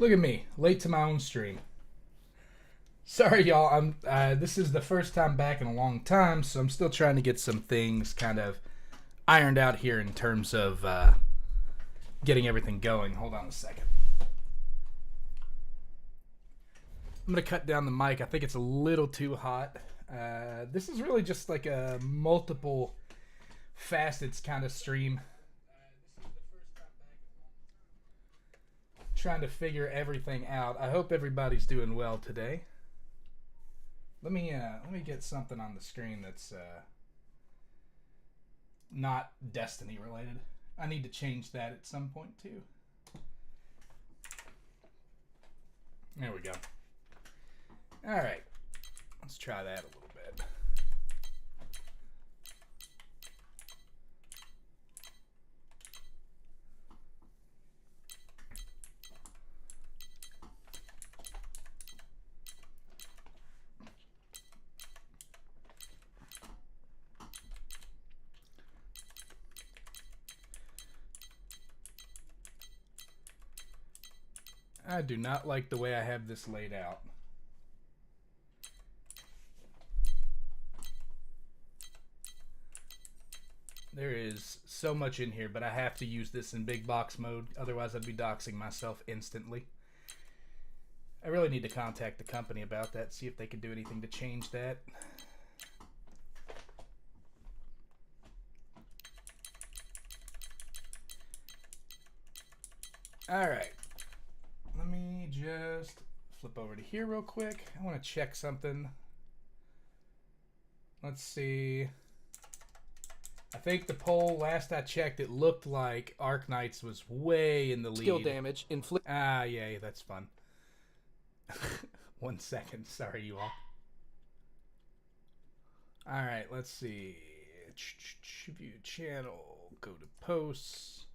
Look at me, late to my own stream. Sorry, y'all. This is the first time back in a long time, so I'm still trying to get some things kind of ironed out here in terms of getting everything going. Hold on a second. I'm gonna cut down the mic. I think it's a little too hot. This is really just like a multiple facets kind of stream. Trying to figure everything out. I hope everybody's doing well today. Let me get something on the screen that's not Destiny related. I need to change that at some point too. There we go. All right, let's try that a little bit. I do not like the way I have this laid out. There is so much in here, but I have to use this in big box mode. Otherwise, I'd be doxing myself instantly. I really need to contact the company about that, see if they can do anything to change that. All right. Let me just flip over to here real quick. I want to check something. Let's see. I think the poll, last I checked, it looked like Arknights was way in the lead. Skill damage, inflict. Yay, that's fun. 1 second, sorry you all. Alright, let's see. View channel, go to posts.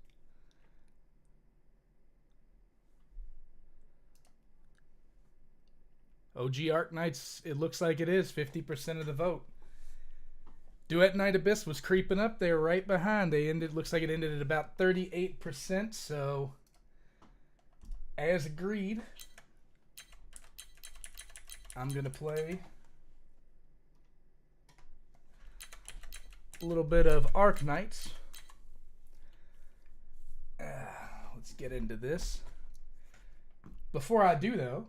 OG Arknights, it looks like it is 50% of the vote. Duet Night Abyss was creeping up there right behind. Looks like it ended at about 38%, so as agreed, I'm going to play a little bit of Arknights. Let's get into this. Before I do, though,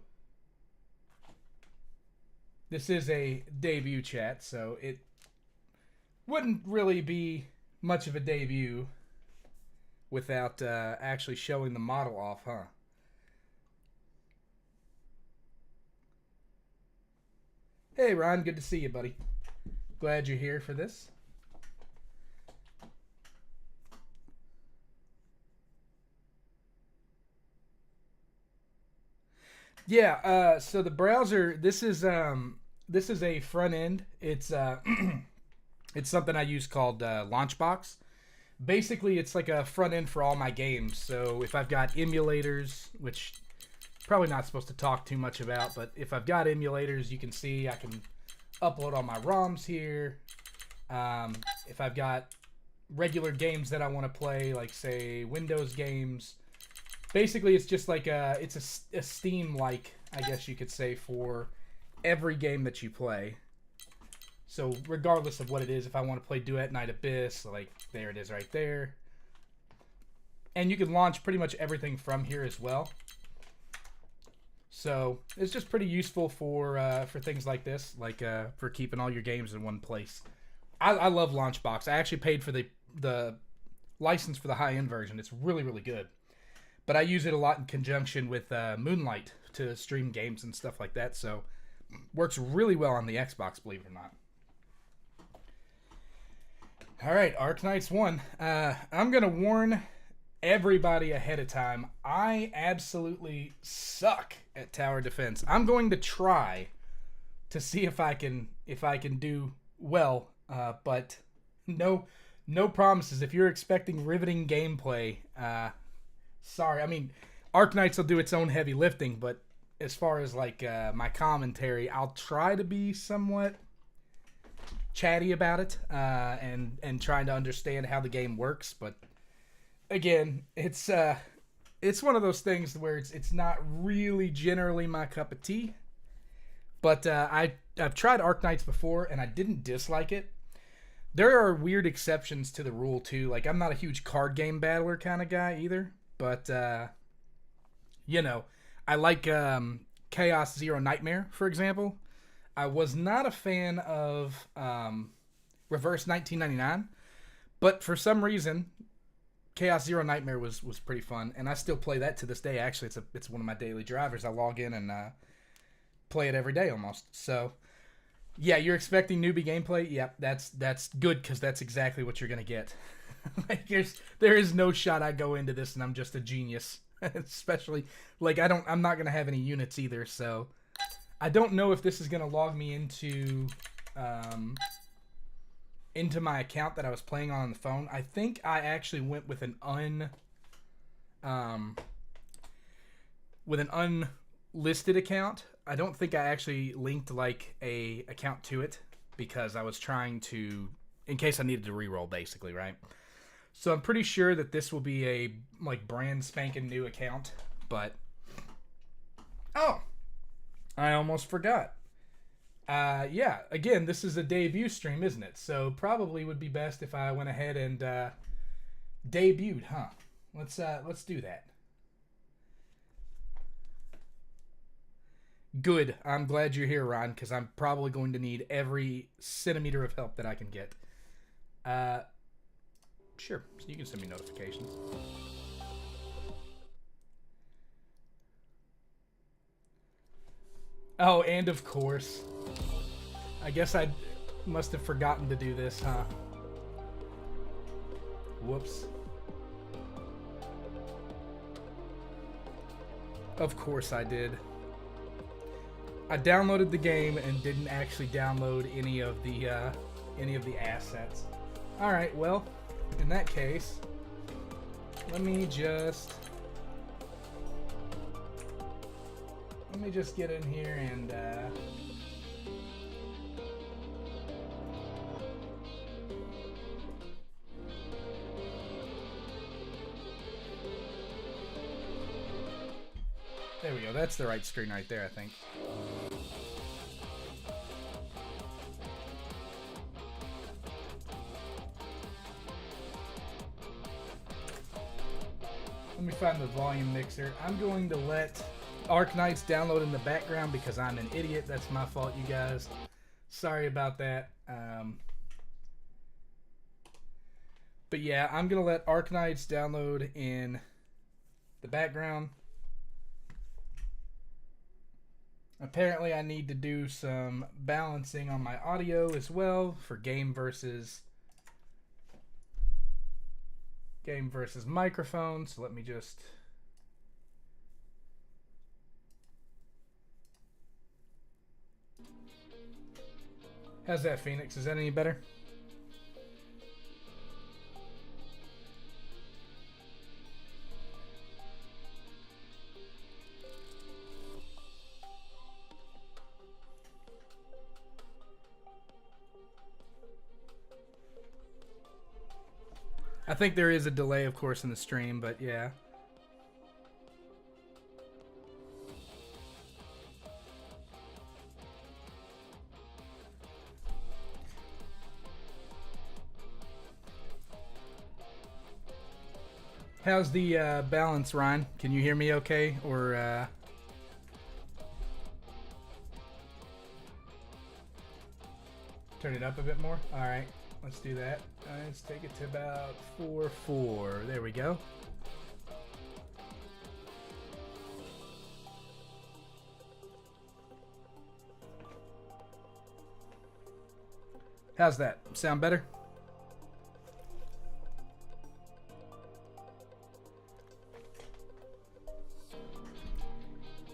this is a debut chat, so it wouldn't really be much of a debut without actually showing the model off, huh? Hey, Ron, good to see you, buddy. Glad you're here for this. Yeah, so the browser, this is a front end. It's it's something I use called Launchbox. Basically, it's like a front end for all my games. So if I've got emulators, which probably not supposed to talk too much about, but if I've got emulators, you can see I can upload all my ROMs here. If I've got regular games that I want to play, like say Windows games, basically it's just like it's a Steam-like, I guess you could say, for every game that you play. So regardless of what it is, if I want to play Duet Night Abyss, like there it is right there. And you can launch pretty much everything from here as well. So it's just pretty useful for things like this, like for keeping all your games in one place. I love Launchbox. I actually paid for the license for the high-end version. It's really, really good. But I use it a lot in conjunction with Moonlight to stream games and stuff like that. So works really well on the Xbox, believe it or not. All right, Arknights 1. I'm going to warn everybody ahead of time. I absolutely suck at tower defense. I'm going to try to see if I can do well, but no promises. If you're expecting riveting gameplay, sorry. I mean, Arknights will do its own heavy lifting, but as far as like my commentary, I'll try to be somewhat chatty about it and trying to understand how the game works. But again, it's it's one of those things where it's not really generally my cup of tea. But I've tried Arknights before, and I didn't dislike it. There are weird exceptions to the rule, too. Like, I'm not a huge card game battler kind of guy either. But, you know, I like Chaos Zero Nightmare, for example. I was not a fan of Reverse 1999. But for some reason, Chaos Zero Nightmare was pretty fun. And I still play that to this day. Actually, it's one of my daily drivers. I log in and play it every day almost. So, yeah, you're expecting newbie gameplay? Yep, that's good because that's exactly what you're going to get. Like, there is no shot I go into this and I'm just a genius. Especially, like, I'm not going to have any units either, so I don't know if this is going to log me into my account that I was playing on the phone. I think I actually went with an unlisted account. I don't think I actually linked like a account to it because I was trying to, in case I needed to reroll, basically, right? So I'm pretty sure that this will be a like brand spanking new account. But oh, I almost forgot. Yeah, again, this is a debut stream, isn't it? So probably would be best if I went ahead and debuted, huh? Let's do that. Good. I'm glad you're here, Ron, because I'm probably going to need every centimeter of help that I can get. Sure. So you can send me notifications. Oh, and of course. I guess I must have forgotten to do this, huh? Whoops. Of course I did. I downloaded the game and didn't actually download any of the assets. All right, well, in that case, let me just get in here and there we go. That's the right screen right there, I think. Let me find the volume mixer. I'm going to let Arknights download in the background because I'm an idiot. That's my fault, you guys. Sorry about that. But yeah, I'm going to let Arknights download in the background. Apparently, I need to do some balancing on my audio as well for game versus microphone. So let me just... How's that, Phoenix? Is that any better? I think there is a delay, of course, in the stream, but yeah. How's the balance, Ryan? Can you hear me okay? Or turn it up a bit more? All right. Let's do that. Let's take it to about 4.4. There we go. How's that? Sound better?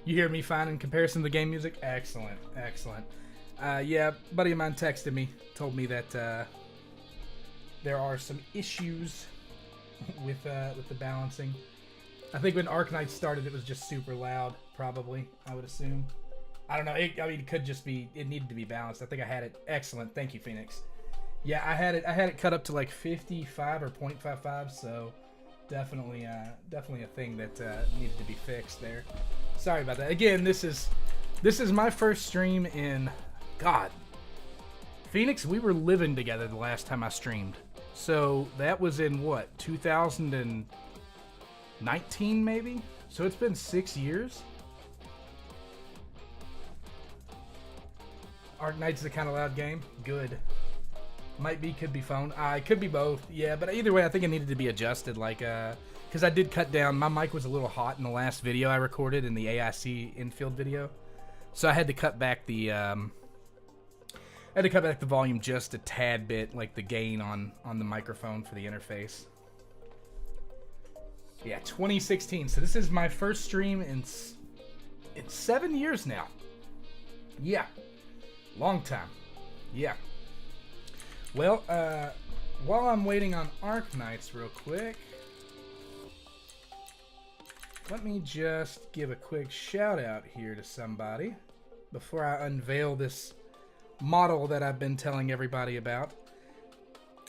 You hear me fine in comparison to the game music? Excellent, excellent. Yeah, a buddy of mine texted me, told me that there are some issues with the balancing. I think when Arknights started, it was just super loud, probably, I would assume. I don't know. I mean, it could just be, it needed to be balanced. I think I had it. Excellent. Thank you, Phoenix. Yeah, I had it cut up to like 55 or 0.55, so Definitely, definitely a thing that needed to be fixed there. Sorry about that. Again, this is my first stream in, God, Phoenix. We were living together the last time I streamed, so that was in what, 2019 maybe. So it's been 6 years. Arknights is a kind of loud game. Good. Might be, could be phone. It could be both. Yeah, but either way, I think it needed to be adjusted. Like, because I did cut down. My mic was a little hot in the last video I recorded in the AIC infield video, so I had to cut back the volume just a tad bit, like the gain on the microphone for the interface. Yeah, 2016. So this is my first stream in 7 years now. Yeah. Long time. Yeah. Well, while I'm waiting on Arknights real quick, let me just give a quick shout out here to somebody before I unveil this model that I've been telling everybody about.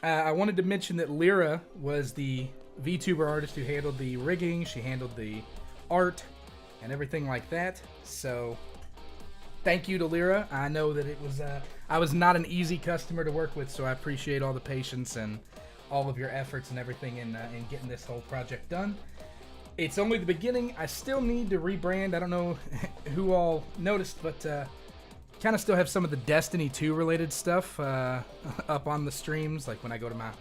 I wanted to mention that Lyra was the VTuber artist who handled the rigging. She handled the art and everything like that. So thank you to Lyra. I know that it was I was not an easy customer to work with, so I appreciate all the patience and all of your efforts and everything in getting this whole project done. It's only the beginning. I still need to rebrand. I don't know who all noticed, but kind of still have some of the Destiny 2 related stuff up on the streams, like when I go to my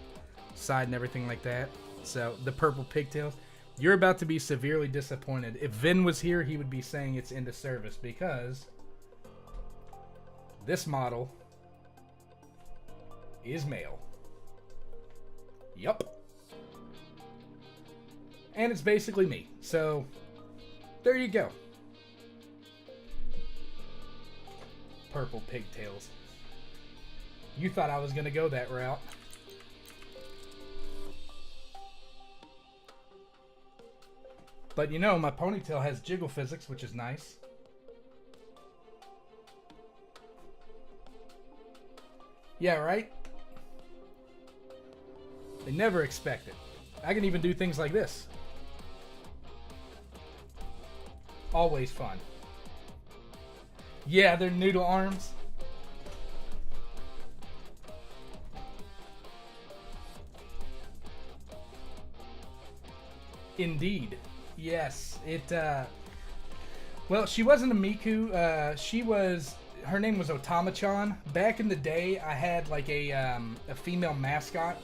side and everything like that. So the purple pigtails. You're about to be severely disappointed. If Vin was here, he would be saying it's into service, because this model is male. Yup. And it's basically me. So, there you go. Purple pigtails. You thought I was going to go that route. But you know, my ponytail has jiggle physics, which is nice. Yeah, right? They never expect it. I can even do things like this. Always fun. Yeah, they're noodle arms. Indeed. Yes. Well, she wasn't a Miku. Her name was Otama-chan. Back in the day, I had like a female mascot.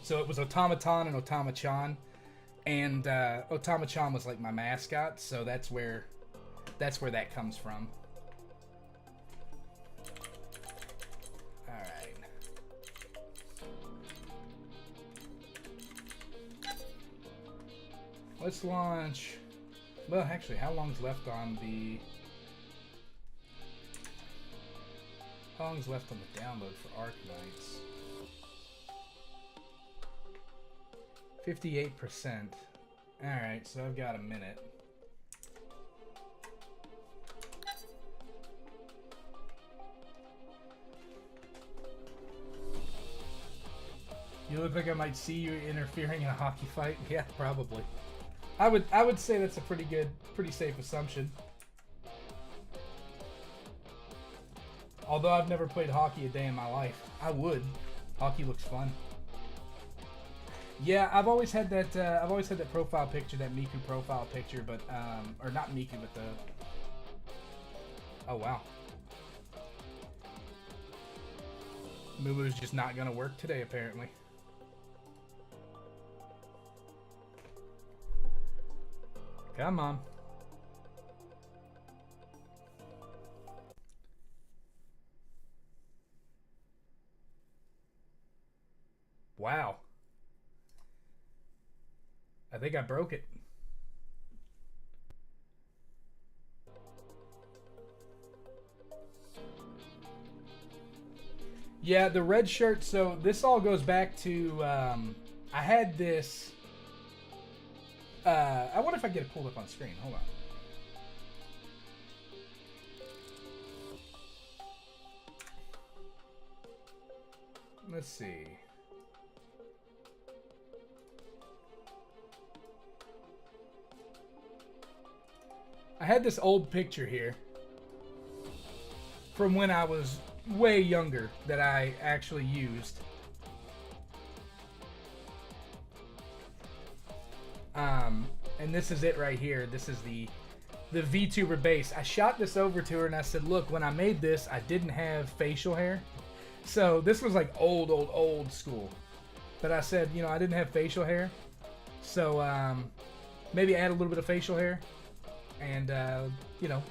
So it was Otama-tan and Otama-chan. And Otama-chan was like my mascot, so that's where that comes from. Alright. Let's launch. Well, actually, how long's left on the download for Arknights? 58%. Alright, so I've got a minute. You look like I might see you interfering in a hockey fight. Yeah, probably. I would say that's a pretty safe assumption. Although I've never played hockey a day in my life. I would. Hockey looks fun. Yeah, I've always had that profile picture, that Miku profile picture, but or not Miku, but the. Oh wow. Mumu's just not gonna work today, apparently. Come on. Wow. I think I broke it. Yeah, the red shirt. So this all goes back to I had this. I wonder if I can get it pulled up on screen. Hold on. Let's see. I had this old picture here from when I was way younger that I actually used. And this is it right here. This is the VTuber base. I shot this over to her and I said, look, when I made this, I didn't have facial hair. So this was like old school. But I said, you know, I didn't have facial hair. So maybe add a little bit of facial hair and, you know,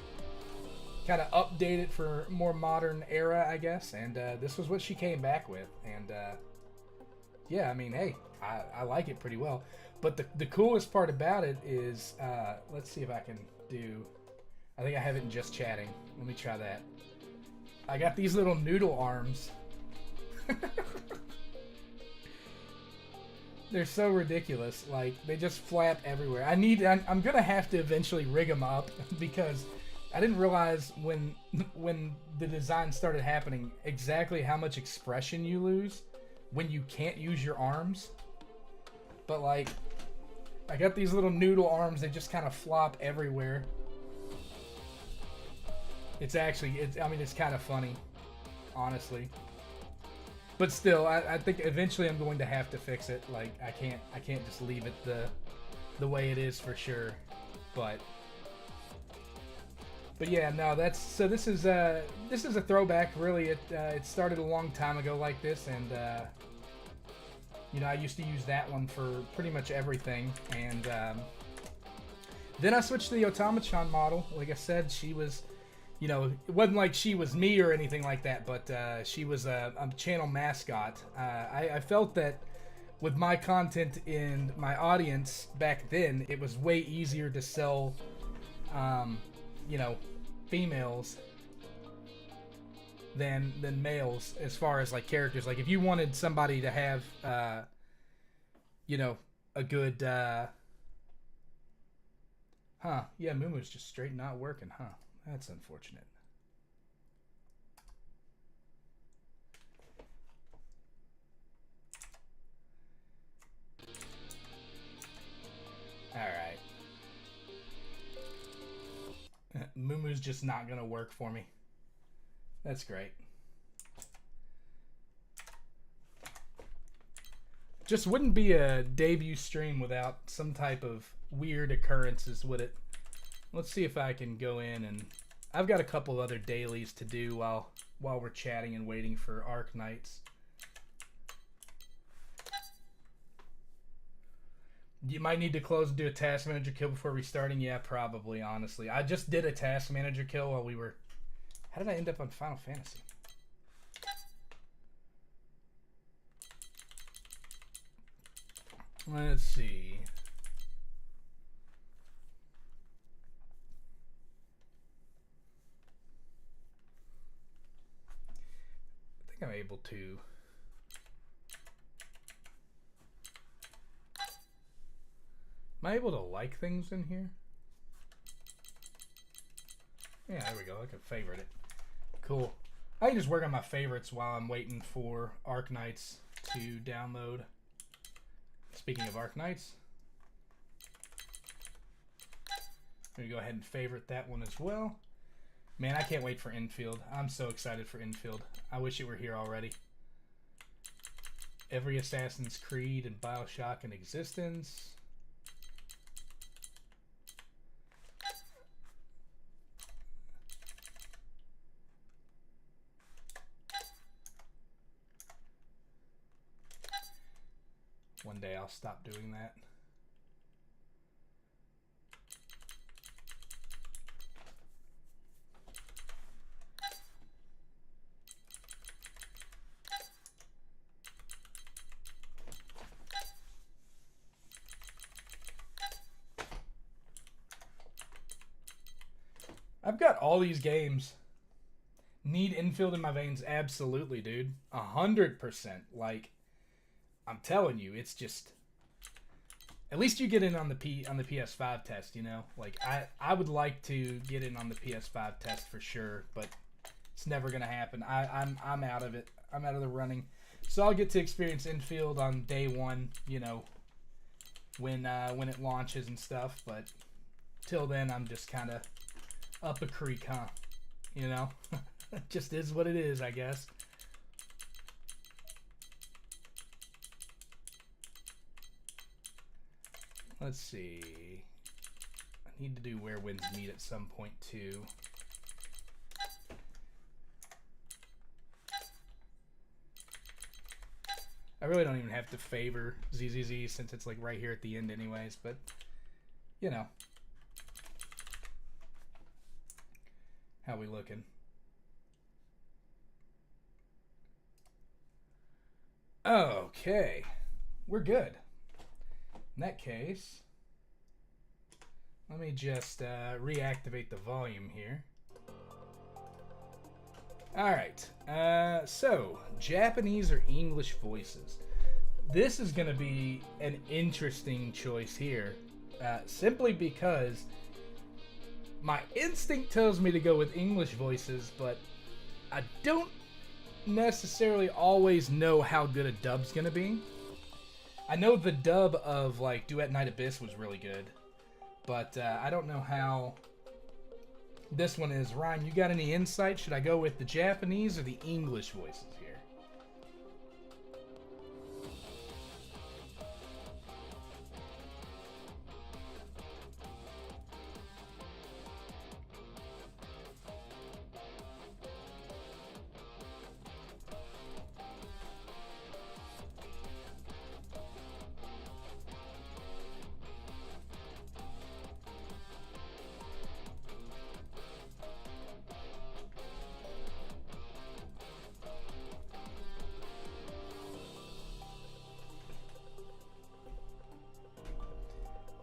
kind of update it for more modern era, I guess. And this was what she came back with. And yeah, I mean, hey, I like it pretty well. But the coolest part about it is, let's see if I can do, I think I have it in just chatting. Let me try that. I got these little noodle arms. They're so ridiculous. Like, they just flap everywhere. I'm gonna have to eventually rig them up because I didn't realize when the design started happening exactly how much expression you lose when you can't use your arms. But like, I got these little noodle arms. They just kind of flop everywhere. It's kind of funny, honestly. But still, I think eventually I'm going to have to fix it. Like, I can't just leave it the way it is for sure. But yeah, no, this is a throwback. Really, it started a long time ago like this, and you know, I used to use that one for pretty much everything. And then I switched to the automaton model. Like I said, she was, you know, it wasn't like she was me or anything like that, but she was a channel mascot. I felt that with my content in my audience back then, it was way easier to sell, you know, females than males as far as like characters. Like if you wanted somebody to have, you know, a good, yeah, Mumu's just straight not working, huh? That's unfortunate. Alright. Mumu's just not gonna work for me. That's great. Just wouldn't be a debut stream without some type of weird occurrences, would it? Let's see if I can go in, and I've got a couple other dailies to do while we're chatting and waiting for Arknights. You might need to close and do a task manager kill before restarting. Yeah, probably, honestly. I just did a task manager kill while we were... How did I end up on Final Fantasy? Let's see. I think I'm able to... Am I able to like things in here? Yeah, there we go. I can favorite it. Cool. I can just work on my favorites while I'm waiting for Arknights to download. Speaking of Arknights, I'm going to go ahead and favorite that one as well. Man, I can't wait for Infield. I'm so excited for Infield. I wish it were here already. Every Assassin's Creed and BioShock in existence. One day I'll stop doing that. I've got all these games. Need Infield in my veins? Absolutely, dude. 100%. Like, I'm telling you, it's just... At least you get in on the PS5 test, you know? Like, I would like to get in on the PS5 test for sure, but it's never going to happen. I'm out of it. I'm out of the running. So I'll get to experience Infield on day one, you know, when it launches and stuff, but till then I'm just kind of Up a creek, huh? You know? It just is what it is, I guess. Let's see. I need to do Where Winds Meet at some point, too. I really don't even have to favor ZZZ since it's like right here at the end anyways, but, you know. How we looking? Okay. We're good. In that case, let me just reactivate the volume here. Alright, so Japanese or English voices. This is going to be an interesting choice here, simply because my instinct tells me to go with English voices, but I don't necessarily always know how good a dub's going to be. I know the dub of like Duet Night Abyss was really good, but I don't know how this one is. Ryan, you got any insight? Should I go with the Japanese or the English voices here?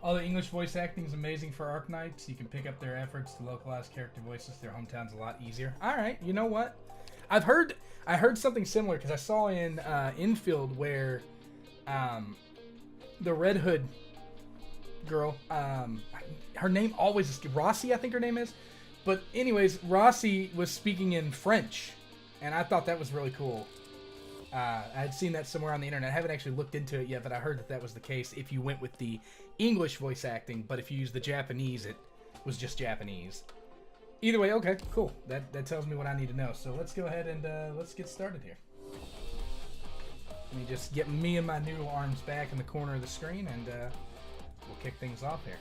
All the English voice acting is amazing for Arknights. You can pick up their efforts to localize character voices to their hometowns a lot easier. All right, you know what? I heard something similar because I saw in Infield where the Red Hood girl, her name always is Rossi, I think her name is. But anyways, Rossi was speaking in French, and I thought that was really cool. I had seen that somewhere on the internet. I haven't actually looked into it yet, but I heard that that was the case if you went with the English voice acting, but if you used the Japanese, it was just Japanese. Either way, okay, cool. That tells me what I need to know. So let's go ahead and let's get started here. Let me just get me and my noodle arms back in the corner of the screen, and we'll kick things off here.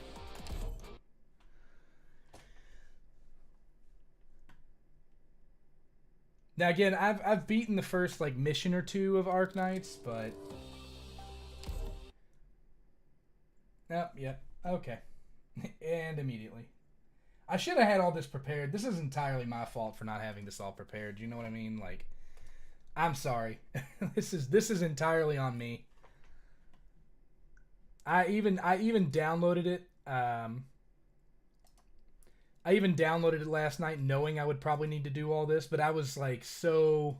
Now again, I've beaten the first like mission or two of Arknights, but yep, okay. And immediately. I should have had all this prepared. This is entirely my fault for not having this all prepared. You know what I mean? Like, I'm sorry. This is entirely on me. I even downloaded it. I even downloaded it last night knowing I would probably need to do all this, but I was like so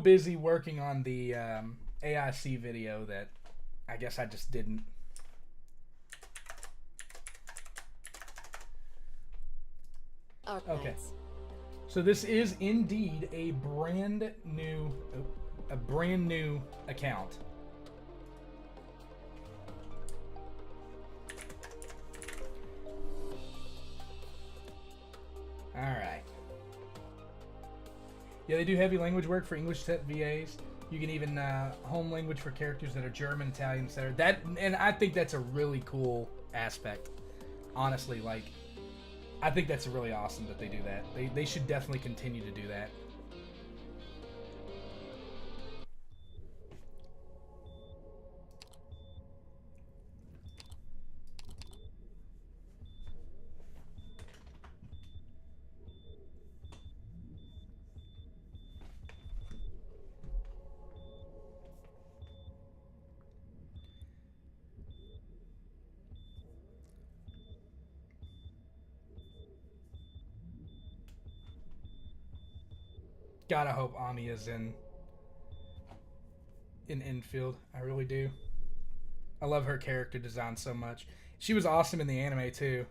busy working on the AIC video that I guess I just didn't. Okay. So this is indeed a brand new account. Alright. Yeah, they do heavy language work for English set VAs. You can even home language for characters that are German, Italian, etc. That, and I think that's a really cool aspect. Honestly, like, I think that's really awesome that they do that. They should definitely continue to do that. Gotta hope Ami is in Infield. I really do. I love her character design so much. She was awesome in the anime too.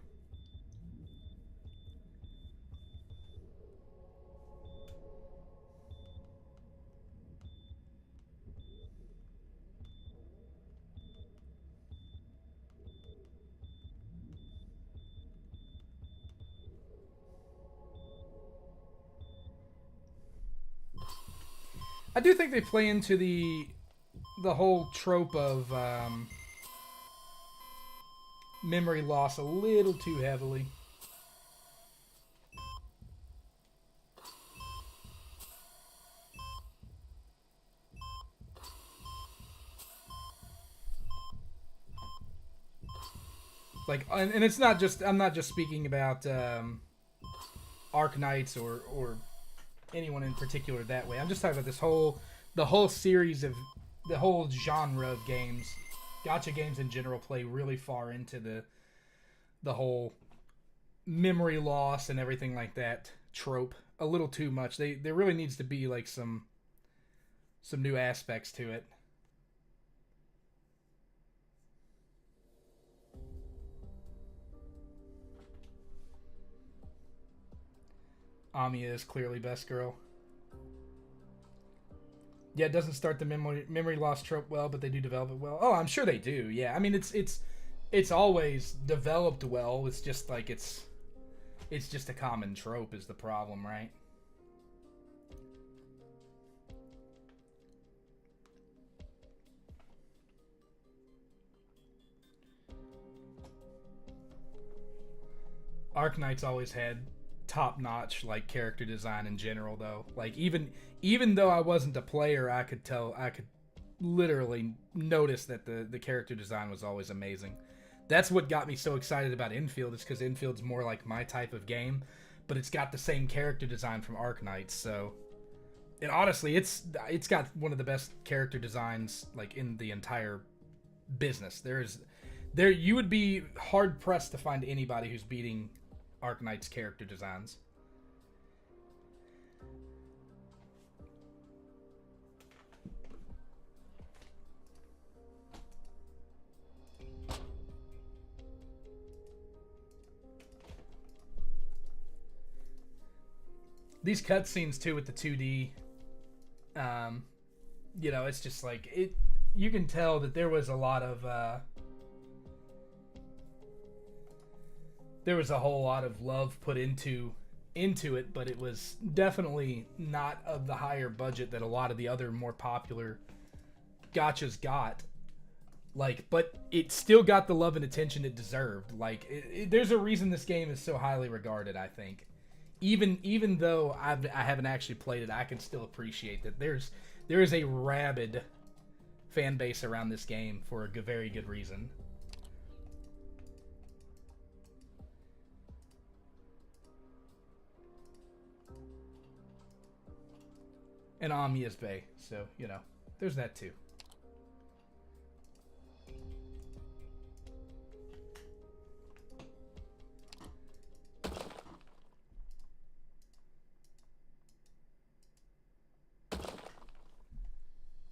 I do think they play into the whole trope of memory loss a little too heavily. Like, and it's not just, I'm not just speaking about Arknights or anyone in particular that way. I'm just talking about the whole series of, the whole genre of games. Gacha games in general play really far into the whole memory loss and everything like that trope a little too much. There really needs to be like some new aspects to it. Amiya is clearly best girl. Yeah, it doesn't start the memory loss trope well, but they do develop it well. Oh, I'm sure they do. Yeah, I mean it's always developed well. It's just like it's just a common trope is the problem, right? Arknights always had top-notch like character design in general though. Like even though I wasn't a player, I could literally notice that the character design was always amazing. That's what got me so excited about Infield, is because Infield's more like my type of game, but it's got the same character design from Arknights. So, and honestly, it's got one of the best character designs like in the entire business. There you would be hard pressed to find anybody who's beating Arknights character designs. These cutscenes too with the 2D, it's just like it. You can tell that there was a lot of there was a whole lot of love put into it, but it was definitely not of the higher budget that a lot of the other more popular gachas got. Like, but it still got the love and attention it deserved. Like, there's a reason this game is so highly regarded, I think. Even though I haven't actually played it, I can still appreciate that there is a rabid fan base around this game for a very good reason. And Amiya's Bay, so there's that too.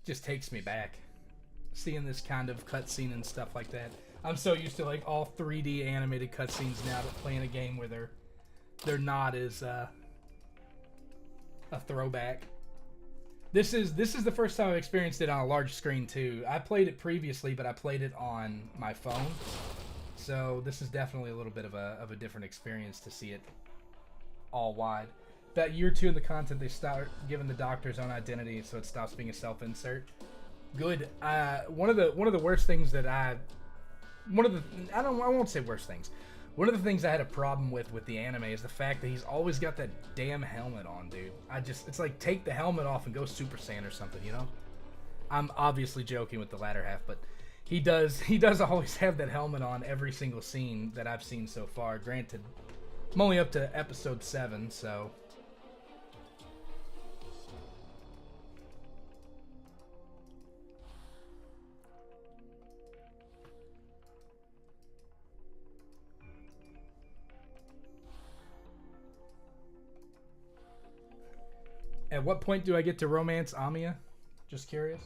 Just takes me back seeing this kind of cutscene and stuff like that. I'm so used to like all 3D animated cutscenes now that playing a game where they're not as a throwback. This is the first time I've experienced it on a large screen too. I played it previously, but I played it on my phone, so this is definitely a little bit of a different experience to see it all wide. About year 2 of the content, they start giving the doctor's own identity, so it stops being a self-insert. Good. One of the worst things that I won't say worst things. One of the things I had a problem with the anime is the fact that he's always got that damn helmet on, dude. It's like, take the helmet off and go Super Saiyan or something, I'm obviously joking with the latter half, but he does always have that helmet on every single scene that I've seen so far. Granted, I'm only up to episode 7, so. At what point do I get to romance Amiya? Just curious.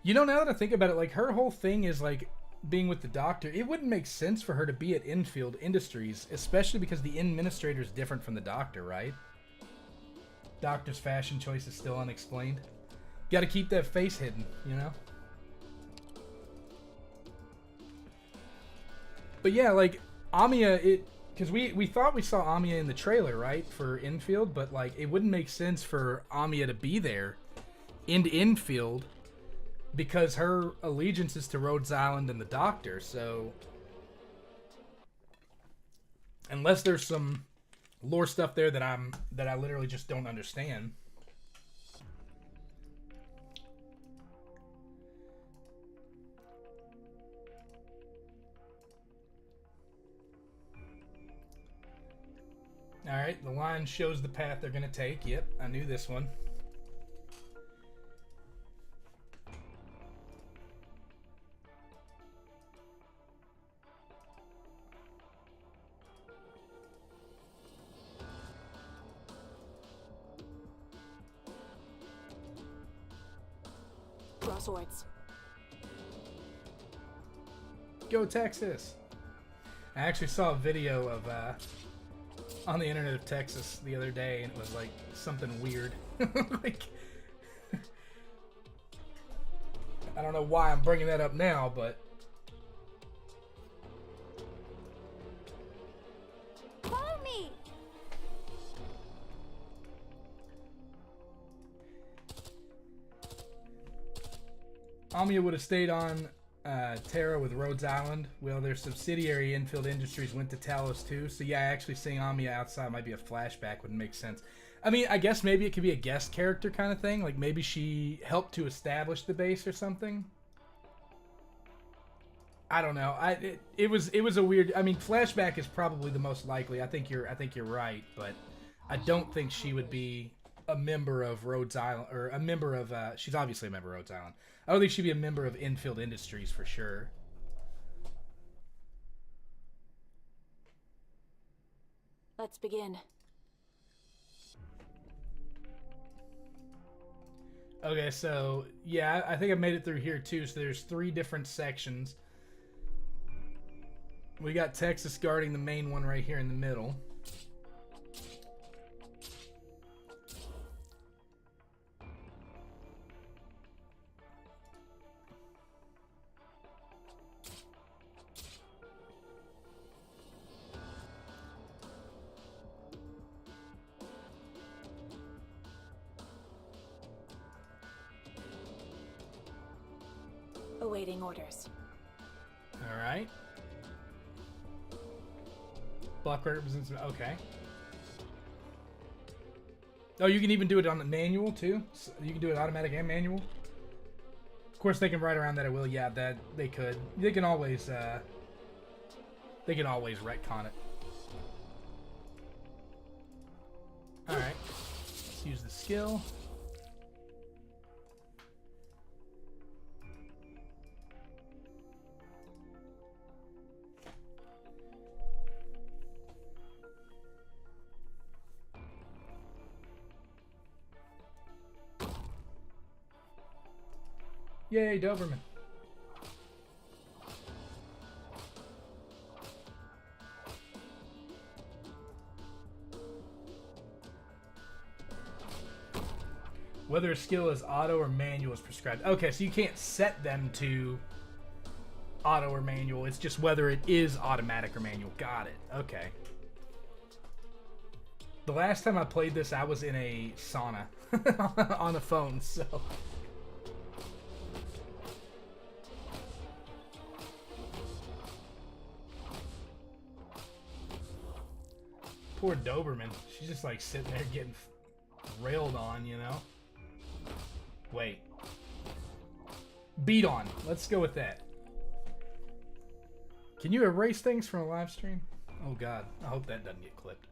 Now that I think about it, like, her whole thing is, like, being with the doctor. It wouldn't make sense for her to be at Infield Industries, especially because the administrator is different from the doctor, right? Doctor's fashion choice is still unexplained. Gotta keep that face hidden, But yeah, like, Amiya, Because we thought we saw Amiya in the trailer, right, for Infield, but like it wouldn't make sense for Amiya to be there in Infield because her allegiance is to Rhodes Island and the Doctor. So unless there's some lore stuff there that I literally just don't understand. Alright, the line shows the path they're going to take. Yep, I knew this one. Crosswords. Go Texas! I actually saw a video of on the internet of Texas the other day, and it was like something weird. Like, I don't know why I'm bringing that up now, but Follow me. Amiya would have stayed on Terra with Rhodes Island. Well, their subsidiary Infield Industries went to Talos too. So yeah, actually seeing Amiya outside might be a flashback. Would make sense. I mean, I guess maybe it could be a guest character kind of thing. Like maybe she helped to establish the base or something. I don't know. It was a weird. I mean, flashback is probably the most likely. I think you're right, but I don't think she would be a member of Rhodes Island or a member of. She's obviously a member of Rhodes Island. I don't think she'd be a member of Infield Industries for sure. Let's begin. Okay, so yeah, I think I made it through here too. So there's 3 different sections. We got Texas guarding the main one right here in the middle. Awaiting orders. All right. Block represents. Okay. Oh, you can even do it on the manual too. So you can do it automatic and manual. Of course, they can write around that at will. Yeah, that they could. They can always. They can always retcon it. All right. Let's use the skill. Yay, Doberman. Whether a skill is auto or manual is prescribed. Okay, so you can't set them to auto or manual. It's just whether it is automatic or manual. Got it. Okay. The last time I played this, I was in a sauna on a phone, so... Poor Doberman. She's just like sitting there getting railed on, you know? Wait. Beat on. Let's go with that. Can you erase things from a live stream? Oh god. I hope that doesn't get clipped.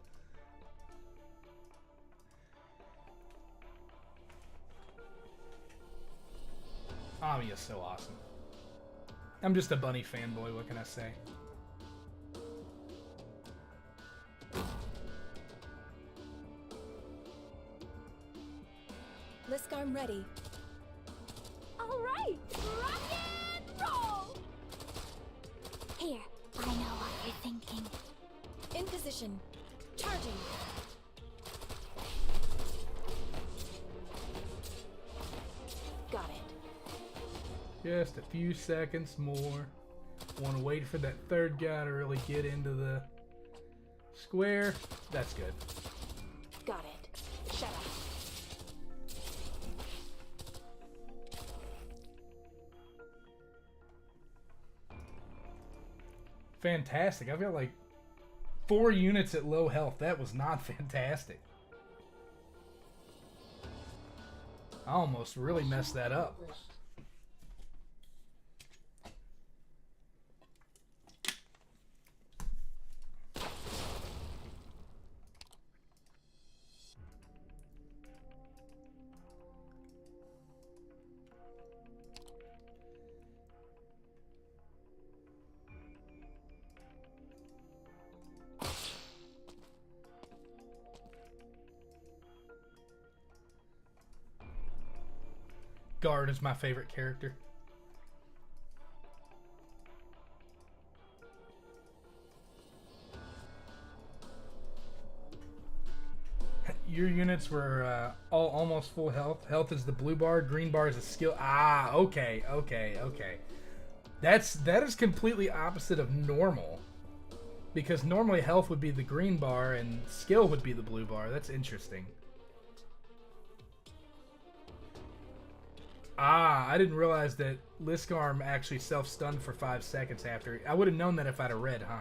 Amiya's so awesome. I'm just a bunny fanboy, what can I say? Liskarm ready. All right, rock and roll. Here, I know what you're thinking. In position, charging. Got it. Just a few seconds more. Want to wait for that third guy to really get into the Square. That's good. Got it. Shut up. Fantastic. I've got like 4 units at low health. That was not fantastic. I almost really messed that up. Guard is my favorite character. Your units were all almost full health. Health is the blue bar. Green bar is a skill. Ah, okay. That is completely opposite of normal. Because normally health would be the green bar and skill would be the blue bar. That's interesting. Ah, I didn't realize that Liskarm actually self-stunned for 5 seconds after. I would have known that if I'd have read, huh?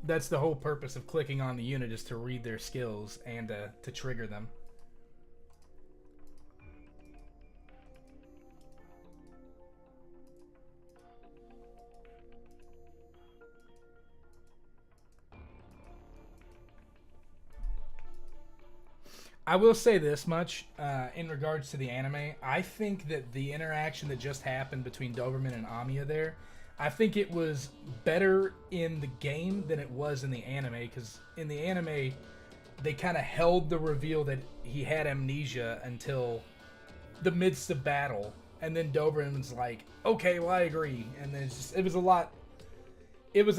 That's the whole purpose of clicking on the unit, is to read their skills and to trigger them. I will say this much in regards to the anime. I think that the interaction that just happened between Doberman and Amiya there, I think it was better in the game than it was in the anime, because in the anime, they kind of held the reveal that he had amnesia until the midst of battle, and then Doberman's like, okay, well, I agree, and then it was a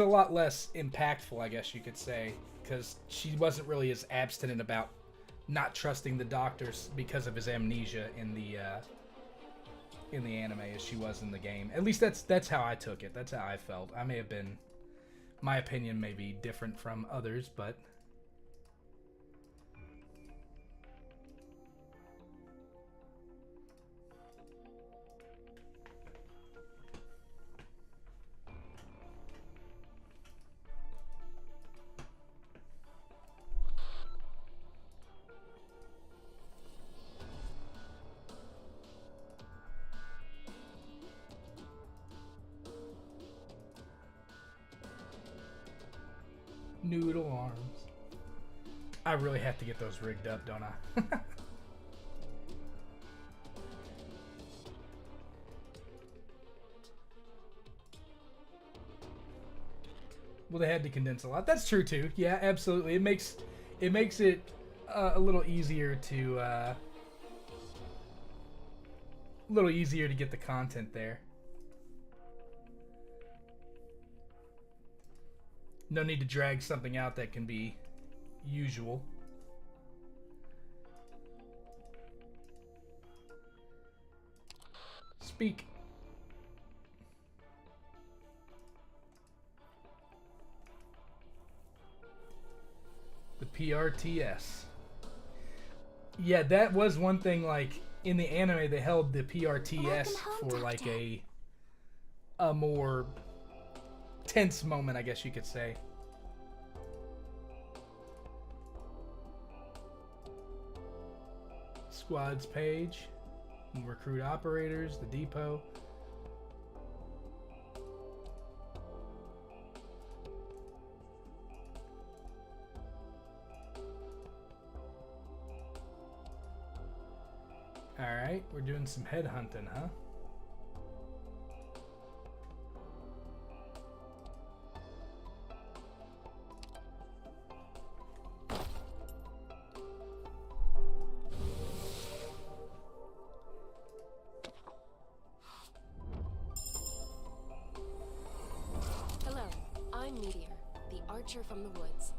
lot less impactful, I guess you could say, because she wasn't really as abstinent about not trusting the doctors because of his amnesia in the anime as she was in the game. At least that's how I took it. That's how I felt. I may have been, my opinion may be different from others, but noodle arms. I really have to get those rigged up, don't I? Well, they had to condense a lot. That's true too. Yeah, absolutely. It makes it a little easier to get the content there. No need to drag something out that can be usual. Speak. The PRTS. Yeah, that was one thing, like, in the anime they held the PRTS for like a more tense moment, I guess you could say. Squads page. Recruit operators, the depot. Alright, we're doing some headhunting, huh? Hello, I'm Meteor, the archer from the woods.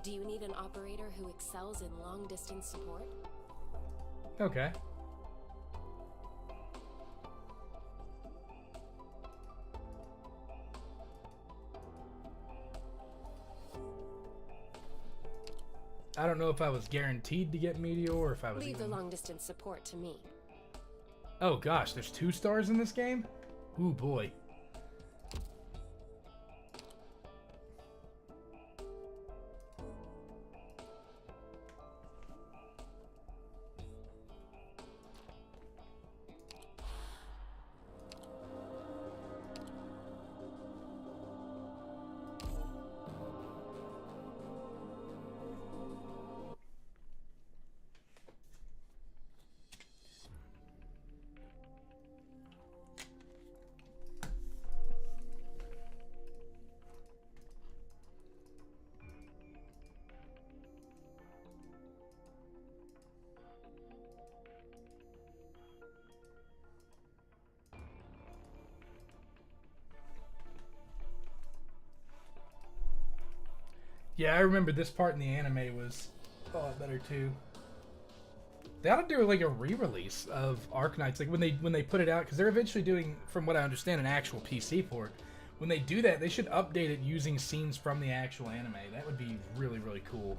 Do you need an operator who excels in long-distance support? Okay. I don't know if I was guaranteed to get Meteor or if I was Leave even... the long-distance support to me. Oh gosh, there's 2 stars in this game? Ooh boy. Yeah, I remember this part in the anime was a lot better too. They ought to do like a re-release of Arknights, like when they put it out, because they're eventually doing, from what I understand, an actual PC port. When they do that, they should update it using scenes from the actual anime. That would be really, really cool.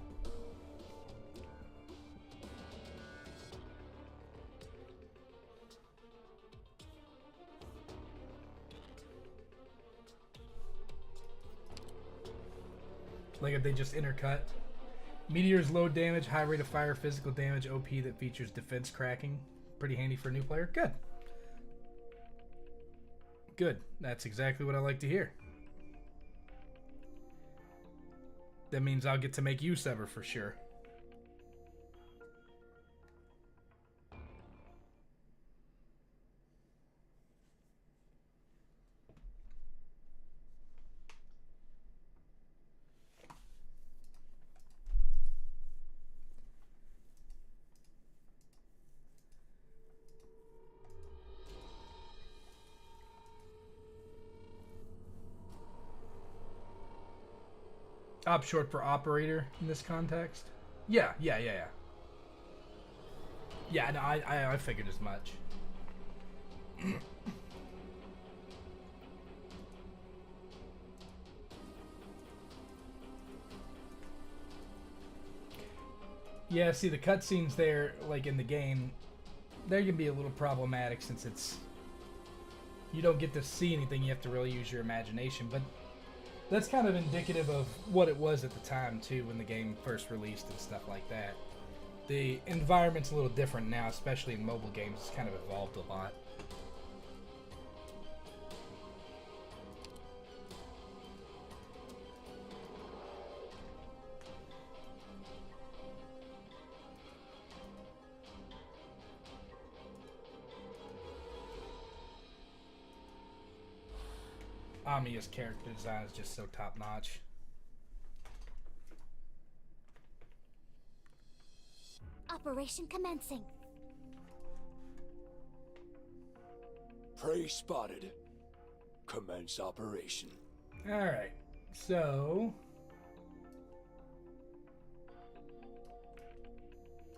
Like if they just intercut. Meteor's low damage, high rate of fire, physical damage, OP that features defense cracking. Pretty handy for a new player. Good. Good. That's exactly what I like to hear. That means I'll get to make use of her for sure. Op short for operator in this context. Yeah. Yeah, no, I figured as much. Yeah, see the cutscenes there, like in the game, they can be a little problematic since it's you don't get to see anything. You have to really use your imagination, but that's kind of indicative of what it was at the time too, when the game first released and stuff like that. The environment's a little different now, especially in mobile games. It's kind of evolved a lot. Amiya's character design is just so top-notch. Operation commencing. Prey spotted. Commence operation. Alright, so...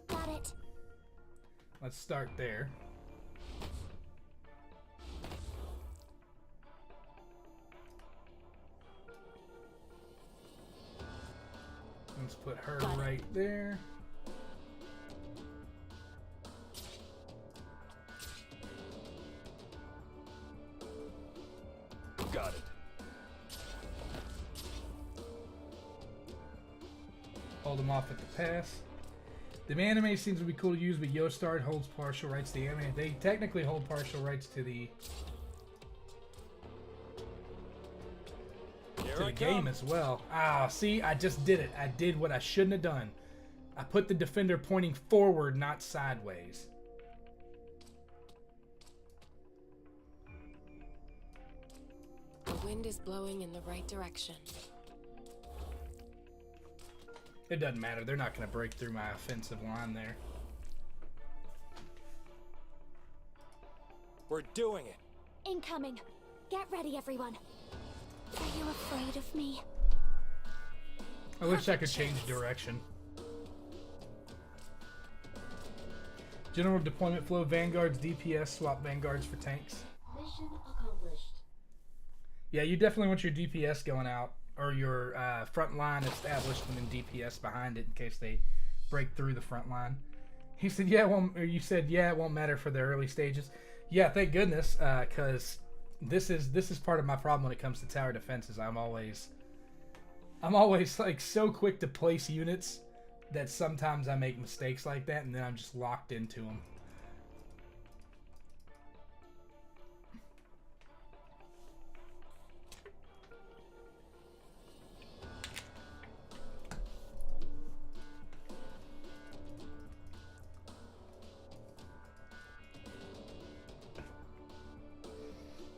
Got it. let's start there. Let's put her right there. Got it. Hold them off at the pass. The anime seems to be cool to use, but Yostart holds partial rights to the anime. They technically hold partial rights to the game as well. Ah, see, I just did it. I did what I shouldn't have done. I put the defender pointing forward, not sideways. The wind is blowing in the right direction. It doesn't matter. They're not going to break through my offensive line there. We're doing it. Incoming. Get ready, everyone. Are you afraid of me? I wish I could change direction. General deployment flow, Vanguards, DPS, swap Vanguards for tanks. Mission accomplished. Yeah, you definitely want your DPS going out or your front line established and then DPS behind it in case they break through the front line. He said, yeah, you said, yeah, it won't matter for the early stages. Yeah, thank goodness, because this is part of my problem when it comes to tower defenses. I'm always like so quick to place units that sometimes I make mistakes like that, and then I'm just locked into them.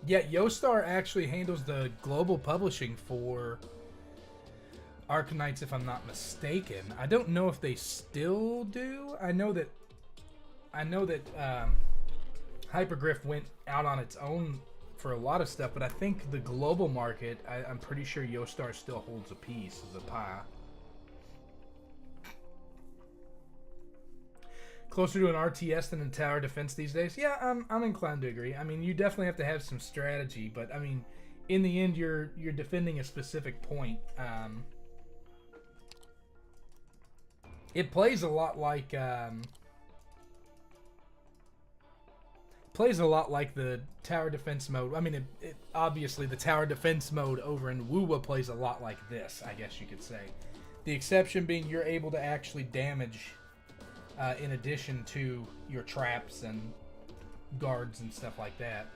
Yeah, Yostar actually handles the global publishing for Arknights, if I'm not mistaken. I don't know if they still do. I know that Hypergriff went out on its own for a lot of stuff, but I think the global market, I'm pretty sure Yostar still holds a piece of the pie. Closer to an RTS than a tower defense these days? Yeah, I'm inclined to agree. I mean, you definitely have to have some strategy, but I mean, in the end, you're defending a specific point. It plays a lot like the tower defense mode. I mean, it obviously the tower defense mode over in WoWa plays a lot like this, I guess you could say. The exception being you're able to actually damage in addition to your traps and guards and stuff like that.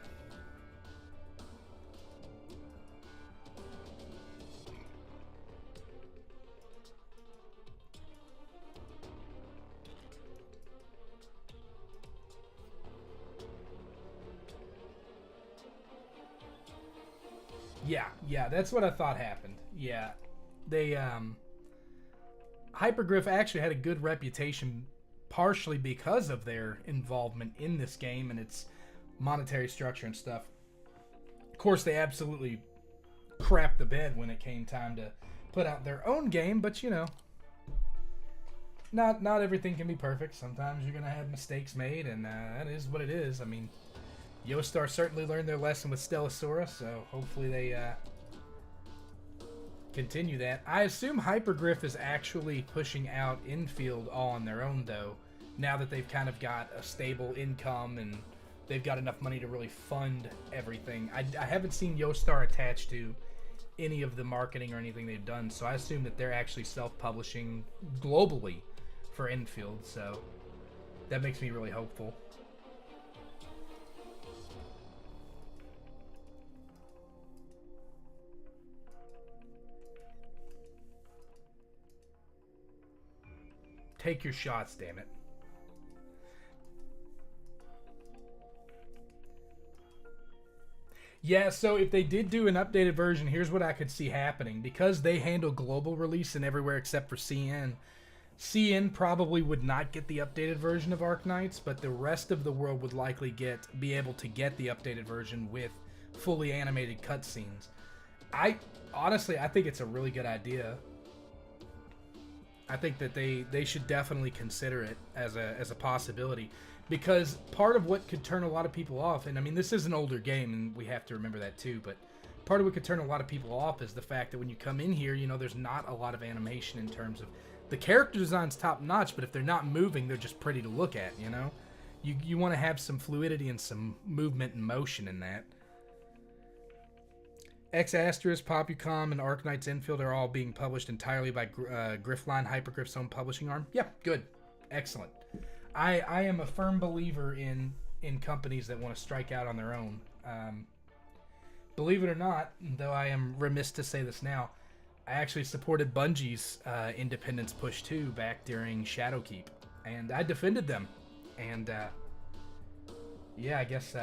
Yeah, that's what I thought happened. Yeah, they Hypergriff actually had a good reputation, partially because of their involvement in this game and its monetary structure and stuff. Of course, they absolutely crapped the bed when it came time to put out their own game, but you know, not everything can be perfect. Sometimes you're gonna have mistakes made, and that is what it is. I mean, Yostar certainly learned their lesson with Stellasaurus, so hopefully they continue that. I assume Hypergriff is actually pushing out Infield all on their own, though, now that they've kind of got a stable income and they've got enough money to really fund everything. I haven't seen Yostar attached to any of the marketing or anything they've done, so I assume that they're actually self-publishing globally for Infield, so that makes me really hopeful. Take your shots, damn it. Yeah, so if they did do an updated version, here's what I could see happening. Because they handle global release and everywhere except for CN, CN probably would not get the updated version of Arknights, but the rest of the world would likely be able to get the updated version with fully animated cutscenes. Honestly, I think it's a really good idea. I think that they should definitely consider it as a possibility, because part of what could turn a lot of people off, and I mean, this is an older game and we have to remember that too, but part of what could turn a lot of people off is the fact that when you come in here, you know, there's not a lot of animation in terms of the character design's top notch, but if they're not moving, they're just pretty to look at, you know? You want to have some fluidity and some movement and motion in that. X Asterisk, Popucom, and Arknights Infield are all being published entirely by Griffline, Hypergriff's own publishing arm. Yeah, good. Excellent. I am a firm believer in companies that want to strike out on their own. Believe it or not, though I am remiss to say this now, I actually supported Bungie's independence push too back during Shadowkeep, and I defended them. And yeah, I guess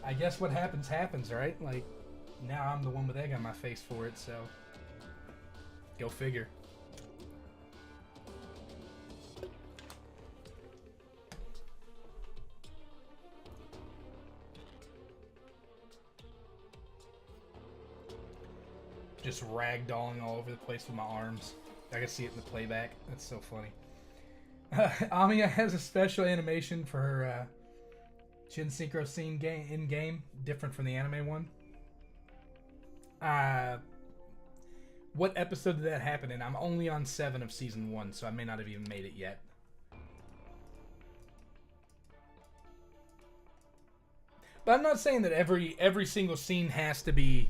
I guess what happens, right? Like, now I'm the one with egg on my face for it, so go figure. Just ragdolling all over the place with my arms. I can see it in the playback. That's so funny. Amiya has a special animation for her chin synchro scene in game, different from the anime one. What episode did that happen in? I'm only on 7 of season 1, so I may not have even made it yet. But I'm not saying that every single scene has to be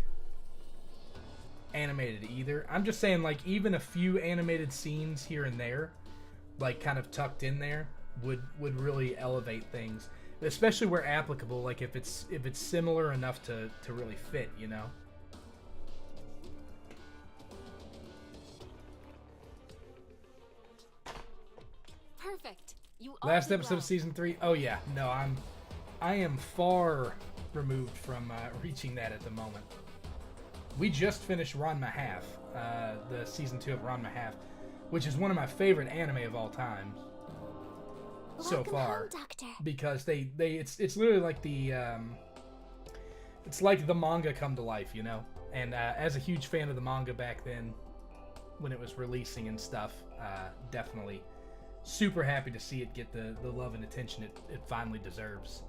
animated either. I'm just saying, like, even a few animated scenes here and there, like kind of tucked in there, would really elevate things, especially where applicable. Like if it's similar enough to really fit, you know. Perfect. You Last did episode well. of season 3. Oh yeah, no, I am far removed from reaching that at the moment. We just finished Ranma Half, the season 2 of Ranma Half, which is one of my favorite anime of all time so Welcome far. home, Doctor. Because it's literally like it's like the manga come to life, you know. And as a huge fan of the manga back then, when it was releasing and stuff, definitely super happy to see it get the love and attention it finally deserves.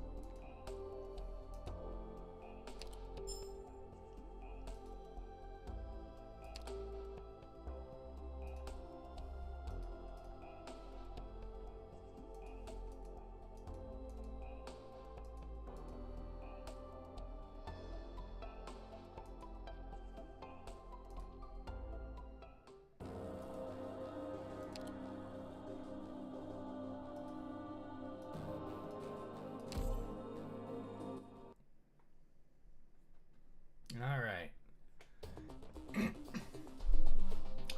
Alright.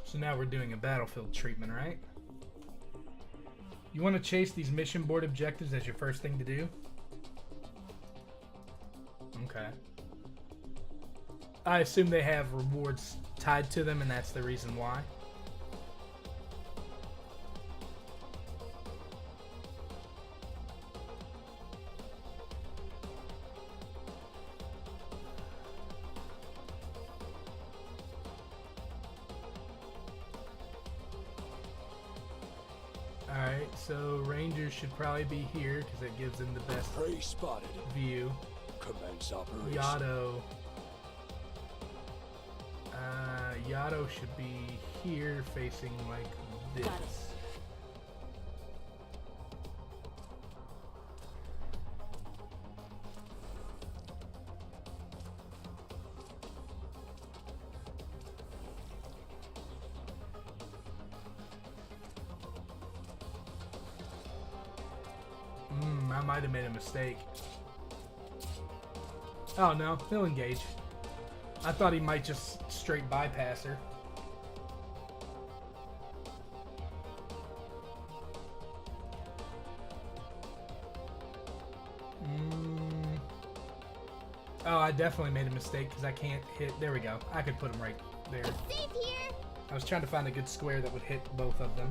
So now we're doing a battlefield treatment, right? You want to chase these mission board objectives as your first thing to do? Okay. I assume they have rewards tied to them, and that's the reason why. Alright, so Rangers should probably be here because it gives them the best Prey spotted. view. Commence operation. Yato should be here facing like this. Got it. I might have made a mistake. Oh no, he'll engage. I thought he might just straight bypass her. Oh, I definitely made a mistake because I can't hit. There we go. I could put him right there. Safe here. I was trying to find a good square that would hit both of them.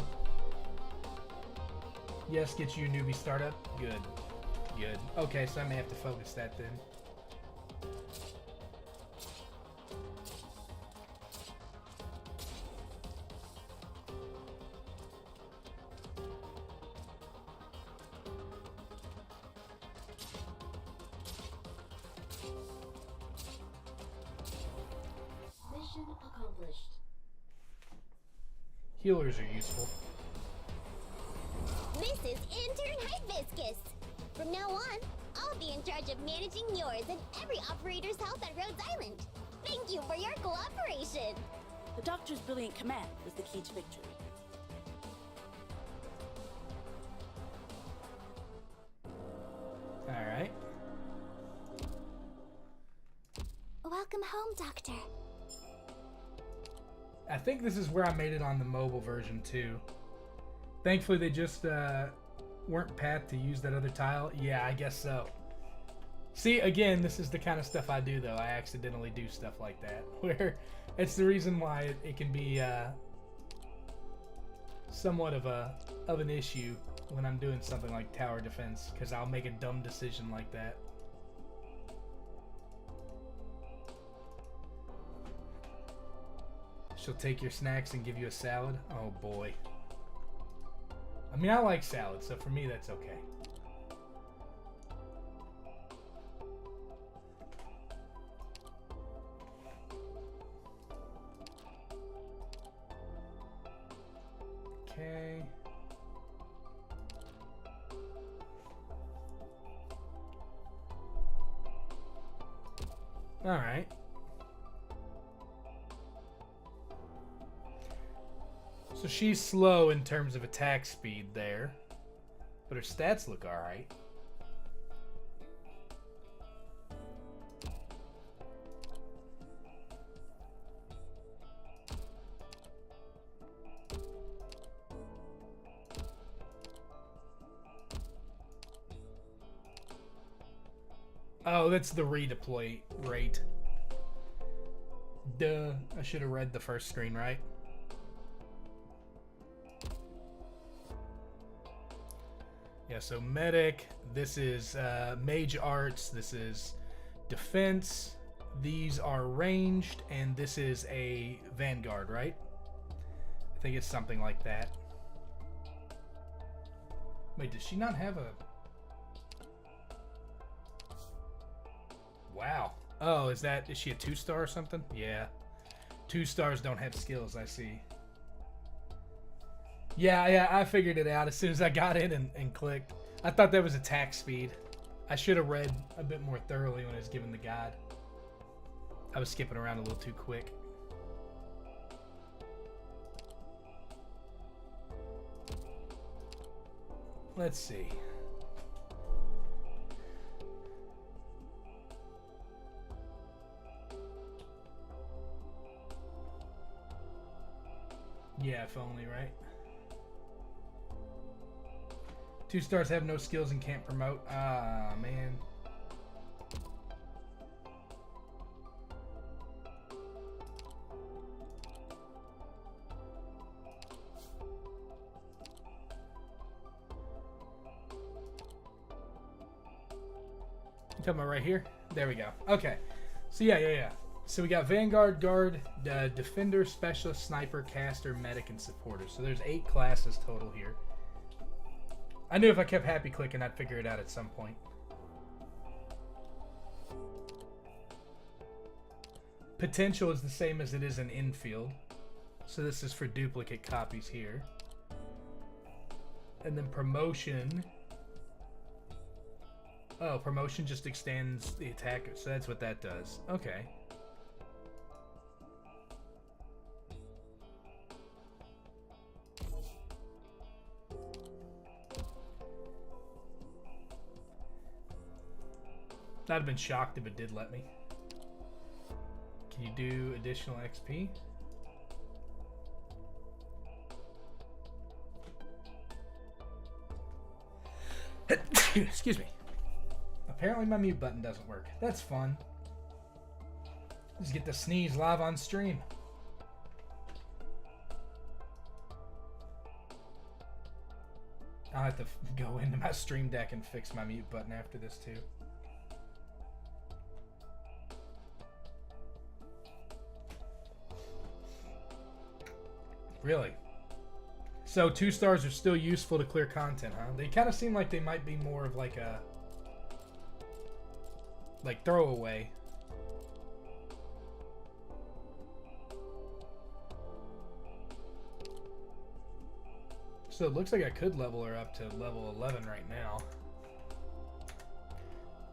Yes, get you a newbie startup. Good. Good. Okay, so I may have to focus that then. Mission accomplished. Healers are useful. This is Intern Hibiscus. From now on, I'll be in charge of managing yours and every operator's health at Rhodes Island. Thank you for your cooperation. The Doctor's brilliant command was the key to victory. Alright. Welcome home, Doctor. I think this is where I made it on the mobile version too. Thankfully they just weren't pathed to use that other tile. Yeah, I guess so. See, again, this is the kind of stuff I do though. I accidentally do stuff like that. Where it's the reason why it can be somewhat of an issue when I'm doing something like tower defense, because I'll make a dumb decision like that. She'll take your snacks and give you a salad. Oh boy. I mean, I like salad, so for me that's okay. Okay. All right. So she's slow in terms of attack speed there, but her stats look all right. Oh, that's the redeploy rate. Duh. I should have read the first screen right. Yeah, so medic, this is mage arts, this is defense, these are ranged, and this is a vanguard, right? I think it's something like that. Wait, does she not have a... Wow. Oh, is she a 2-star or something? Yeah. 2 stars don't have skills, I see. Yeah, I figured it out as soon as I got in and clicked. I thought that was attack speed. I should have read a bit more thoroughly when I was given the guide. I was skipping around a little too quick. Let's see. Yeah, if only, right? 2 stars have no skills and can't promote. Ah, man. You talking about right here? There we go. Okay. So yeah. So we got Vanguard, Guard, Defender, Specialist, Sniper, Caster, Medic, and Supporter. So there's 8 classes total here. I knew if I kept happy clicking, I'd figure it out at some point. Potential is the same as it is in infield. So this is for duplicate copies here. And then promotion. Oh, promotion just extends the attacker. So that's what that does. Okay. I'd have been shocked if it did let me. Can you do additional XP? Excuse me. Apparently my mute button doesn't work. That's fun. Just get to sneeze live on stream. I'll have to go into my stream deck and fix my mute button after this too. Really? So 2 stars are still useful to clear content, huh? They kind of seem like they might be more of like a... like throwaway. So it looks like I could level her up to level 11 right now.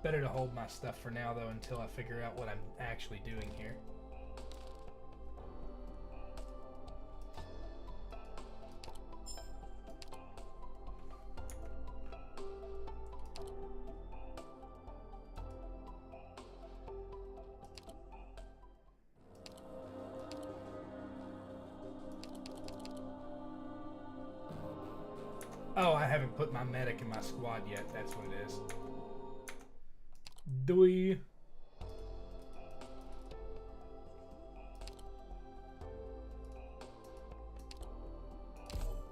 Better to hold my stuff for now though until I figure out what I'm actually doing here. Oh, I haven't put my medic in my squad yet. That's what it is. Doi.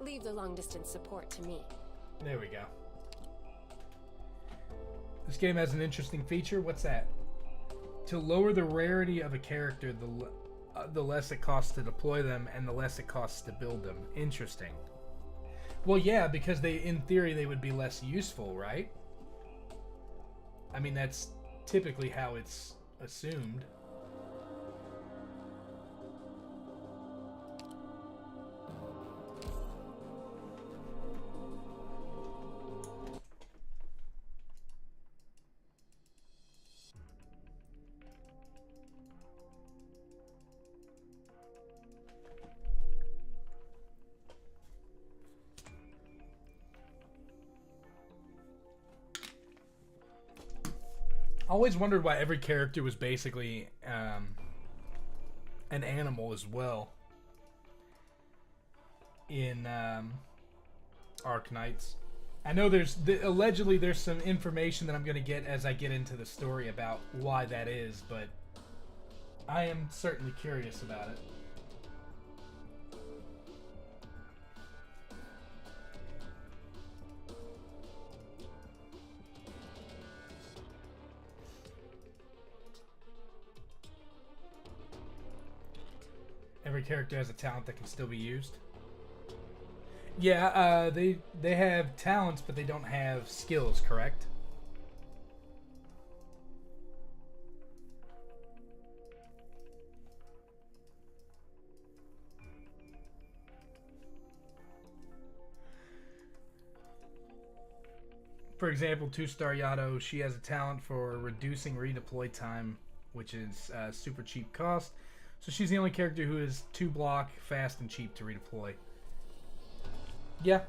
Leave the long-distance support to me. There we go. This game has an interesting feature. What's that? To lower the rarity of a character, the less it costs to deploy them and the less it costs to build them. Interesting. Well, yeah, because in theory, they would be less useful, right? I mean, that's typically how it's assumed. I always wondered why every character was basically an animal as well in Arknights. I know allegedly there's some information that I'm going to get as I get into the story about why that is, but I am certainly curious about it. Every character has a talent that can still be used. Yeah, they have talents, but they don't have skills, correct? For example, 2-star Yato, she has a talent for reducing redeploy time, which is super cheap cost. So she's the only character who is 2-block, fast, and cheap to redeploy. Yeah.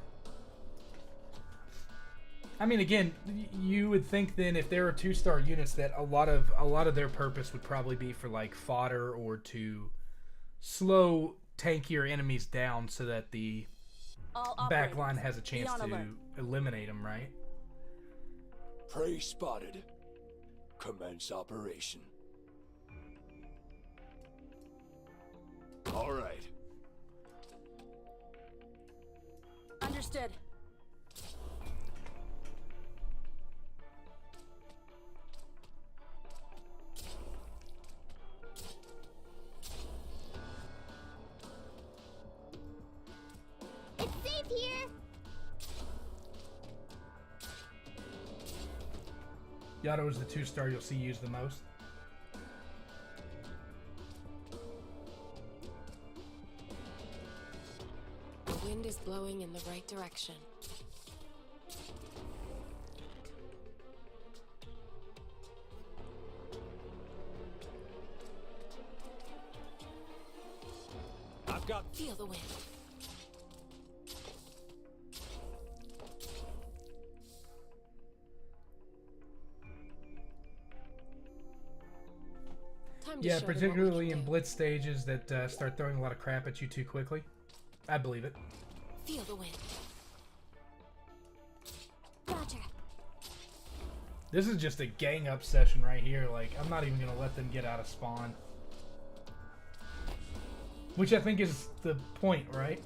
I mean, again, you would think then if there were 2-star units that a lot of their purpose would probably be for like fodder or to slow tankier enemies down so that the backline has a chance to eliminate them, right? Prey spotted. Commence operation. All right. Understood. It's safe here. Yato is the 2-star you'll see used the most. The wind is blowing in the right direction. I've got... Feel the wind. Time to Yeah, show them what we particularly can in do. blitz stages that start throwing a lot of crap at you too quickly. I believe it. Feel the wind. Roger. This is just a gang up session right here. Like, I'm not even going to let them get out of spawn. Which I think is the point, right?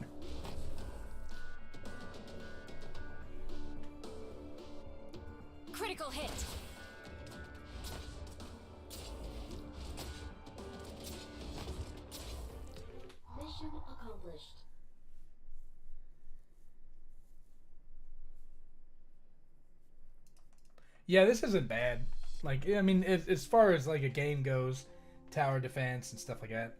Critical hit. Mission accomplished. Yeah, this isn't bad. Like, I mean, as far as like a game goes, tower defense and stuff like that,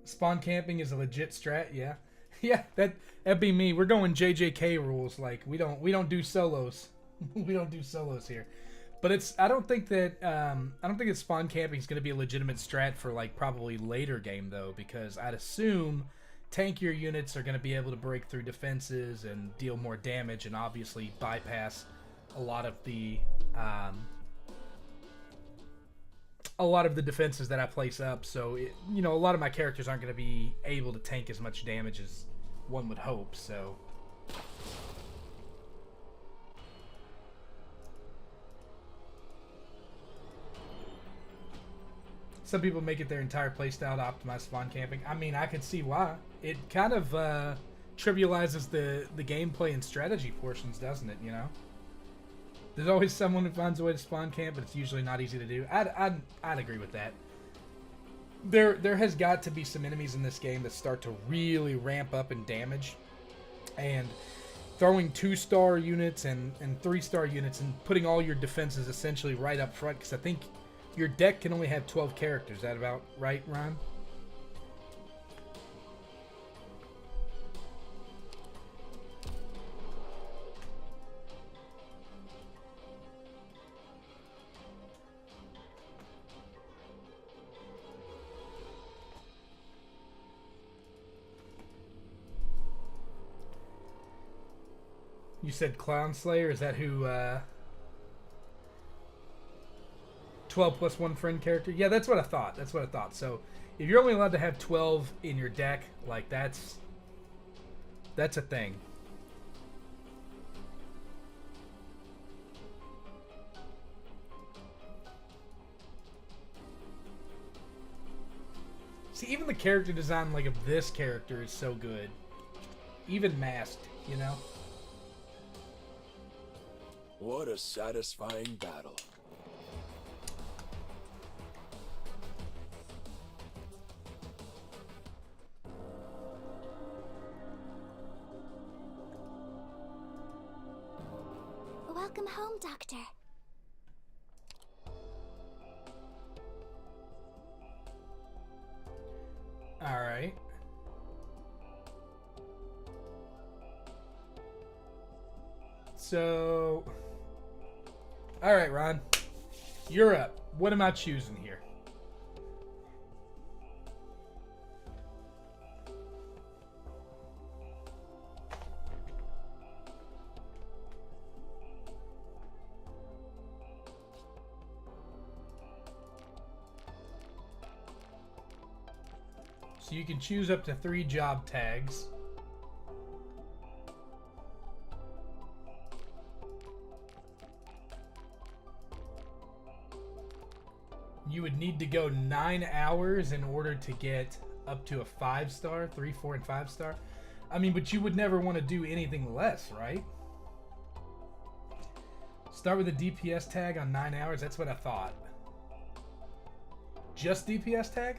spawn camping is a legit strat. Yeah, yeah, that'd be me. We're going JJK rules. Like, we don't do solos. We don't do solos here. But I don't think that spawn camping is going to be a legitimate strat for like probably later game though, because I'd assume tankier units are going to be able to break through defenses and deal more damage, and obviously bypass a lot of the defenses that I place up. So a lot of my characters aren't going to be able to tank as much damage as one would hope. So. Some people make it their entire playstyle to optimize spawn camping. I mean, I could see why. It kind of trivializes the gameplay and strategy portions, doesn't it? There's always someone who finds a way to spawn camp, but it's usually not easy to do. I'd agree with that. There has got to be some enemies in this game that start to really ramp up in damage, and throwing 2-star units and 3-star units and putting all your defenses essentially right up front, because I think your deck can only have 12 characters. Is that about right, Ron? You said Clown Slayer? Is that who 12 plus one friend character. Yeah, that's what I thought. That's what I thought. So if you're only allowed to have 12 in your deck, like that's a thing. See, even the character design like of this character is so good. Even masked, you know? What a satisfying battle. Welcome home, Doctor. All right. So, all right, Ron, you're up. What am I choosing here? So you can choose up to 3 job tags. You would need to go 9 hours in order to get up to a 5-star, 3, 4, and 5-star. I mean, but you would never want to do anything less, right? Start with a DPS tag on 9 hours. That's what I thought. Just DPS tag?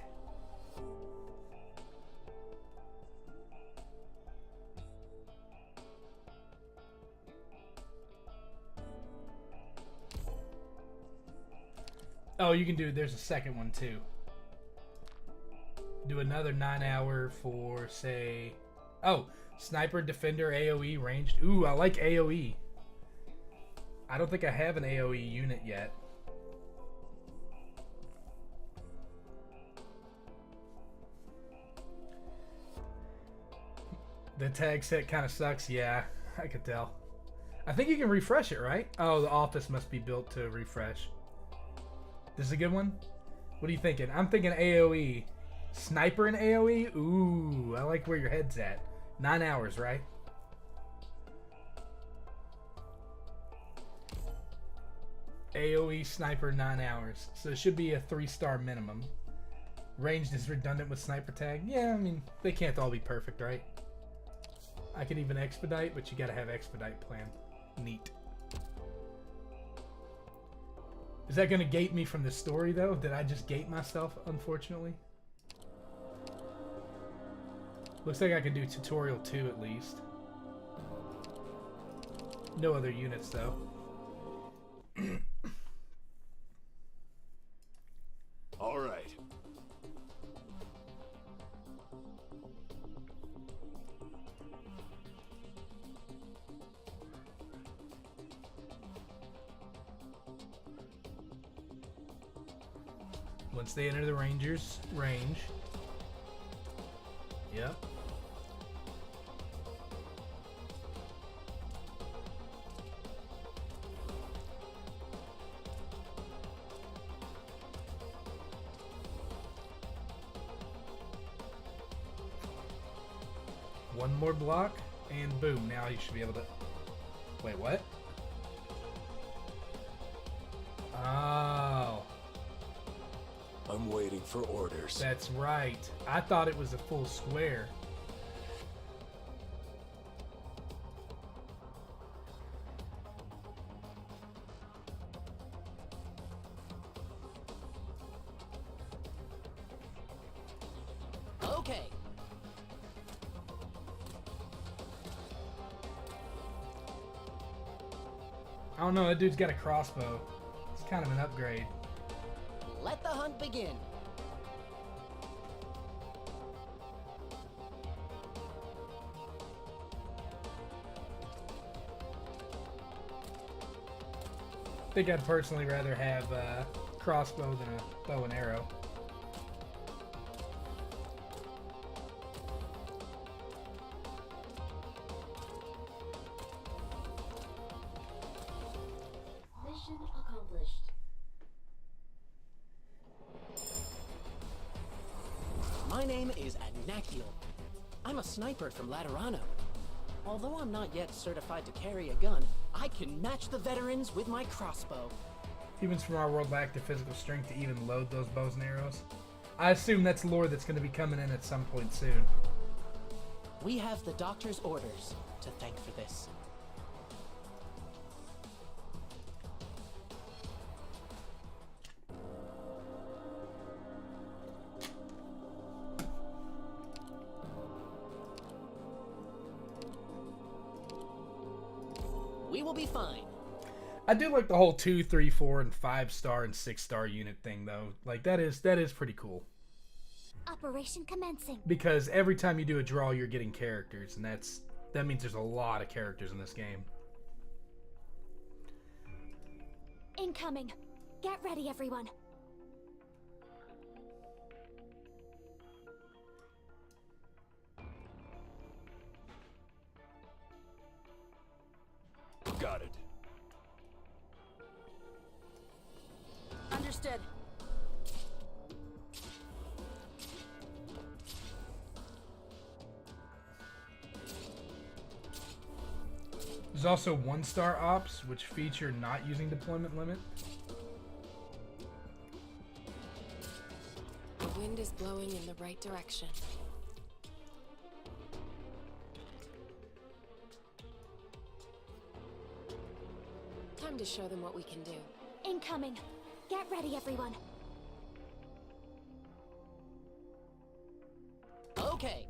Oh, you can do, there's a second one too. Do another 9 hour for, say, oh, sniper, defender, AoE, ranged. Ooh, I like AoE. I don't think I have an AoE unit yet. The tag set kind of sucks. Yeah, I could tell. I think you can refresh it, right? Oh, the office must be built to refresh. This is a good one? What are you thinking? I'm thinking AoE. Sniper and AoE? Ooh, I like where your head's at. 9 hours, right? AoE sniper 9 hours. So it should be a 3-star minimum. Ranged is redundant with sniper tag. Yeah, I mean, they can't all be perfect, right? I could even expedite, but you gotta have expedite plan. Neat. Is that gonna gate me from the story though? Did I just gate myself, unfortunately? Looks like I can do tutorial 2 at least. No other units though. All right. Once they enter the Ranger's range. Yep. One more block, and boom, now you should be able to... Wait, what? Oh. I'm waiting for orders. That's right. I thought it was a full square. Okay. I don't know, that dude's got a crossbow. It's kind of an upgrade. Let the hunt begin. I think I'd personally rather have a crossbow than a bow and arrow. Mission accomplished. My name is Arknights. I'm a sniper from Laterano. Although I'm not yet certified to carry a gun, I can match the veterans with my crossbow. Humans from our world lack the physical strength to even load those bows and arrows. I assume that's lore that's going to be coming in at some point soon. We have the doctor's orders to thank for this. We will be fine. I do like the whole 2, 3, 4, and 5-star and 6-star unit thing, though. Like, that is pretty cool. Operation commencing. Because every time you do a draw, you're getting characters, and that means there's a lot of characters in this game. Incoming. Get ready, everyone. Got it. Understood. There's also 1-star ops, which feature not using deployment limit. The wind is blowing in the right direction. Time to show them what we can do. Incoming. Get ready, everyone. Okay.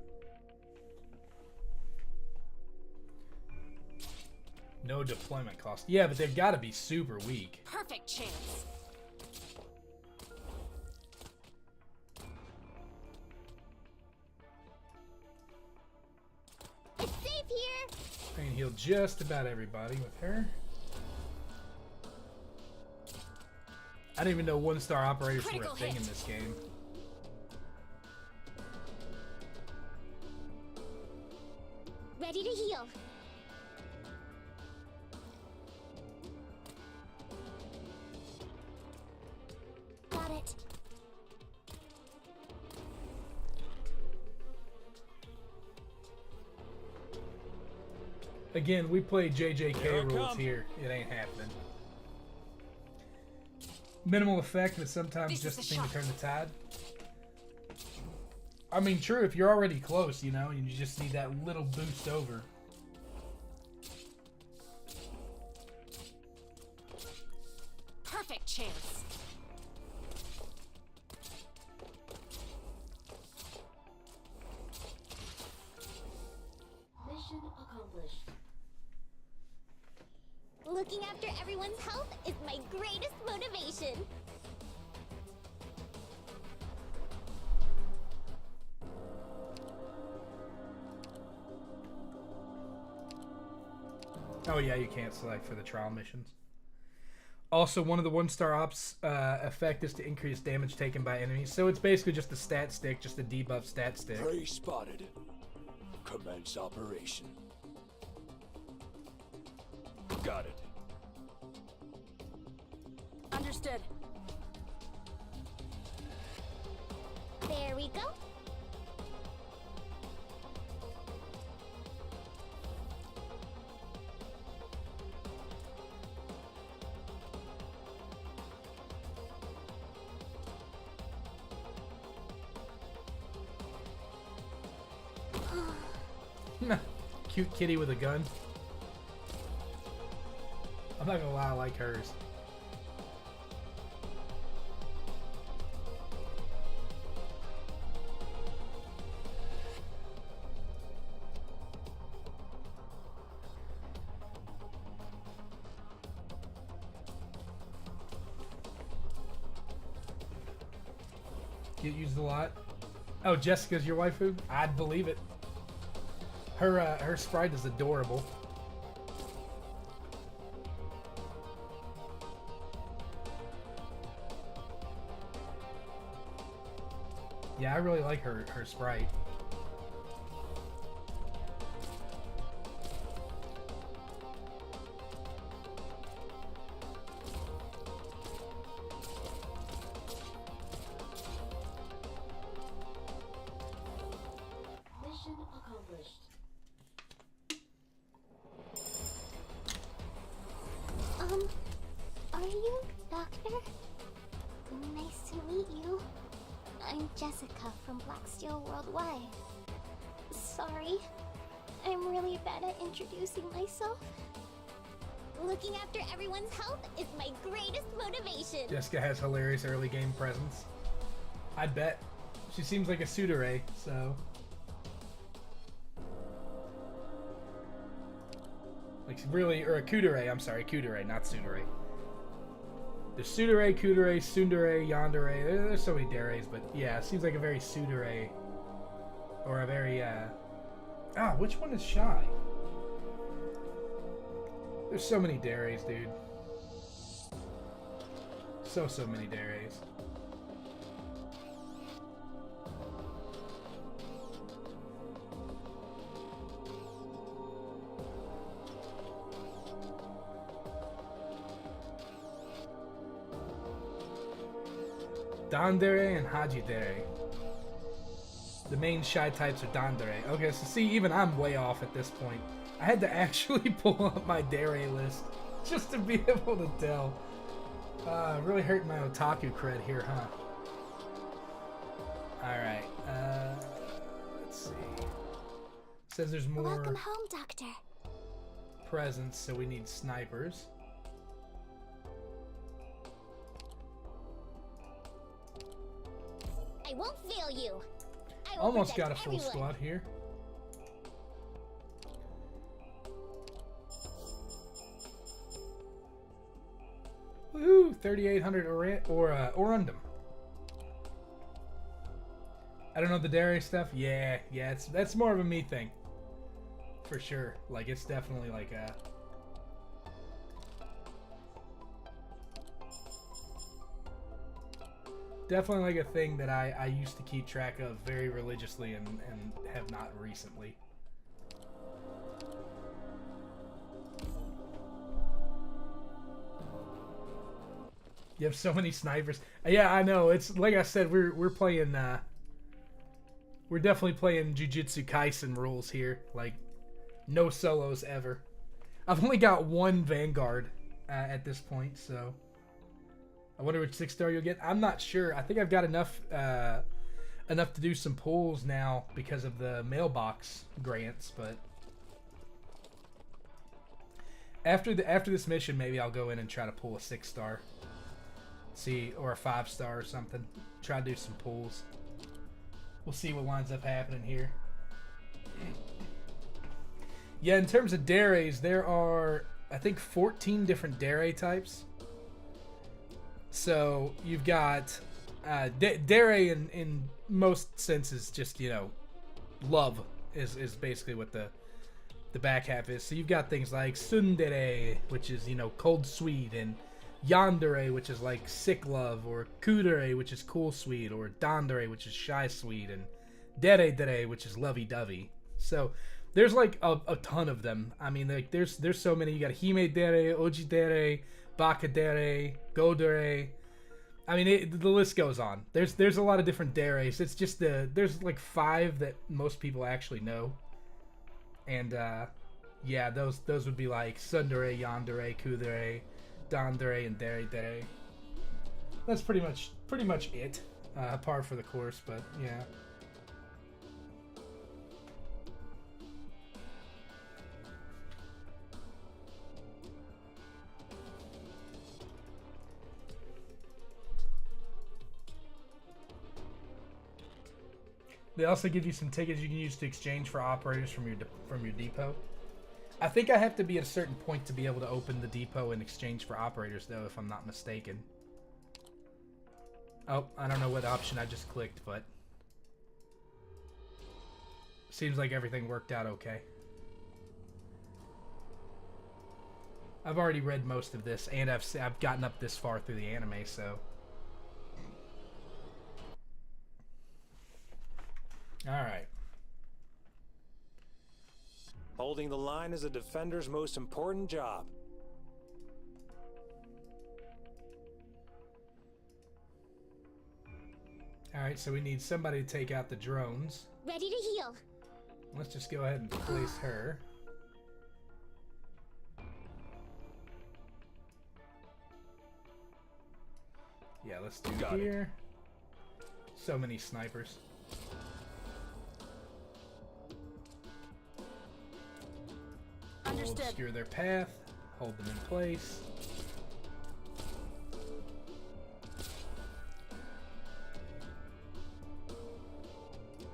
No deployment cost. Yeah, but they've got to be super weak. Perfect chance. It's safe here. I can heal just about everybody with her. I didn't even know 1-star operators were a Critical thing hit. in this game. Ready to heal. Got it. Again, we play Here JJK I rules come. here. It ain't happening. Minimal effect, but sometimes This just is a a thing to shot. turn the tide. I mean, true, if you're already close, you know, and you just need that little boost over. Perfect chance. Mission accomplished. Looking after everyone's health is my greatest motivation. Oh yeah, you can't select for the trial missions. Also, one of the 1-star ops effect is to increase damage taken by enemies. So it's basically just a stat stick, just a debuff stat stick. Prey spotted. Commence operation. Got it. Understood. There we go. Cute kitty with a gun. I'm not gonna lie, I like hers. Get used a lot. Oh, Jessica's your waifu? I'd believe it. Her sprite is adorable. Yeah, I really like her sprite. Jessica from Black Steel Worldwide. Sorry. I'm really bad at introducing myself. Looking after everyone's health is my greatest motivation. Jessica has hilarious early game presence. I'd bet. She seems like a tsundere, so... Like really, or a kudere, I'm sorry, kudere, not tsundere. There's tsundere, kudere, tsundere, yandere. There's so many deres, but yeah, it seems like a very tsundere. Or a very, which one is shy? There's so many deres, dude. So many deres. Dandere and Hajidere. The main shy types are Dandere. Okay, so see, even I'm way off at this point. I had to actually pull up my dere list just to be able to tell. Really hurting my otaku cred here, huh? Alright, let's see. Says there's more Welcome home, Doctor. presents, so we need snipers. I won't fail you. I will Almost got protect a full everyone. squad here. Woohoo! 3,800 Orundum. I don't know the dairy stuff. Yeah, that's more of a me thing. For sure. Like, it's definitely like a... Definitely like a thing that I used to keep track of very religiously and have not recently. You have so many snipers. Yeah, I know. It's like I said, we're playing we're definitely playing Jujutsu Kaisen rules here. Like no solos ever. I've only got one Vanguard at this point, so I wonder which 6-star you'll get. I'm not sure. I think I've got enough enough to do some pulls now because of the mailbox grants, but after this mission, maybe I'll go in and try to pull a 6-star. See, or a 5-star or something. Try to do some pulls. We'll see what winds up happening here. Yeah, in terms of deres, there are, I think, 14 different dere types. So you've got dere in most senses, just, you know, love is basically what the back half is. So you've got things like tsundere, which is, you know, cold sweet, and yandere, which is like sick love, or kudere, which is cool sweet, or dandere, which is shy sweet, and dere, which is lovey dovey. So there's like a ton of them. I mean, like there's so many. You got hime dere, oji dere, baka dere, go dere. I mean, the list goes on. There's a lot of different deres. It's just there's like 5 that most people actually know, and yeah, those would be like tsundere, yandere, kudere, dandere, and dere. That's pretty much it. Par for the course, but yeah. They also give you some tickets you can use to exchange for operators from your depot. I think I have to be at a certain point to be able to open the depot and exchange for operators, though, if I'm not mistaken. Oh, I don't know what option I just clicked, but seems like everything worked out okay. I've already read most of this, and I've gotten up this far through the anime, so. Alright. Holding the line is a defender's most important job. Alright, so we need somebody to take out the drones. Ready to heal. Let's just go ahead and place her. Yeah, let's do Got it. here. So many snipers. We'll Understood. obscure their path, hold them in place.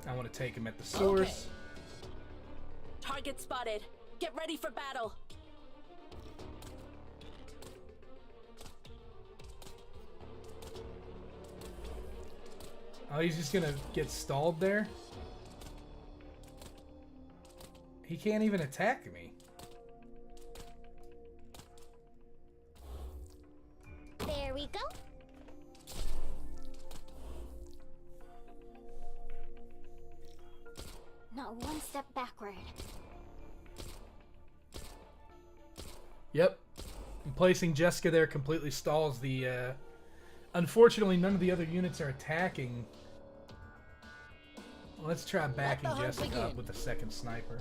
I want to take him at the source. Target spotted. Get ready for battle. Oh, he's just gonna get stalled there? He can't even attack me. There we go. Not one step backward. Yep. And placing Jessica there completely stalls the, unfortunately, none of the other units are attacking. Let's try backing Jessica up with a second sniper.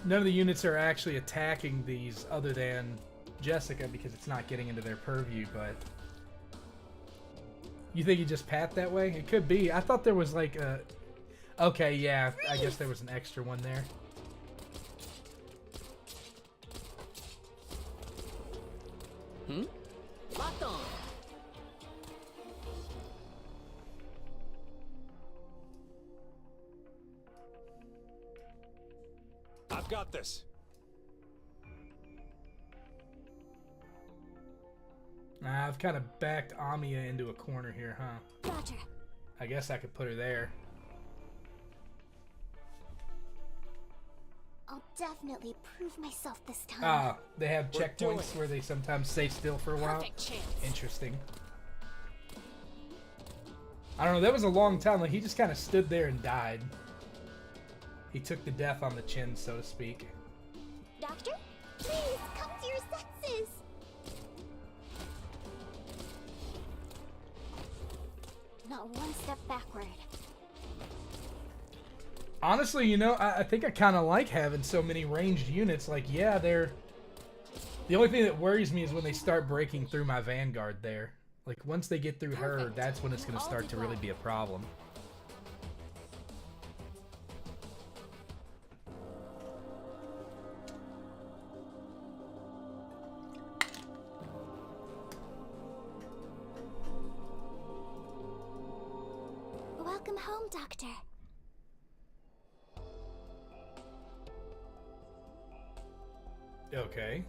None of the units are actually attacking these other than Jessica because it's not getting into their purview, but... You think you just pat that way? It could be. I thought there was like a... Okay, yeah, I guess there was an extra one there. Locked on. I've got this. I've kind of backed Amiya into a corner here, huh? Roger. I guess I could put her there. I'll definitely prove myself this time. Ah, they have We're doing checkpoints it. where they sometimes stay still for a while. Perfect chance. Interesting. I don't know, that was a long time. Like, he just kind of stood there and died. He took the death on the chin, so to speak. Doctor? Please, come to your senses! Not one step backward. Honestly, you know, I think I kind of like having so many ranged units. Like, yeah, they're... The only thing that worries me is when they start breaking through my Vanguard there. Like, once they get through her, Perfect. that's when it's going to All start be to really well. be a problem. Welcome home, Doctor. Okay.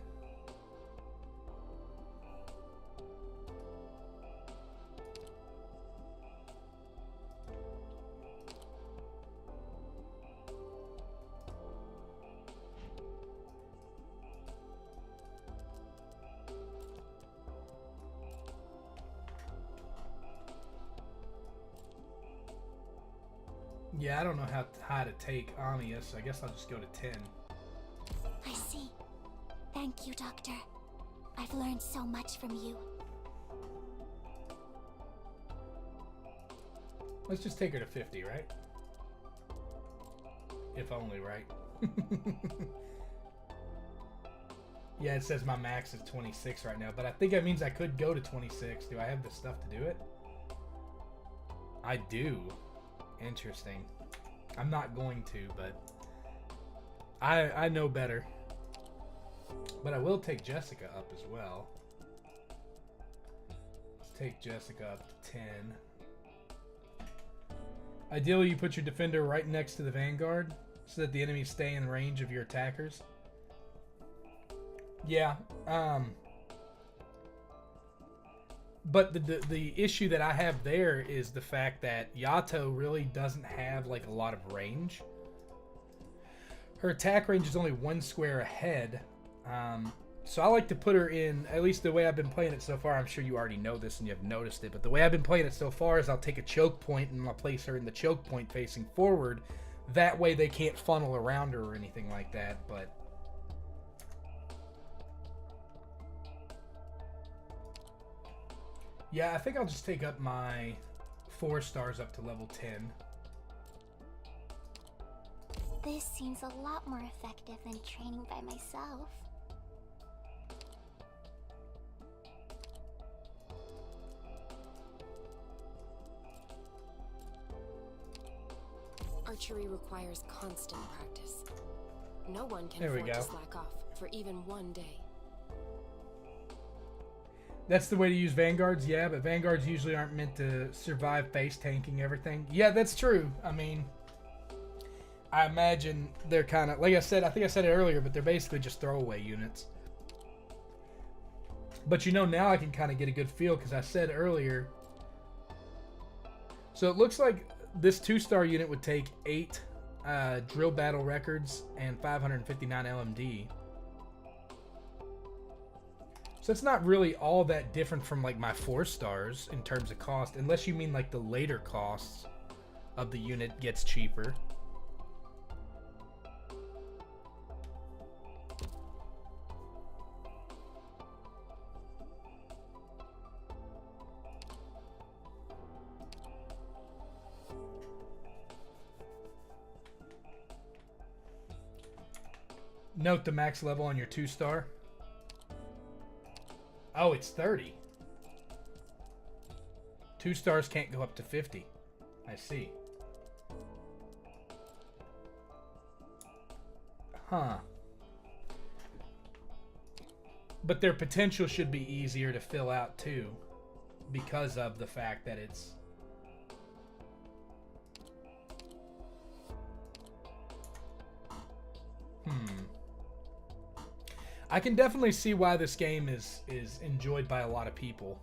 Yeah, I don't know how high to take Amiya, so I guess I'll just go to 10. I see. Thank you, Doctor. I've learned so much from you. Let's just take her to 50, right? If only, right? Yeah, it says my max is 26 right now, but I think that means I could go to 26. Do I have the stuff to do it? I do. Interesting. I'm not going to, but I know better. But I will take Jessica up as well. Let's take Jessica up to 10. Ideally, you put your defender right next to the Vanguard so that the enemies stay in range of your attackers. Yeah. But the issue that I have there is the fact that Yato really doesn't have like a lot of range. Her attack range is only 1 square ahead. So I like to put her in, at least the way I've been playing it so far. I'm sure you already know this and you have noticed it, but the way I've been playing it so far is I'll take a choke point and I'll place her in the choke point facing forward. That way they can't funnel around her or anything like that, but... Yeah, I think I'll just take up my 4 stars up to level 10. This seems a lot more effective than training by myself. archery requires constant practice. No one can There we afford go. to slack off for even one day. That's the way to use Vanguards, yeah, but Vanguards usually aren't meant to survive face tanking everything. Yeah, that's true. I mean, I imagine they're kind of, like I said, I think I said it earlier, but they're basically just throwaway units. But you know, now I can kind of get a good feel because I said earlier. So it looks like this 2-star unit would take 8 drill battle records and 559 LMD. So it's not really all that different from like my 4 stars in terms of cost, unless you mean like the later costs of the unit gets cheaper. Note the max level on your 2-star. Oh, it's 30. 2 stars can't go up to 50. I see. Huh. But their potential should be easier to fill out too, because of the fact that it's... I can definitely see why this game is enjoyed by a lot of people.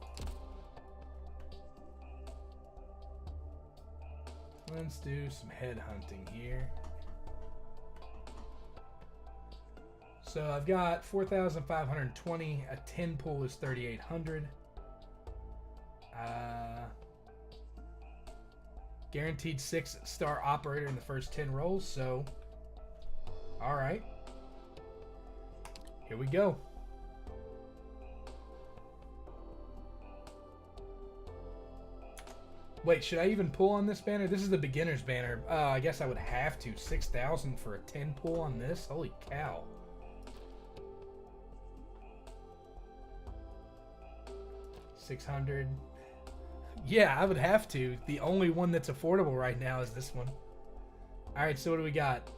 Let's do some head hunting here. So I've got 4,520. A 10 pull is 3,800. Guaranteed 6-star operator in the first 10 rolls. So, all right. Here we go. Wait, should I even pull on this banner? This is the beginner's banner. I guess I would have to. 6,000 for a 10 pull on this? Holy cow. $600. Yeah, I would have to. The only one that's affordable right now is this one. Alright, so what do we got?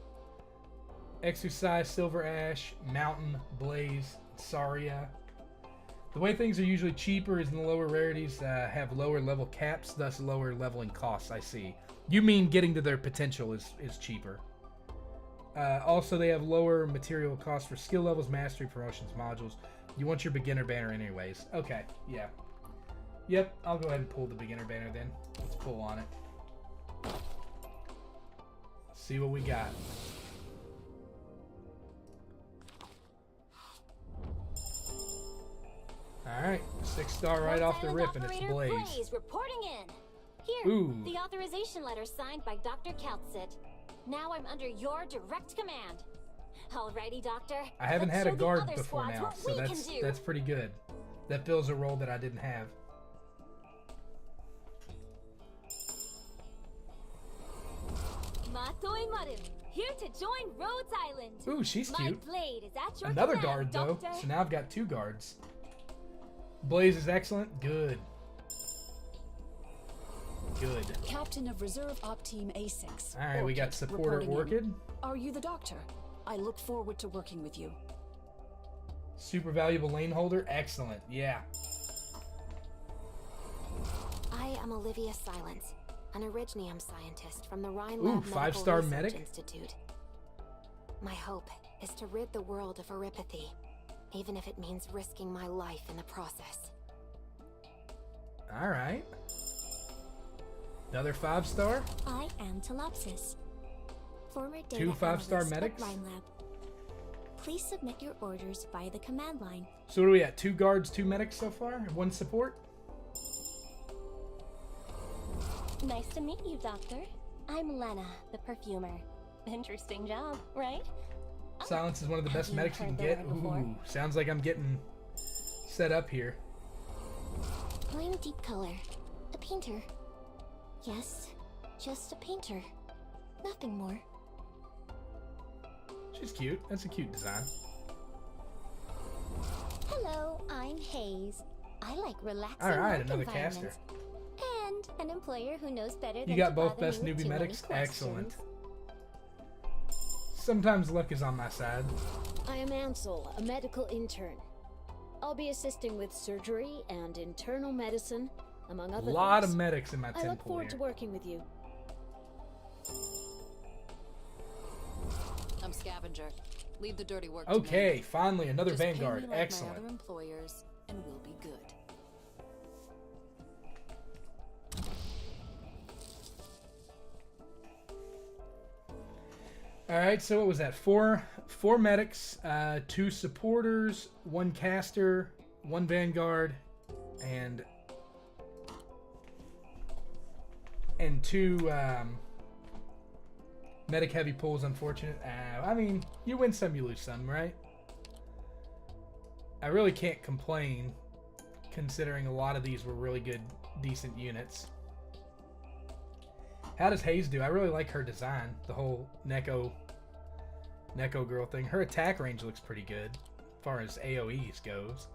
Exercise, Silver Ash, Mountain, Blaze, Saria. The way things are usually cheaper is in the lower rarities have lower level caps, thus lower leveling costs, I see. You mean getting to their potential is cheaper. Also, they have lower material costs for skill levels, mastery, promotions, modules. You want your beginner banner anyways. Okay, yeah. Yep, I'll go ahead and pull the beginner banner then. Let's pull on it. See what we got. Alright, 6-star right off the rip, and it's Blaze. Reporting in. Here, Ooh. the authorization letter signed by Dr. Kaltsit. Now I'm under your direct command. Alrighty, Doctor. I haven't Let's had a show the guard other before squads now, what so we can do. that's pretty good. That fills a role that I didn't have. Matoi Maru, here to join Rhodes Island. Ooh, she's My cute. blade is at your Another command, guard, though. Doctor. So now I've got 2 guards. Blaze is excellent. Good. Good. Captain of Reserve Op Team A6. Alright, we got Orchid supporter reporting in. Orchid. Are you the doctor? I look forward to working with you. Super valuable lane holder. Excellent. Yeah. I am Olivia Silence, an Orignium scientist from the Rhine Ooh, Lab 5-star Medical Research medic? Institute. My hope is to rid the world of orypathy, even if it means risking my life in the process. Alright. Another 5-star. I am Telopsis, former data 2 5-star analyst at medics. Rhine Lab. Please submit your orders via the command line. So what are we at? 2 guards, 2 medics so far? 1 support? Nice to meet you, Doctor. I'm Lena, the perfumer. Interesting job, right? Silence is one of the Have best you medics you can heard the get. word before? Ooh, sounds like I'm getting set up here. I'm Deep Color, a painter. Yes, just a painter. Nothing more. She's cute. That's a cute design. Hello, I'm Hayes. I like relaxing All right, work another environments. And an employer who knows better than You got to both bother best me with newbie too many medics? questions. Excellent. Sometimes luck is on my side. I am Ansel, a medical intern. I'll be assisting with surgery and internal medicine, among other A lot things. of medics in my I 10 look pool forward here. to working with you. I'm Scavenger. Leave the dirty work to me. Okay, finally another Just pay Vanguard. me like Excellent. my other employers, and we'll be good. All right, so what was that? Four medics, 2 supporters, 1 caster, 1 Vanguard, and 2 medic heavy pulls. Unfortunate. I mean, you win some, you lose some, right? I really can't complain, considering a lot of these were really good, decent units. How does Hayes do? I really like her design. The whole Neko girl thing. Her attack range looks pretty good, as far as AoEs goes.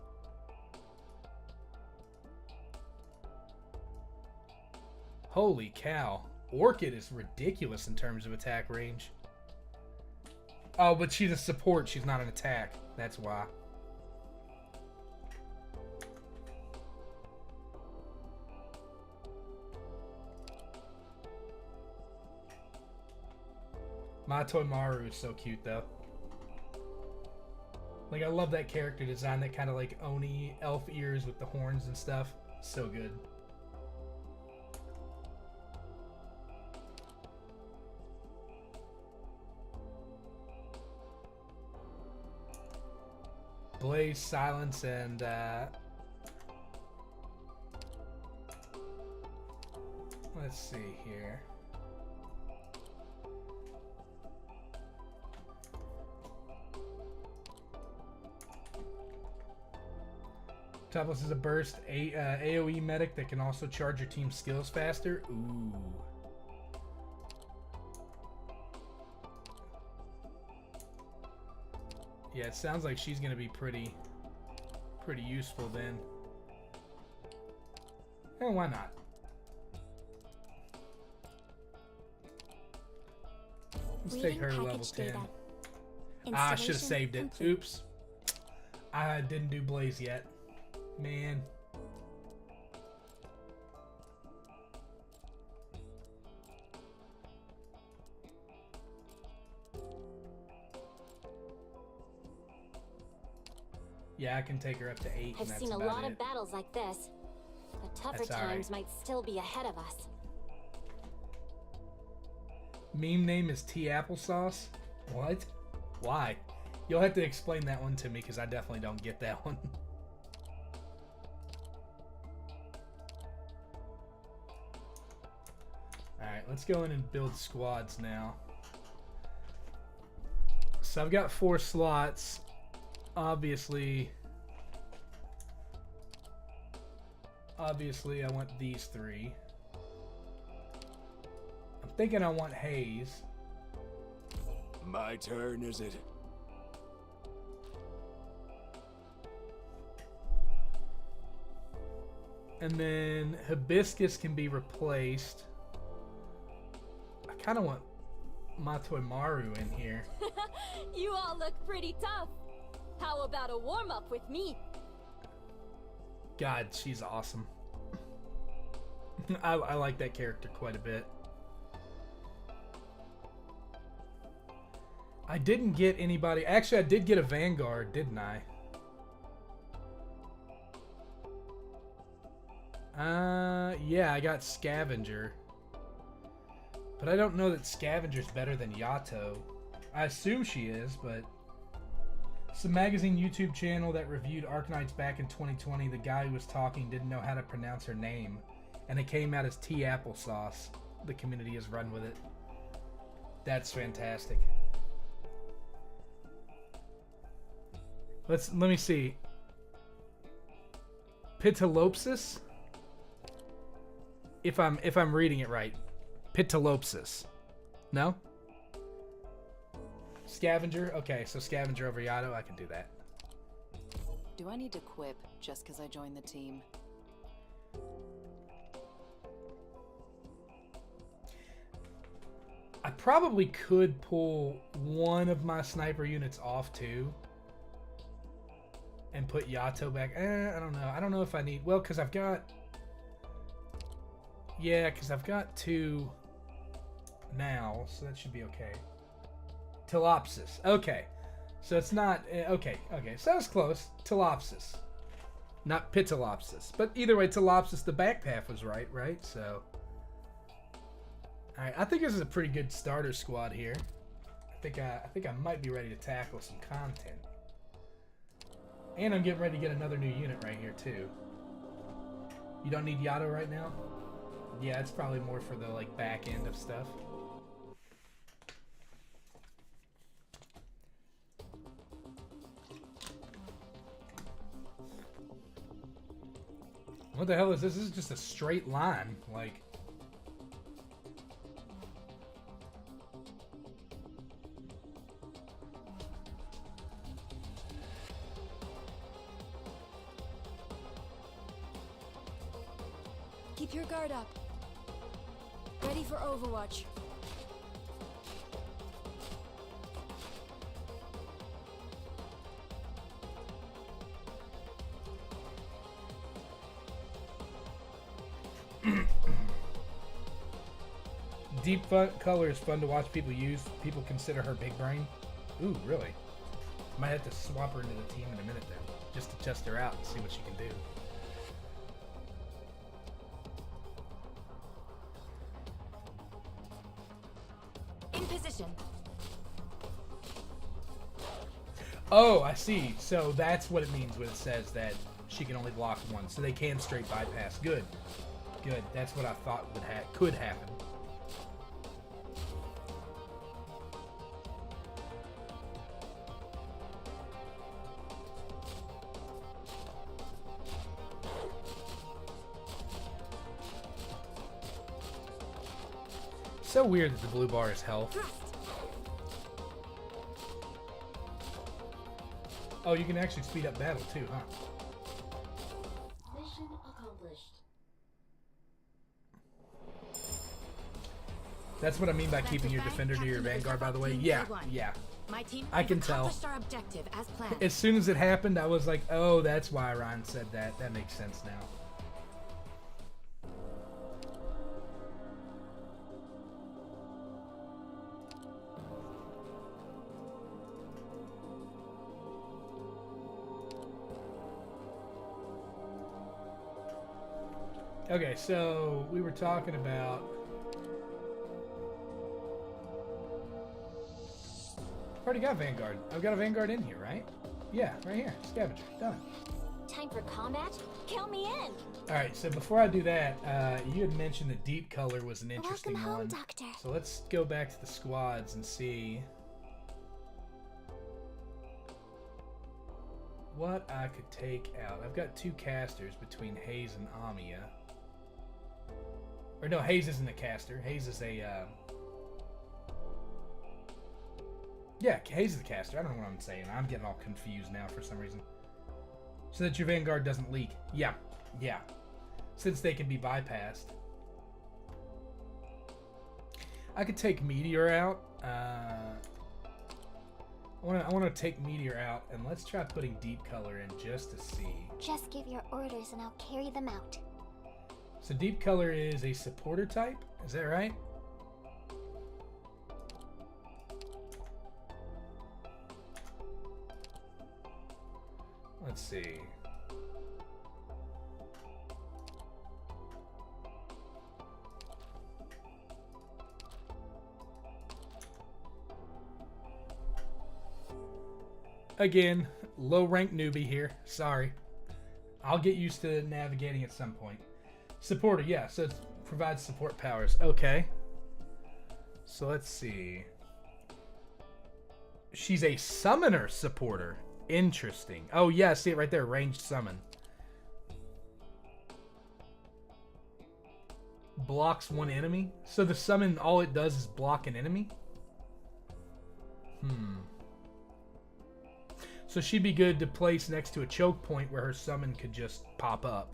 Holy cow. Orchid is ridiculous in terms of attack range. Oh, but she's a support. She's not an attack. That's why. My Toy Maru is so cute, though. Like, I love that character design, that kind of like Oni elf ears with the horns and stuff. So good. Blaze, Silence, and let's see here. Topless is a burst AoE medic that can also charge your team's skills faster. Ooh. Yeah, it sounds like she's gonna be pretty useful then. And why not? Let's take her to level 10. Ah, I should have saved it. Oops. I didn't do Blaze yet. Man. Yeah, I can take her up to 8. I've seen a lot of battles like this. But tougher times might still be ahead of us. Meme name is Tea Applesauce? What? Why? You'll have to explain that one to me, because I definitely don't get that one. Alright, let's go in and build squads now. So I've got 4 slots. Obviously, I want these 3. I'm thinking I want Hayes. My turn, is it? And then Hibiscus can be replaced. I kind of want Matoi Maru in here. You all look pretty tough. How about a warm-up with me? God, she's awesome. I like that character quite a bit. I didn't get anybody. Actually, I did get a Vanguard, didn't I? Yeah, I got Scavenger. But I don't know that Scavenger's better than Yato. I assume she is, but... Some magazine YouTube channel that reviewed Arknights back in 2020, the guy who was talking didn't know how to pronounce her name. And it came out as Tea Applesauce. The community has run with it. That's fantastic. Let me see. Pitalopsis? If I'm reading it right. Pitalopsis. No? Scavenger? Okay, so Scavenger over Yato, I can do that. Do I need to quip just because I joined the team? probably could pull one of my sniper units off too. And put Yato back. I don't know. I don't know if I need... Well, because I've got... Yeah, because I've got 2 now, so that should be okay. Telopsis. Okay. So it's not... Okay. So that's close. Telopsis. Not Pitalopsis. But either way, Telopsis, the back path was right? So... Alright, I think this is a pretty good starter squad here. I think I might be ready to tackle some content. And I'm getting ready to get another new unit right here, too. You don't need Yato right now? Yeah, it's probably more for the, like, back end of stuff. What the hell is this? This is just a straight line. Like... Keep your guard up. Ready for Overwatch. Deep color is fun to watch people use. People consider her big brain. Ooh, really? Might have to swap her into the team in a minute then, just to test her out and see what she can do. Oh, I see. So that's what it means when it says that she can only block one. So they can straight bypass. Good. Good. That's what I thought could happen. So weird that the blue bar is health. Oh, you can actually speed up battle too, huh? Mission accomplished. That's what I mean by keeping your defender near your vanguard, by the way. Yeah, yeah. My team I can tell. accomplished our objective as planned. As soon as it happened, I was like, oh, that's why Ryan said that. That makes sense now. Okay, so we were talking about... I've already got Vanguard. I've got a Vanguard in here, right? Yeah, right here. Scavenger. Done. Time for combat? Count me in! Alright, so before I do that, you had mentioned that deep color was an interesting Welcome home, one. Doctor. So let's go back to the squads and see what I could take out. I've got 2 casters between Hayes and Amia. Or no, Hayes isn't a caster. Hayes is a... Yeah, Hayes is a caster. I don't know what I'm saying. I'm getting all confused now for some reason. So that your Vanguard doesn't leak. Yeah, yeah. Since they can be bypassed. I could take Meteor out. I want to take Meteor out, and let's try putting Deep Color in just to see. Just give your orders and I'll carry them out. So Deep Color is a supporter type, is that right? Let's see. Again, low rank newbie here. Sorry. I'll get used to navigating at some point. Supporter, yeah, so it provides support powers. Okay. So let's see. She's a summoner supporter. Interesting. Oh, yeah, see it right there. Ranged summon. Blocks one enemy. So the summon, all it does is block an enemy? So she'd be good to place next to a choke point where her summon could just pop up.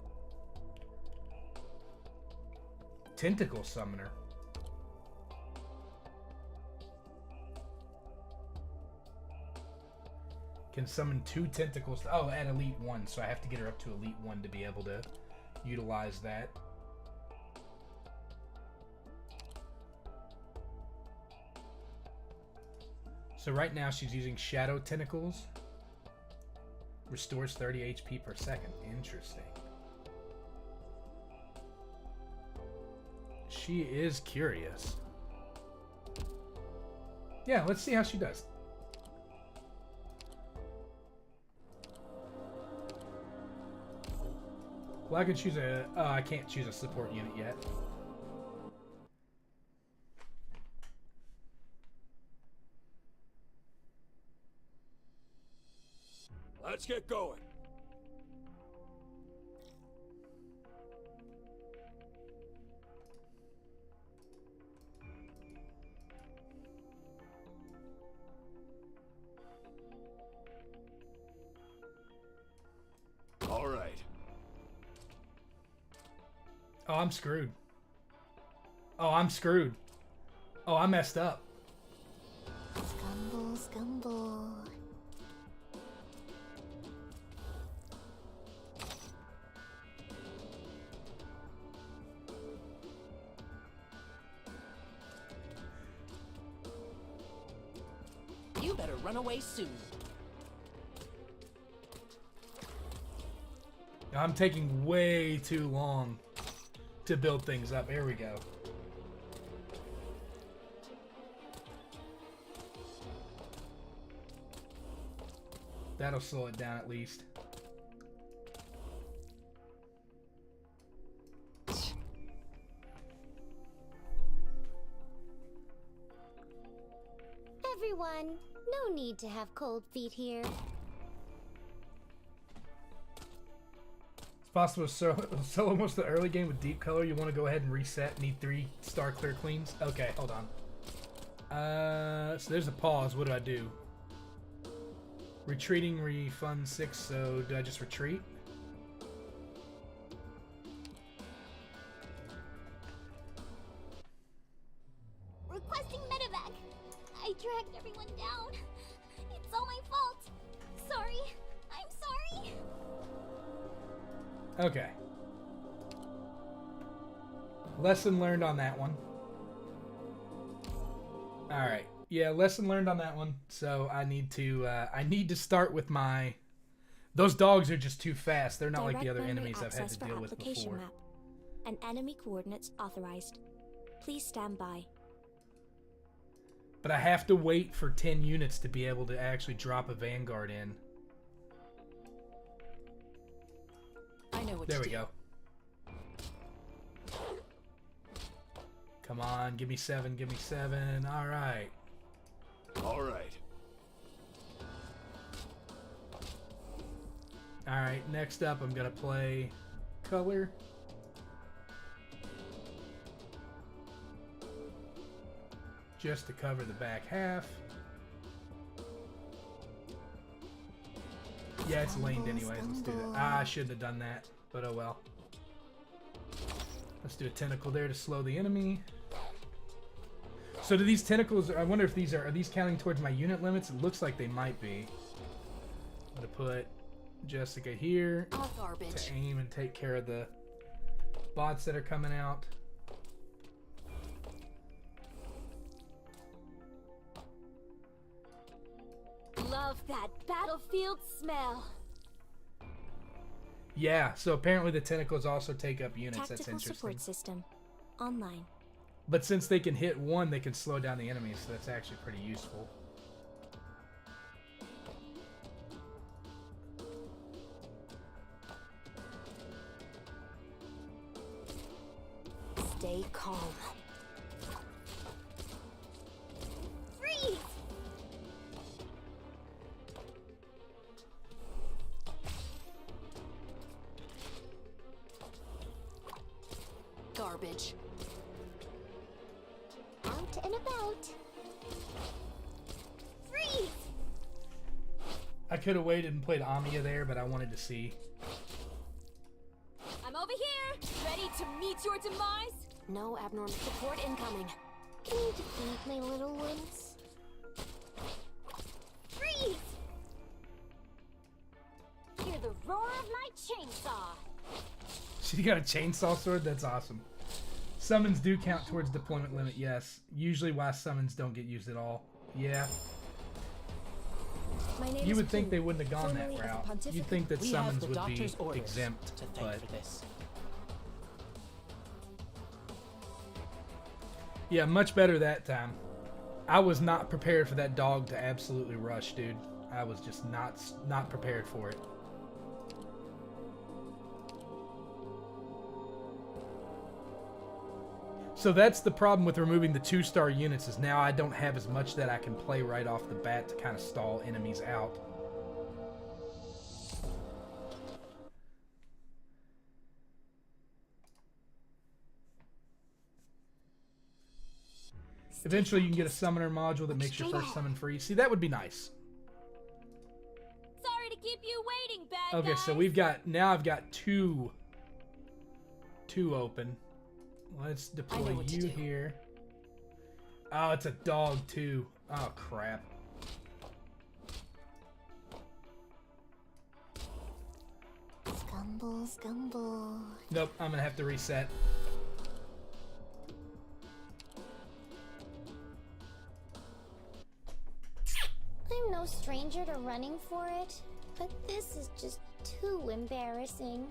Tentacle Summoner. Can summon 2 tentacles. Oh, at Elite 1, so I have to get her up to Elite 1 to be able to utilize that. So right now she's using Shadow Tentacles. Restores 30 HP per second. Interesting. She is curious. Yeah, let's see how she does. Well, I can choose a... I can't choose a support unit yet. Let's get going. All right. Oh, I'm screwed. Oh, I'm screwed. Oh, I messed up. Scumble, scumble. You better run away soon. I'm taking way too long to build things up. Here we go. That'll slow it down at least. Everyone, no need to have cold feet here. It's possible to solo most of the early game with deep color. You want to go ahead and reset. Need 3 star clear cleans. Okay, hold on. So there's a pause. What do I do? Retreating refund 6. So do I just retreat? Requesting medevac. I dragged everyone down. It's all my fault. Sorry. I'm sorry. Okay. Lesson learned on that one. Alright. Yeah, lesson learned on that one. So I need to start with my... Those dogs are just too fast. They're not like the other enemies I've had to deal with before. Map. And enemy coordinates authorized. Please stand by. But I have to wait for 10 units to be able to actually drop a Vanguard in. I know what there to we do. go. Come on, give me 7, give me 7. All right. All right. All right, next up I'm going to play color. Just to cover the back half. Yeah, it's laned anyways. Let's do that. Ah, I shouldn't have done that, but oh well. Let's do a tentacle there to slow the enemy. So do these tentacles, I wonder if these are these counting towards my unit limits? It looks like they might be. I'm gonna put Jessica here to aim and take care of the bots that are coming out. Love that battlefield smell. Yeah, so apparently the tentacles also take up units. Tactical That's interesting. support system online. But since they can hit one, they can slow down the enemies, so that's actually pretty useful. Stay calm. Freeze! Garbage. Out and about. Freeze! I could have waited and played Amiya there, but I wanted to see. I'm over here, ready to meet your demise. No abnormal support incoming. Can you defeat my little ones? Freeze! power of my chainsaw. She got a chainsaw sword? That's awesome. Summons do count towards deployment limit, yes. Usually why summons don't get used at all. Yeah. You would think they wouldn't have gone that route. You'd think that summons would be exempt, but... Yeah, much better that time. I was not prepared for that dog to absolutely rush, dude. I was just not prepared for it. So that's the problem with removing the 2-star units, is now I don't have as much that I can play right off the bat to kind of stall enemies out. Eventually you can get a summoner module that makes your first summon free. See, that would be nice. Sorry to keep you waiting, bad Okay, guys. so we've got, now I've got two open. Let's deploy you here. Oh, it's a dog too. Oh, crap. Scumble, scumble. Nope, I'm gonna have to reset. I'm no stranger to running for it, but this is just too embarrassing.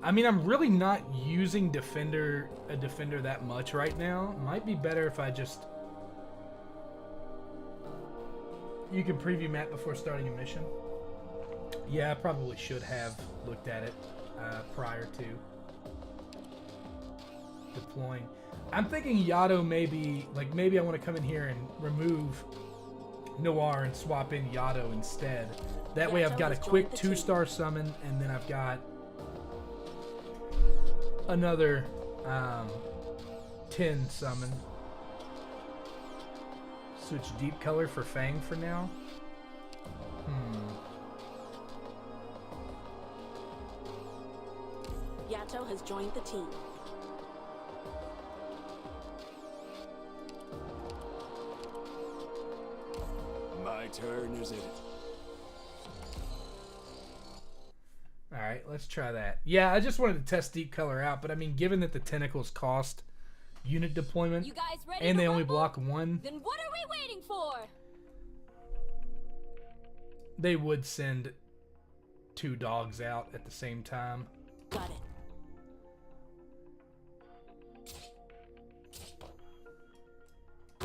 I mean, I'm really not using a defender that much right now. Might be better if I just... You can preview map before starting a mission. Yeah, I probably should have looked at it prior to deploying. I'm thinking Yato maybe I want to come in here and remove Noir and swap in Yato instead. That way I've got a quick 2-star summon, and then I've got another 10 summon. Switch deep color for Fang for now. Yato has joined the team. My turn, is it? Alright, let's try that. Yeah, I just wanted to test deep color out, but I mean, given that the tentacles cost unit deployment, You guys ready and to they only rumble? block one, Then what are we waiting for? they would send 2 dogs out at the same time. Got it.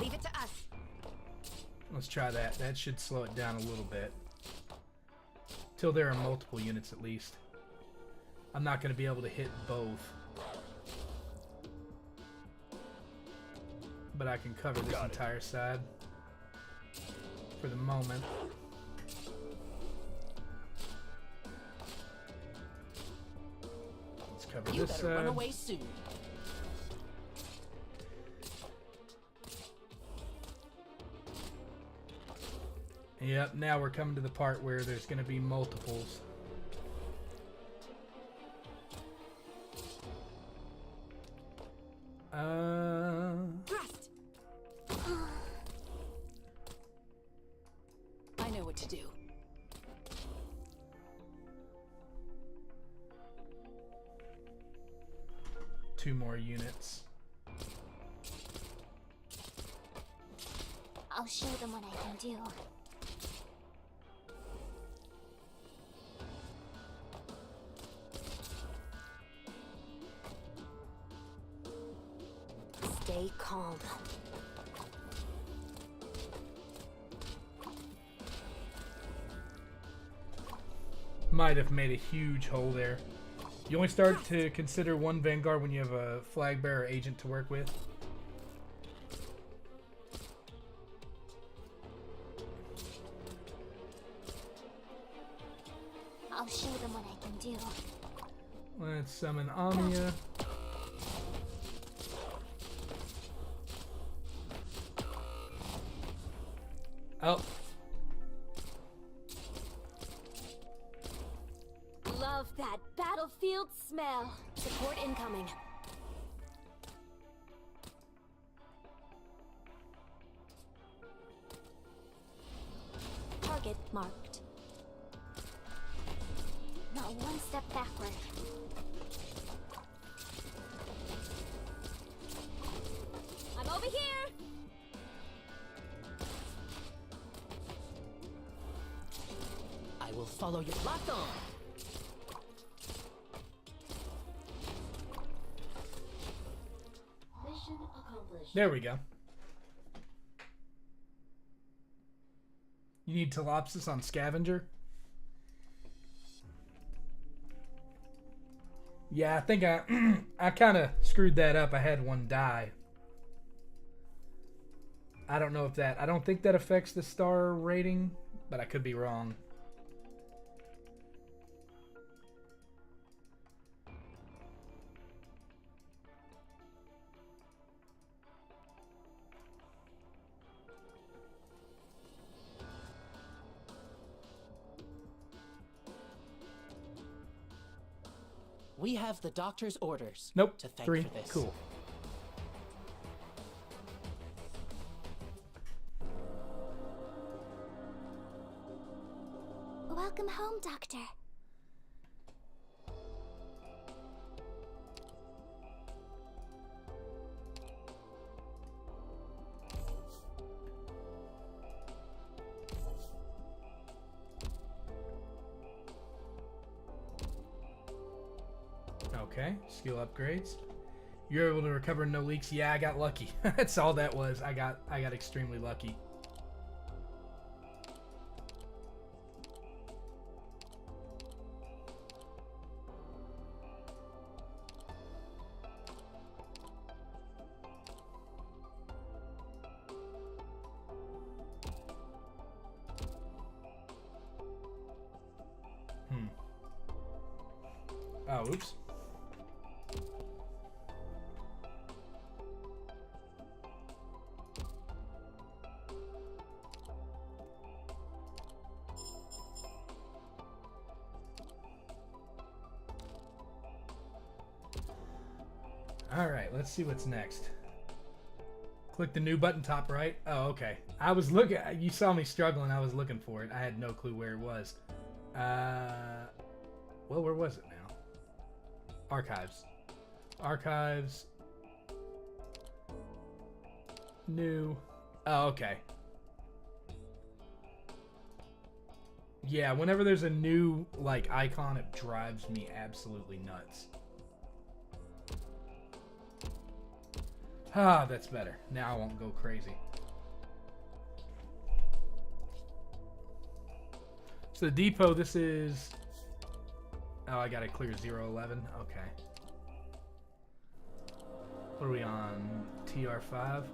Leave it to us. Let's try that. That should slow it down a little bit. Till there are multiple units at least. I'm not going to be able to hit both. But I can cover this entire side. For the moment. Let's cover You this better side. run away soon. Yep, now we're coming to the part where there's going to be multiples. Thrust. I know what to do. Two more units. I'll show them what I can do. Stay calm. Might have made a huge hole there. You only start to consider one Vanguard when you have a flag bearer agent to work with. I'll show them what I can do. Let's summon Amia. Oh. Love that battlefield smell. Support incoming. Marked. Not one step backward. I'm over here! I will follow you. Locked on! Mission accomplished. There we go. You need Telopsis on Scavenger? Yeah, I think I kind of screwed that up. I had one die. I don't know if that... I don't think that affects the star rating, but I could be wrong. We have the doctor's orders. Nope. To thank 3. for this. Cool. Welcome home, Doctor. Okay, skill upgrades. You're able to recover no leaks. Yeah, I got lucky. That's all that was. I got extremely lucky. Oh, oops. Alright, let's see what's next. Click the new button top right. Oh, okay. I was looking... You saw me struggling. I was looking for it. I had no clue where it was. Well, where was it now? Archives. Archives. New. Oh, okay. Yeah, whenever there's a new, like, icon, it drives me absolutely nuts. Ah, that's better. Now I won't go crazy. So the depot, this is... Oh, I gotta clear 011? Okay. What are we on? TR5?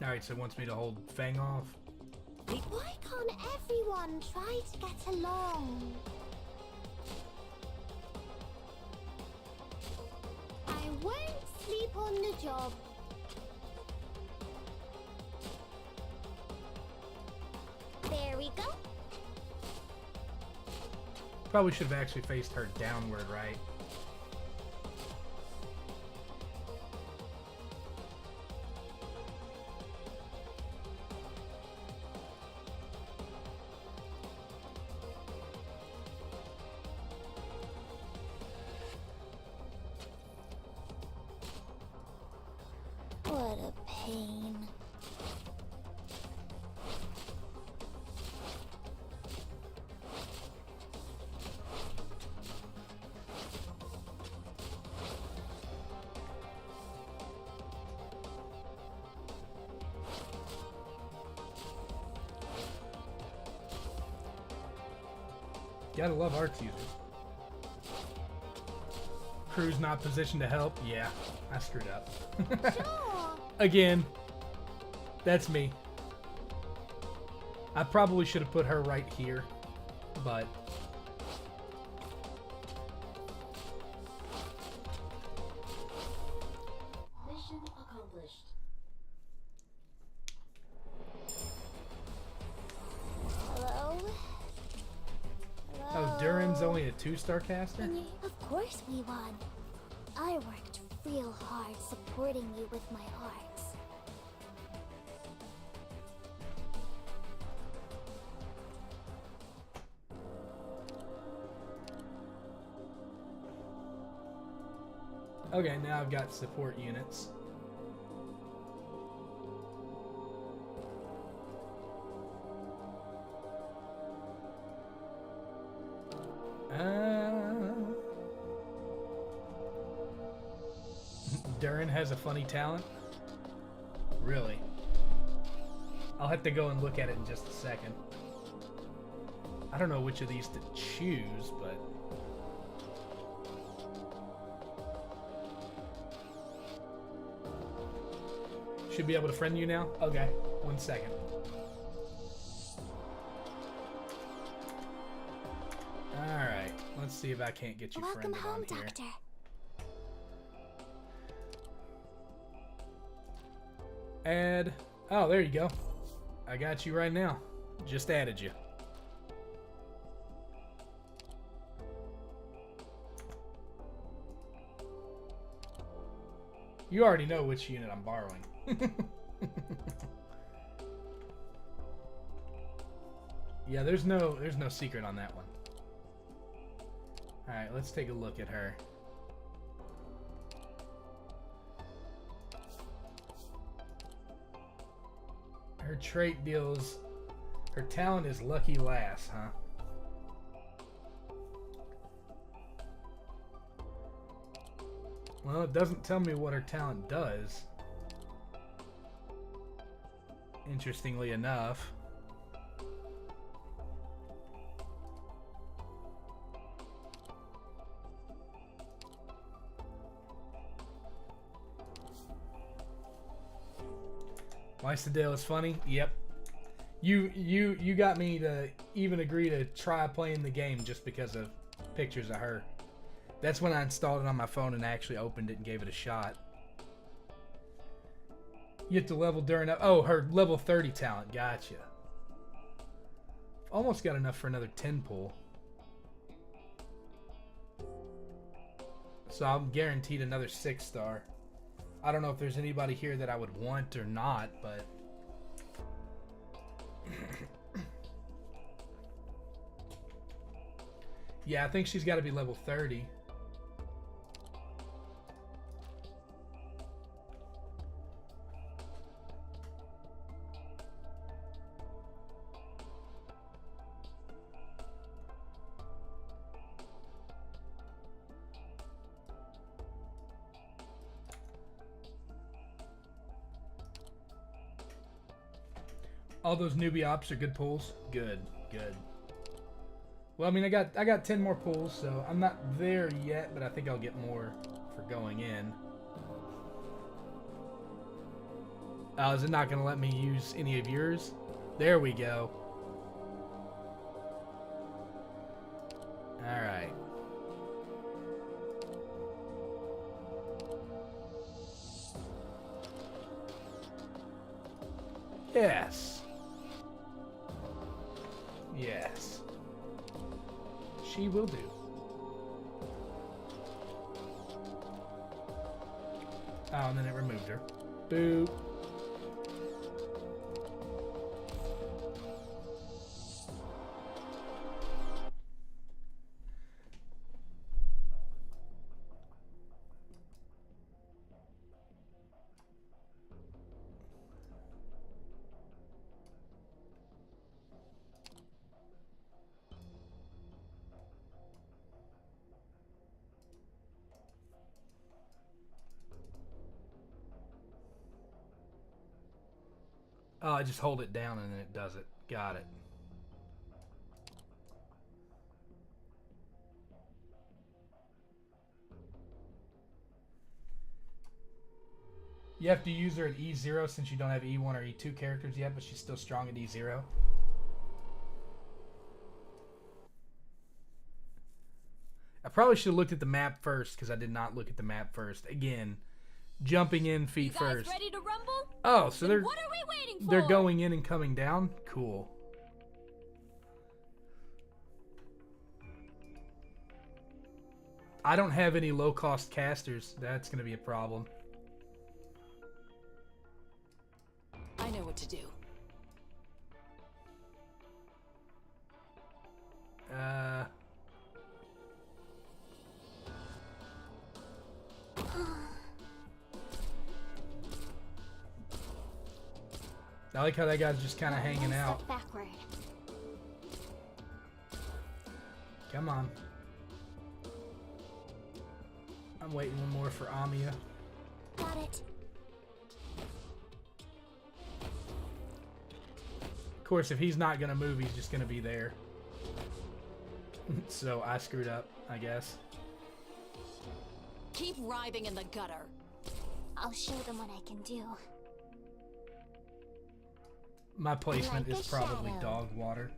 Alright, so it wants me to hold Fang off. Why can't everyone try to get along? I won't sleep on the job. There we go. Probably should have actually faced her downward, right? What a pain. Gotta love arts users. Crew's not positioned to help. Yeah, I screwed up. Sure. Again, that's me. I probably should have put her right here, but... Mission accomplished. 2-star caster? Of course we won. I worked real hard supporting you with my arts. Okay, now I've got support units. Durin has a funny talent? Really? I'll have to go and look at it in just a second. I don't know which of these to choose, but... Should be able to friend you now? Okay, 1 second. Alright, let's see if I can't get you Welcome friended home, on here. Doctor. Add. Oh, there you go. I got you right now. Just added you. You already know which unit I'm borrowing. Yeah, there's no secret on that one. Alright, let's take a look at her. Her trait deals... Her talent is Lucky Lass, huh? Well, it doesn't tell me what her talent does. Interestingly enough. Lysdale is funny? Yep. You got me to even agree to try playing the game just because of pictures of her. That's when I installed it on my phone and actually opened it and gave it a shot. You have to level during up. Oh, her level 30 talent. Gotcha. Almost got enough for another 10 pull. So I'm guaranteed another 6-star. I don't know if there's anybody here that I would want or not, but... Yeah, I think she's got to be level 30. All those newbie ops are good pulls? Good, good. Well, I mean, I got 10 more pulls, so I'm not there yet, but I think I'll get more for going in. Oh, is it not going to let me use any of yours? There we go. All right. Yes. Yes. She will do. Oh, and then it removed her. Boop. Oh, I just hold it down and then it does it. Got it. You have to use her at E0 since you don't have E1 or E2 characters yet, but she's still strong at E0. I probably should have looked at the map first because I did not look at the map first. Again, jumping in feet you guys first. Ready to rumble? Oh, so then what are we waiting for? They're going in and coming down? Cool. I don't have any low-cost casters. That's going to be a problem. I know what to do. I like how that guy's just kind of hanging out. Step backward. Come on. I'm waiting one more for Amiya. Got it. Of course, if he's not going to move, he's just going to be there. So I screwed up, I guess. Keep writhing in the gutter. I'll show them what I can do. My placement Like is a probably shadow. dog water.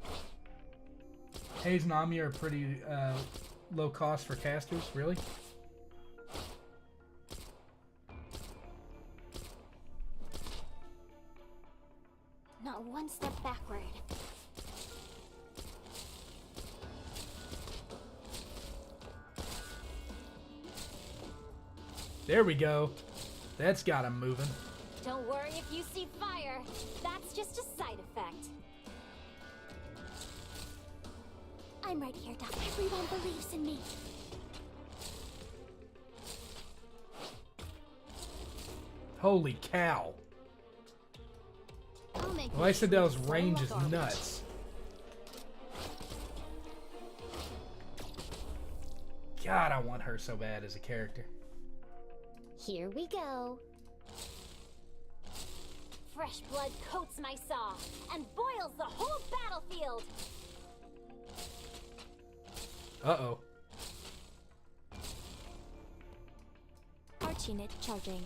Hayes and Amiya are pretty low cost for casters, really? Not one step backward. There we go. That's got him moving. Don't worry if you see fire. That's just a side effect. I'm right here, Doc. Everyone believes in me. Holy cow. I'll make Lysidel's range is nuts. God, I want her so bad as a character. Here we go. fresh blood coats my saw and boils the whole battlefield. Uh-oh. Arch unit charging.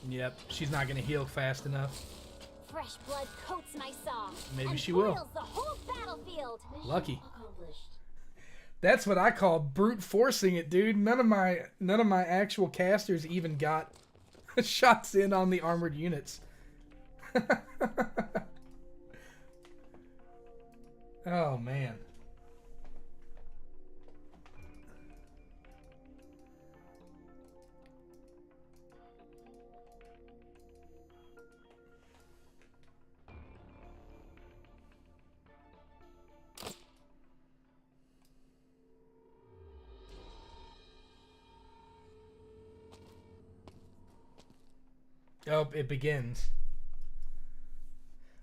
Yep, she's not gonna heal fast enough. Fresh blood coats my saw. Maybe and she boils will. the whole battlefield. Lucky. That's what I call brute forcing it, dude. None of my actual casters even got shots in on the armored units. Oh man. Oh, it begins.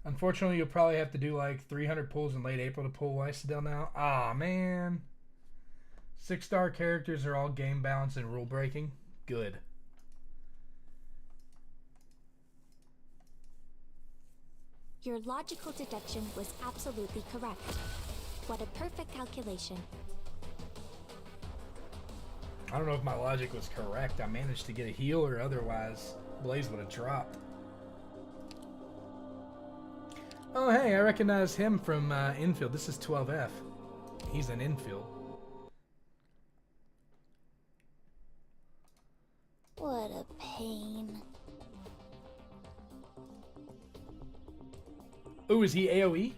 Unfortunately, you'll probably have to do like 300 pulls in late April to pull Lysidel now. Ah, man. 6-star characters are all game balance and rule breaking. Good. Your logical deduction was absolutely correct. What a perfect calculation. I don't know if my logic was correct. I managed to get a heal, or otherwise Blaze would have dropped. Oh, hey, I recognize him from infield. This is 12F. He's an infield. What a pain. Ooh, is he AoE?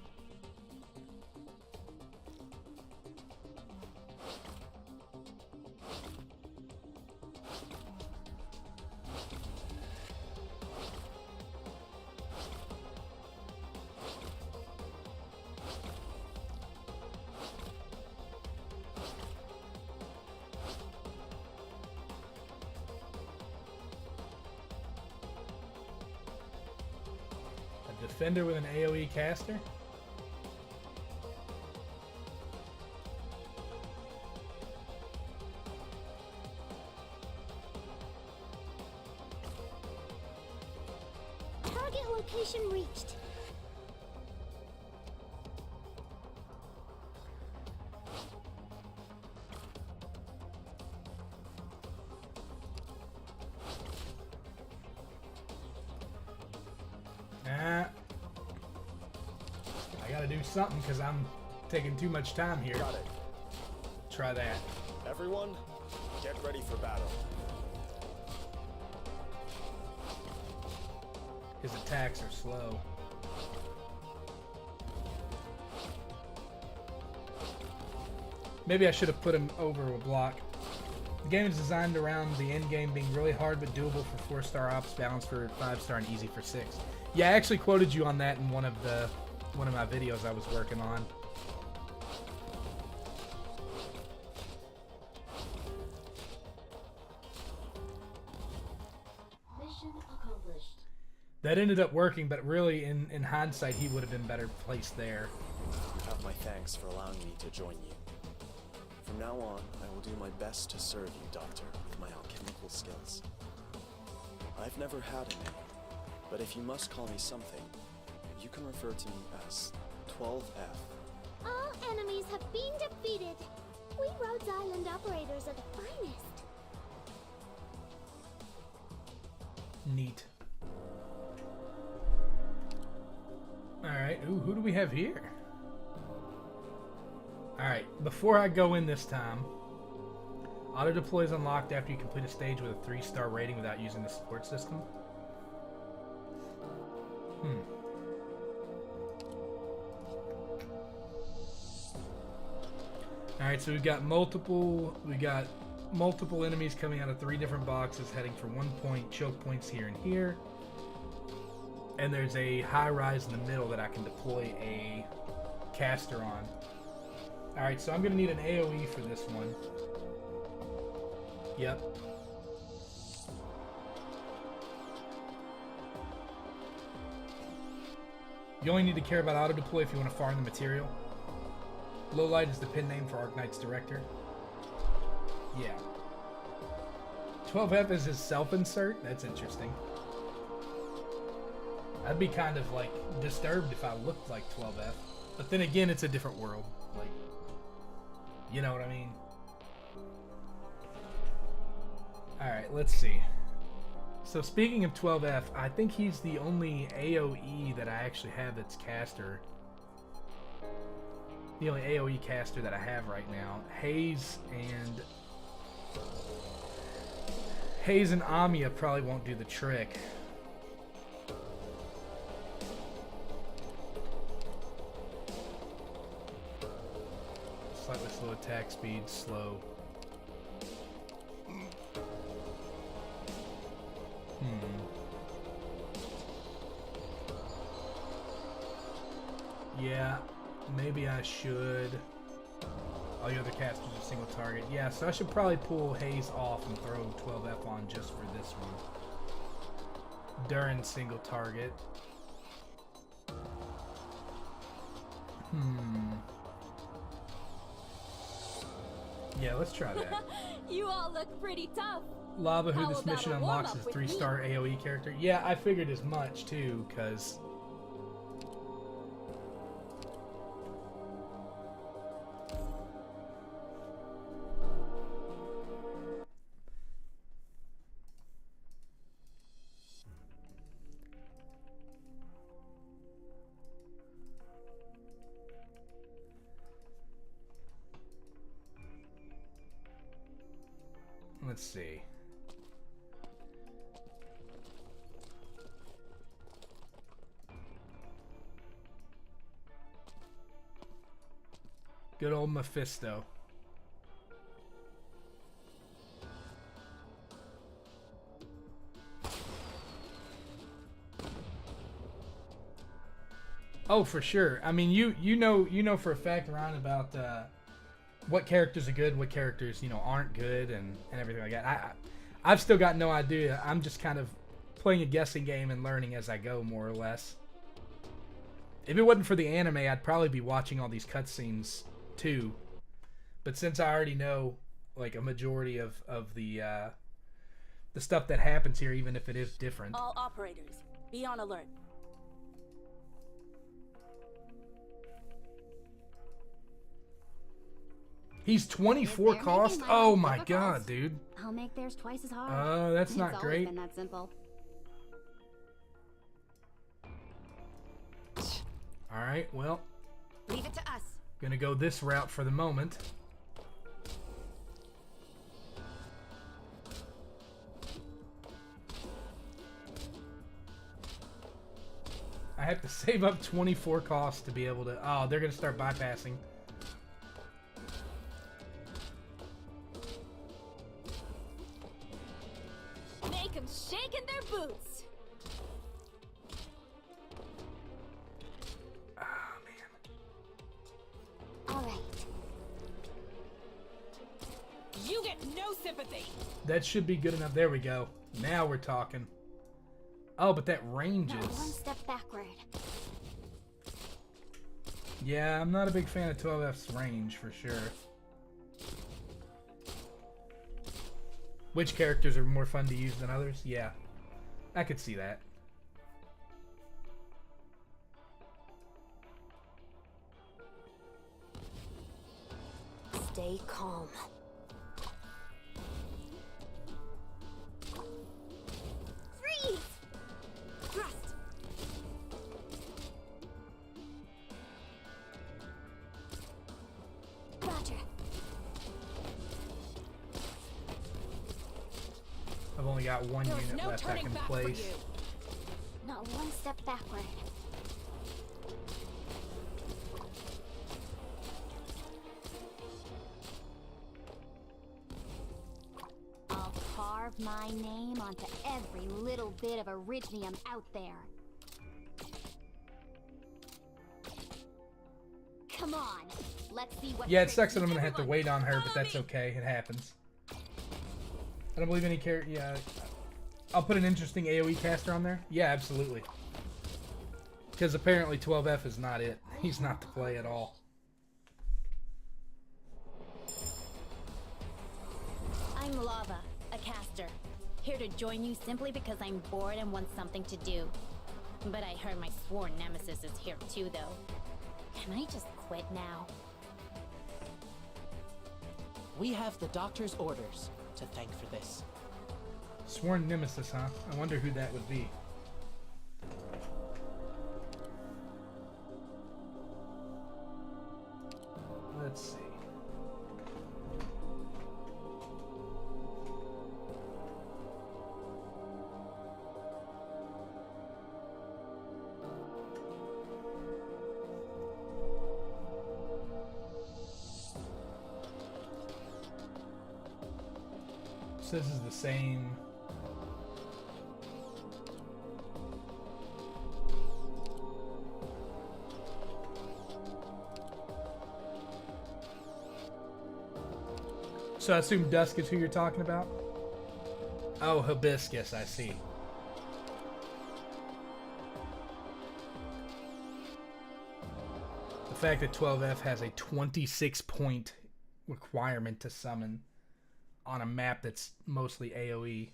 Defender with an AoE caster? Target location reached. I gotta do something because I'm taking too much time here. Got it. Try that. Everyone, get ready for battle. His attacks are slow. Maybe I should have put him over a block. The game is designed around the end game being really hard but doable for 4-star ops, balanced for 5-star, and easy for 6. Yeah, I actually quoted you on that in one of my videos I was working on. Mission accomplished. That ended up working, but really, in hindsight, he would have been better placed there. You have my thanks for allowing me to join you. From now on, I will do my best to serve you, Doctor, with my alchemical skills. I've never had a name, but if you must call me something, you can refer to me as 12F. All enemies have been defeated. We Rhodes Island operators are the finest. Neat. Alright, ooh, who do we have here? Alright, before I go in this time, auto deploy is unlocked after you complete a stage with a 3-star rating without using the support system. Alright, so we've got multiple enemies coming out of 3 different boxes heading for 1 point, choke points here and here. And there's a high rise in the middle that I can deploy a caster on. Alright, so I'm going to need an AoE for this one. Yep. You only need to care about auto deploy if you want to farm the material. Lowlight is the pin name for Arknights director. Yeah. 12F is his self-insert? That's interesting. I'd be kind of like disturbed if I looked like 12F. But then again, it's a different world. Like, you know what I mean? Alright, let's see. So speaking of 12F, I think he's the only AoE that I actually have that's caster. The only AoE caster that I have right now. Hayes and Amiya probably won't do the trick. Slightly slow attack speed, slow. Yeah, maybe I should. All the other casters are single target. Yeah, so I should probably pull Hayes off and throw 12F on just for this one. During single target. Yeah, let's try that. You all look pretty tough. Lava, who How this about mission a unlocks, warm-up is with 3-star AoE character. Yeah, I figured as much too, because let's see. Good old Mephisto. Oh, for sure. I mean, you know for a fact around about what characters are good, what characters aren't good, and everything like that. I've still got no idea. I'm just kind of playing a guessing game and learning as I go, more or less. If it wasn't for the anime, I'd probably be watching all these cutscenes too. But since I already know like a majority of the stuff that happens here, even if it is different. All operators, be on alert. He's 24 cost? Oh my god, dude. I'll make theirs twice as hard. Oh, that's not great. It's always been that simple. Alright, well. Leave it to us. Gonna go this route for the moment. I have to save up 24 costs to be able to... Oh, they're gonna start bypassing. them shake in their boots. Oh, man. All right. You get no sympathy. That should be good enough. There we go. Now we're talking. Oh, but that ranges. Now one step backward. Yeah, I'm not a big fan of 12F's range for sure. Which characters are more fun to use than others? Yeah, I could see that. Stay calm. Freeze! Thrust. Roger. I've only got one There is unit no left I turning can back for place. you. Not one step backward. I'll carve my name onto every little bit of Originium out there. Come on, let's see what. Yeah, it sucks that I'm gonna have to wait on her, but that's okay. It happens. I don't believe any character. Yeah, I'll put an interesting AOE caster on there. Yeah, absolutely. Because apparently 12F is not it. He's not the play at all. I'm Lava, a caster. Here to join you simply because I'm bored and want something to do. But I heard my sworn nemesis is here too, though. Can I just quit now? We have the doctor's orders to thank for this. Sworn nemesis, huh? I wonder who that would be. Let's see. So this is the same. So I assume Dusk is who you're talking about? Oh, Hibiscus, I see. The fact that 12F has a 26-point requirement to summon on a map that's mostly AoE.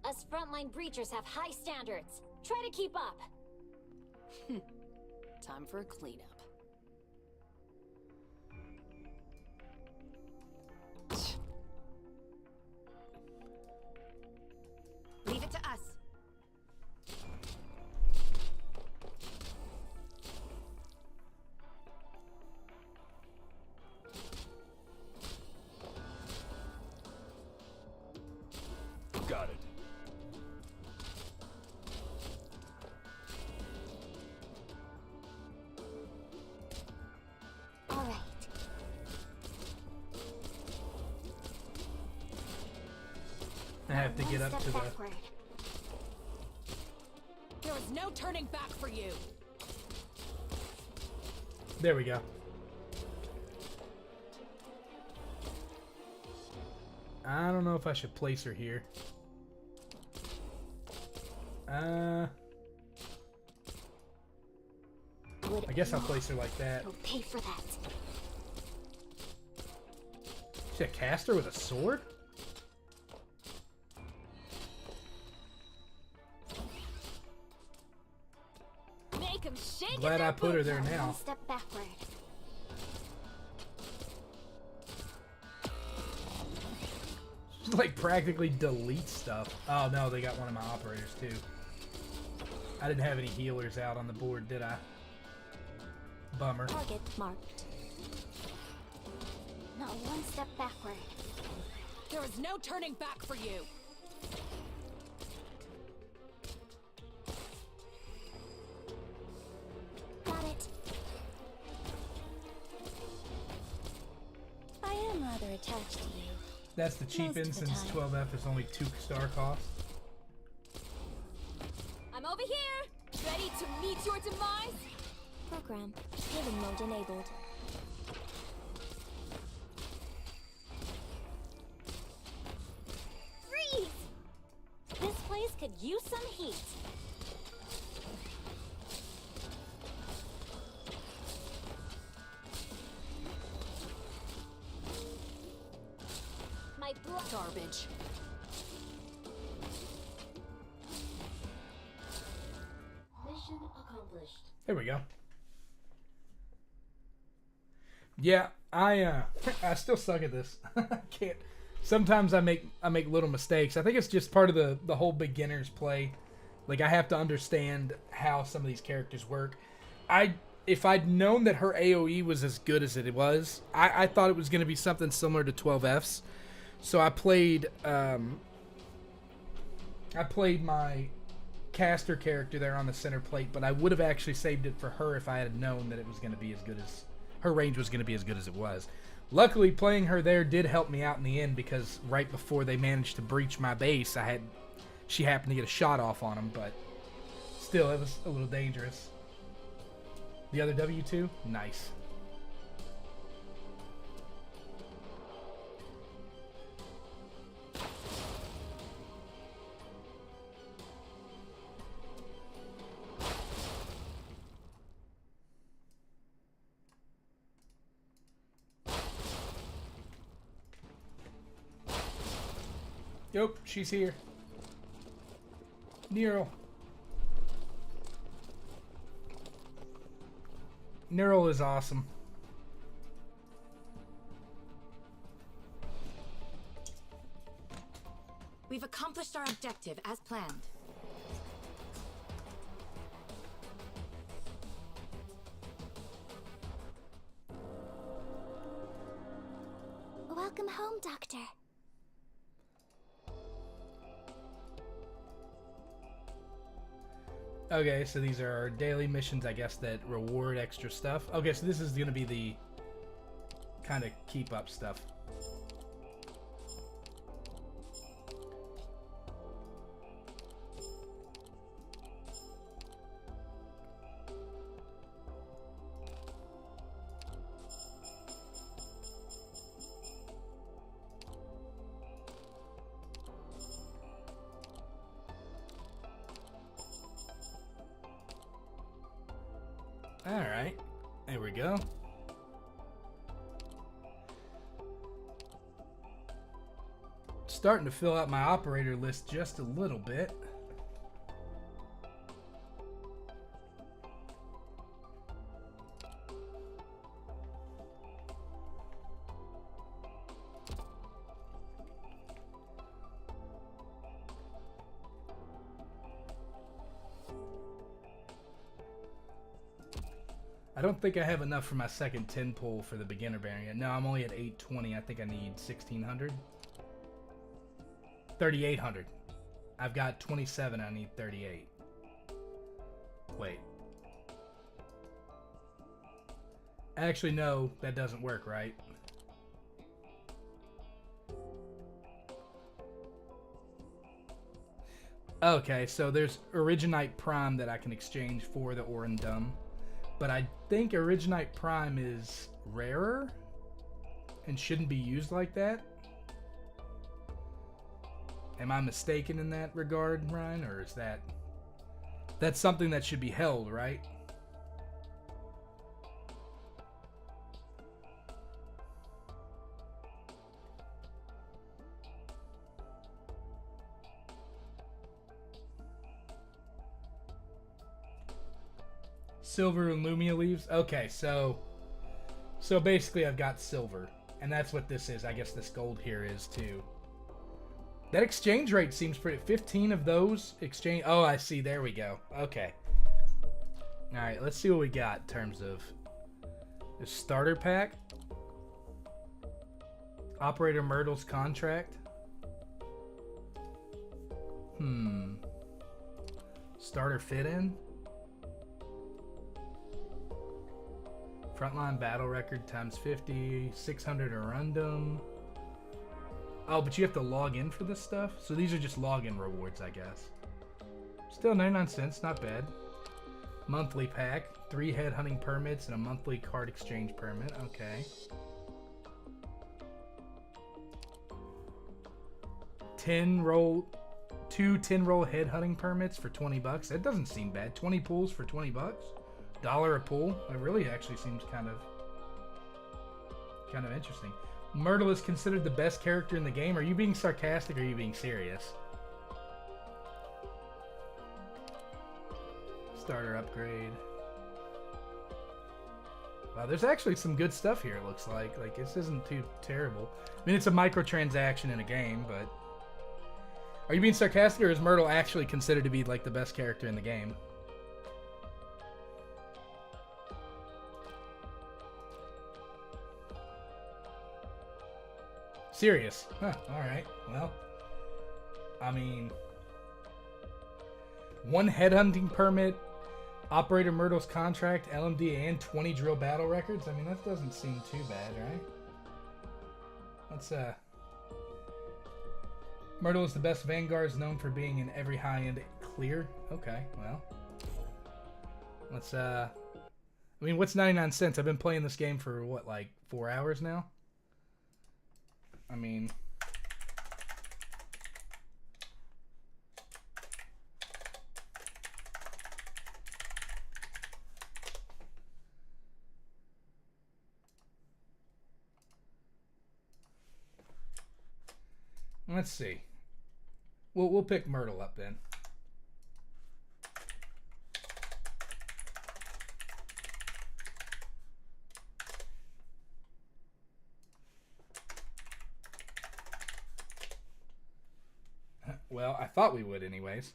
Us frontline breachers have high standards. Try to keep up. Time for a cleanup. Leave it to us. Got it. All right. I have to get up to the... Backward. There is no turning back for you. There we go. I don't know if I should place her here. I guess I'll place her like that. You'll pay for that. She's a caster with a sword? Make 'em shake in Glad their I put her boots. there now. One step backward. She's like practically delete stuff. Oh no, they got one of my operators too. I didn't have any healers out on the board, did I? Bummer. Target marked. Not one step backward. There is no turning back for you. Got it. I am rather attached to you. That's the cheap Most of in the since time. 12F is only 2 star cost. your demise? Program. Healing mode enabled. Freeze! This place could use some heat. My blood. Garbage. Mission accomplished. There we go. Yeah, I still suck at this. I can't. Sometimes I make little mistakes. I think it's just part of the whole beginner's play. Like, I have to understand how some of these characters work. If I'd known that her AoE was as good as it was, I thought it was going to be something similar to 12F's. So I played my caster character there on the center plate, but I would have actually saved it for her if I had known that it was going to be as good as her range was going to be as good as it was. Luckily, playing her there did help me out in the end, because right before they managed to breach my base, she happened to get a shot off on them, but still, it was a little dangerous. The other W2? Nice. Yep, she's here. Neural. Neural is awesome. We've accomplished our objective as planned. Welcome home, Doctor. Okay, so these are our daily missions, I guess, that reward extra stuff. Okay, so this is going to be the kind of keep up stuff. Alright, there we go. Starting to fill out my operator list just a little bit. I don't think I have enough for my second 10 pull for the beginner variant. No, I'm only at 820. I think I need 1600. 3800. I've got 27. I need 38. Wait. Actually, no, that doesn't work, right? Okay, so there's Arknight Prime that I can exchange for the Orundum. But I think Arknight Prime is rarer and shouldn't be used like that. Am I mistaken in that regard, Ryan? Or is that's something that should be held, right? Silver and Lumia leaves. Okay, so basically I've got silver, and that's what this is. I guess this gold here is too. That exchange rate seems pretty. 15 of those exchange. Oh, I see. There we go. Okay. All right. Let's see what we got in terms of the starter pack. Operator Myrtle's contract. Starter fit-in. Frontline battle record times 50, 600 Arundum. Oh, but you have to log in for this stuff? So these are just login rewards, I guess. Still 99 cents, not bad. Monthly pack. 3 head hunting permits and a monthly card exchange permit. Okay. 2 10-roll head hunting permits for 20 bucks. That doesn't seem bad. 20 pulls for 20 bucks. $1 a pull. That really actually seems kind of interesting. Myrtle is considered the best character in the game. Are you being sarcastic or are you being serious? Starter upgrade. Wow, there's actually some good stuff here, it looks like. Like, this isn't too terrible. I mean, it's a microtransaction in a game, but... Are you being sarcastic, or is Myrtle actually considered to be, like, the best character in the game? Serious. Huh, alright. Well, I mean... 1 headhunting permit, Operator Myrtle's contract, LMD, and 20 drill battle records. I mean, that doesn't seem too bad, right? Let's, Myrtle is the best Vanguard, is known for being in every high-end clear. Okay, well. Let's, I mean, what's 99 cents? I've been playing this game for, what, like 4 hours now? I mean... Let's see. We'll pick Myrtle up then. Well, I thought we would anyways.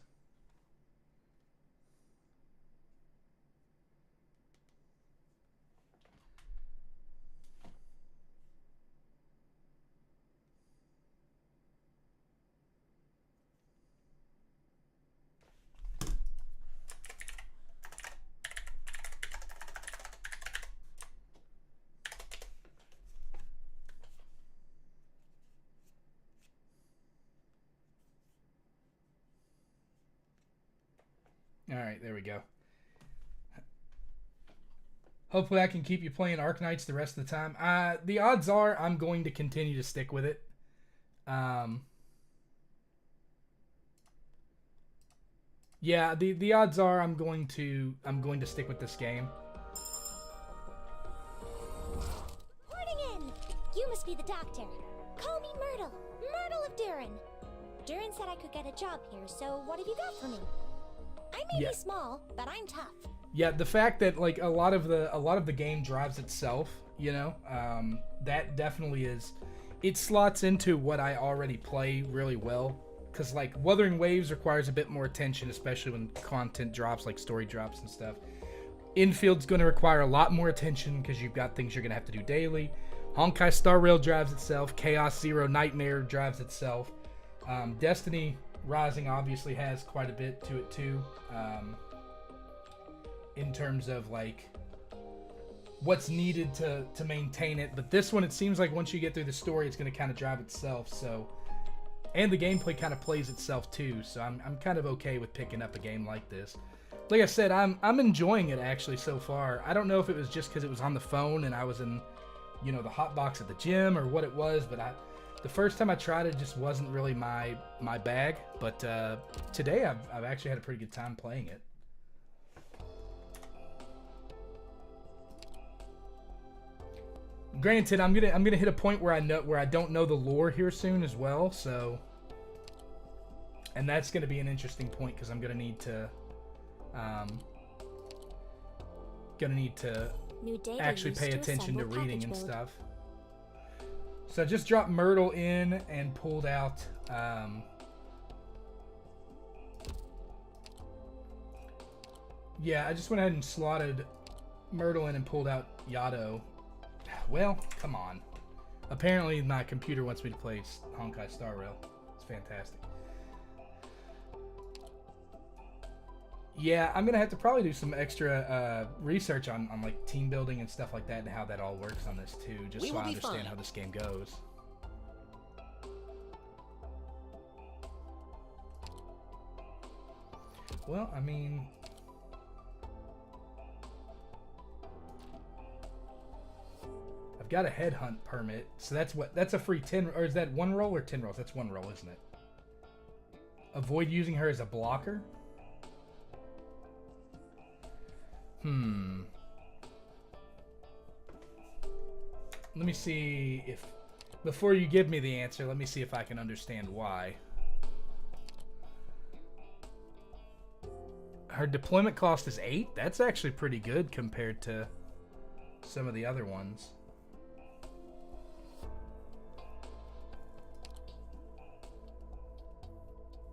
Alright, there we go. Hopefully I can keep you playing Arknights the rest of the time. The odds are I'm going to continue to stick with it. Yeah, the odds are I'm going to stick with this game. Morning! You must be the doctor. Call me Myrtle. Myrtle of Durin. Durin said I could get a job here, so what have you got for me? I may be small, but I'm tough. Yeah, the fact that like a lot of the game drives itself, you know, that definitely is. It slots into what I already play really well, because like Wuthering Waves requires a bit more attention, especially when content drops, like story drops and stuff. Infield's going to require a lot more attention because you've got things you're going to have to do daily. Honkai Star Rail drives itself. Chaos Zero Nightmare drives itself. Destiny Rising obviously has quite a bit to it too, in terms of like what's needed to maintain it. But this one, it seems like once you get through the story, it's going to kind of drive itself. So, and the gameplay kind of plays itself too. So I'm kind of okay with picking up a game like this. Like I said, I'm enjoying it actually so far. I don't know if it was just because it was on the phone and I was in, you know, the hot box at the gym or what it was, but the first time I tried it just wasn't really my bag, but today I've actually had a pretty good time playing it. Granted, I'm gonna hit a point where I don't know the lore here soon as well, so, and that's gonna be an interesting point because I'm gonna need to actually pay attention to reading and stuff. So I just dropped Myrtle in and pulled out yeah, I just went ahead and slotted Myrtle in and pulled out Yato. Well, come on. Apparently my computer wants me to play Honkai Star Rail. It's fantastic. Yeah, I'm gonna have to probably do some extra research on like team building and stuff like that and how that all works on this too, just so I understand how this game goes. Well, I mean, got a headhunt permit. So that's a free 10, or is that 1 roll or 10 rolls? That's 1 roll, isn't it? Avoid using her as a blocker. Let me see if, before you give me the answer, let me see if I can understand why. Her deployment cost is 8. That's actually pretty good compared to some of the other ones.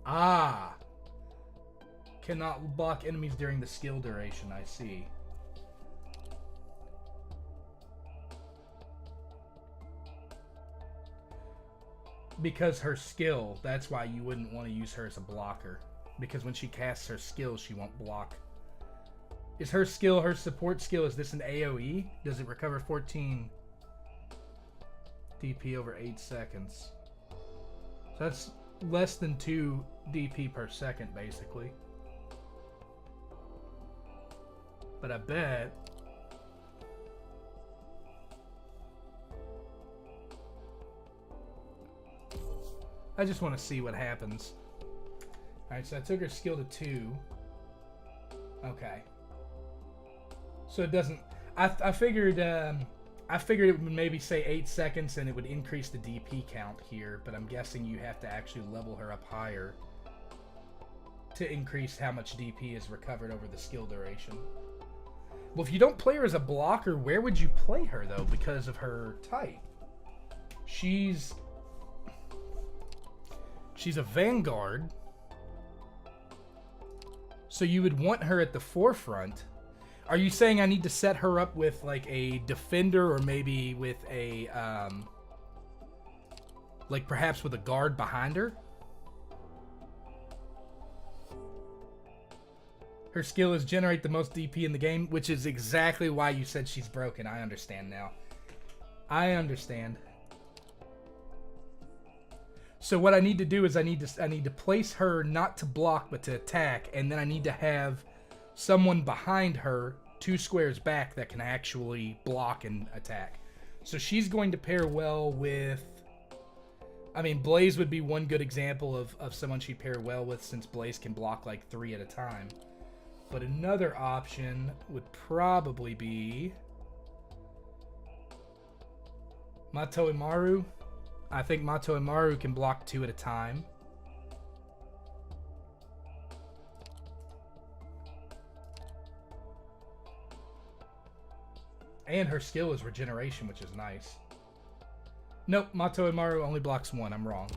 Ah. Cannot block enemies during the skill duration, I see. Because her skill, that's why you wouldn't want to use her as a blocker. Because when she casts her skill, she won't block. Is her skill, her support skill, is this an AoE? Does it recover 14 DP over 8 seconds? So that's less than 2 DP per second, basically. But I bet... I just want to see what happens. Alright, so I took her skill to 2. Okay. So it doesn't... I figured it would maybe say 8 seconds and it would increase the DP count here, but I'm guessing you have to actually level her up higher to increase how much DP is recovered over the skill duration. Well, if you don't play her as a blocker, where would you play her, though, because of her type? She's a Vanguard, so you would want her at the forefront. Are you saying I need to set her up with, like, a defender or maybe with a, like, perhaps with a guard behind her? Her skill is generate the most DP in the game, which is exactly why you said she's broken. I understand now. I understand. So what I need to do is I need to place her not to block but to attack, and then I need to have someone behind her 2 squares back that can actually block and attack. So she's going to pair well with... I mean, Blaze would be one good example of someone she'd pair well with, since Blaze can block like 3 at a time. But another option would probably be Mato Imaru. I think Mato Imaru can block 2 at a time. And her skill is regeneration, which is nice. Nope, Mato Imaru only blocks 1. I'm wrong.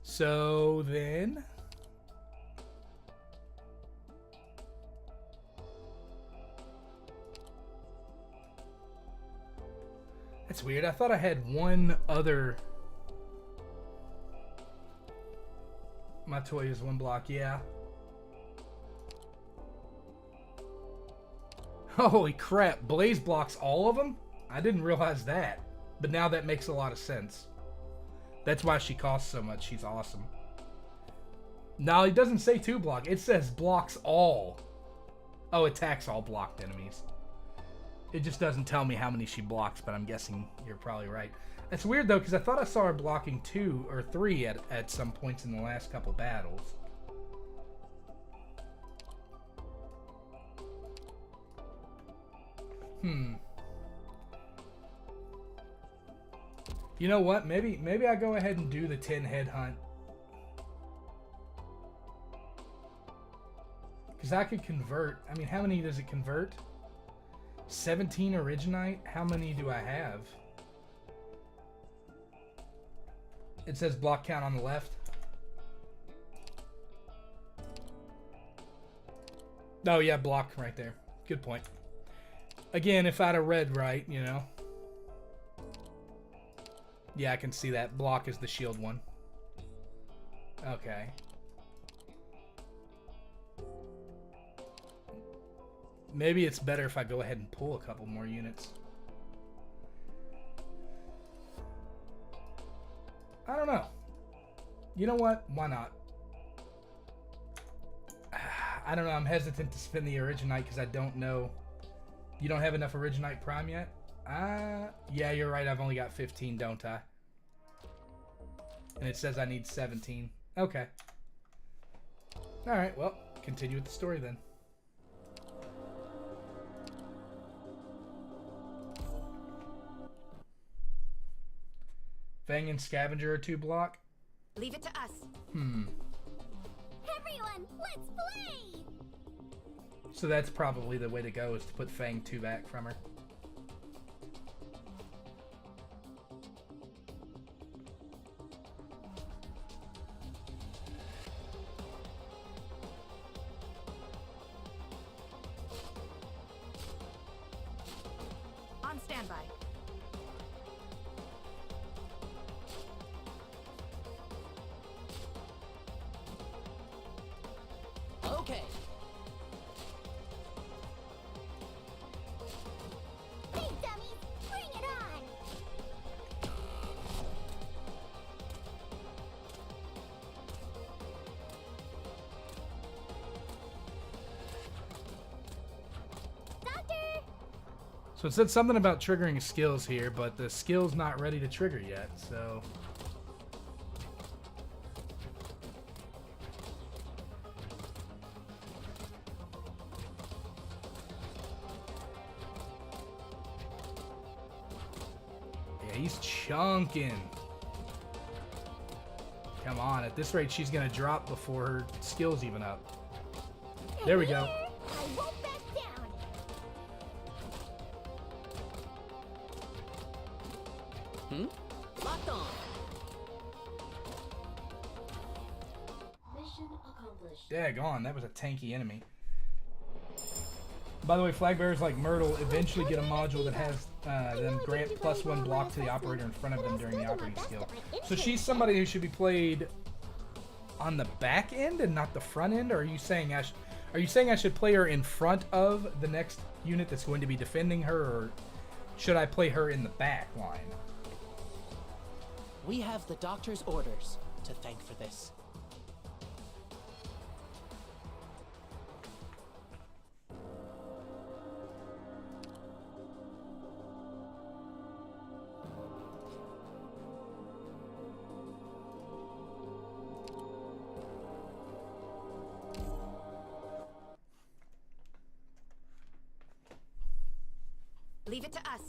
So then... That's weird. I thought I had one other... My toy is 1 block, yeah. Holy crap, Blaze blocks all of them? I didn't realize that. But now that makes a lot of sense. That's why she costs so much. She's awesome. No, it doesn't say 2 block. It says blocks all. Oh, attacks all blocked enemies. It just doesn't tell me how many she blocks, but I'm guessing you're probably right. It's weird, though, because I thought I saw her blocking 2 or 3 at some points in the last couple battles. You know what? Maybe I go ahead and do the 10 headhunt. Because I could convert. I mean, how many does it convert? 17 Arknights? How many do I have? It says block count on the left. Oh, yeah, block right there. Good point. Again, if I'd have read right, you know. Yeah, I can see that. Block is the shield one. Okay. Maybe it's better if I go ahead and pull a couple more units. I don't know. You know what? Why not? I don't know. I'm hesitant to spin the Arknight because I don't know. You don't have enough Arknight Prime yet? Yeah, you're right. I've only got 15, don't I? And it says I need 17. Okay. Alright, well, continue with the story then. Fang and Scavenger are 2 block? Leave it to us. Everyone, let's play! So that's probably the way to go, is to put Fang 2 back from her. On standby. Okay. Hey, dummies! Bring it on! Doctor! So it said something about triggering skills here, but the skill's not ready to trigger yet, so... Yeah, he's chunking. Come on, at this rate she's gonna drop before her skill's even up. There we go. I won't back down! Locked on. Mission accomplished. Daggone, that was a tanky enemy. By the way, flag bearers like Myrtle eventually get a module that has them grant +1 block to the operator in front of them during the operating skill. So she's somebody who should be played on the back end and not the front end? Or are you saying I should play her in front of the next unit that's going to be defending her, or should I play her in the back line? We have the doctor's orders to thank for this. Leave it to us.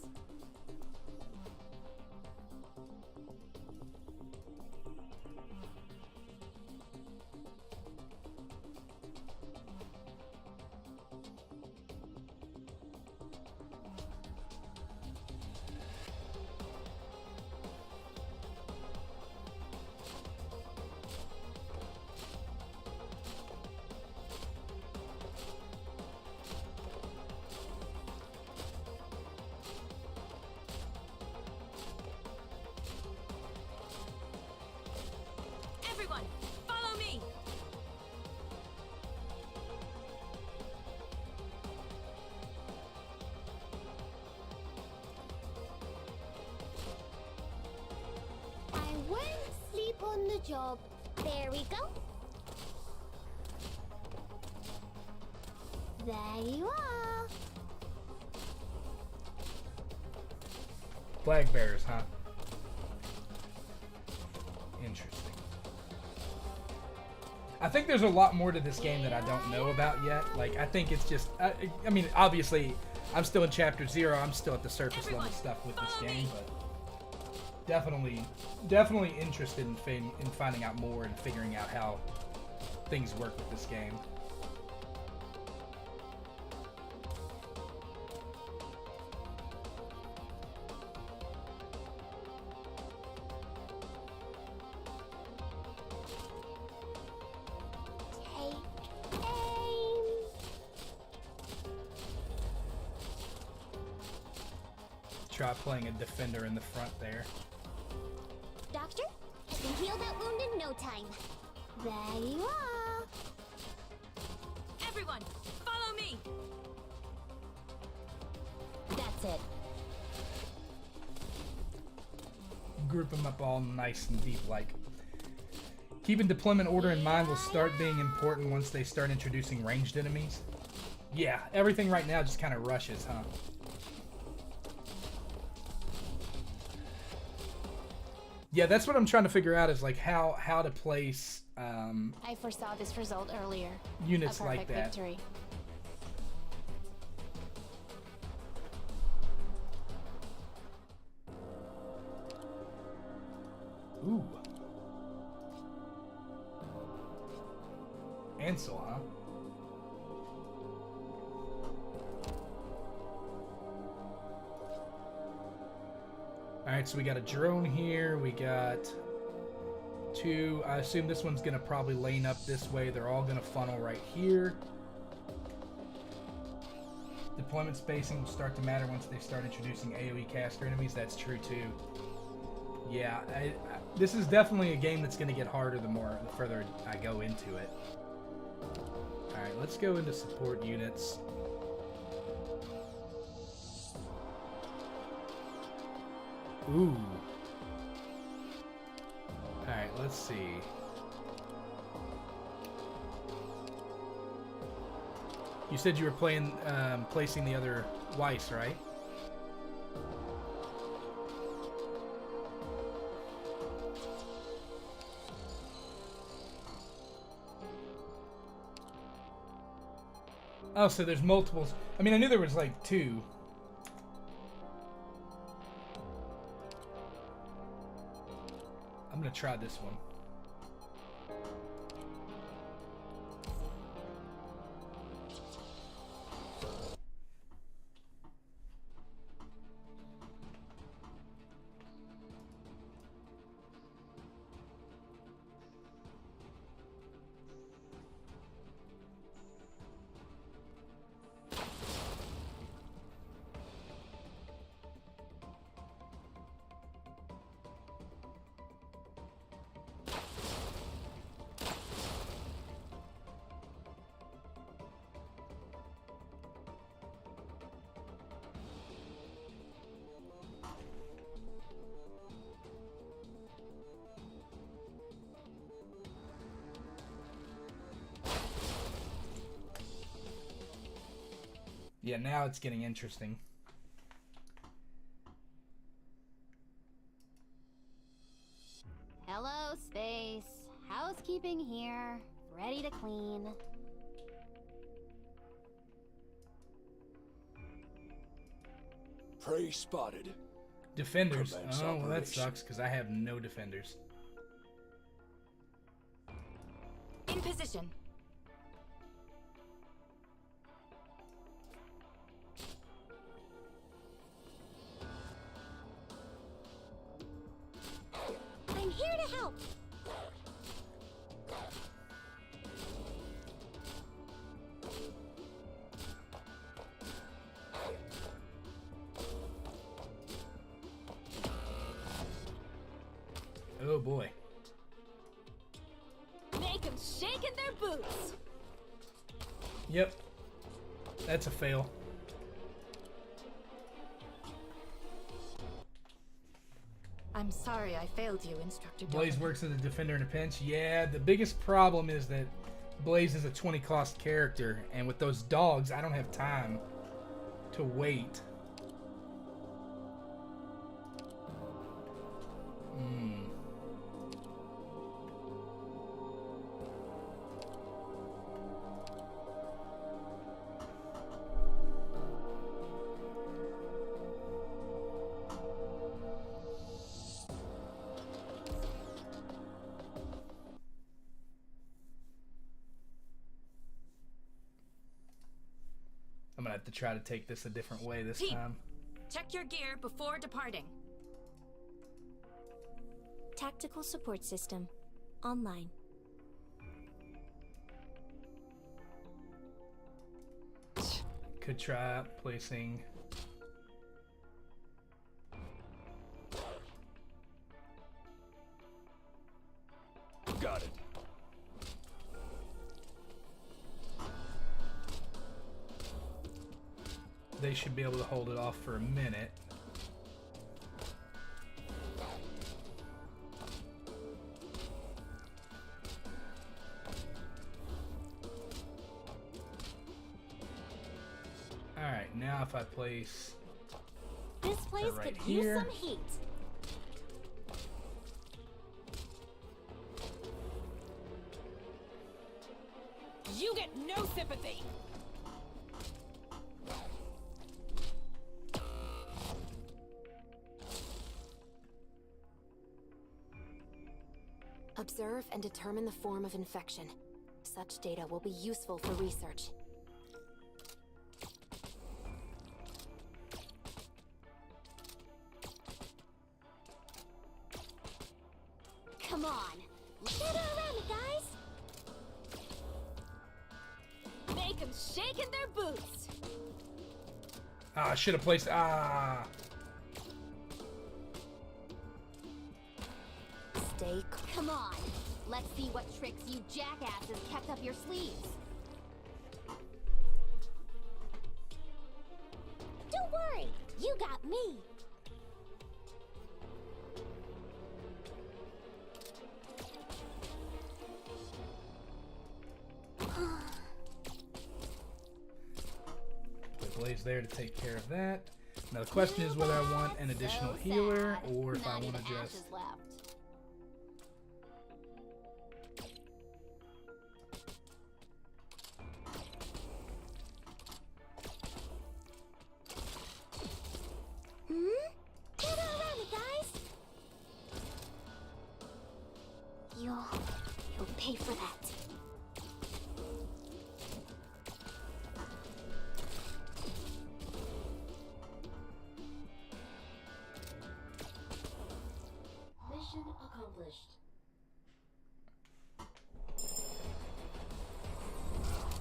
Everyone, follow me! I won't sleep on the job. There we go. There you are. Flag bearers, huh? Interesting. I think there's a lot more to this game that I don't know about yet. Like, I think it's just... I mean, obviously, I'm still in Chapter 0. I'm still at the surface level stuff with this game, but... Definitely interested in finding out more and figuring out how things work with this game. Take aim. Try playing a defender in the front there. Doctor, I can heal that wound in no time. There you are. Everyone, follow me! That's it. Group them up all nice and deep like. Keeping deployment order in mind will start being important once they start introducing ranged enemies. Yeah, everything right now just kind of rushes, huh? Yeah, that's what I'm trying to figure out is like how to place I foresaw this result earlier. units A like perfect that. victory. Ooh. Ansel, huh? Alright, so we got a drone here. We got two. I assume this one's going to probably lane up this way. They're all going to funnel right here. Deployment spacing will start to matter once they start introducing AoE caster enemies. That's true, too. Yeah, this is definitely a game that's going to get harder the further I go into it. Alright, let's go into support units. Ooh. Alright, let's see. You said you were placing the other Weiss, right? Oh, so there's multiples. I mean, I knew there was like two. I'm gonna try this one. Yeah, now it's getting interesting. Hello, space. Housekeeping here. Ready to clean. Prey spotted. Defenders. Commence Oh, well, that operation. sucks because I have no defenders. In position. I'm here to help. Oh boy. Make them shake in their boots. Yep. That's a fail. I'm sorry I failed you, Instructor Blaze Donovan. works as a defender in a pinch. Yeah, the biggest problem is that Blaze is a 20 cost character, and with those dogs, I don't have time to wait. I'm gonna have to try to take this a different way this Team. time. Check your gear before departing. Tactical support system. Online. Could try placing. Got it. They should be able to hold it off for a minute. Alright, now if I place This place right could here. use some heat. You get no sympathy! Observe and determine the form of infection. Such data will be useful for research. Come on! Get around it, guys! Make them shake in their boots! Ah, I should have placed... Ah! Stay. Come on! Let's see what tricks you jackasses kept up your sleeves. Don't worry! You got me! Blaze there to take care of that. Now the question is whether I want an additional healer or if I want to just... Get around it, guys! You'll pay for that. Mission accomplished.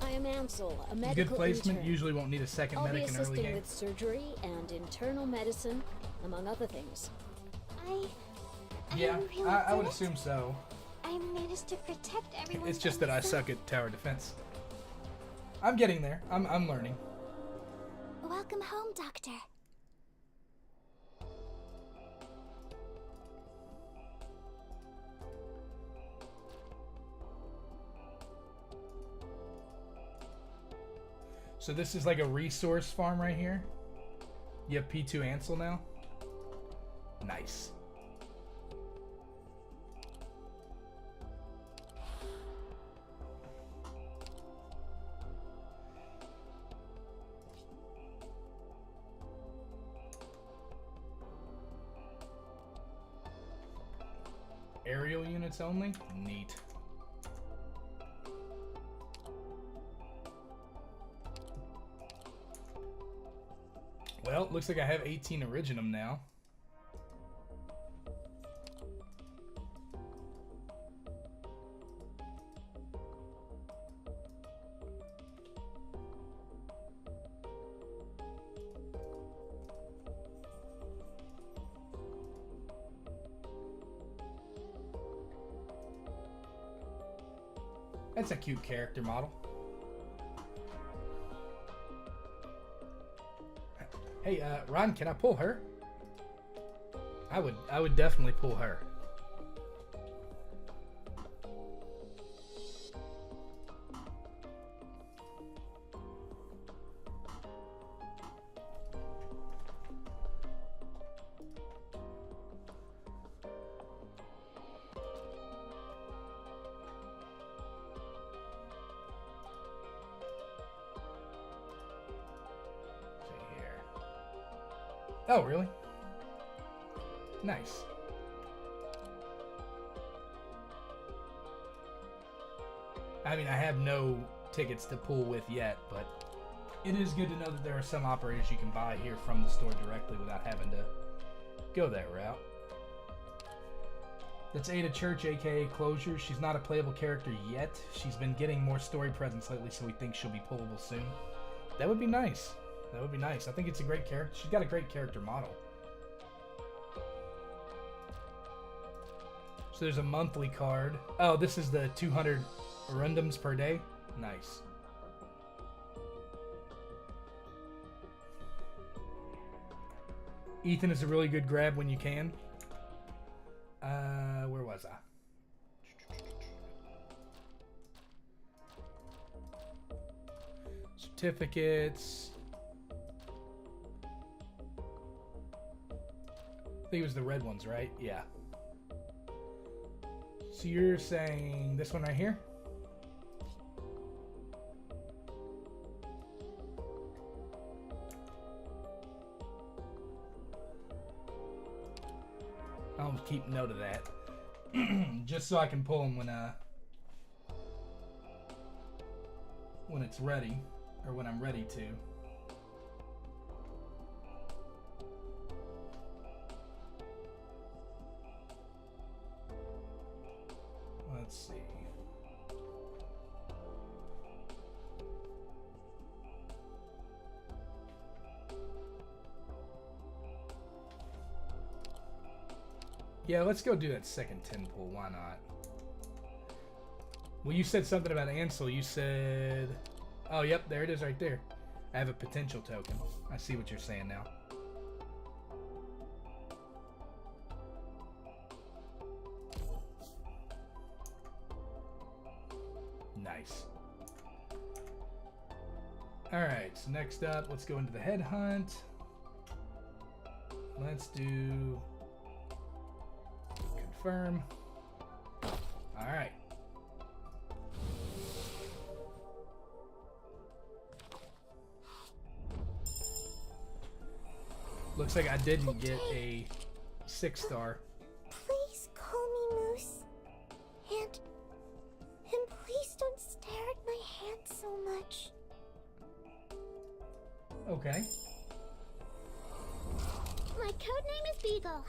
I am Ansel, a medical Good placement. intern. Usually won't need a second I'll be medic in early assisting game. with surgery and internal medicine, among other things. Yeah, really I would good. assume so. I managed to protect everyone. It's just that I suck at tower defense. I'm getting there. I'm learning. Welcome home, Doctor. So this is like a resource farm right here. You have P2 Ansel now. Nice. Aerial units only? Neat. Well, looks like I have 18 Originum now. That's a cute character model. Hey, Ron, can I pull her? I would definitely pull her. Oh, really? Nice. I mean, I have no tickets to pull with yet, but it is good to know that there are some operators you can buy here from the store directly without having to go that route. That's Ada Church, aka Closure. She's not a playable character yet. She's been getting more story presence lately, so we think she'll be pullable soon. That would be nice. That would be nice. I think it's a great character. She's got a great character model. So there's a monthly card. Oh, this is the 200 Arundums per day. Nice. Ethan is a really good grab when you can. Where was I? Certificates. I think it was the red ones, right? Yeah. So you're saying this one right here? I'll keep note of that. Just so I can pull them when it's ready, or when I'm ready to. Let's see. Yeah, let's go do that second 10 pull. Why not? Well, you said something about Ansel. You said... Oh, yep, there it is right there. I have a potential token. I see what you're saying now. Nice. Alright, so next up, let's go into the headhunt. Let's do... Confirm. Alright. Looks like I didn't get a 6-star. Please call me Moose. And please don't stare at my hand so much. Okay. My code name is Beagle.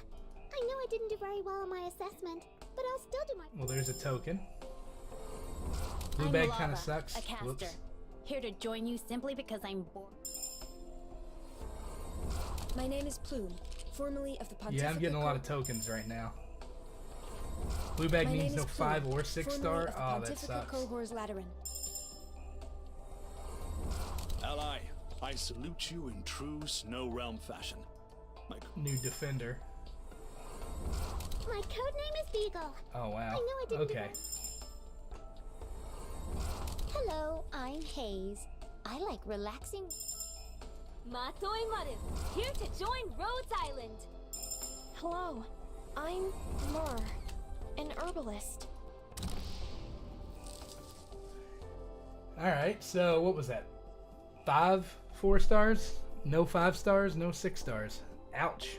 I know I didn't do very well on my assessment, but I'll still do my... Well, there's a token. Blue I'm bag Lava, kind of sucks. a caster. Whoops. Here to join you simply because I'm bored. My name is Plume, formerly of the Pontifical... Yeah, I'm getting a lot of tokens right now. Blue bag means no 5 or 6-star. Oh, that sucks. Cohors Lateran. Ally, I salute you in true Snow Realm fashion. New defender. My code name is Beagle. Oh, wow. I know I didn't Okay. Hello, I'm Haze. I like relaxing... Matoi Maru, here to join Rhodes Island. Hello, I'm Mur, an herbalist. Alright, so what was that? 5 4-stars? No 5 stars, no 6 stars. Ouch.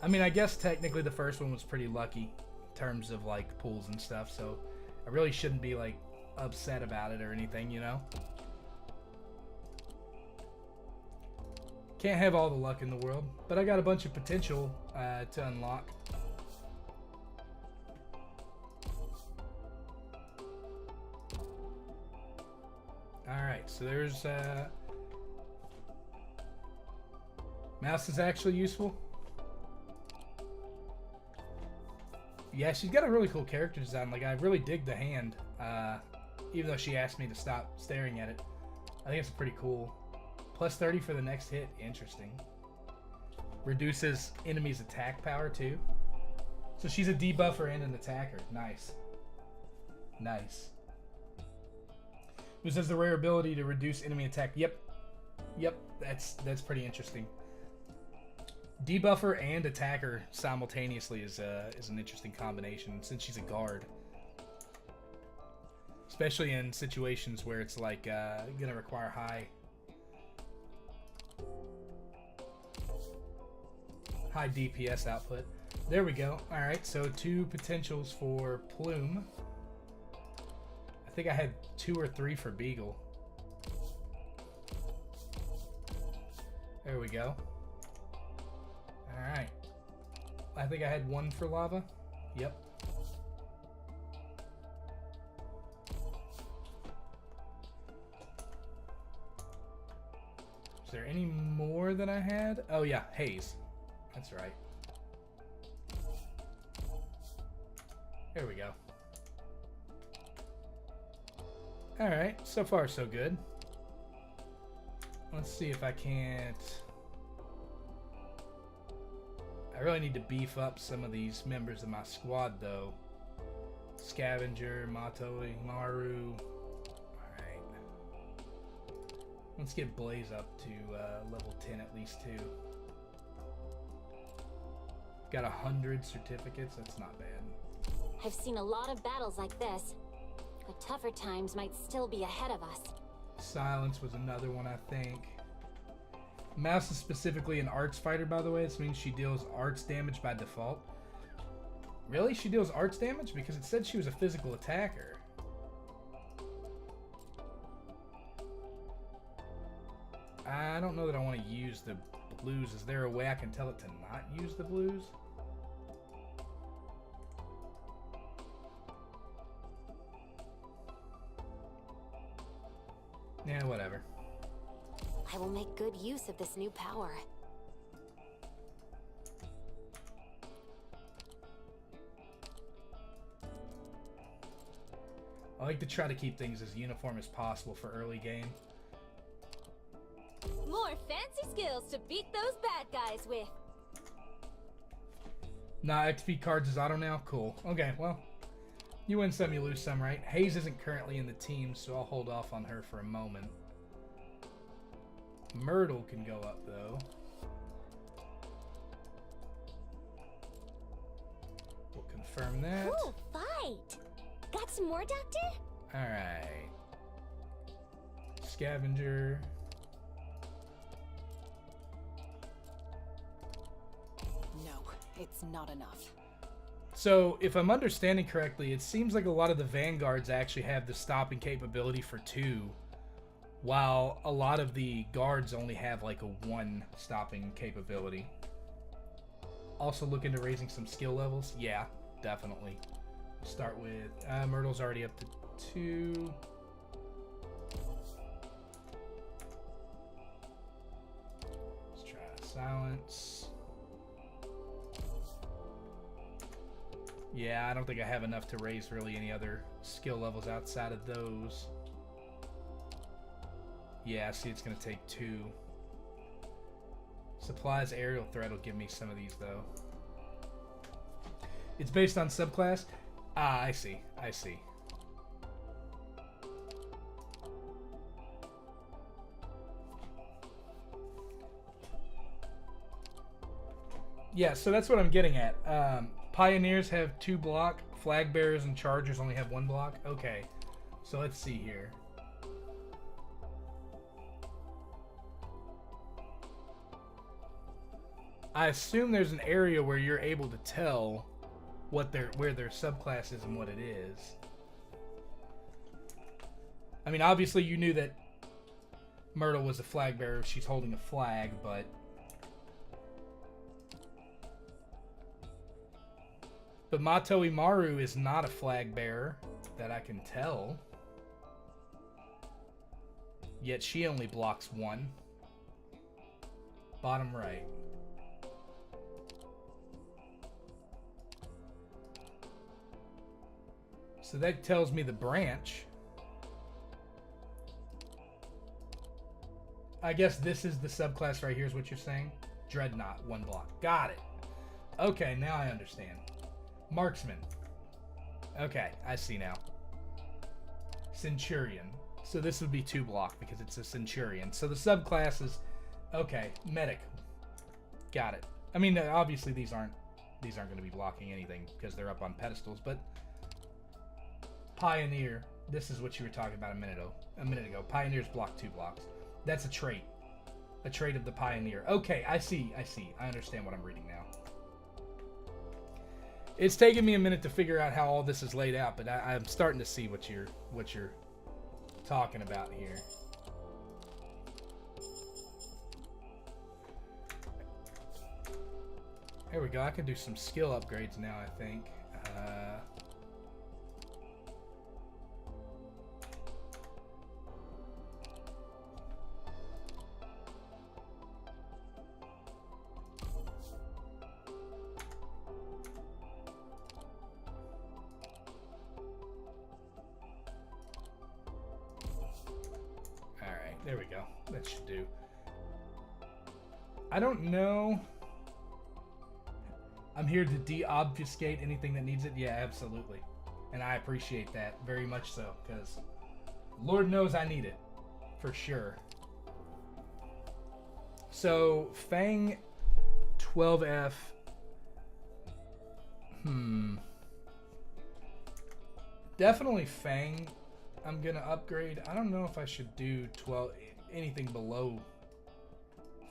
I mean, I guess technically the first one was pretty lucky in terms of like pulls and stuff, so I really shouldn't be like upset about it or anything, you know? Can't have all the luck in the world, but I got a bunch of potential to unlock. Alright, so there's mouse is actually useful. Yeah, she's got a really cool character design. Like, I really dig the hand, even though she asked me to stop staring at it. I think it's pretty cool. Plus 30 for the next hit. Interesting. Reduces enemies' attack power, too. So she's a debuffer and an attacker. Nice. Nice. Who says the rare ability to reduce enemy attack? Yep. Yep, that's pretty interesting. Debuffer and attacker simultaneously is an interesting combination since she's a guard. Especially in situations where it's like gonna require high DPS output. There we go. Alright, so 2 potentials for Plume. I think I had 2 or 3 for Beagle. There we go. Alright. I think I had 1 for Lava. Yep. Is there any more that I had? Oh yeah, Haze. That's right. There we go. Alright, so far so good. Let's see if I can't... I really need to beef up some of these members of my squad, though. Scavenger, Matoi, Maru. Alright. Let's get Blaze up to level 10 at least, too. Got 100 certificates. That's not bad. I've seen a lot of battles like this, but tougher times might still be ahead of us. Silence was another one, I think. Mouse is specifically an arts fighter, by the way. This means she deals arts damage by default. Really? She deals arts damage? Because it said she was a physical attacker. I don't know that I want to use the blues. Is there a way I can tell it to not use the blues? Yeah, whatever. I will make good use of this new power. I like to try to keep things as uniform as possible for early game. More fancy skills to beat those bad guys with. Nah, XP cards is auto now? Cool. Okay, well, you win some, you lose some, right? Hayes isn't currently in the team, so I'll hold off on her for a moment. Myrtle can go up, though. We'll confirm that. Cool fight! Got some more, Doctor? Alright. Scavenger. No, it's not enough. So, if I'm understanding correctly, it seems like a lot of the Vanguards actually have the stopping capability for 2, while a lot of the guards only have like a 1 stopping capability. Also look into raising some skill levels. Yeah, definitely. Start with Myrtle's already up to 2. Let's try silence. Yeah, I don't think I have enough to raise really any other skill levels outside of those. Yeah, see, it's going to take 2. Supplies aerial threat will give me some of these, though. It's based on subclass? Ah, I see. I see. Yeah, so that's what I'm getting at. Pioneers have 2 block. Flag bearers and chargers only have 1 block. Okay, so let's see here. I assume there's an area where you're able to tell what where their subclass is and what it is. I mean, obviously you knew that Myrtle was a flag bearer. She's holding a flag, but Mato Imaru is not a flag bearer that I can tell. Yet she only blocks 1. Bottom right. So that tells me the branch. I guess this is the subclass right here is what you're saying? Dreadnought, 1 block. Got it. Okay, now I understand. Marksman. Okay, I see now. Centurion. So this would be 2 block because it's a Centurion. So the subclass is... Okay, Medic. Got it. I mean, obviously these aren't going to be blocking anything because they're up on pedestals, but... Pioneer. This is what you were talking about a minute ago. Pioneers block 2 blocks. That's a trait. A trait of the Pioneer. Okay, I see. I understand what I'm reading now. It's taken me a minute to figure out how all this is laid out, but I'm starting to see what you're talking about here. There we go. I can do some skill upgrades now, I think. There we go. That should do. I don't know. I'm here to de-obfuscate anything that needs it. Yeah, absolutely. And I appreciate that very much so, because Lord knows I need it. For sure. So, Fang 12F. Definitely Fang. I'm gonna upgrade. I don't know if I should do anything below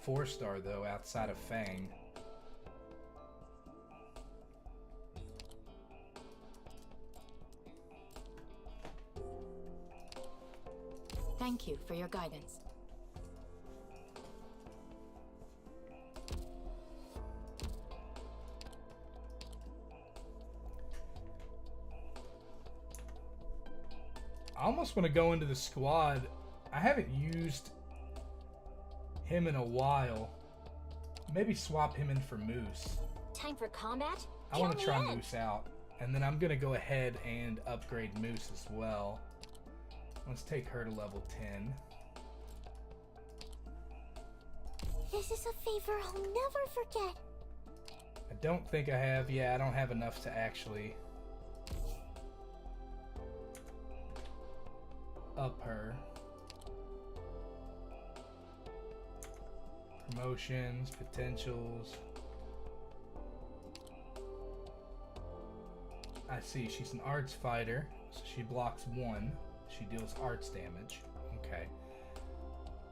4-star though, outside of Fang. Thank you for your guidance. I almost want to go into the squad. I haven't used him in a while. Maybe swap him in for Moose. Time for combat? I want to try Moose out. And then I'm going to go ahead and upgrade Moose as well. Let's take her to level 10. This is a favor I'll never forget. I don't think I have. Yeah, I don't have enough to actually up her. Promotions, potentials. I see, she's an arts fighter, so she blocks 1. She deals arts damage. Okay.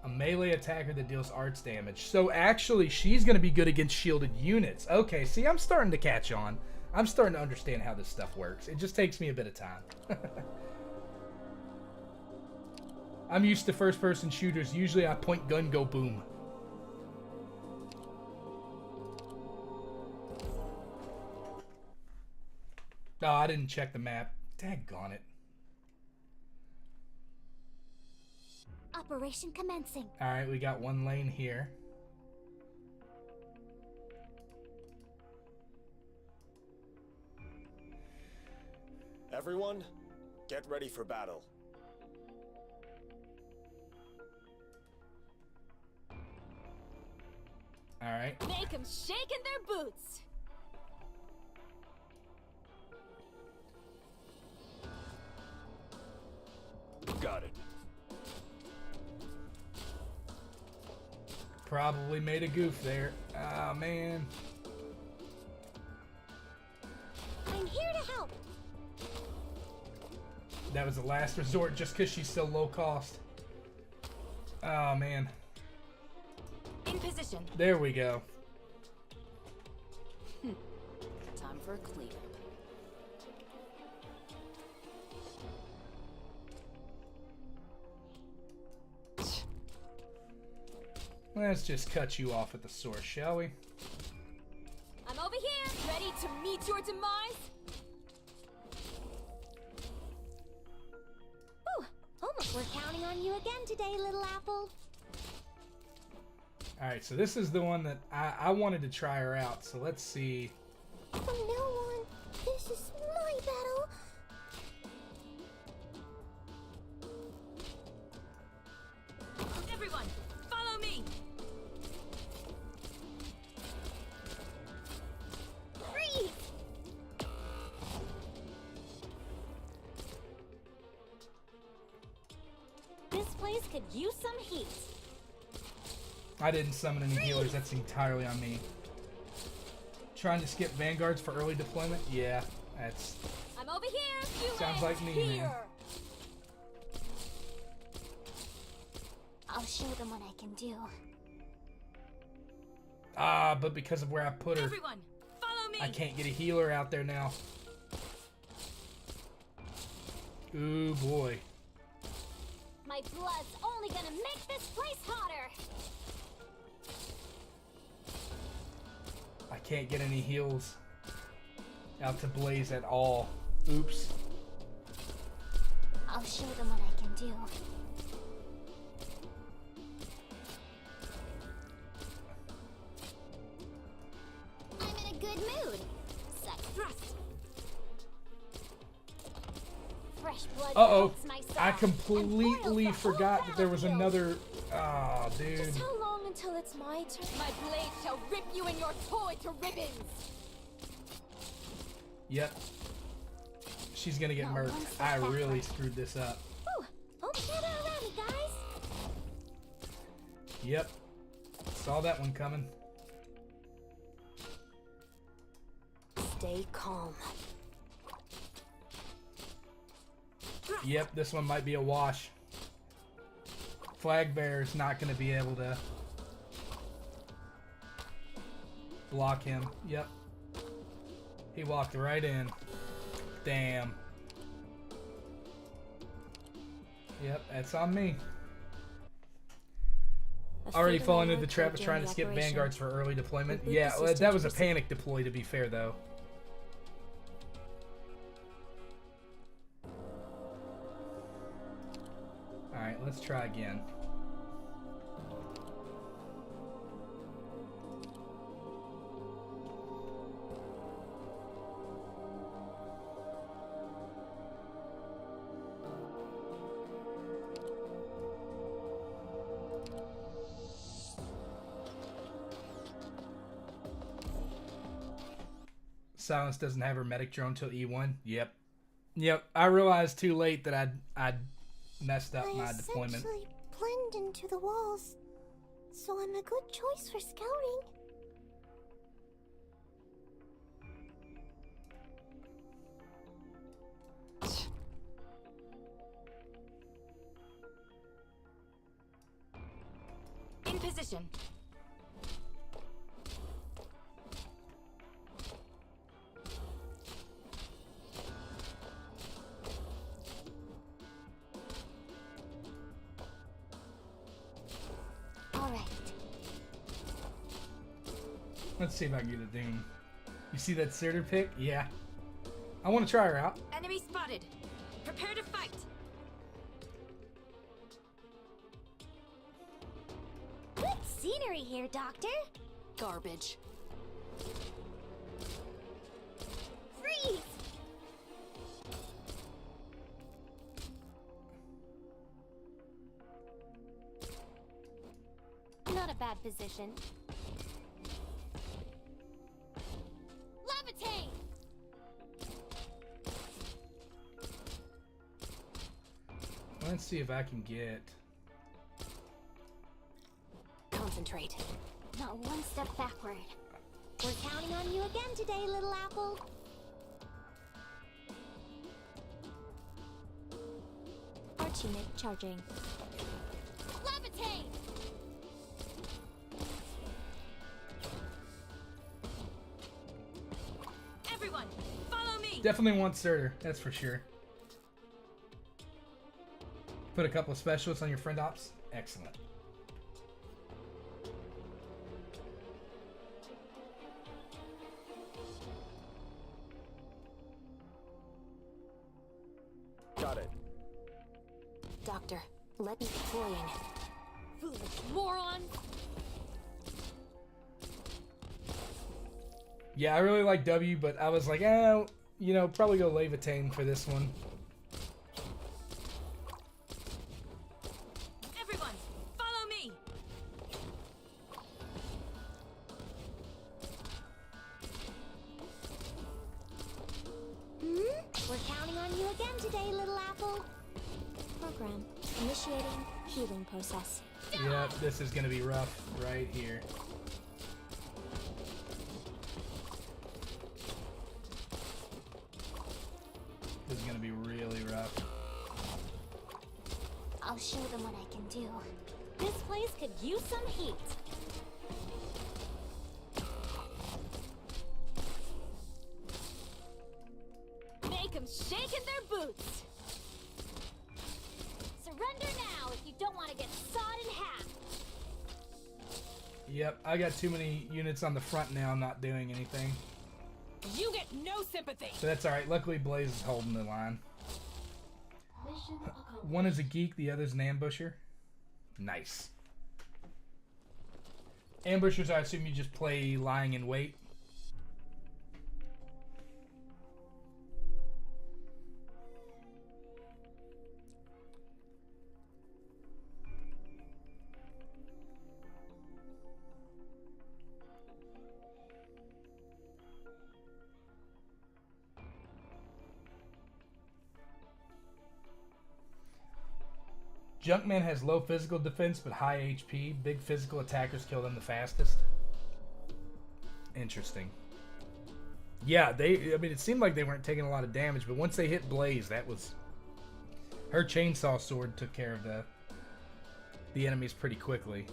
A melee attacker that deals arts damage. So actually, she's going to be good against shielded units. Okay, see, I'm starting to catch on. I'm starting to understand how this stuff works. It just takes me a bit of time. I'm used to first-person shooters. Usually I point gun, go boom. Oh, I didn't check the map. Daggone it. Operation commencing. Alright, we got 1 lane here. Everyone, get ready for battle. Alright. Make them shake in their boots. Got it. Probably made a goof there. Oh, man. I'm here to help. That was the last resort just because she's so low cost. Oh, man. In position. There we go. Time for a cleanup. Let's just cut you off at the source, shall we? I'm over here, ready to meet your demise. Ooh, almost we're counting on you again today, little apple. Alright, so this is the one that I wanted to try her out, so let's see. From now on, this is my battle. Everyone, follow me. Freeze! This place could use some heat. I didn't summon any healers, that's entirely on me. Trying to skip vanguards for early deployment? Yeah, that's... I'm over here. You sounds like me, here. man. I'll show them what I can do. Ah, but because of where I put her, Everyone, follow me. I can't get a healer out there now. Ooh, boy. My blood's only gonna make this place hotter. I can't get any heals out to Blaze at all. Oops. I'll show them what I can do. I'm in a good mood. Set thrust. Fresh blood. Uh-oh. My soul, I and completely boils the forgot whole that there was battlefield. another... Ah, dude. Just how long until it's my turn? My blade shall rip you and your toy to ribbons. Yep. She's gonna get No, murked. one step I really backward. screwed this up. Ooh, hope you gather around me, guys. Yep. Saw that one coming. Stay calm. Yep, this one might be a wash. Flag Bear is not going to be able to Block him. Yep. He walked right in. Damn. Yep, that's on me. Already fallen into the trap of trying to skip vanguards for early deployment. Yeah, well, that was a panic deploy, to be fair, though. Alright, let's try again. Silence doesn't have her medic drone till E1. Yep. Yep. I realized too late that I'd messed up my deployment. I essentially blend into the walls, so I'm a good choice for scouting. In position. Let's see if I can get a Doom. You see that Surtur pick? Yeah. I want to try her out. Enemy spotted. Prepare to fight. Good scenery here, Doctor. Garbage. Freeze! Not a bad position. Levitate! Let's see if I can get... Concentrate. Not one step backward. We're counting on you again today, little apple. Arch unit charging. Levitate! Everyone, follow me. Definitely want Surtur, that's for sure. Put a couple of specialists on your friend ops. Excellent. Got it. Doctor, let me deploy in. Foolish moron! Yeah, I really like W, but I was like, you know, probably go Levitain for this one. Everyone, follow me. We're counting on you again today, little apple. Program initiating healing process. Yeah, this is gonna be rough right here. This is gonna be really rough. I'll show them what I can do. This place could use some heat. Make them shake in their boots. Surrender now if you don't want to get sawed in half. Yep, I got too many units on the front now. I'm not doing anything. You get no sympathy. So that's alright. Luckily, Blaze is holding the line. One is a geek, the other's an ambusher. Nice. Ambushers, I assume you just play lying in wait. Junkman has low physical defense but high HP. Big physical attackers kill them the fastest. Interesting. Yeah, I mean, it seemed like they weren't taking a lot of damage, but once they hit Blaze, that was... Her chainsaw sword took care of the enemies pretty quickly.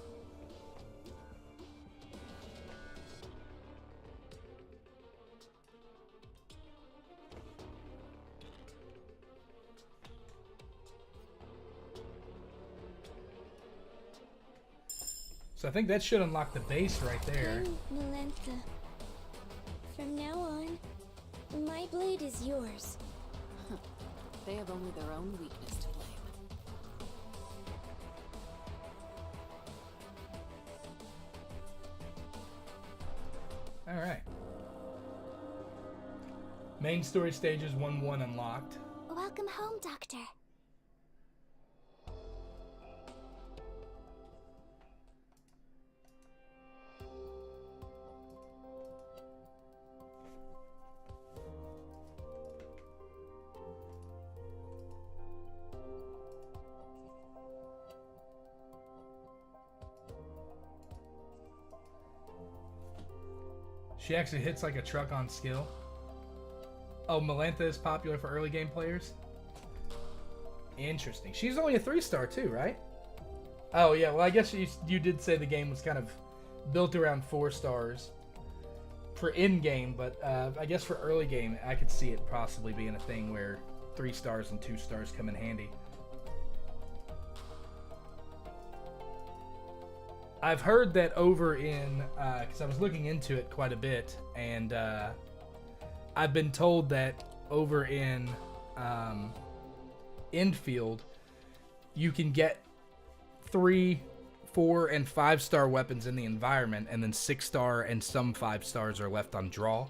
So I think that should unlock the base right there. I'm Melantha. From now on, my blade is yours. They have only their own weakness to blame. Alright. Main story stages 1-1 unlocked. Welcome home, Doctor. She actually hits like a truck on skill. Oh, Melantha is popular for early game players? Interesting. She's only a 3-star too, right? Oh, yeah. Well, I guess you did say the game was kind of built around 4 stars for in-game, but I guess for early game, I could see it possibly being a thing where 3 stars and 2 stars come in handy. I've heard that over in, because I was looking into it quite a bit, and I've been told that over in Infield, you can get 3, 4, and 5-star weapons in the environment, and then 6-star and some 5 stars are left on draw.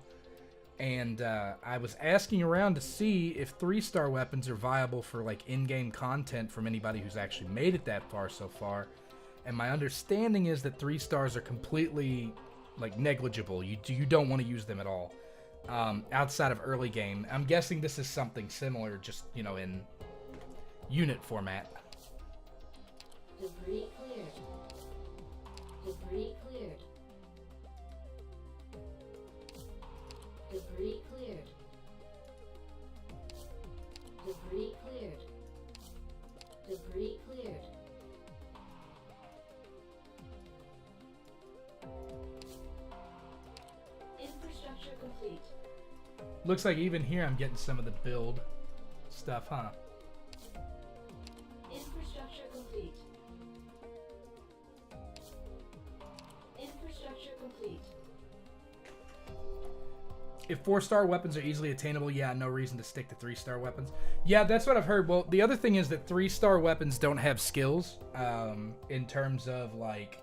And I was asking around to see if 3-star weapons are viable for like in-game content from anybody who's actually made it that far so far. And my understanding is that 3 stars are completely like negligible. You don't want to use them at all outside of early game. I'm guessing this is something similar, just in unit format. Debris cleared. Debris cleared. Debris cleared. Debris cleared. Debris cleared. Infrastructure complete. Looks like even here I'm getting some of the build stuff, huh? Infrastructure complete. Infrastructure complete. If 4-star weapons are easily attainable, yeah, no reason to stick to 3-star weapons. Yeah, that's what I've heard. Well, the other thing is that 3-star weapons don't have skills in terms of like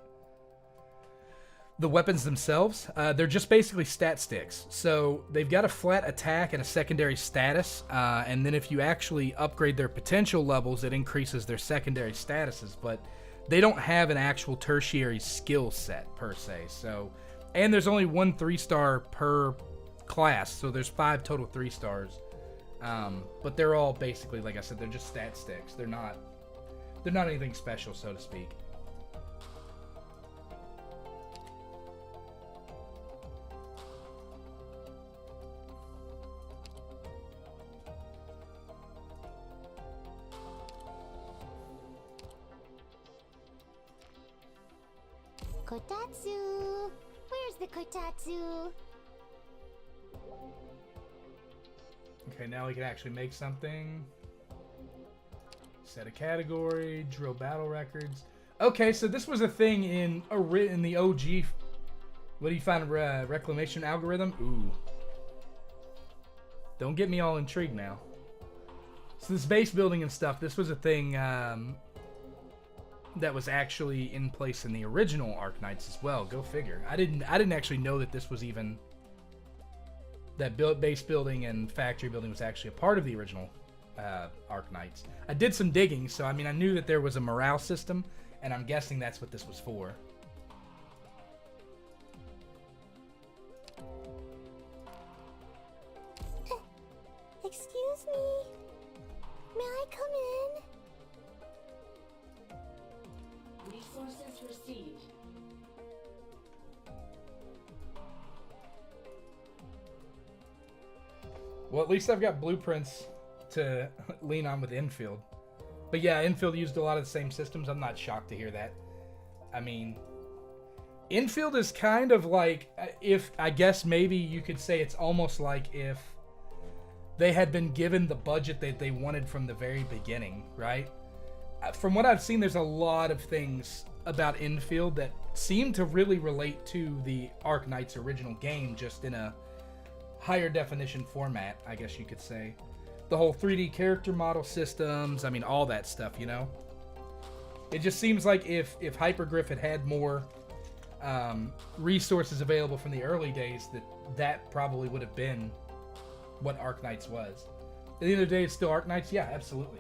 the weapons themselves. They're just basically stat sticks. So they've got a flat attack and a secondary status, and then if you actually upgrade their potential levels, it increases their secondary statuses, but they don't have an actual tertiary skill set per se. So, and there's only 1 3-star per class, so there's 5 total 3 stars. But they're all basically, like I said, they're just stat sticks. They're not anything special, so to speak. Kotatsu! Where's the Kotatsu? Okay, now we can actually make something. Set a category, drill battle records. Okay, so this was a thing in the OG. What do you find? Reclamation algorithm? Ooh. Don't get me all intrigued now. So this base building and stuff, this was a thing that was actually in place in the original Arknights as well. Go figure. I didn't actually know that this was even that base building and factory building was actually a part of the original Arknights. I did some digging, so I mean I knew that there was a morale system, and I'm guessing that's what this was for. Excuse me. May I come in? Resources received. Well, at least I've got blueprints to lean on with Infield. But yeah, Infield used a lot of the same systems. I'm not shocked to hear that. I mean, Infield is kind of like, if I guess maybe you could say it's almost like if they had been given the budget that they wanted from the very beginning, right? From what I've seen, there's a lot of things about Infield that seem to really relate to the Arknights original game, just in a higher definition format, I guess you could say. The whole 3D character model systems, I mean, all that stuff, you know? It just seems like if Hypergriff had more resources available from the early days, that probably would have been what Arknights was. At the end of the day, it's still Arknights? Yeah, absolutely.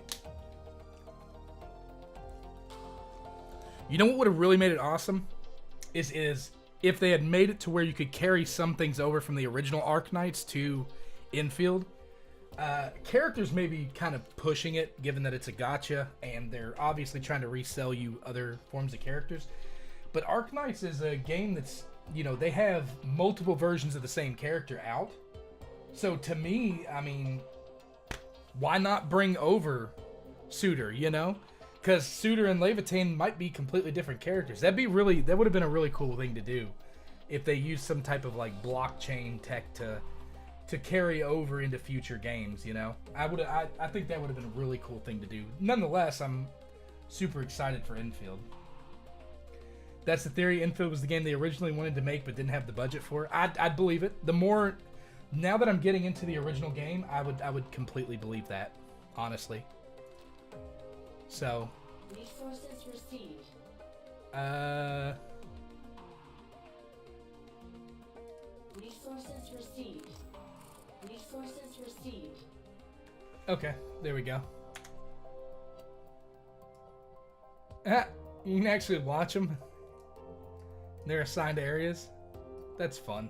You know what would have really made it awesome? Is if they had made it to where you could carry some things over from the original Arknights to Infield. Characters may be kind of pushing it, given that it's a gacha, and they're obviously trying to resell you other forms of characters. But Arknights is a game that's, you know, they have multiple versions of the same character out. So to me, I mean, why not bring over Suitor, you know? Because Suitor and Levitane might be completely different characters. That would have been a really cool thing to do if they used some type of like blockchain tech to carry over into future games, you know? I think that would have been a really cool thing to do. Nonetheless, I'm super excited for Infield. That's the theory. Infield was the game they originally wanted to make but didn't have the budget for. I'd believe it. Now that I'm getting into the original game, I would completely believe that, honestly. So, resources received. Resources received. Resources received. Okay, there we go. You can actually watch them. They're assigned areas. That's fun.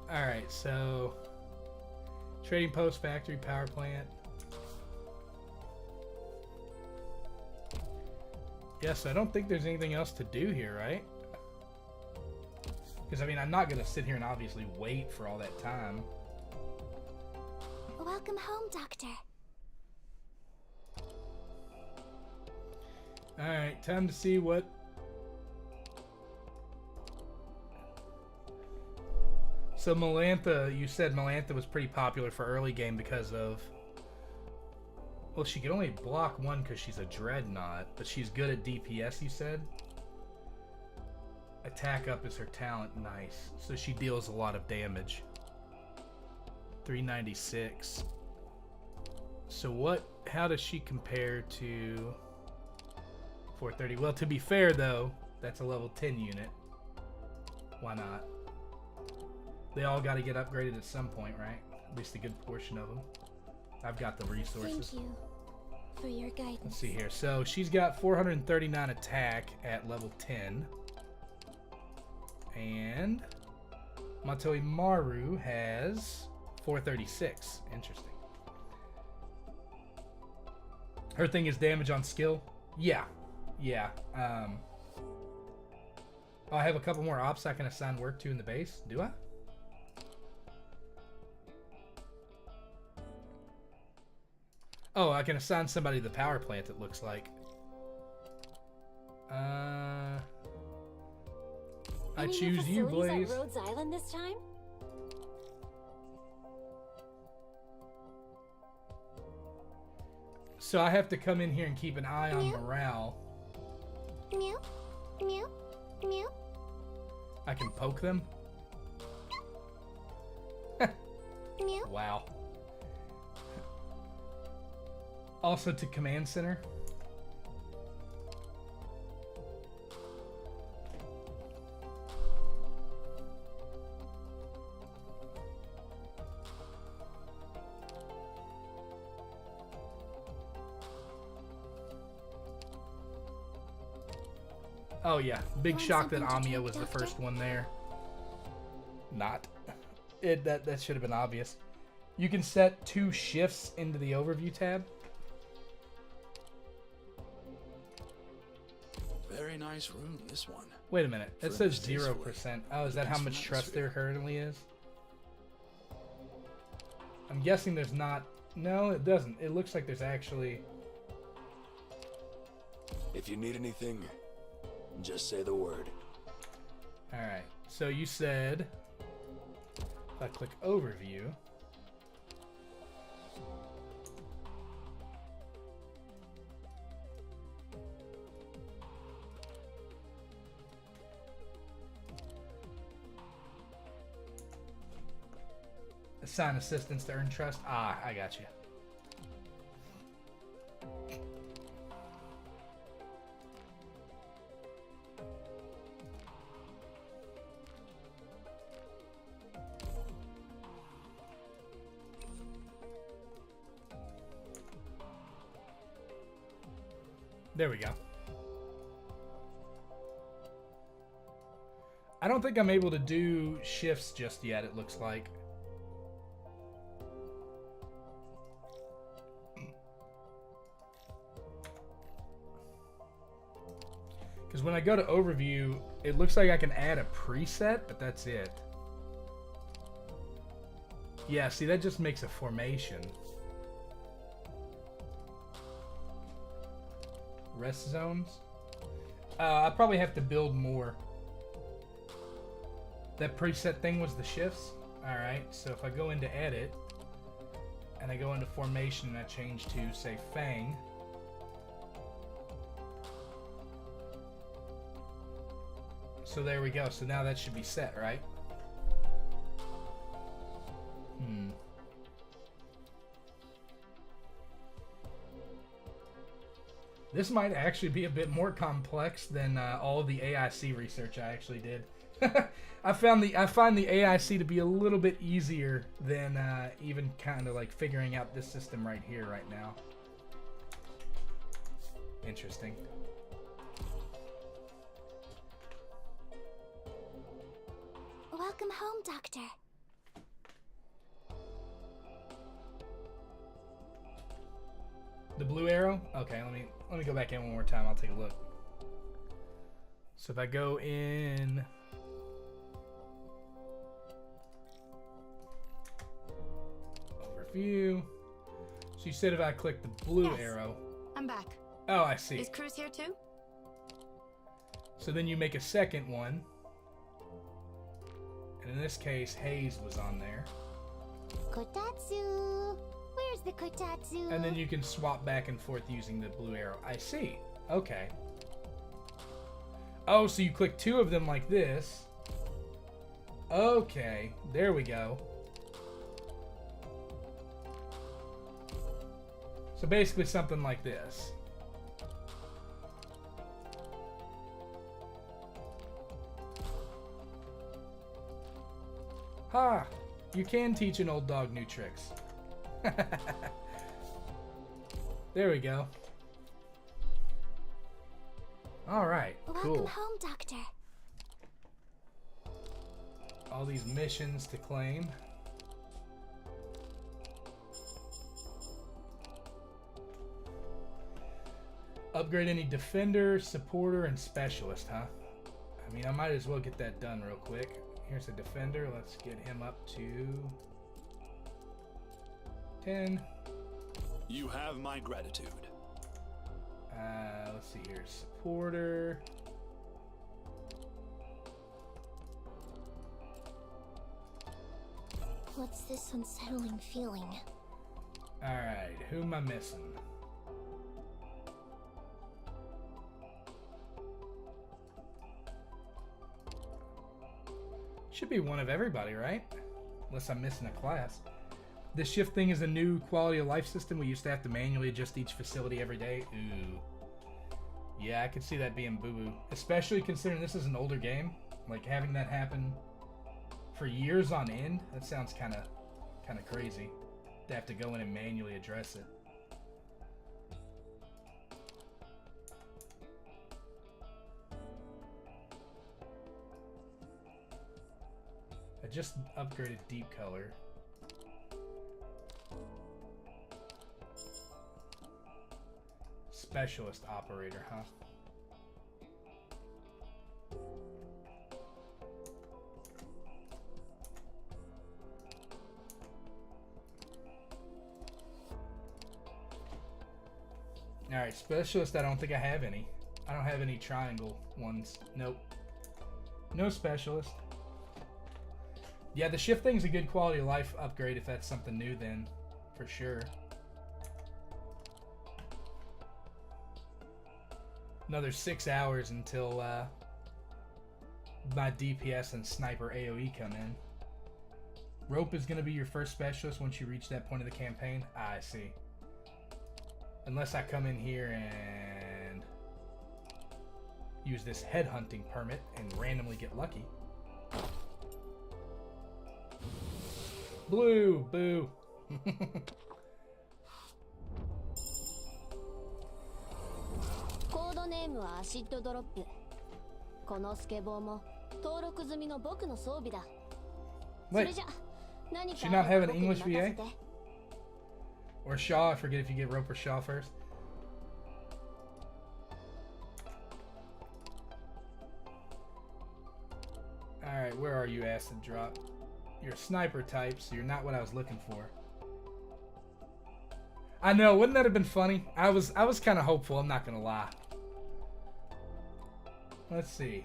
Alright, so trading post, factory, power plant. Yes, I don't think there's anything else to do here, right? Because, I mean, I'm not going to sit here and obviously wait for all that time. Welcome home, Doctor. Alright, time to see what... So Melantha, you said Melantha was pretty popular for early game because of... Well, she could only block one because she's a Dreadnought, but she's good at DPS, you said? Attack up is her talent, nice. So she deals a lot of damage. 396. So how does she compare to 430? Well, to be fair though, that's a level 10 unit. Why not? They all got to get upgraded at some point, right? At least a good portion of them. I've got the resources. Thank you for your guidance. Let's see here. So she's got 439 attack at level 10. And Matoi Maru has 436. Interesting. Her thing is damage on skill? Yeah. Yeah. I have a couple more ops I can assign work to in the base. Do I? Oh, I can assign somebody to the power plant, it looks like. I choose you, Blaze. At Rhodes Island this time? So I have to come in here and keep an eye on morale. Mew, mew, mew. I can poke them? Mew. Wow. Also to command center. Oh yeah, big shock that Amiya was the first one there. Not. That should have been obvious. You can set 2 shifts into the overview tab. Very nice room, this one. Wait a minute. It says 0%. Oh, is that how much trust there currently is? I'm guessing there's not... No, it doesn't. It looks like there's actually... If you need anything, just say the word. Alright. So you said... If I click overview... Assign assistance to earn trust. Ah, I got you. There we go. I don't think I'm able to do shifts just yet, it looks like. Because when I go to overview, it looks like I can add a preset, but that's it. Yeah, see, that just makes a formation. Rest zones? I probably have to build more. That preset thing was the shifts? Alright, so if I go into edit, and I go into formation and I change to, say, Fang. So there we go. So now that should be set, right? This might actually be a bit more complex than all of the AIC research I actually did. I find the AIC to be a little bit easier than even kind of like figuring out this system right here, right now. Interesting. Welcome home, Doctor. The blue arrow? Okay, let me go back in one more time. I'll take a look. So if I go in overview. So you said if I click the blue arrow. I'm back. Oh, I see. Is Cruz here too? So then you make a second one. And in this case, Hayes was on there. Kotatsu. Where's the Kotatsu? And then you can swap back and forth using the blue arrow. I see. Okay. Oh, so you click two of them like this. Okay. There we go. So basically something like this. Ha! You can teach an old dog new tricks. There we go. Alright, cool. Welcome home, Doctor. All these missions to claim. Upgrade any defender, supporter, and specialist, huh? I mean, I might as well get that done real quick. Here's a defender. Let's get him up to 10. You have my gratitude. Let's see here. Supporter. What's this unsettling feeling? Alright, who am I missing? Should be one of everybody, right? Unless I'm missing a class. This shift thing is a new quality of life system. We used to have to manually adjust each facility every day. Ooh. Yeah, I could see that being boo-boo. Especially considering this is an older game. Like, having that happen for years on end, that sounds kind of crazy. To have to go in and manually address it. I just upgraded deep color. Specialist operator, huh? Alright, specialist, I don't think I have any. I don't have any triangle ones. Nope. No specialist. Yeah, the shift thing's a good quality of life upgrade if that's something new then, for sure. Another 6 hours until my DPS and sniper AoE come in. Rope is going to be your first specialist once you reach that point of the campaign. I see. Unless I come in here and use this headhunting permit and randomly get lucky. Blue, boo. コードネームはアシッドドロップ。このスケボーも登録済みの僕の装備だ。それじゃ、何か Should not have an English VA? Or Shaw, I forget if you get Rope or Shaw first. Alright, where are you, Acid Drop? You're a sniper type, so you're not what I was looking for. I know, wouldn't that have been funny? I was kind of hopeful, I'm not gonna lie. Let's see.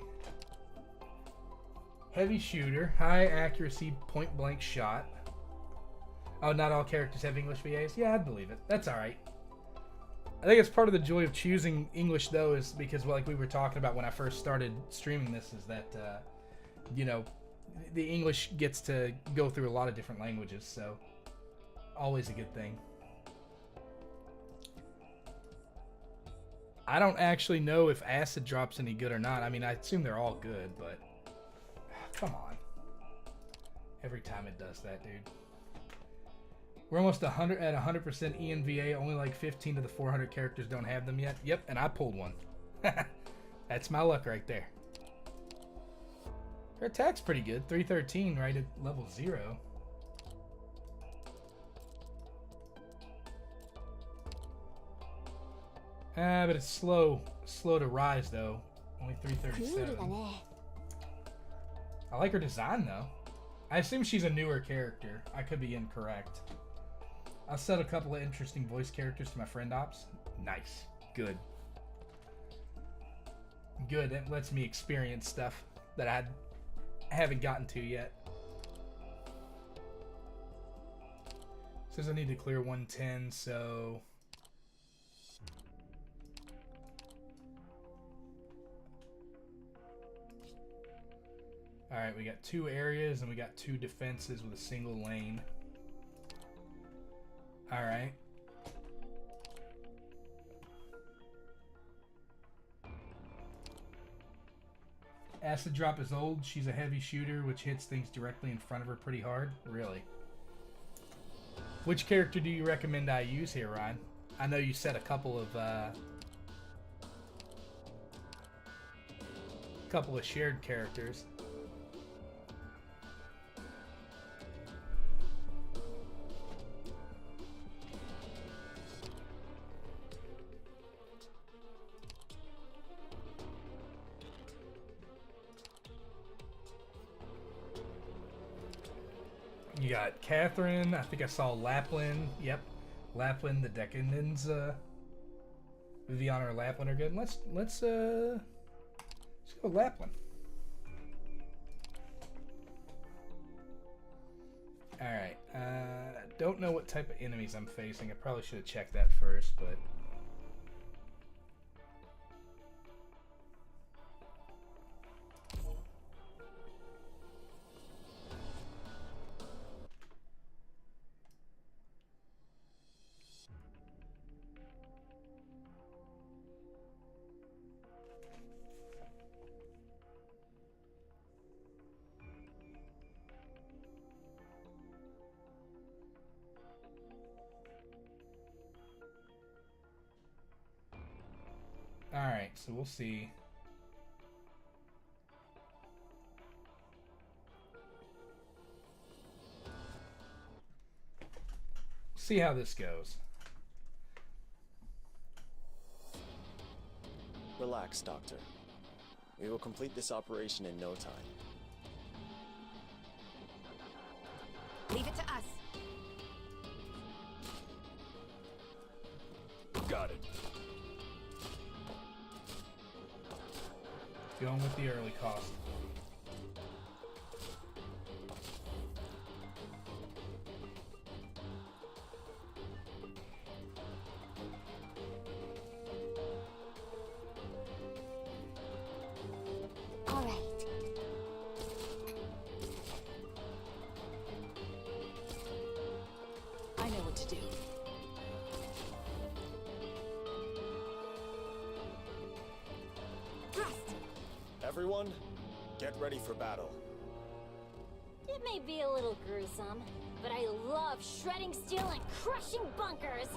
Heavy shooter, high accuracy, point blank shot. Oh, not all characters have English VAs? Yeah, I'd believe it. That's alright. I think it's part of the joy of choosing English, though, is because, well, like we were talking about when I first started streaming this, is that, you know, the English gets to go through a lot of different languages, so always a good thing. I don't actually know if Acid Drop's any good or not. I mean, I assume they're all good, but come on. Every time it does that, dude. We're almost at 100% ENVA. Only like 15 of the 400 characters don't have them yet. Yep, and I pulled one. That's my luck right there. Her attack's pretty good. 313 right at level 0. But it's slow to rise though. Only 337. I like her design though. I assume she's a newer character. I could be incorrect. I'll set a couple of interesting voice characters to my friend ops. Nice. Good. Good. That lets me experience stuff that I haven't gotten to yet. Says I need to clear 110, so... Alright, we got 2 areas and we got 2 defenses with a single lane. Alright. Acid Drop is old. She's a heavy shooter, which hits things directly in front of her pretty hard. Really? Which character do you recommend I use here, Ryan? I know you said a couple of shared characters. You got Catherine. I think I saw Lapland. Yep, Lapland. The Decadens. Viviana or Lapland are good. Let's go Lapland. All right. Don't know what type of enemies I'm facing. I probably should have checked that first, but. Alright, so we'll see. See how this goes. Relax, Doctor. We will complete this operation in no time. Leave it to us. Got it. Going with the early cost. All right. Everyone, get ready for battle. It may be a little gruesome, but I love shredding steel and crushing bunkers.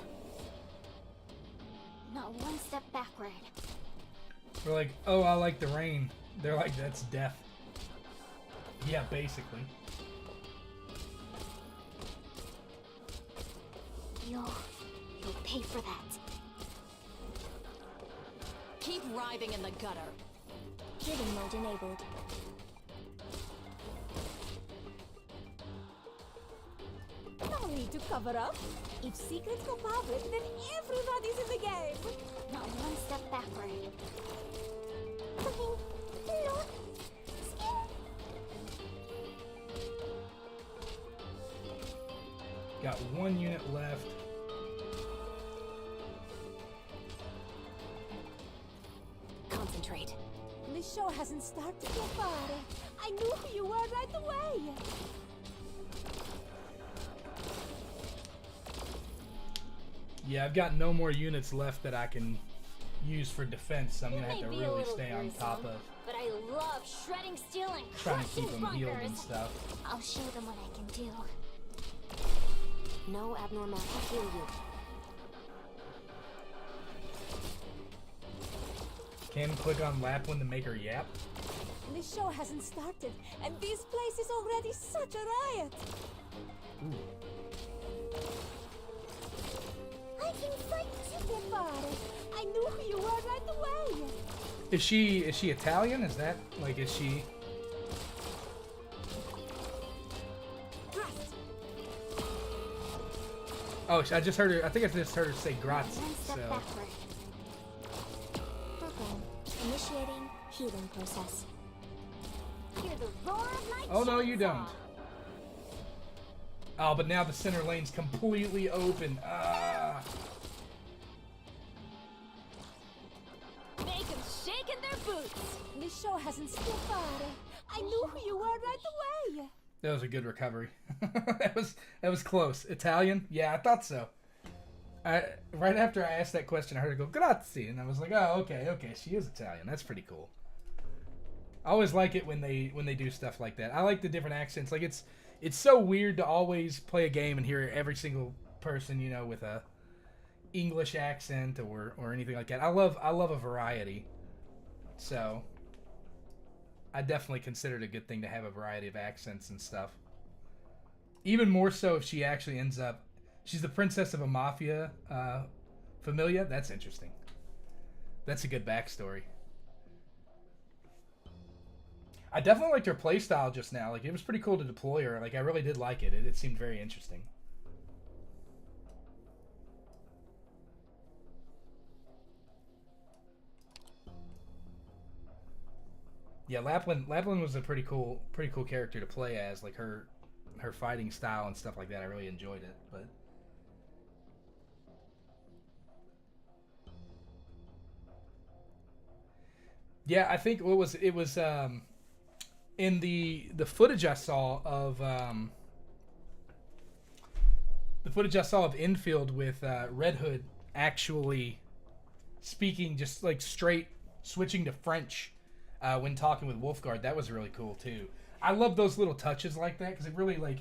Not one step backward. We're like, oh, I like the rain. They're like, that's death. Yeah, basically. You'll pay for that. Keep writhing in the gutter. Hidden mode enabled. No need to cover up. If secrets go public, then everybody's in the game. Not one step backward. Got 1 unit left. Concentrate. The show hasn't started yet, Fare. I knew who you were right away. Yeah, I've got no more units left that I can use for defense, so I'm gonna have to really stay on top of But I love shredding steel and trying to crushing keep them healed and bunkers. stuff. I'll show them what I can do. No abnormality. Heal you. Can click on Lapwing to make her yap. The show hasn't started, and this place is already such a riot. Ooh. I can fight you, Fare. I knew who you were right away. Is she Italian? Is that like is she? Oh, I just heard her. I think I just heard her say grazie. One step So backward. Okay. Initiating healing process. Hear the roar of my oh no, you chainsaw. don't. Oh, but now the center lane's completely open. Ah. Make them shake in their boots. The show hasn't started, Fare. I knew who you were right away. That was a good recovery. that was close. Italian? Yeah, I thought so. Right after I asked that question, I heard her go grazie, and I was like, oh, okay, she is Italian. That's pretty cool. I always like it when they do stuff like that. I like the different accents. Like it's so weird to always play a game and hear every single person, you know, with a English accent or anything like that. I love a variety. So I definitely consider it a good thing to have a variety of accents and stuff. Even more so if she actually ends up... She's the princess of a mafia familia. That's interesting. That's a good backstory. I definitely liked her playstyle just now. Like, it was pretty cool to deploy her. Like, I really did like it. It seemed very interesting. Yeah, Lapwing was a pretty cool character to play as. Like her fighting style and stuff like that. I really enjoyed it. But yeah, I think it was in the footage I saw of Infield with Red Hood actually speaking just like straight switching to French. When talking with Wolfguard, that was really cool too. I love those little touches like that because it really like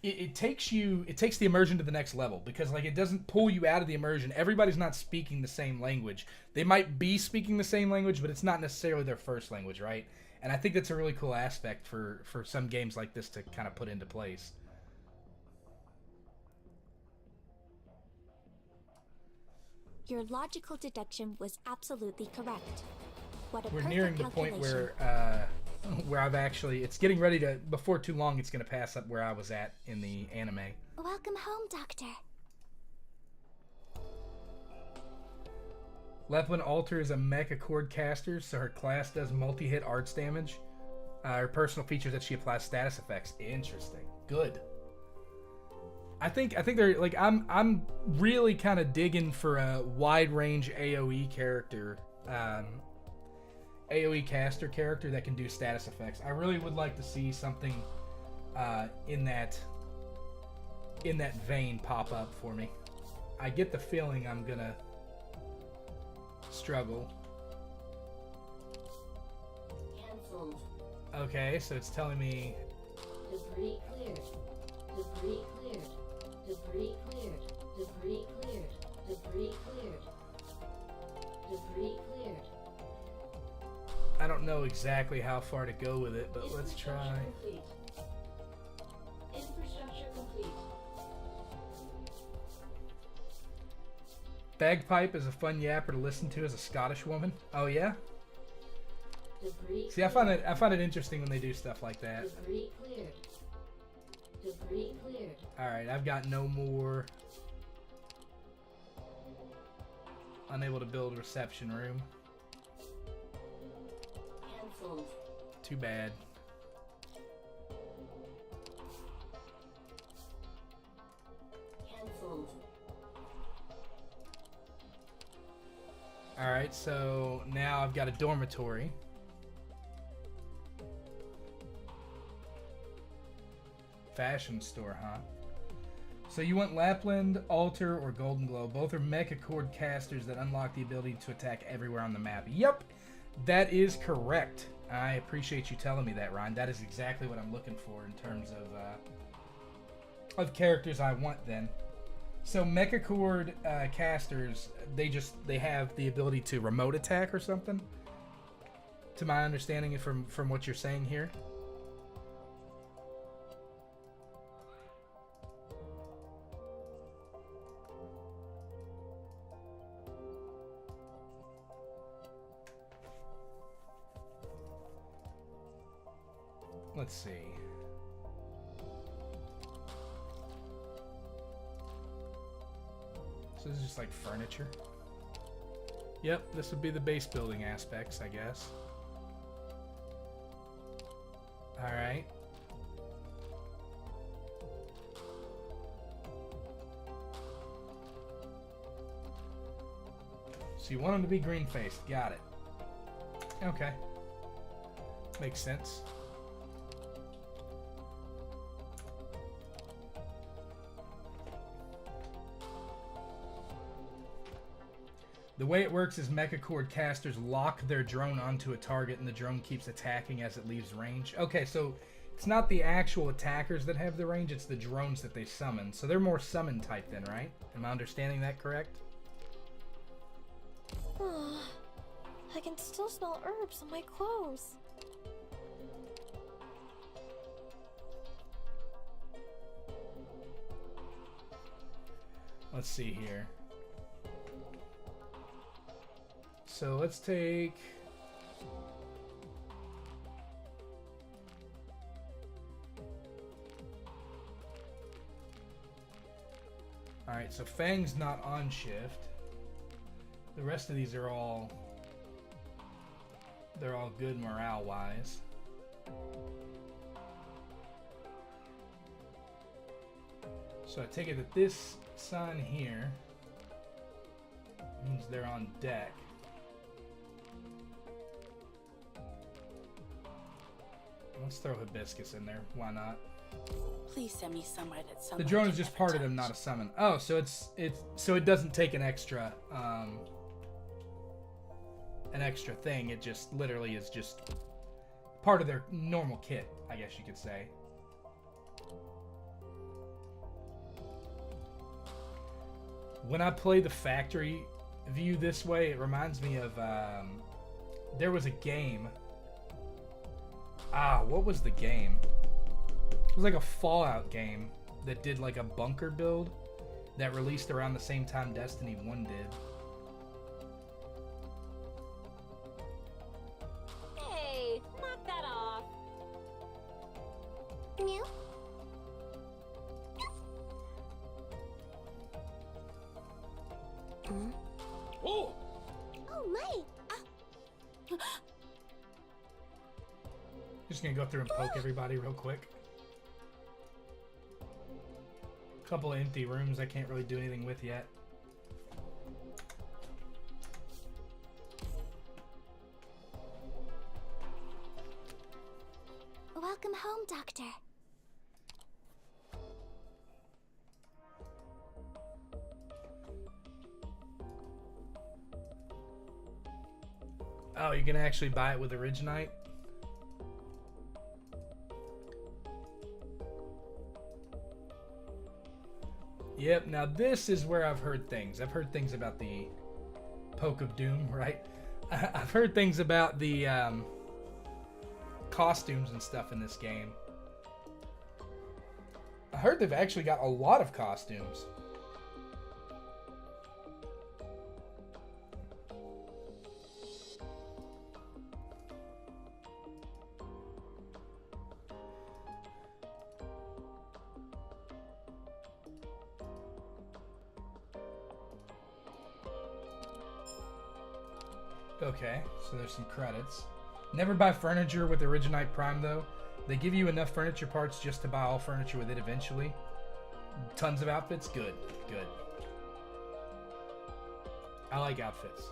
it takes the immersion to the next level because like it doesn't pull you out of the immersion. Everybody's not speaking the same language. They might be speaking the same language, but it's not necessarily their first language, right? And I think that's a really cool aspect for some games like this to kind of put into place. Your logical deduction was absolutely correct. What a We're perfect nearing the point calculation. where I've actually... It's getting ready to... Before too long, it's going to pass up where I was at in the anime. Welcome home, Doctor. Lapwing Alter is a mech accord caster, so her class does multi-hit arts damage. Her personal features that she applies status effects. Interesting. Good. I think they're like I'm really kind of digging for a wide range AoE character. AoE caster character that can do status effects. I really would like to see something in that vein pop up for me. I get the feeling I'm gonna struggle. Cancelled. Okay, so it's telling me... Debris cleared. Debris cleared. Debris cleared. Debris cleared. Debris cleared. Debris cleared. I don't know exactly how far to go with it, but let's try. Complete. Infrastructure complete. Bagpipe is a fun yapper to listen to as a Scottish woman. Oh yeah? Debris See, I find it interesting when they do stuff like that. Debris cleared. Debris cleared. Alright, I've got no more. Unable to build a reception room. Cancelled. Too bad. Cancelled. Alright, so now I've got a dormitory. Fashion store, huh? So you want Lapland, Altar, or Golden Glow. Both are mecha cord casters that unlock the ability to attack everywhere on the map. Yep, that is correct. I appreciate you telling me that, Ryan. That is exactly what I'm looking for in terms of characters I want then. So mecha cord casters, they have the ability to remote attack or something? To my understanding from what you're saying here. Let's see. So this is just like furniture. Yep, this would be the base building aspects, I guess. Alright. So you want them to be green-faced. Got it. Okay. Makes sense. The way it works is mecha cord casters lock their drone onto a target and the drone keeps attacking as it leaves range. Okay, so it's not the actual attackers that have the range, it's the drones that they summon. So they're more summon type then, right? Am I understanding that correct? I can still smell herbs on my clothes. Let's see here. So let's take... Alright, so Fang's not on shift. The rest of these are all... They're all good morale-wise. So I take it that this sign here means they're on deck. Let's throw Hibiscus in there. Why not? Please send me somewhere that's The drone is just part of them, not a summon. Oh, so so it doesn't take an extra thing. It just literally is just part of their normal kit, I guess you could say. When I play the factory view this way, it reminds me of there was a game. What was the game? It was like a Fallout game that did like a bunker build that released around the same time Destiny 1 did. Hey, knock that off. Mew? Oh! Oh my! Just gonna go through and poke everybody real quick. Couple of empty rooms I can't really do anything with yet. Welcome home, Doctor. Oh, you can actually buy it with Arknight? Yep, now this is where I've heard things. I've heard things about the Poke of Doom, right? I've heard things about the costumes and stuff in this game. I heard they've actually got a lot of costumes. Okay, so there's some credits. Never buy furniture with Originite Prime, though. They give you enough furniture parts just to buy all furniture with it eventually. Tons of outfits? Good, good. I like outfits.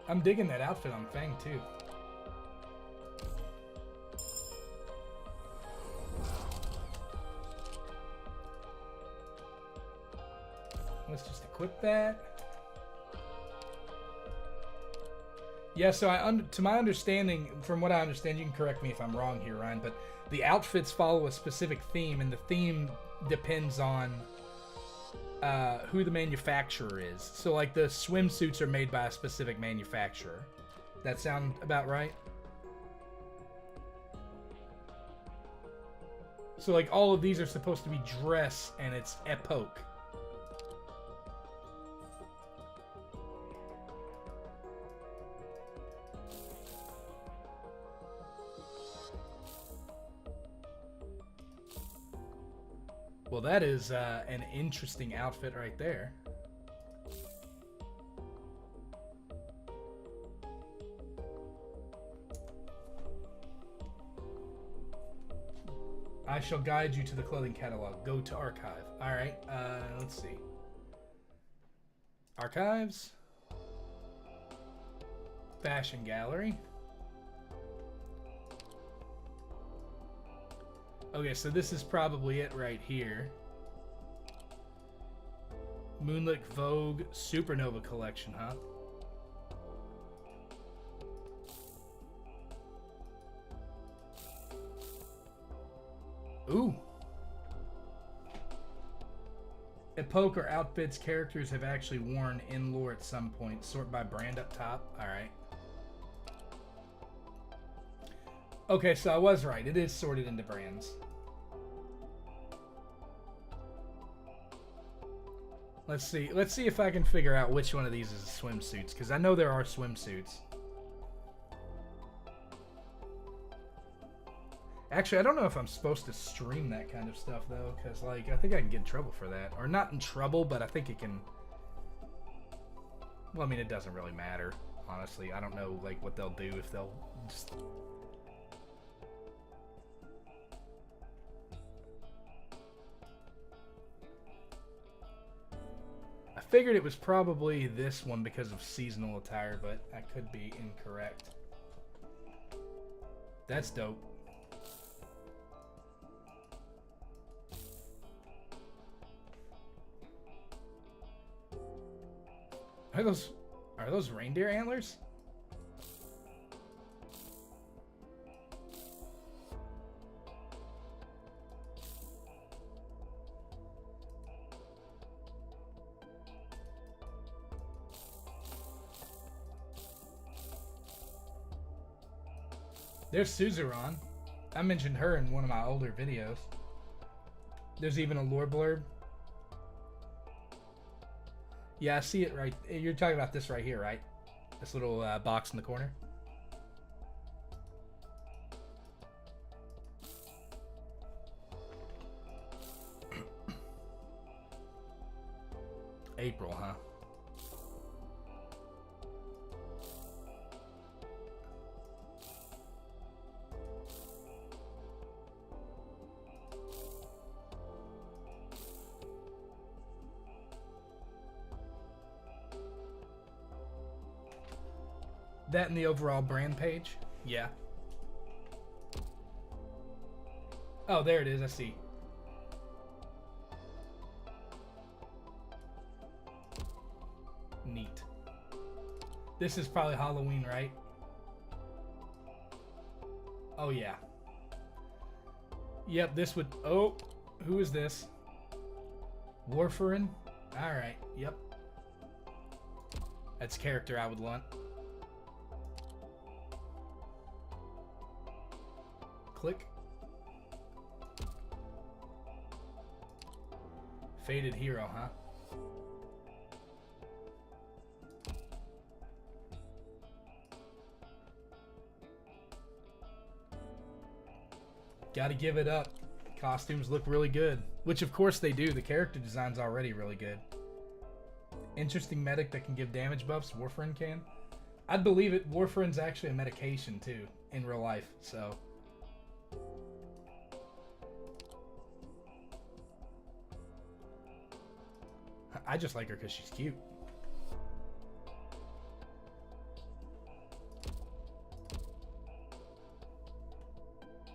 I'm digging that outfit on Fang, too. Let's just equip that. Yeah, so to my understanding, from what I understand, you can correct me if I'm wrong here, Ryan, but the outfits follow a specific theme, and the theme depends on who the manufacturer is. So, like, the swimsuits are made by a specific manufacturer. That sound about right? So, like, all of these are supposed to be dress, and it's epoch. Well, that is an interesting outfit right there. I shall guide you to the clothing catalog. Go to archive. All right. Let's see. Archives. Fashion gallery. Okay, so this is probably it right here. Moonlit Vogue Supernova Collection, huh? Ooh. Epoch or outfits characters have actually worn in lore at some point. Sort by brand up top. Alright. Okay, so I was right. It is sorted into brands. Let's see. Let's see if I can figure out which one of these is swimsuits, because I know there are swimsuits. Actually, I don't know if I'm supposed to stream that kind of stuff, though, because, like, I think I can get in trouble for that. Or not in trouble, but I think it can... Well, I mean, it doesn't really matter, honestly. I don't know, like, what they'll do if they'll just... I figured it was probably this one because of seasonal attire, but I could be incorrect. That's dope. Are those reindeer antlers? There's Suzerain. I mentioned her in one of my older videos. There's even a lore blurb. Yeah, I see it right. You're talking about this right here, right? This little box in the corner. April, huh? That in the overall brand page? Yeah. Oh, there it is. I see. Neat. This is probably Halloween, right? Oh, yeah. Yep, this would... Oh, who is this? Warfarin? Alright, yep. That's character I would want. Click. Faded hero, huh? Gotta give it up. Costumes look really good. Which of course they do. The character design's already really good. Interesting medic that can give damage buffs. Warfarin can. I'd believe it. Warfarin's actually a medication too. In real life. So. I just like her because she's cute.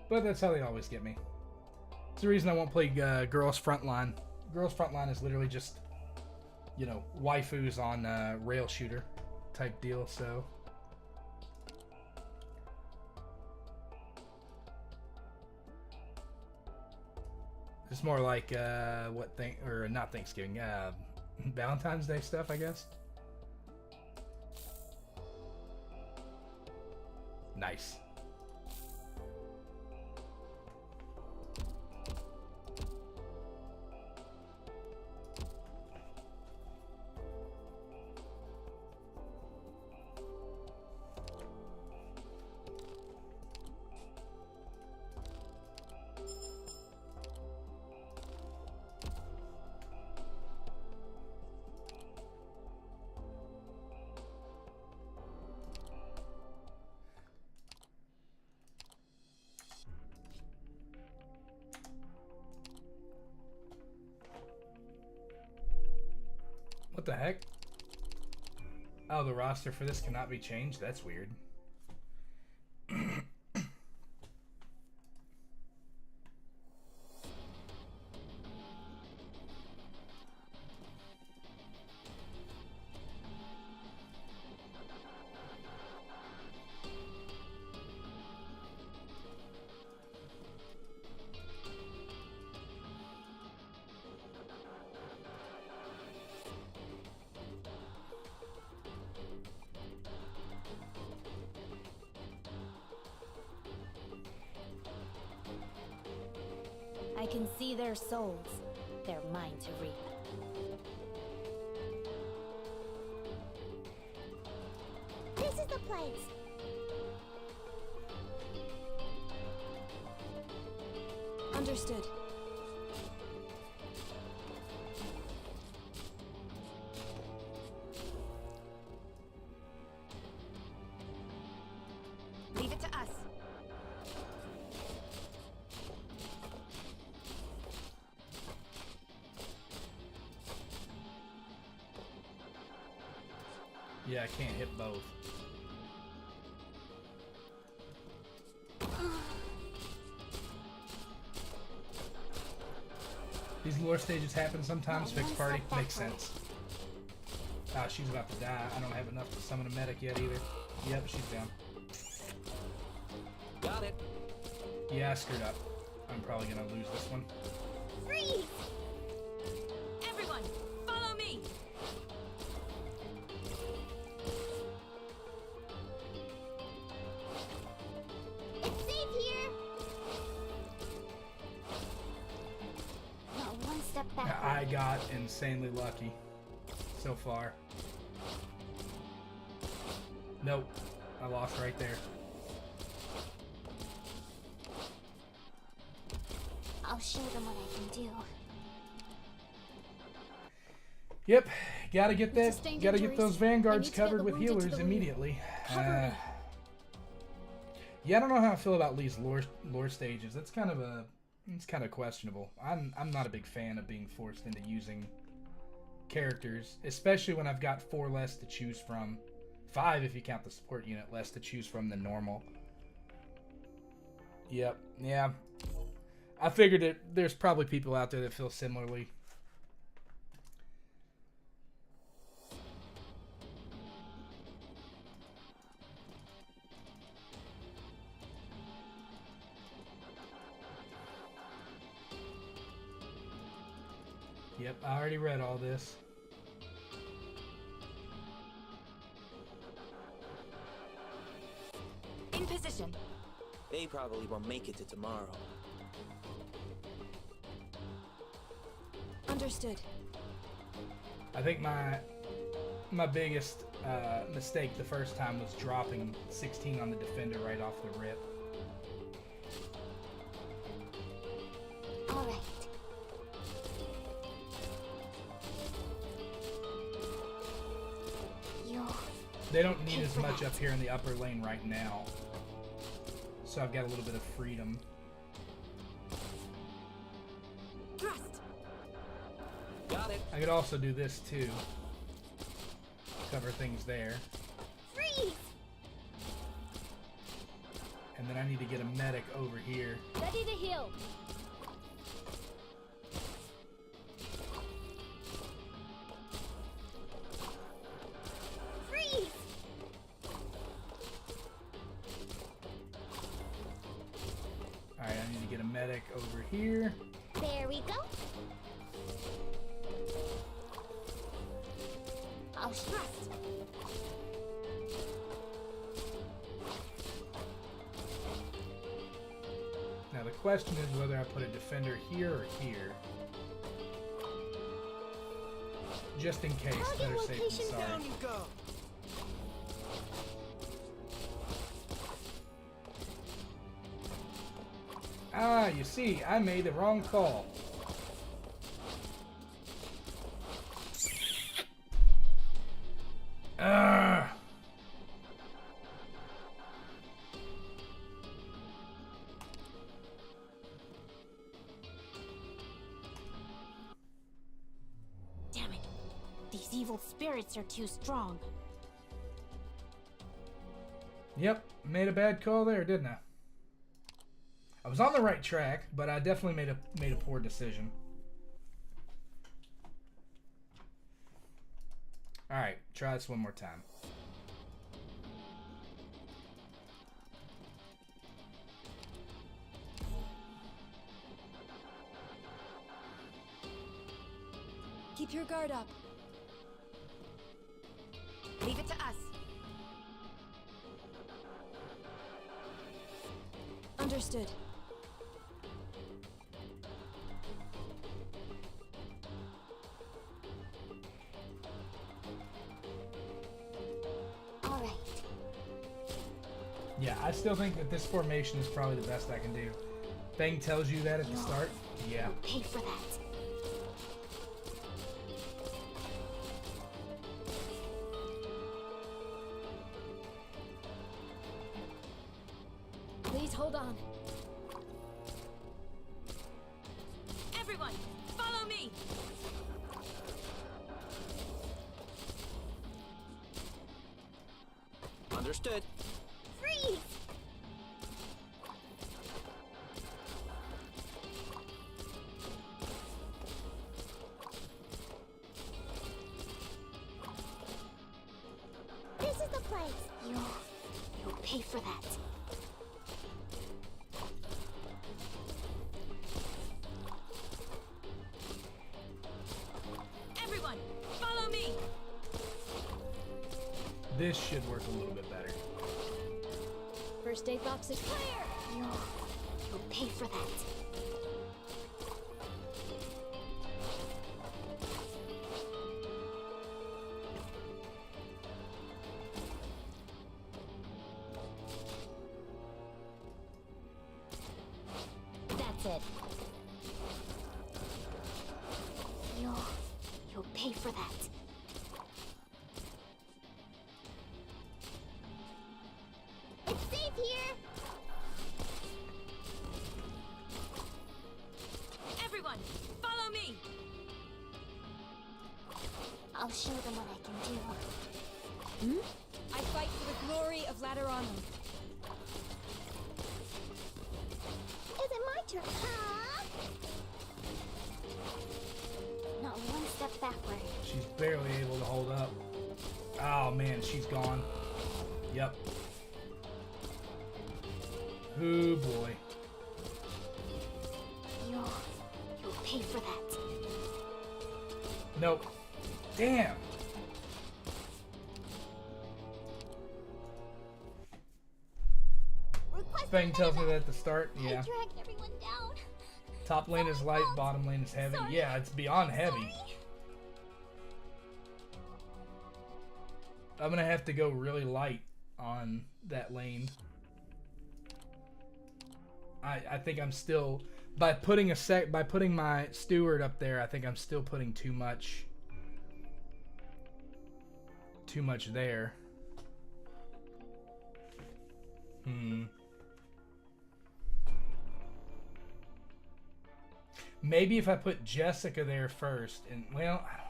But that's how they always get me. It's the reason I won't play Girls Frontline. Girls Frontline is literally just, you know, waifus on rail shooter type deal, so. It's more like, not Thanksgiving, Valentine's Day stuff, I guess. Nice. What the heck? Oh, the roster for this cannot be changed? That's weird. I can see their souls. They're mine to reap. This is the place. Understood. Leave it to us. Yeah, I can't hit both. These lore stages happen sometimes. Fixed party makes sense. Ah, she's about to die. I don't have enough to summon a medic yet either. Yep, she's down. Got it. Yeah, I screwed up. I'm probably gonna lose this one. Freeze! Everyone, follow me. It's safe here. Not one step back. I got insanely lucky so far. Nope. I lost right there. I'll show them what I can do. Yep, gotta get that. Sustained Gotta get injuries. those I vanguards need to get covered the with wounded to healers the immediately. Cover me. Yeah, I don't know how I feel about Lee's lore stages. That's kind of it's kind of questionable. I'm not a big fan of being forced into using characters, especially when I've got 4 less to choose from. 5 if you count the support unit less to choose from than normal. Yep, yeah. I figured that there's probably people out there that feel similarly. Yep, I already read all this. In position. They probably won't make it to tomorrow. Understood. I think my biggest mistake the first time was dropping 16 on the defender right off the rip. All right. They don't need as much up here in the upper lane right now. So I've got a little bit of freedom. Thrust. Got it. I could also do this too. Cover things there. Freeze! And then I need to get a medic over here. Ready to heal. Freeze! Alright, I need to get a medic over here. There we go. I'll thrust. Now the question is whether I put a defender here or here. Just in case, better safe than sorry. Down you go. Ah, you see, I made the wrong call. Ah. Damn it. These evil spirits are too strong. Yep, made a bad call there, didn't I? I was on the right track, but I definitely made a poor decision. All right, try this one more time. Keep your guard up. Leave it to us. Understood. All right. Yeah, I still think that this formation is probably the best I can do. Bang tells you that at the start. Yeah. Pay for that. Please hold on. Everyone, follow me. Understood. Freeze! This is the place. You'll pay for that. Everyone, follow me. This should work a little bit better. First aid box is clear. You'll pay for that. That's it. You'll pay for that. It's safe here. Everyone, follow me. I'll show them what I can do. I fight for the glory of Laterano. Is it my turn? Huh? Not one step backward. She's barely able to hold up. Oh man, she's gone. Yep. Oh boy. You'll pay for that. Nope. Damn. Fang tells me that at the start. Yeah. I dragged everyone down. Top lane is light, bottom lane is heavy. Sorry. Yeah, it's beyond heavy. I'm gonna have to go really light on that lane. I think I'm still by putting my steward up there. I think I'm still putting too much there. Maybe if I put Jessica there first, and well, I don't.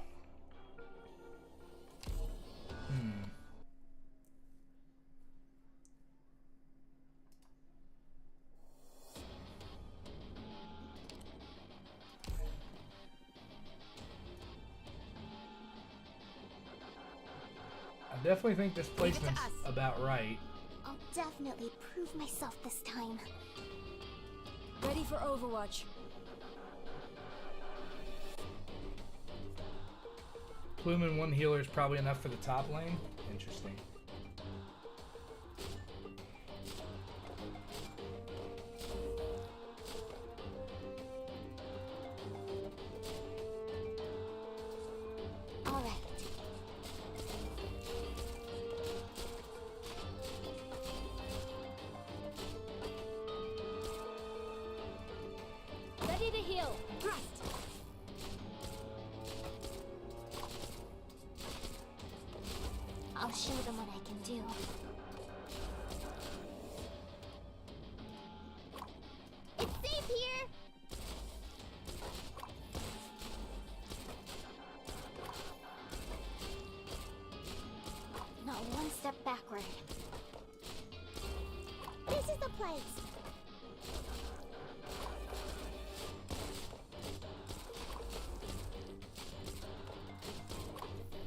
I definitely think this placement's about right. I'll definitely prove myself this time. Ready for Overwatch. Plume and 1 healer is probably enough for the top lane. Interesting. All right. Ready to heal. Thrust. I'll show them what I can do. It's safe here! Not one step backward. This is the place!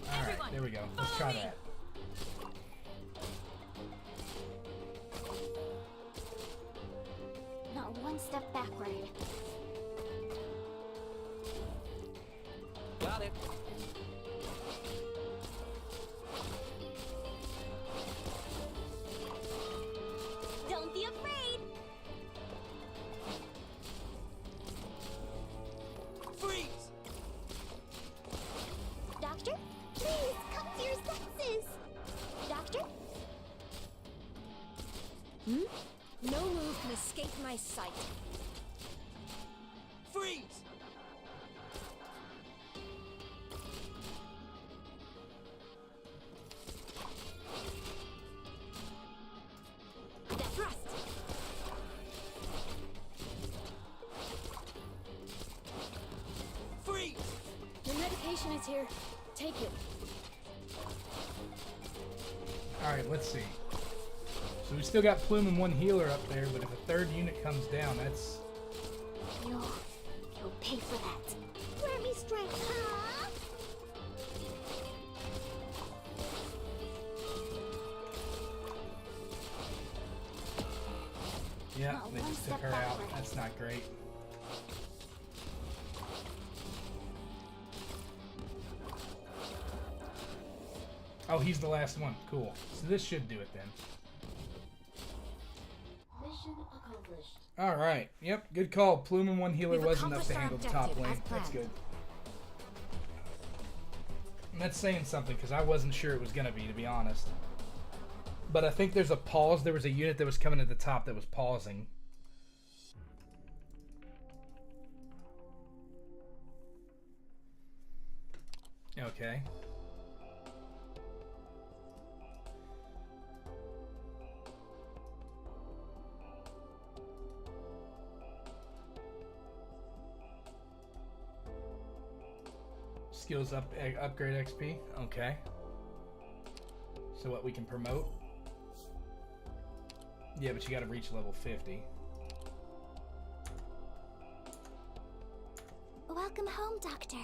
Alright, there we go. Let's try that. Not one step backward. Got it. Don't be afraid! Freeze! Doctor? Please, come to your senses! Doctor? No move can escape my sight. Freeze! Thrust. Freeze! Your medication is here. Take it. Alright, let's see. So we still got Plume and 1 healer up there, but if a third unit comes down, that's... You'll pay for that. Wear me strength, huh? Yeah, Not they one just took step her out. backward. That's not great. Oh, he's the last one. Cool. So this should do it then. Mission accomplished. Alright. Yep, good call. Plume and 1 healer We've was enough to handle accomplished the our top objective, lane. as That's planned. good. And that's saying something, because I wasn't sure it was going to be honest. But I think there's a pause. There was a unit that was coming at the top that was pausing. Okay. Skills upgrade XP. Okay. So what we can promote? Yeah, but you got to reach level 50. Welcome home, Doctor.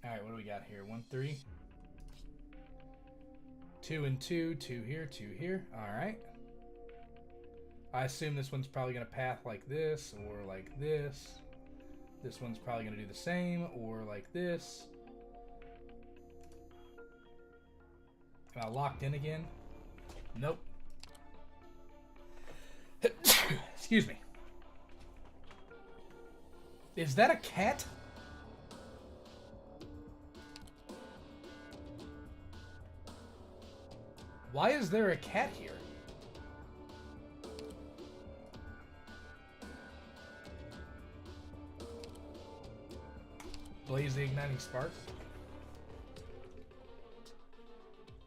All right, what do we got here? 1, 3. 2 and 2. 2 here, 2 here. All right. I assume this one's probably going to path like this or like this. This one's probably going to do the same or like this. Am I locked in again? Nope. Excuse me. Is that a cat? Why is there a cat here? Blaze the igniting spark.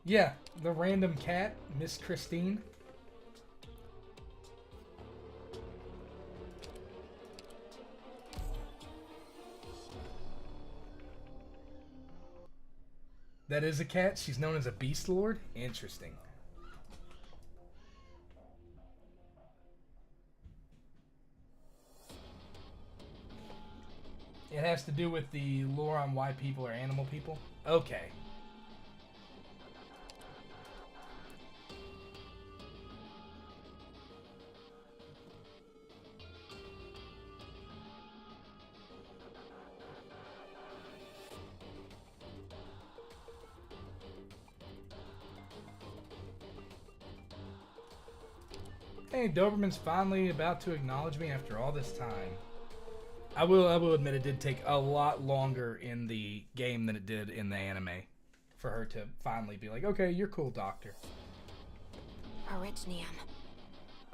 Yeah, the random cat, Miss Christine. That is a cat. She's known as a Beast Lord. Interesting. It has to do with the lore on why people are animal people? Okay. Hey, Doberman's finally about to acknowledge me after all this time. I will admit it did take a lot longer in the game than it did in the anime for her to finally be like, okay, you're cool, Doctor. Orignium,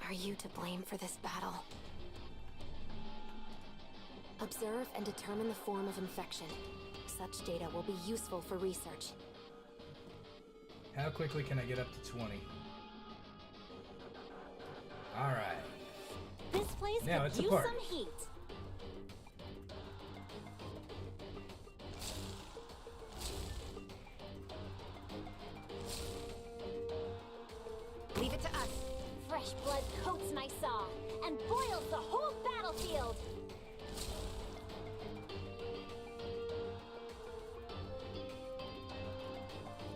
are you to blame for this battle? Observe and determine the form of infection. Such data will be useful for research. How quickly can I get up to 20? Alright. This place now could it's a use party. some heat. Leave it to us. Fresh blood coats my saw and boils the whole battlefield.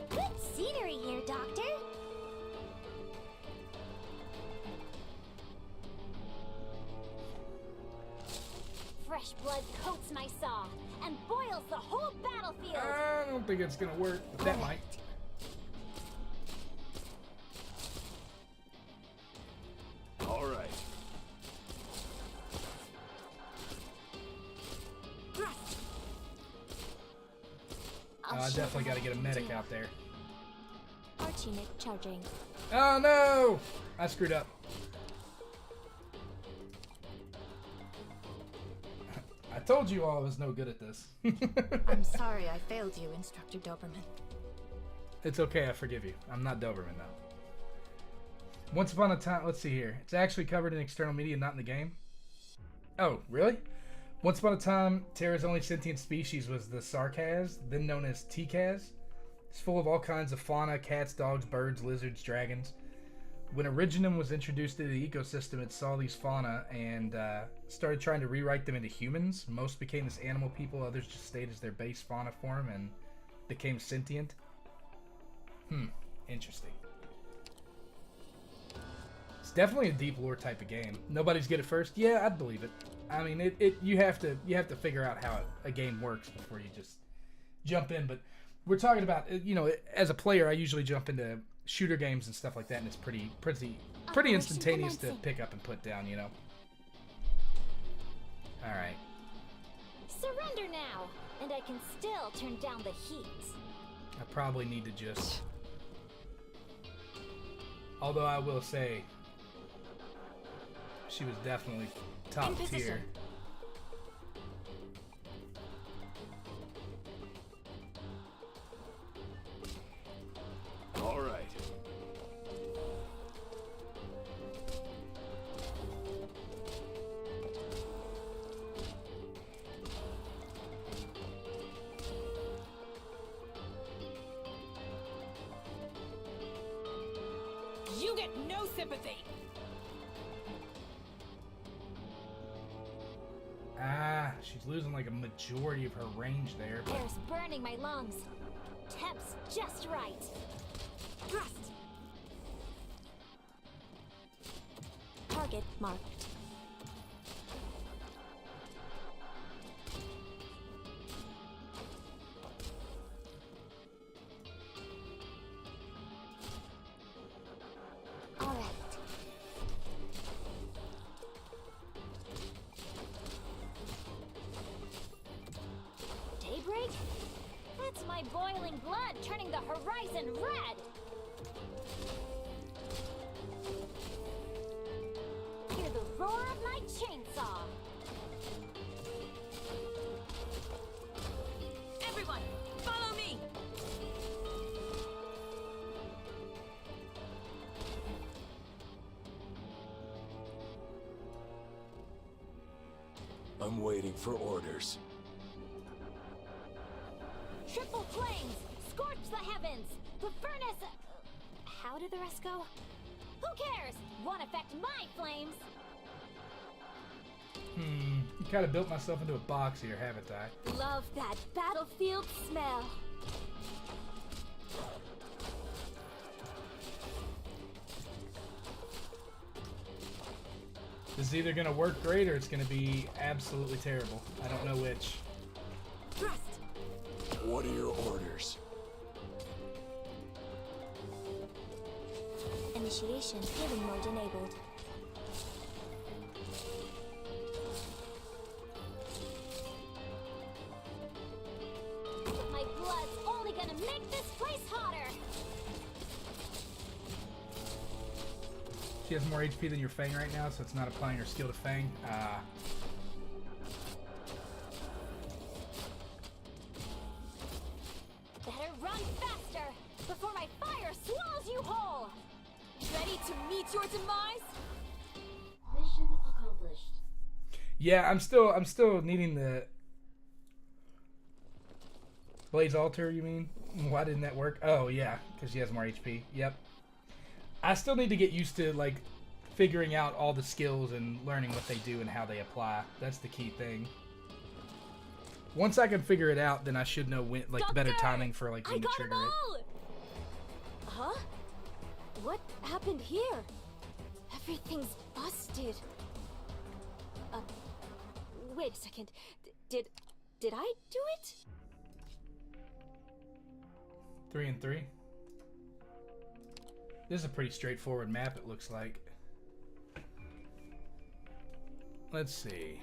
Good scenery here, Doctor. Fresh blood coats my saw and boils the whole battlefield. I don't think it's gonna work, but that might. All right. I definitely got to get a medic out there. Archinic charging. Oh no! I screwed up. I told you all I was no good at this. I'm sorry I failed you, Instructor Doberman. It's okay, I forgive you. I'm not Doberman though. Once upon a time, let's see here. It's actually covered in external media, not in the game. Oh, really? Once upon a time, Terra's only sentient species was the Sarkaz, then known as Tikaz. It's full of all kinds of fauna, cats, dogs, birds, lizards, dragons. When Originum was introduced to the ecosystem, it saw these fauna and started trying to rewrite them into humans. Most became this animal people, others just stayed as their base fauna form and became sentient. Interesting. It's definitely a deep lore type of game. Nobody's get it first. Yeah, I'd believe it. I mean, you have to figure out how a game works before you just jump in. But we're talking about, you know, as a player, I usually jump into shooter games and stuff like that, and it's pretty instantaneous to pick up and put down, you know. All right. Surrender now, and I can still turn down the heat. I probably need to just. Although I will say, she was definitely top tier. All right. You get no sympathy. She's losing like a majority of her range there. But Air's burning my lungs. Temps just right. Thrust. Target Target marked. All right. Daybreak? That's my boiling blood turning the horizon red! Hear the roar of my chainsaw! Everyone, follow me! I'm waiting for orders. Triple flames! Scorch the heavens! The furnace... how did the rest go? Who cares? Won't affect my flames! Kind of built myself into a box here, haven't I? Love that battlefield smell! This is either going to work great or it's going to be absolutely terrible. I don't know which. Thrust! What are your orders? Initiation healing mode enabled. My blood's only gonna make this place hotter! She has more HP than your Fang right now, so it's not applying her skill to Fang. Better run faster before my fire swallows you whole! Ready to meet your demise? Mission accomplished. Yeah, I'm still needing the Blaze Altar, you mean? Why didn't that work? Oh, yeah, because she has more HP. Yep. I still need to get used to, like, figuring out all the skills and learning what they do and how they apply. That's the key thing. Once I can figure it out, then I should know when, like, the better timing for, like, when to trigger it. Huh? What happened here? Everything's busted. Wait a second. Did I do it? 3 and 3. This is a pretty straightforward map, it looks like. Let's see.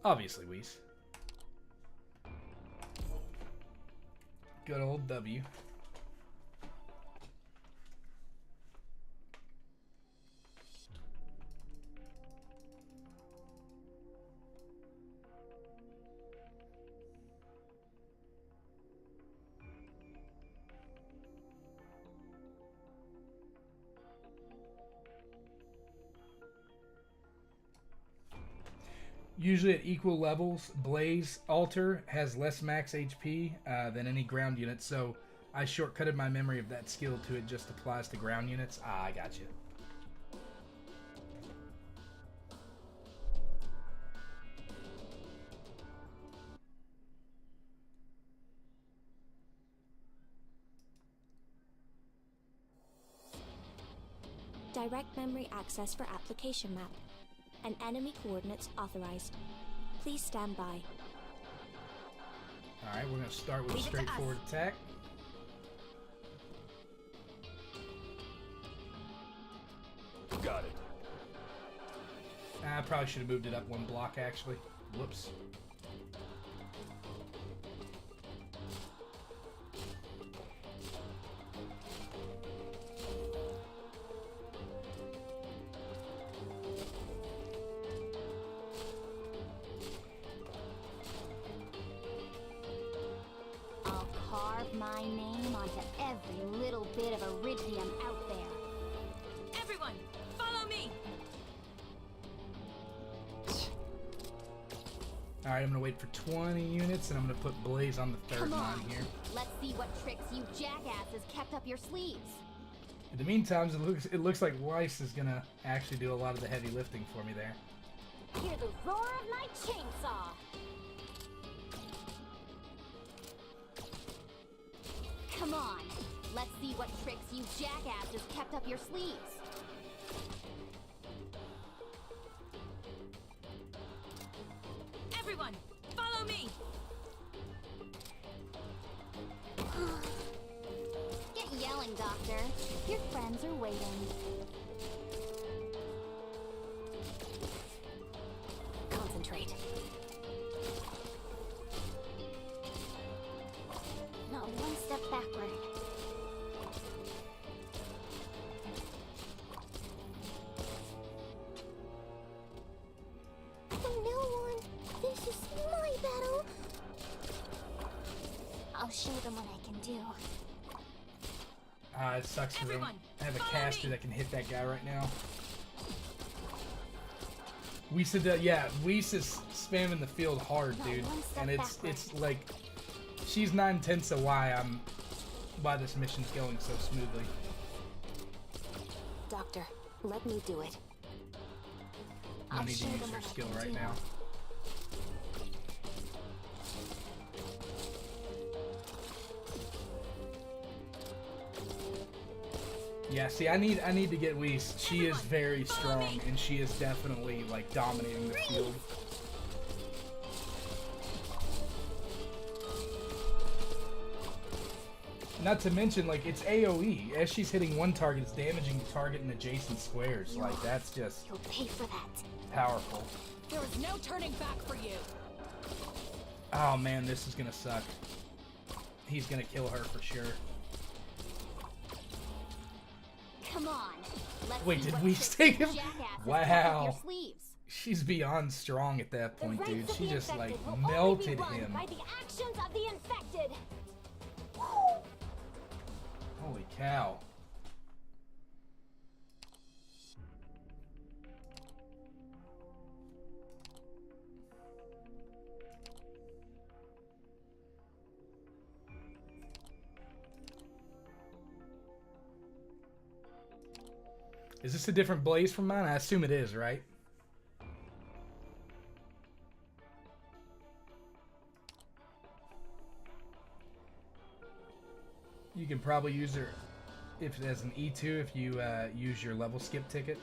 Obviously, Whis. Good old W. Usually at equal levels, Blaze Altar has less max HP than any ground unit, so I shortcutted my memory of that skill to it just applies to ground units. Ah, I got you. Direct memory access for application map. And enemy coordinates authorized. Please stand by. Alright, we're going to start with a straightforward attack. Got it. I probably should have moved it up one block, actually. Whoops. My name onto every little bit of iridium out there. Everyone, follow me! Alright, I'm going to wait for 20 units, and I'm going to put Blaze on the third line here. Let's see what tricks you jackasses kept up your sleeves. In the meantime, it looks like Weiss is going to actually do a lot of the heavy lifting for me there. Hear the roar of my chainsaw! Come on, Let's see what tricks you jackasses kept up your sleeves. Everyone, follow me! Get yelling, Doctor. Your friends are waiting. Concentrate. Not one step backward. From now on, this is my battle. I'll show them what I can do. It sucks because I have a caster that can hit that guy right now. Weiss is spamming the field hard, dude, and it's like she's 9/10 of why this mission's going so smoothly. Doctor, let me do it. I need to use her skill right now. Yeah, see, I need to get Weiss. She is very strong, and she is definitely like dominating the field. Not to mention, like, it's AoE. As she's hitting one target, it's damaging the target in adjacent squares. Like, that's just You'll pay for that. powerful. There is no turning back for you. Oh man, this is gonna suck. He's gonna kill her for sure. Come on. Let's Wait, see did what we tricks take him? you jackasses kept up Wow. your sleeves. She's beyond strong at that point, The dude. rights of She the just like infected will melted only be him. won by the actions of the infected. Holy cow. Is this a different blaze from mine? I assume it is, right? You can probably use her if as an E2 if you use your level skip ticket.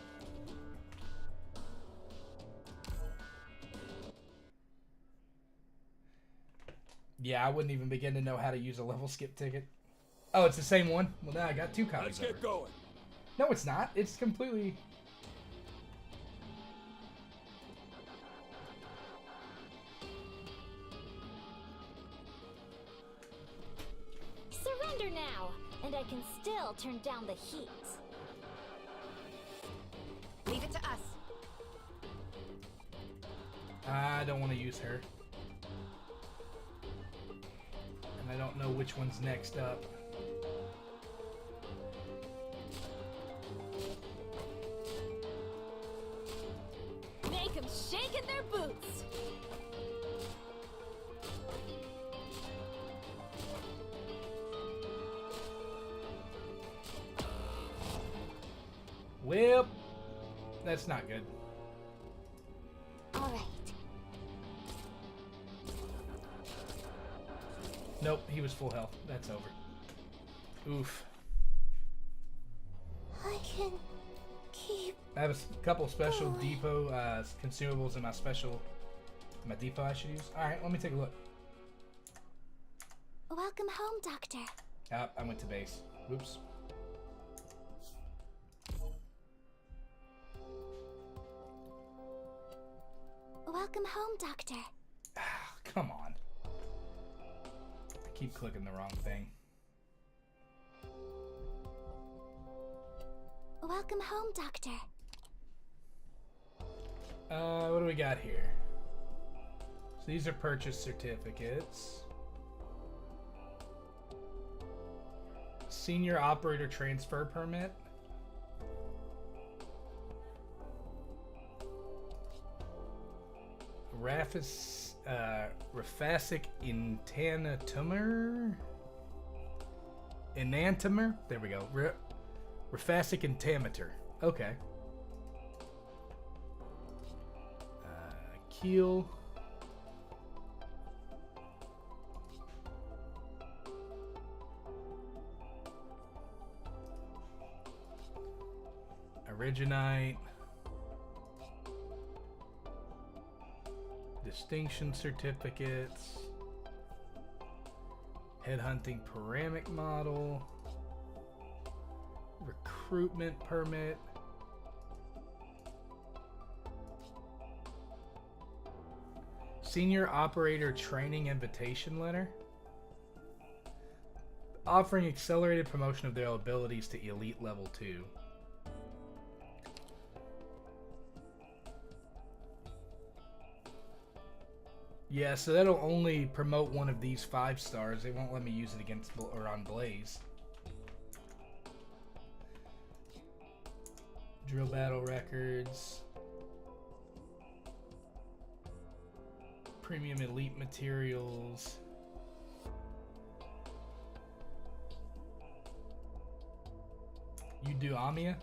Yeah, I wouldn't even begin to know how to use a level skip ticket. Oh, it's the same one? Well, now I got two copies. Let's get going. No, it's not. It's completely... Surrender now, and I can still turn down the heat. Leave it to us. I don't want to use her. And I don't know which one's next up. Make them shake in their boots. Well, that's not good. All right. Nope, he was full health. That's over. Oof. I can keep. I have a couple special depot consumables in my depot I should use. Alright, let me take a look. Welcome home, Doctor. Ah, I went to base. Whoops. Welcome home, Doctor. Come on. I keep clicking the wrong thing. Welcome home, Doctor. What do we got here? So these are purchase certificates. Senior operator transfer permit. Raphasic enantiomer. There we go. Raphasic entameter. Okay. Keel. Originite. Distinction certificates. Headhunting Paramic model. Recruitment permit. Senior Operator Training Invitation Letter. Offering accelerated promotion of their abilities to Elite Level 2. Yeah, so that'll only promote one of these 5 stars. They won't let me use it against or on Blaze. Drill battle records. Premium elite materials. You do Amia?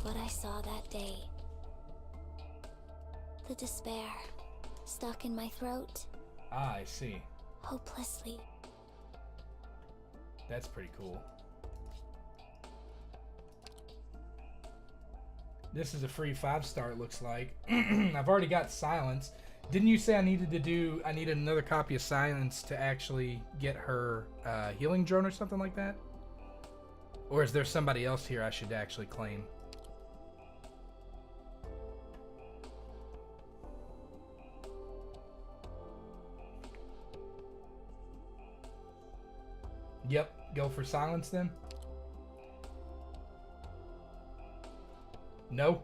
What I saw that day. The despair stuck in my throat. Ah, I see. Hopelessly. That's pretty cool. This is a free 5-star, it looks like. I've already got Silence. Didn't you say I needed another copy of Silence to actually get her healing drone or something like that? Or is there somebody else here I should actually claim? Yep, go for Silence then. No.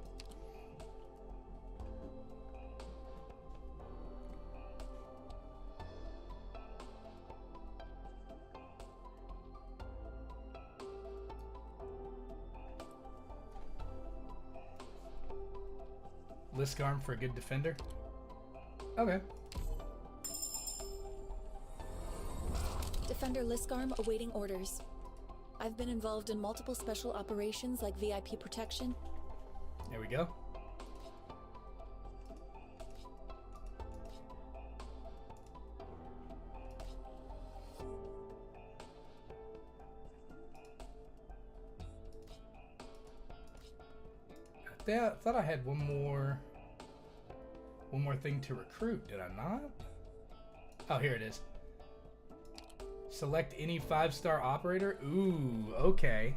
Liskarm for a good defender. Okay. Defender Liskarm awaiting orders. I've been involved in multiple special operations like VIP protection. There we go. I thought I had one more thing to recruit, did I not? Oh, here it is. Select any 5-star operator. Ooh, okay.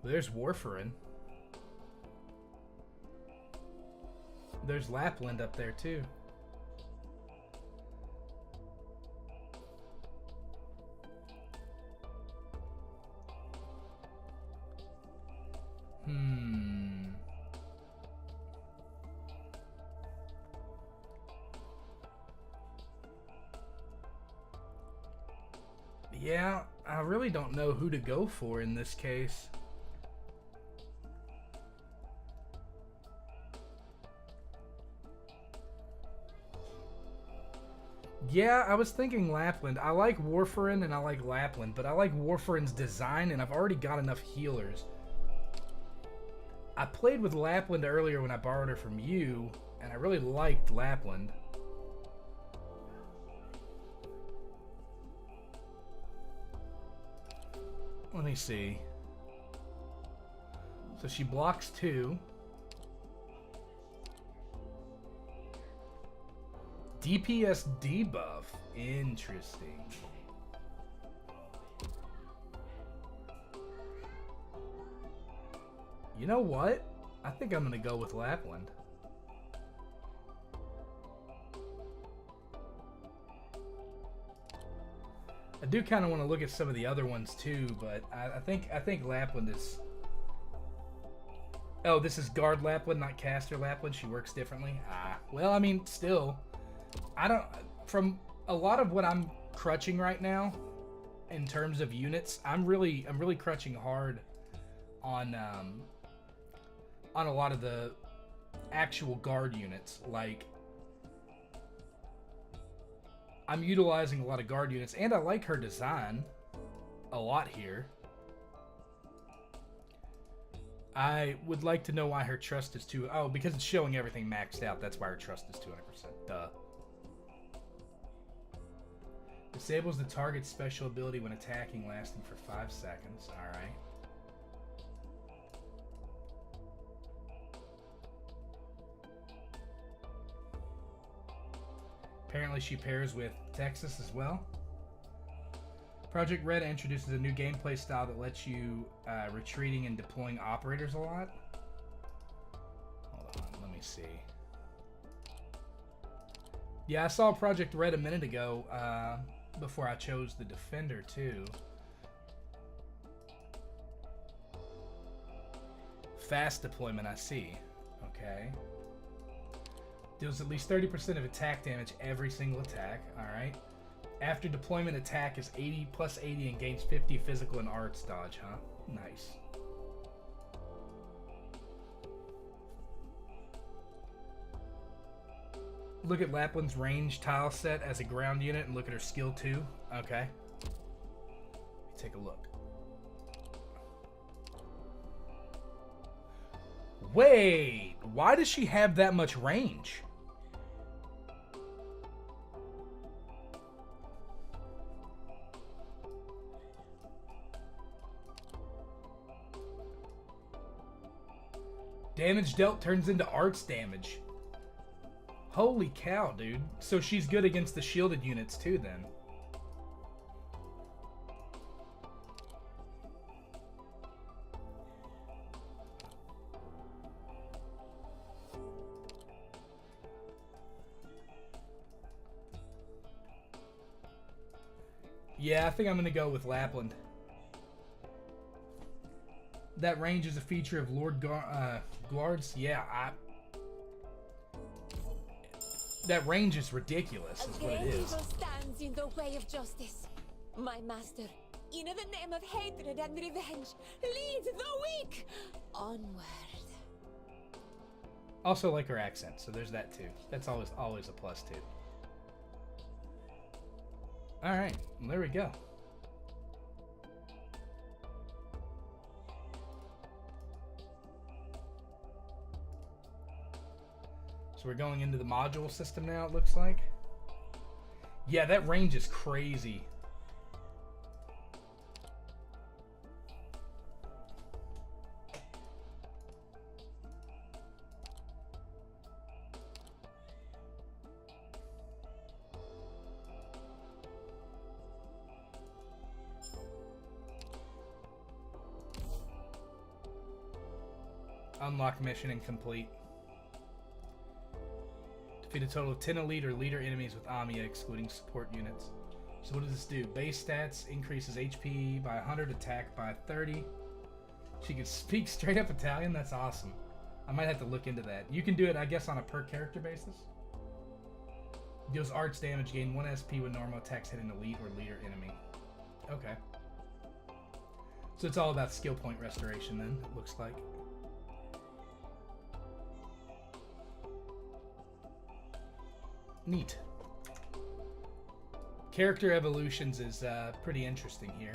There's Warfarin. There's Lapland up there too. Yeah, I really don't know who to go for in this case. Yeah, I was thinking Lapland. I like Warfarin and I like Lapland, but I like Warfarin's design and I've already got enough healers. I played with Lapland earlier when I borrowed her from you, and I really liked Lapland. Let me see. So she blocks 2. DPS debuff. Interesting. You know what? I think I'm going to go with Lapland. I do kind of want to look at some of the other ones too, but I think Lapland is... Oh, this is Guard Lapland, not Caster Lapland. She works differently. Ah, well, I mean, still, I don't... From a lot of what I'm crutching right now, in terms of units, I'm really crutching hard on a lot of the actual guard units. Like, I'm utilizing a lot of guard units, and I like her design a lot here. I would like to know why her trust is too... Oh, because it's showing everything maxed out. That's why her trust is 200%. Duh. Disables the target's special ability when attacking, lasting for 5 seconds. Alright. Apparently she pairs with Texas as well. Project Red introduces a new gameplay style that lets you retreating and deploying operators a lot. Hold on, let me see. Yeah, I saw Project Red a minute ago before I chose the Defender too. Fast deployment, I see. Okay. Deals at least 30% of attack damage every single attack. Alright. After deployment, attack is 80 plus 80 and gains 50 physical and arts dodge, huh? Nice. Look at Lapland's range tile set as a ground unit and look at her skill too. Okay. Take a look. Wait, why does she have that much range? Damage dealt turns into arts damage. Holy cow, dude. So she's good against the shielded units too, then. Yeah, I think I'm going to go with Lapland. That range is a feature of Lord Guards. Yeah, that range is ridiculous, is what it is. Evil stands in the way of justice. My master, in the name of hatred and revenge, lead the weak onward. Also like her accent, so there's that too. That's always a plus too. All right, well, there we go. So we're going into the module system now, it looks like. Yeah, that range is crazy. Unlock mission incomplete. Defeat a total of 10 elite or leader enemies with Amiya, excluding support units. So what does this do? Base stats increases HP by 100, attack by 30. She can speak straight up Italian? That's awesome. I might have to look into that. You can do it, I guess, on a per character basis. Deals arts damage, gain 1 SP when normal attacks hit an elite or leader enemy. Okay. So it's all about skill point restoration then, it looks like. Neat. Character evolutions is pretty interesting here.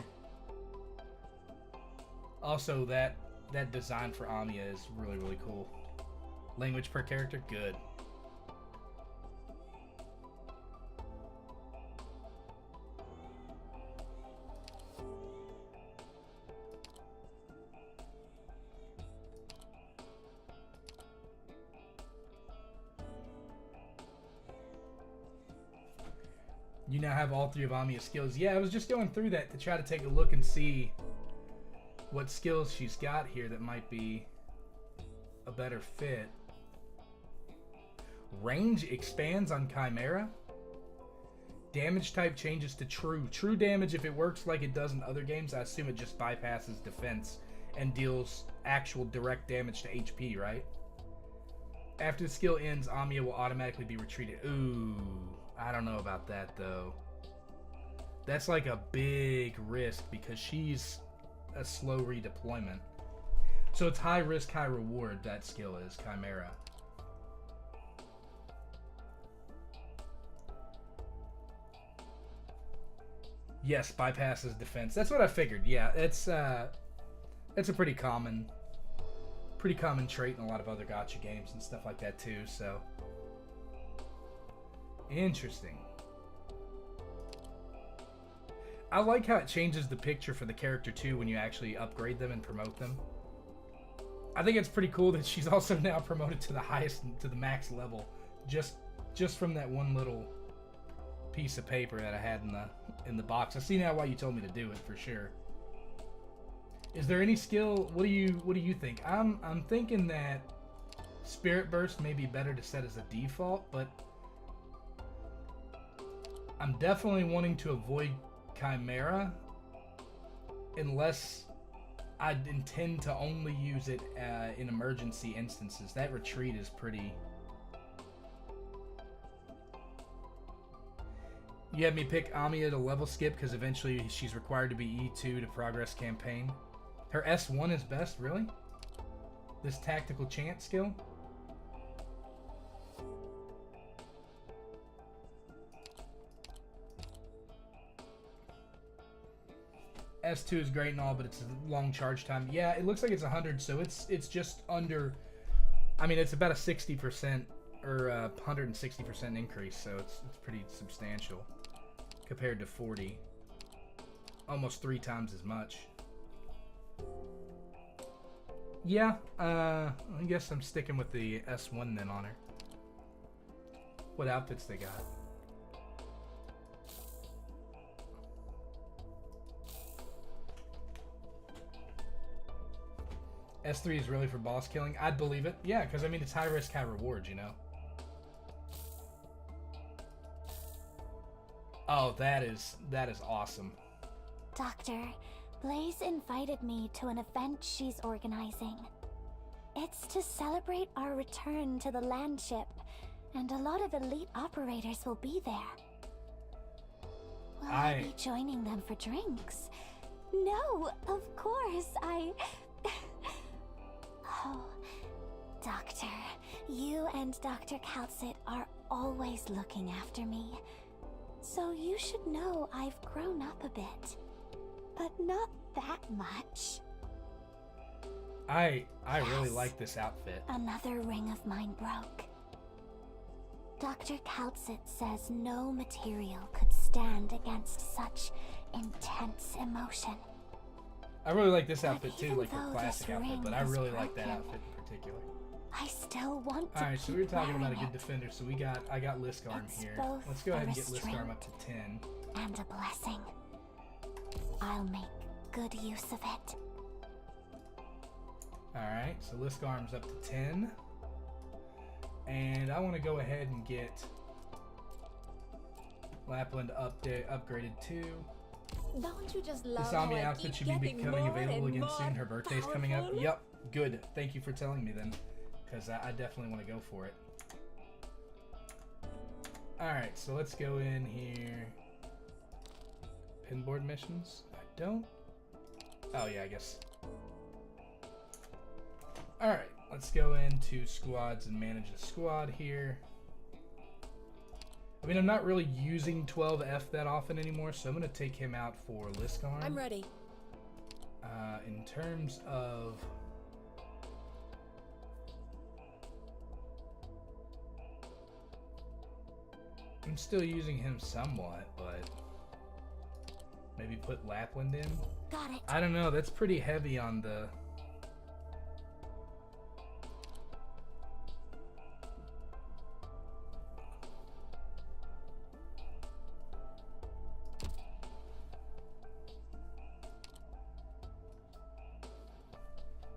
Also, that design for Amiya is really, really cool. Language per character, good. You now have all 3 of Amiya's skills. Yeah, I was just going through that to try to take a look and see what skills she's got here that might be a better fit. Range expands on Chimera. Damage type changes to true. True damage, if it works like it does in other games, I assume it just bypasses defense and deals actual direct damage to HP, right? After the skill ends, Amiya will automatically be retreated. Ooh, I don't know about that, though. That's like a big risk because she's a slow redeployment. So it's high risk, high reward, that skill is, Chimera. Yes, bypasses defense. That's what I figured. Yeah, it's a pretty common pretty common trait in a lot of other gacha games and stuff like that too, so. Interesting. I like how it changes the picture for the character too when you actually upgrade them and promote them. I think it's pretty cool that she's also now promoted to the highest, to the max level, just from that one little piece of paper that I had in the box. I see now why you told me to do it for sure. Is there any skill? What do you think? I'm thinking that Spirit Burst may be better to set as a default, but I'm definitely wanting to avoid Chimera unless I intend to only use it in emergency instances. That retreat is pretty... You had me pick Amiya to level skip because eventually she's required to be E2 to progress campaign. Her S1 is best, really? This tactical chant skill? S2 is great and all, but it's a long charge time. Yeah, it looks like it's 100, so it's just under... I mean, it's about a 60% or 160% increase, so it's pretty substantial compared to 40. Almost 3 times as much. Yeah, I guess I'm sticking with the S1 then on her. What outfits they got? S3 is really for boss killing. I'd believe it. Yeah, because I mean it's high risk, high reward, you know. Oh, that is awesome. Doctor, Blaze invited me to an event she's organizing. It's to celebrate our return to the landship, and a lot of elite operators will be there. Will I be joining them for drinks? No, of course, Oh, Doctor, you and Dr. Kalsit are always looking after me. So you should know I've grown up a bit. But not that much. I really like this outfit. Another ring of mine broke. Dr. Kalsit says no material could stand against such intense emotion. I really like this outfit too, like her classic outfit, but I really like that outfit in particular. I still want to. Alright, so we were talking about a good defender, so I got Liskarm here. Let's go ahead and get Liskarm up to 10. And a blessing. I'll make good use of it. Alright, so Liskarm's up to 10. And I want to go ahead and get Lapland upgraded too. Don't you just love This Amiya outfit should be becoming available again soon. Her birthday's coming up. Yep, good. Thank you for telling me then, because I definitely want to go for it. Alright, so let's go in here. Pinboard missions? I don't. Oh yeah, I guess. Alright, let's go into squads and manage the squad here. I mean, I'm not really using 12F that often anymore, so I'm going to take him out for Liskarm. I'm ready. In terms of... I'm still using him somewhat, but maybe put Lapland in? Got it. I don't know, that's pretty heavy on the...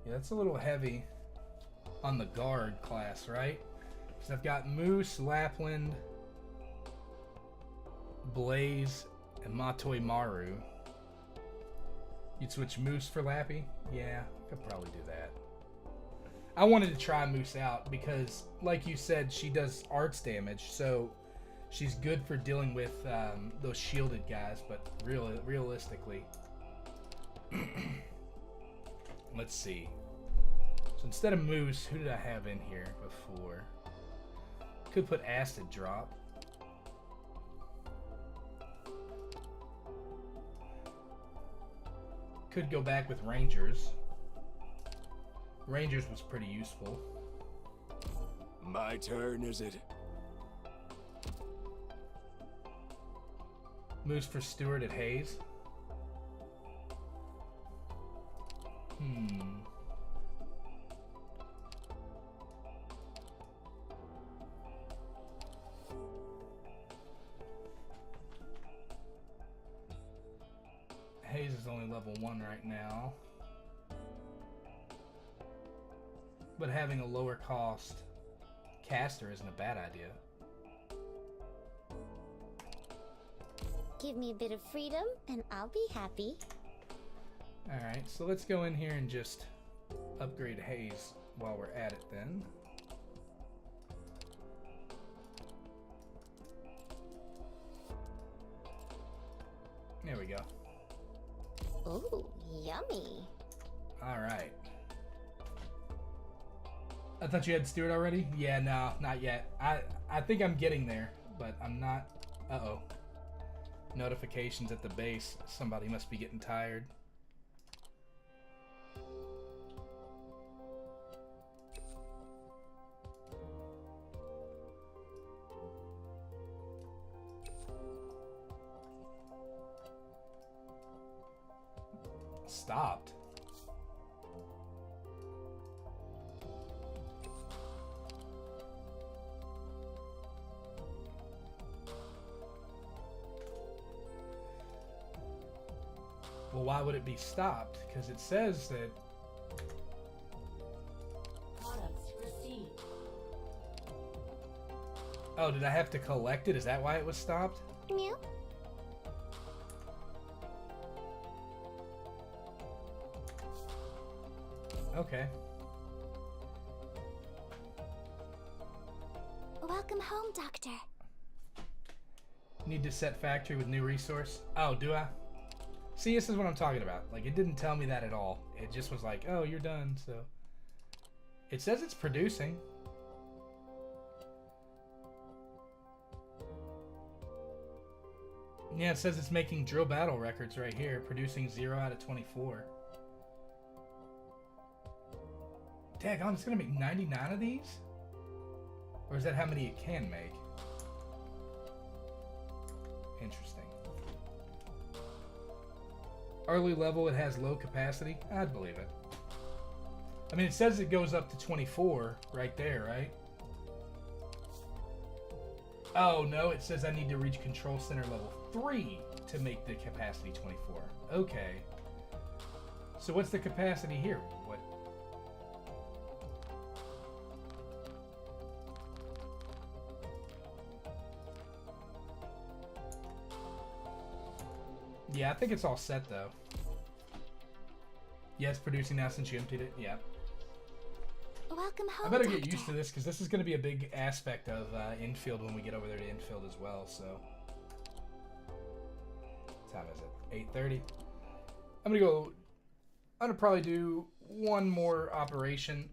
Yeah, that's a little heavy on the guard class, right? So I've got Moose, Lapland, Blaze, and Matoi Maru. You'd switch Moose for Lappy? Yeah, I could probably do that. I wanted to try Moose out because, like you said, she does arts damage, so she's good for dealing with those shielded guys, but realistically... Let's see. So instead of Moose, who did I have in here before? Could put Acid Drop. Could go back with Rangers. Rangers was pretty useful. My turn, is it? Moves for Stewart at Hayes. Hayes is only level 1 right now. But having a lower cost caster isn't a bad idea. Give me a bit of freedom, and I'll be happy. Alright, so let's go in here and just upgrade Hayes while we're at it then. There we go. Ooh, yummy. Alright. I thought you had Stewart already? Yeah, no, not yet. I think I'm getting there, but I'm not. Uh-oh. Notifications at the base. Somebody must be getting tired. Stopped. Well, why would it be stopped? Because it says that... Products received. Oh, did I have to collect it? Is that why it was stopped? Mew. Okay. Welcome home, Doctor. Need to set factory with new resource. Oh, do I? See, this is what I'm talking about. Like, it didn't tell me that at all. It just was like, oh, you're done, so... It says it's producing. Yeah, it says it's making drill battle records right here, producing 0 out of 24. Daggone, it's gonna make 99 of these? Or is that how many it can make? Interesting. Early level, it has low capacity. I'd believe it. I mean, it says it goes up to 24 right there, right? Oh, no, it says I need to reach Control Center level 3 to make the capacity 24. Okay. So what's the capacity here? What? Yeah, I think it's all set, though. Yeah, it's producing now since you emptied it. Yeah. Welcome home, I better Doctor. get used to this, because this is going to be a big aspect of infield when we get over there to infield as well, so... What time is it? 8:30. I'm going to probably do one more operation.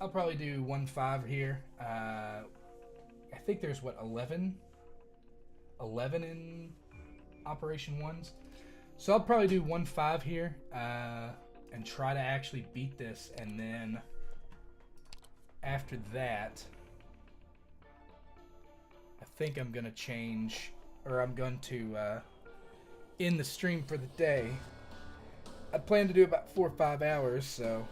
I'll probably do 1-5 here. I think there's, what, 11? 11 in Operation 1s. So I'll probably do 1-5 here, and try to actually beat this, and then... After that, I think I'm going to change, or I'm going to end the stream for the day. I plan to do about 4 or 5 hours, so...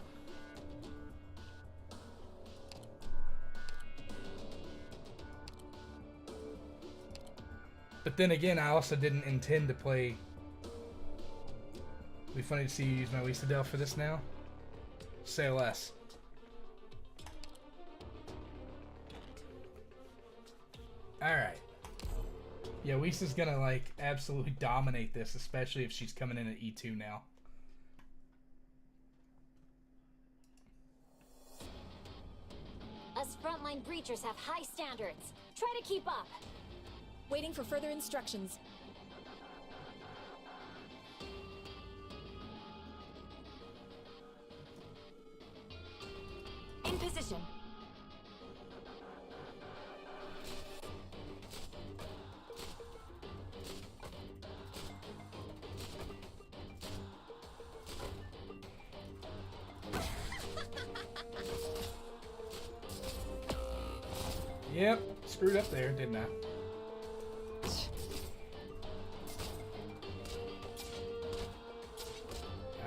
But then again, I also didn't intend to play... It'd be funny to see you use my Lisa Del for this now. Say less. Alright. Yeah, Lisa's gonna, like, absolutely dominate this, especially if she's coming in at E2 now. Us frontline breachers have high standards. Try to keep up. Waiting for further instructions. In position. Yep, screwed up there, didn't I?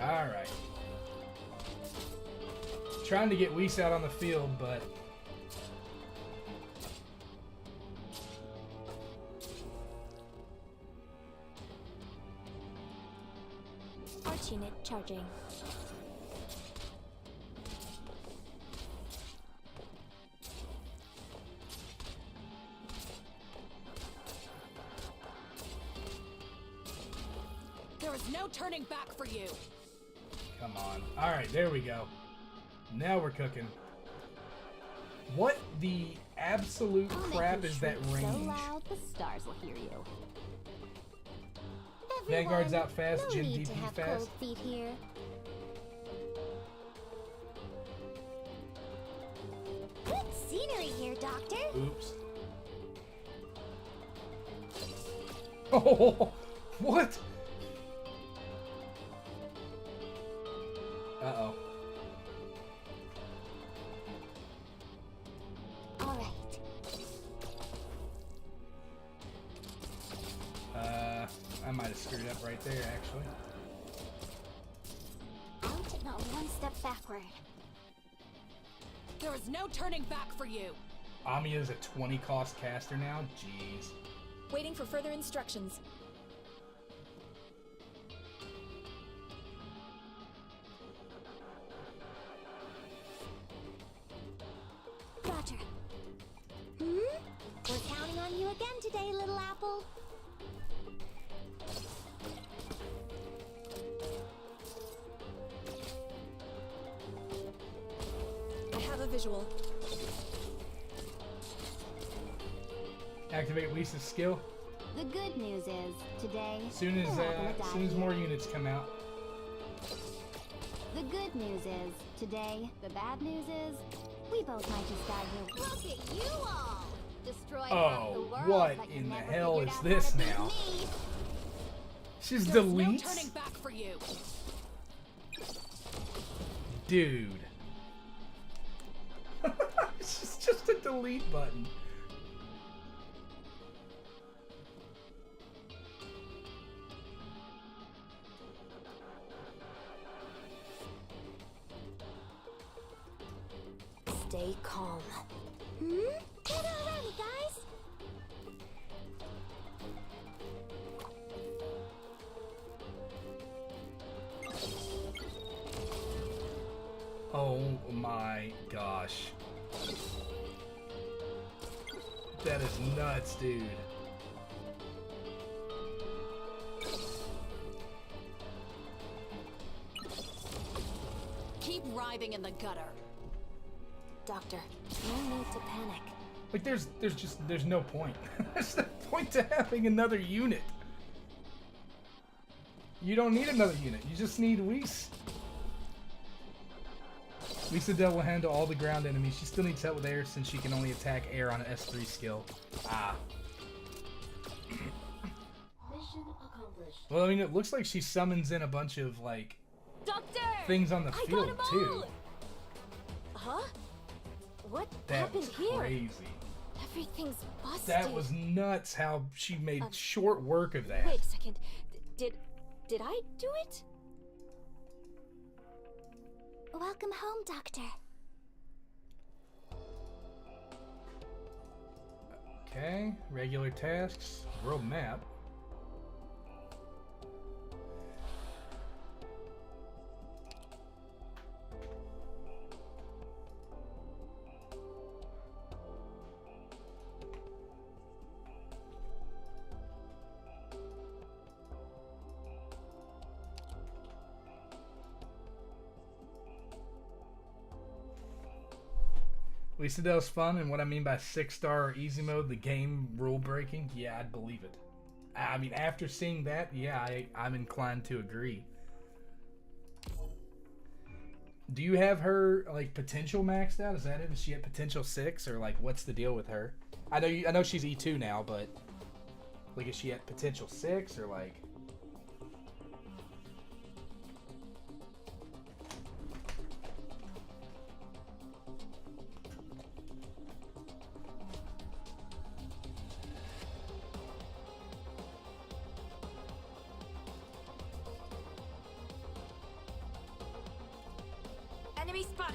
Alright. Trying to get Whis out on the field, but... Arch unit charging. There is no turning back for you. Come on. Alright, there we go. Now we're cooking. What the absolute crap is that range? So loud, the stars will hear you. Vanguard's out fast, no Jin need DP to have fast. cold feet here. Good scenery here, Doctor. Oops. Oh, what? Uh-oh. All right. I might have screwed up right there, actually. Out and not one step backward. There is no turning back for you. Amiya's a 20 cost caster now? Jeez. Waiting for further instructions. Roger. We're counting on you again today, little apple. I have a visual. Activate Whis' skill. The good news is, today, Soon as more units come out. The good news is, today, the bad news is, we both might just die here. Look at you all! Destroyed half the world, what but you in the never hell figured is out this how to beat now? me. She's There's deletes? no turning back for you. Dude. It's just a delete button. Stay calm. Get around me, guys! Oh my gosh. That is nuts, dude. Keep writhing in the gutter. Doctor, no need to panic. Like there's no point. There's no point to having another unit. You don't need another unit. You just need Whis. Whis will handle all the ground enemies. She still needs help with air since she can only attack air on an S3 skill. Ah. Mission accomplished. Well, I mean, it looks like she summons in a bunch of like Doctor! things on the I field got 'em too. all! Huh? What That happened was here? crazy. Everything's busted. That was nuts how she made short work of that. Wait a second. Did I do it? Welcome home, Doctor. Okay, regular tasks, world map. Lisadell's fun, and what I mean by 6-star or easy mode, the game rule breaking, yeah, I'd believe it. I mean, after seeing that, yeah, I'm inclined to agree. Do you have her like potential maxed out? Is that it? Is she at potential 6, or like what's the deal with her? I know she's E2 now, but like is she at potential 6 or like?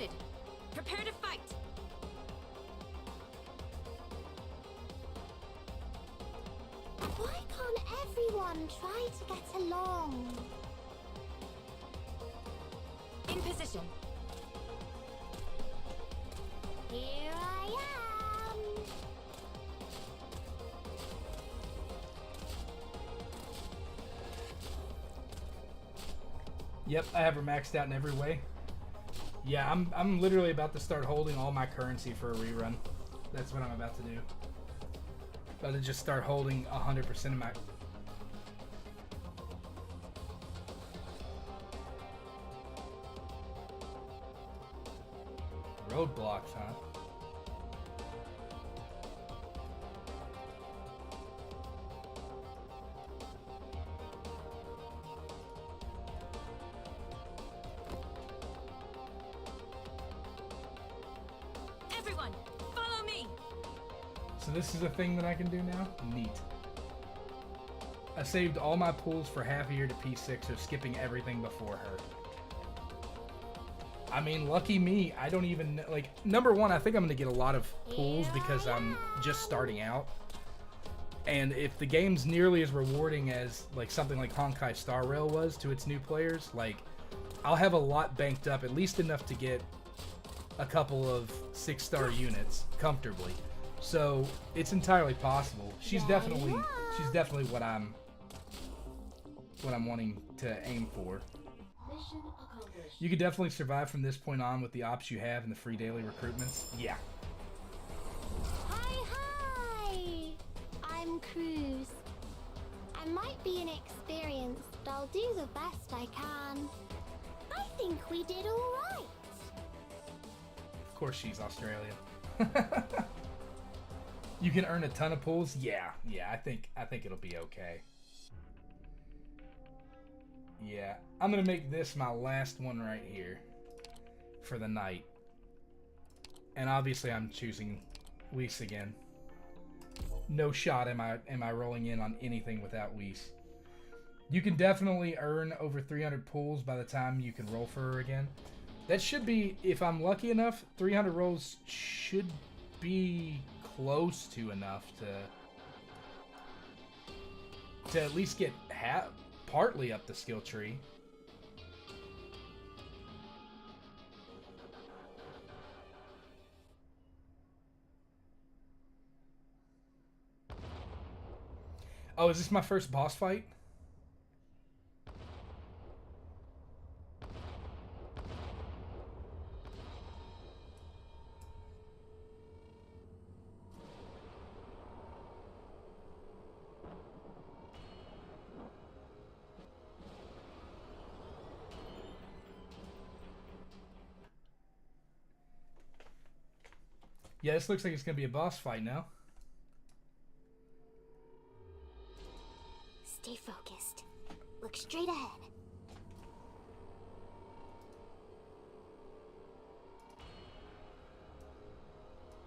spotted. Prepare to fight. Why can't everyone try to get along? In position. Here I am. Yep, I have her maxed out in every way. Yeah, I'm literally about to start holding all my currency for a rerun. That's what I'm about to do. About to just start holding 100% of my... Roadblocks, huh? Everyone, follow me. So this is a thing that I can do now? Neat. I saved all my pulls for half a year to P6, so skipping everything before her. I mean, lucky me, I don't even, like, number one, I think I'm going to get a lot of pulls because I'm just starting out. And if the game's nearly as rewarding as, like, something like Honkai Star Rail was to its new players, like, I'll have a lot banked up, at least enough to get a couple of 6-star units comfortably. So, it's entirely possible. She's definitely what I'm wanting to aim for. You could definitely survive from this point on with the ops you have and the free daily recruitments. Yeah. Hi! I'm Cruz. I might be inexperienced, but I'll do the best I can. I think we did alright. Of course she's Australian. You can earn a ton of pulls? Yeah, I think it'll be okay. Yeah, I'm gonna make this my last one right here for the night. And obviously I'm choosing Weiss again. No shot am I rolling in on anything without Weiss. You can definitely earn over 300 pulls by the time you can roll for her again. That should be, if I'm lucky enough, 300 rolls should be close to enough to at least get partly up the skill tree. Oh, is this my first boss fight? Yeah, this looks like it's going to be a boss fight now. Stay focused. Look straight ahead.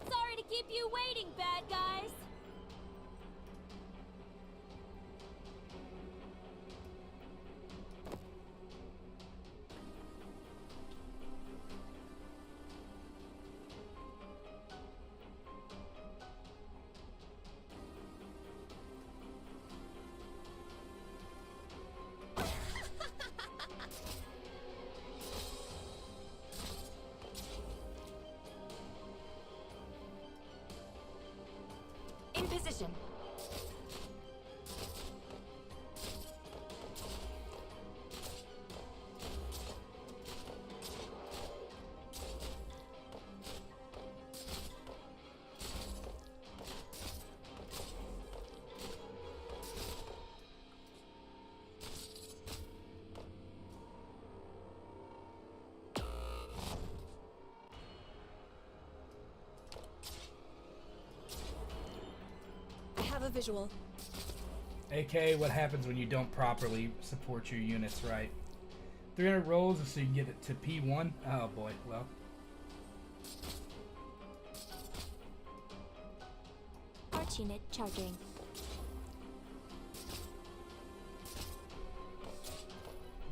Sorry to keep you waiting, bad guys. In position. A visual. AKA what happens when you don't properly support your units right. 300 rolls so you can get it to P1. Oh boy, well. Arch unit charging.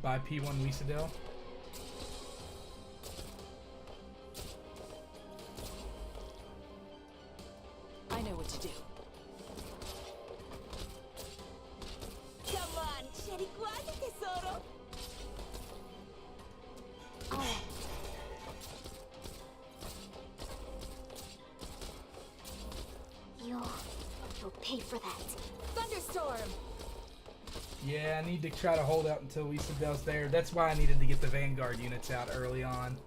By P1 Weisadel. do. Come on, Cherry Quasi Tesoro. Alright. You'll pay for that. Thunderstorm! Yeah, I need to try to hold out until Isabel's there. That's why I needed to get the Vanguard units out early on.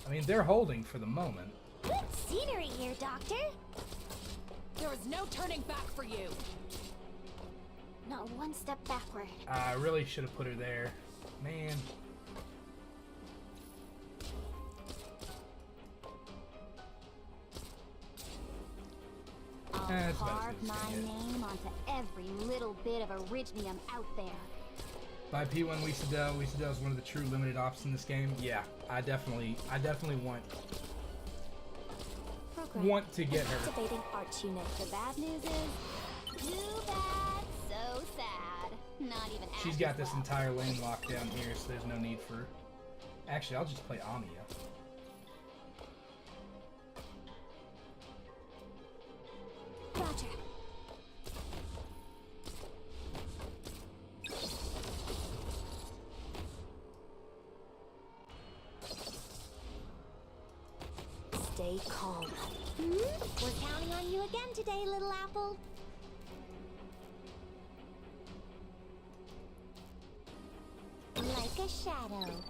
I mean, they're holding for the moment. Good scenery here, Doctor. There is no turning back for you. Not one step backward. I really should have put her there. Man. I'll carve my name onto every little bit of iridium out there. By P1 Wisadel. Wisadel is one of the true limited ops in this game. Yeah, I definitely want to get her. Activating Arch unit. The bad news is, too bad, so sad. Not even. She's got this entire lane locked down here, so there's no need for. Actually, I'll just play Anya. Roger. Stay calm. We're counting on you again today, little apple. Like a shadow.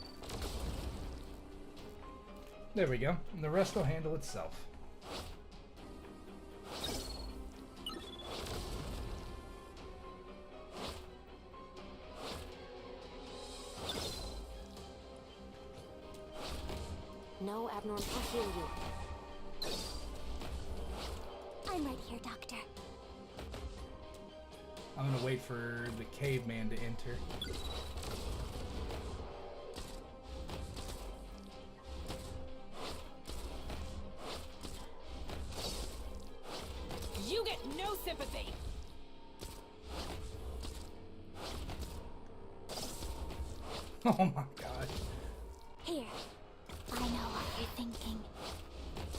There we go. And the rest will handle itself. No abnormal. I hear you. I'm right here, Doctor. I'm gonna wait for the caveman to enter. You get no sympathy. Oh my god. Here. I know what you're thinking.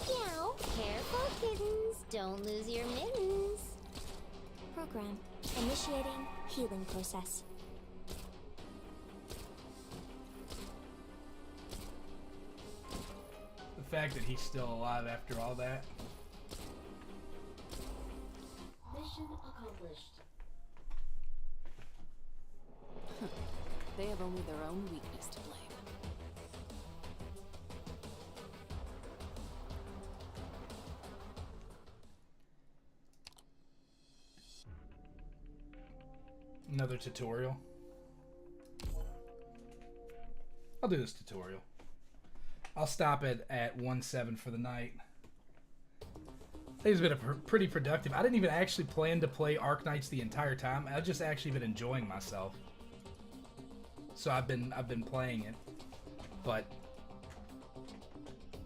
Meow. Careful, kittens. Don't lose your mittens. Program. Initiating healing process. The fact that he's still alive after all that. Mission accomplished. They have only their own weakness to blame. Another tutorial. I'll do this tutorial. I'll stop it at 1-7 for the night. It's been pretty productive. I didn't even actually plan to play Arknights the entire time. I've just actually been enjoying myself. So I've been playing it, but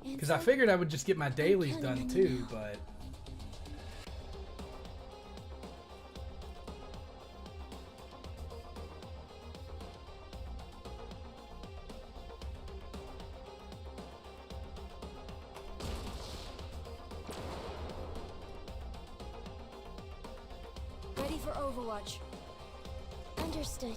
because I figured I would just get my dailies done too, but. Ready for Overwatch. Understood.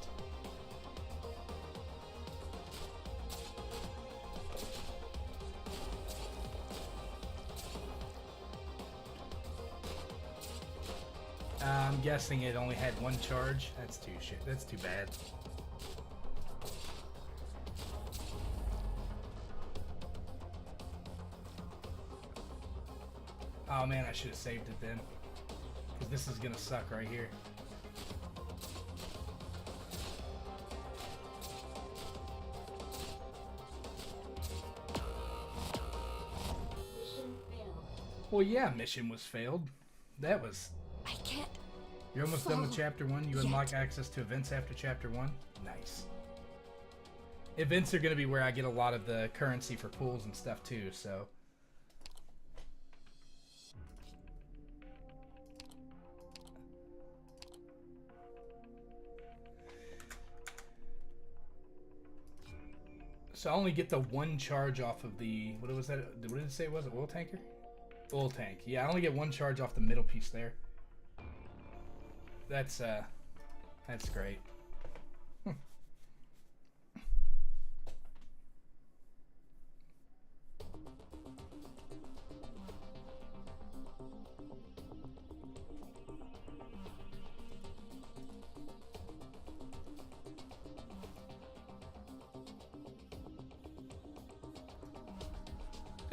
I'm guessing it only had one charge. That's too bad. Oh man, I should have saved it then. Because this is gonna suck right here. Well, yeah, mission was failed. That was... I can't... You're almost done with Chapter 1? You unlock access to events after Chapter 1? Nice. Events are going to be where I get a lot of the currency for pools and stuff too, so... So I only get the one charge off of the... What was that? What did it say it was? An oil tanker? Oil tank. Yeah, I only get 1 charge off the middle piece there. That's great.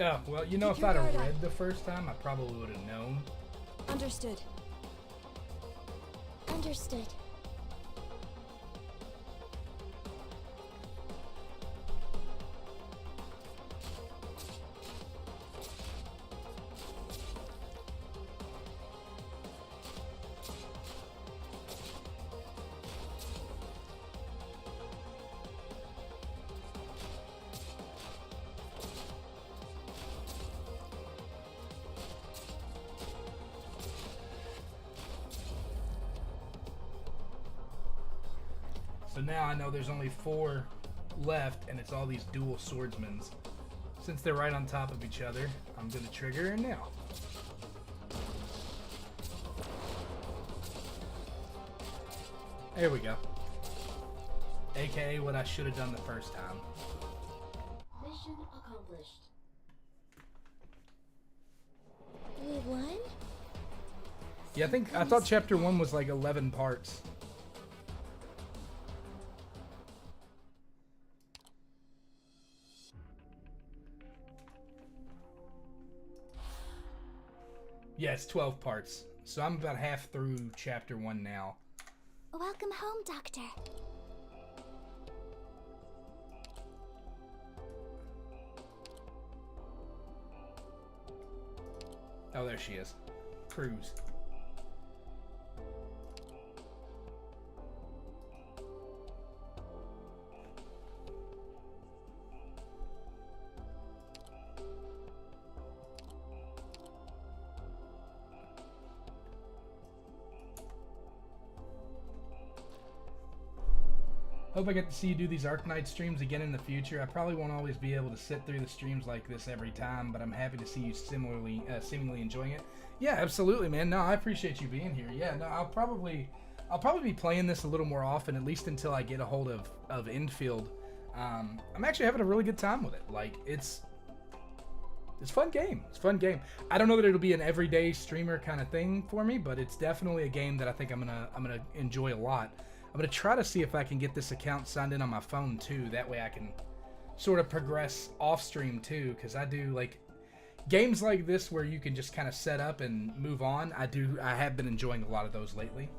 Oh, well, you know, if I'd have read the first time, I probably would have known. Understood. Understood. So now I know there's only 4 left, and it's all these dual swordsmen. Since they're right on top of each other, I'm going to trigger it now. There we go. AKA what I should have done the first time. Mission accomplished. We won? Yeah, I thought chapter 1 was like 11 parts. Yeah, it's 12 parts. So I'm about half through chapter 1 now. Welcome home, Doctor. Oh, there she is. Cruz. Hope I get to see you do these Arknights streams again in the future. I probably won't always be able to sit through the streams like this every time, but I'm happy to see you seemingly enjoying it. Yeah, absolutely, man. No, I appreciate you being here. Yeah, no, I'll probably be playing this a little more often, at least until I get a hold of Infield. I'm actually having a really good time with it. Like, it's a fun game. It's a fun game. I don't know that it'll be an everyday streamer kind of thing for me, but it's definitely a game that I think I'm gonna enjoy a lot. I'm going to try to see if I can get this account signed in on my phone too. That way I can sort of progress off stream too, because I do like games like this where you can just kind of set up and move on. I have been enjoying a lot of those lately.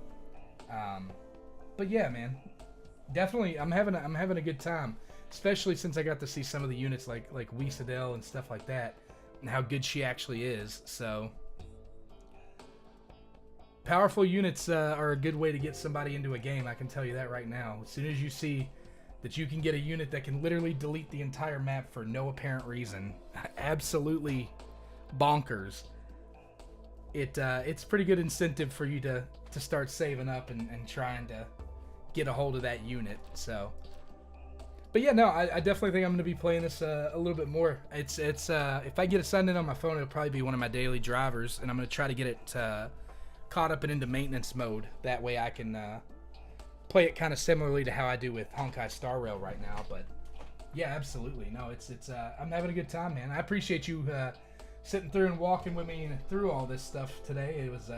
But yeah, man, definitely I'm having a good time, especially since I got to see some of the units like Weesadel and stuff like that, and how good she actually is. So powerful units are a good way to get somebody into a game, I can tell you that right now. As soon as you see that you can get a unit that can literally delete the entire map for no apparent reason, absolutely bonkers, it's pretty good incentive for you to start saving up and trying to get a hold of that unit. So, but yeah, no, I definitely think I'm going to be playing this a little bit more. It's if I get it signed in on my phone, it'll probably be one of my daily drivers, and I'm going to try to get it caught up and into maintenance mode. That way I can play it kind of similarly to how I do with Honkai Star Rail right now. But yeah, absolutely. No, it's I'm having a good time, man. I appreciate you sitting through and walking with me through all this stuff today. It was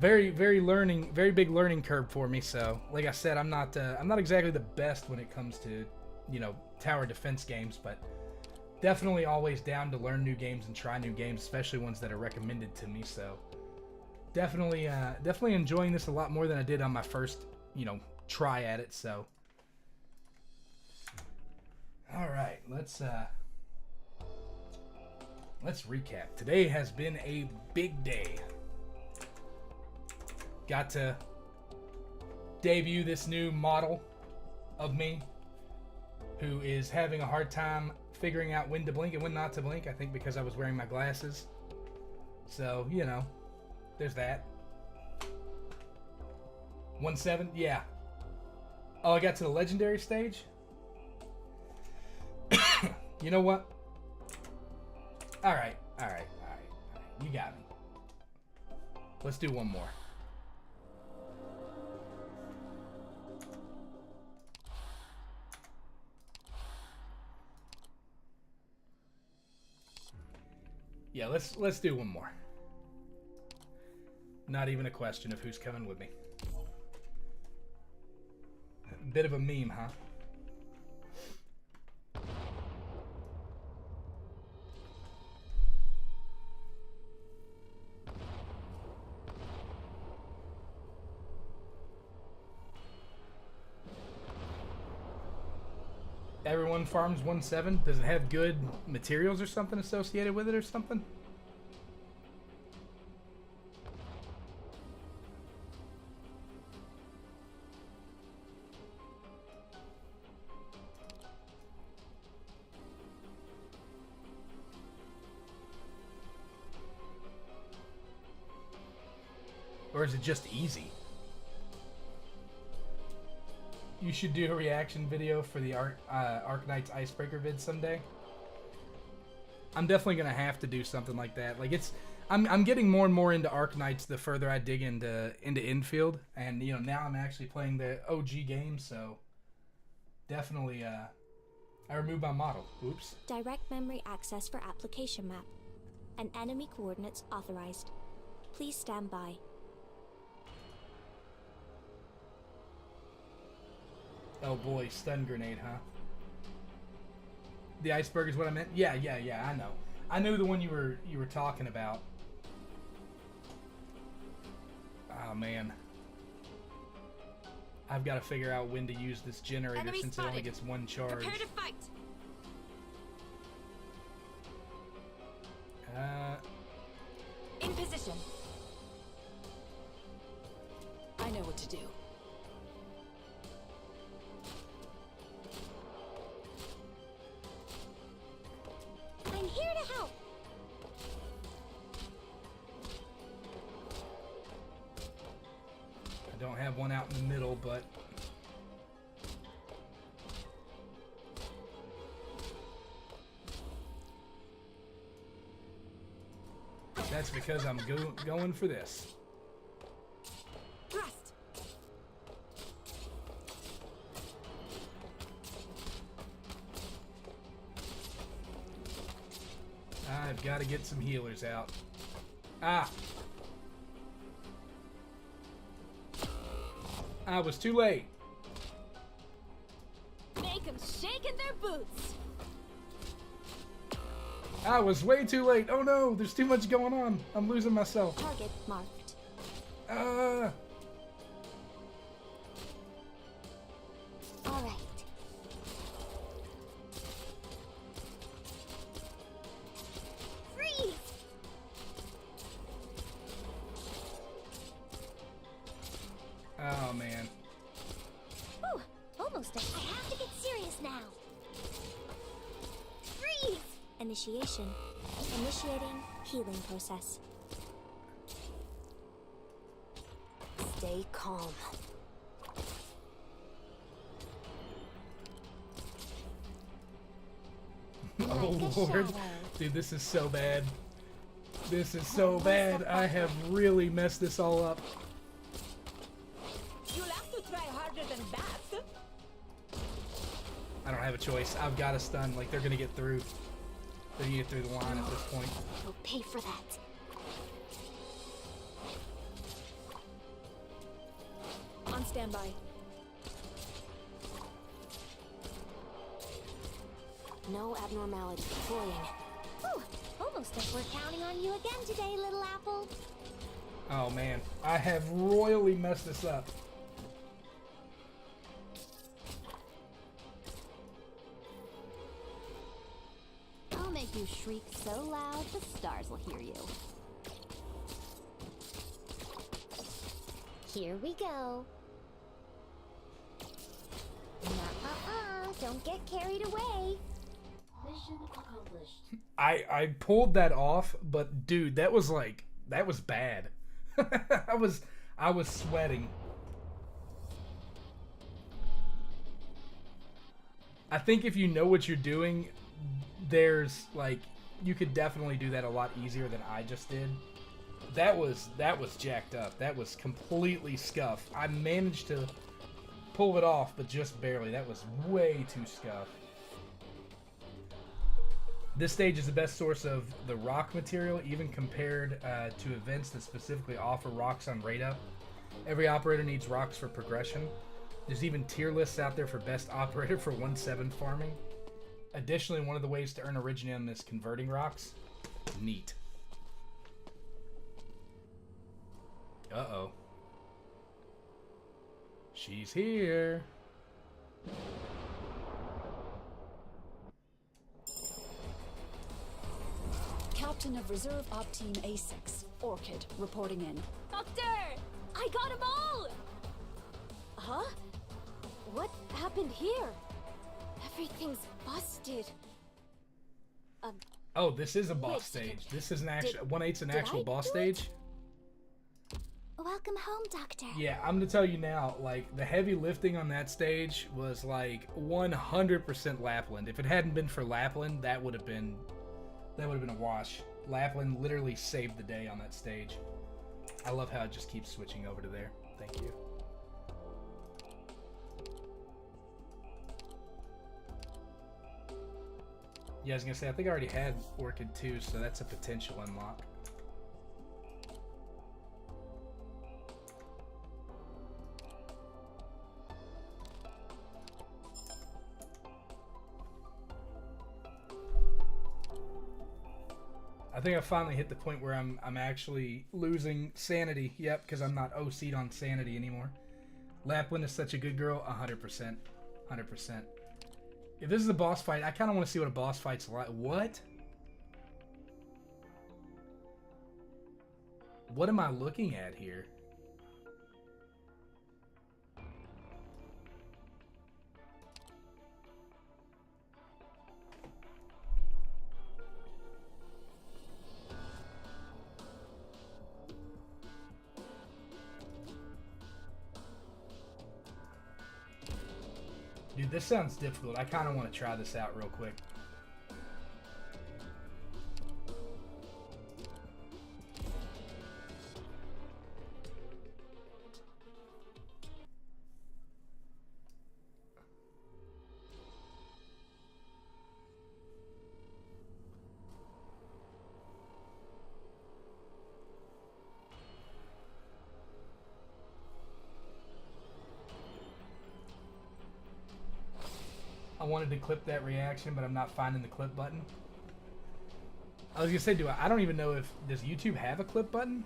very big learning curve for me. So like I said, I'm not exactly the best when it comes to, you know, tower defense games, but definitely always down to learn new games and try new games, especially ones that are recommended to me. So definitely enjoying this a lot more than I did on my first, you know, try at it. So, all right, let's recap. Today has been a big day. Got to debut this new model of me, who is having a hard time figuring out when to blink and when not to blink. I think because I was wearing my glasses. So, you know, there's that. 1-7, yeah. Oh, I got to the legendary stage? You know what? Alright. Alright. You got me. Let's do one more. Yeah, let's do one more. Not even a question of who's coming with me. Bit of a meme, huh? Everyone farms 1.7. Does it have good materials or something associated with it or something? Or is it just easy? You should do a reaction video for the Arknights icebreaker vid someday. I'm definitely gonna have to do something like that. Like I'm getting more and more into Arknights the further I dig into infield, and you know now I'm actually playing the OG game, so definitely I removed my model. Oops. Direct memory access for application map. And enemy coordinates authorized. Please stand by. Oh boy, stun grenade, huh? The iceberg is what I meant? Yeah, I know. I knew the one you were talking about. Oh man. I've got to figure out when to use this generator Enemy since spotted. it only gets one charge. Prepare to fight. In position. I know what to do. I'm here to help. I don't have one out in the middle, but that's because I'm going for this. Thrust. I've got to get some healers out. Ah! I was too late. Make them shake in their boots. I was way too late. Oh no, there's too much going on. I'm losing myself. Target marked. All right. Freeze! Oh man. Whew, almost there. I have to get serious now. Freeze! Initiation. Initiating healing process. Stay calm. Oh lord. Dude, this is so bad. This is so bad. I have really messed this all up. You'll have to try harder than that. I don't have a choice. I've got to stun. Like, they're going to get through. They're going to get through the line at this point. You'll pay for that. On standby. No abnormality deploying. Whew, almost like we're counting on you again today, little apple. Oh man, I have royally messed this up. I'll make you shriek so loud the stars will hear you. Here we go. Don't get carried away. Mission accomplished. I pulled that off, but dude, that was bad. I was sweating. I think if you know what you're doing, there's like you could definitely do that a lot easier than I just did. That was jacked up. That was completely scuffed. I managed to pull it off, but just barely. That was way too scuffed. This stage is the best source of the rock material, even compared to events that specifically offer rocks on rate up. Every operator needs rocks for progression. There's even tier lists out there for best operator for 1/7 farming. Additionally, one of the ways to earn Originium is converting rocks. Neat. Uh-oh. She's here. Captain of Reserve Op Team A6, Orchid, reporting in. Doctor! I got them all! Huh? What happened here? Everything's busted. Oh, this is a boss stage. This is an actual 1/8's an actual boss stage. Welcome home, Doctor. Yeah, I'm gonna tell you now, like, the heavy lifting on that stage was like 100% Lapland. If it hadn't been for Lapland, that would have been a wash. Lapland literally saved the day on that stage. I love how it just keeps switching over to there. Thank you. Yeah, I was gonna say, I think I already had Orchid too, so that's a potential unlock. I think I finally hit the point where I'm actually losing sanity. Yep, because I'm not OC'd on sanity anymore. Lapland is such a good girl. 100%. 100%. If this is a boss fight, I kind of want to see what a boss fight's like. What? What am I looking at here? Dude, this sounds difficult. I kind of want to try this out real quick. I wanted to clip that reaction, but I'm not finding the clip button. I was gonna say, I don't even know if, does YouTube have a clip button?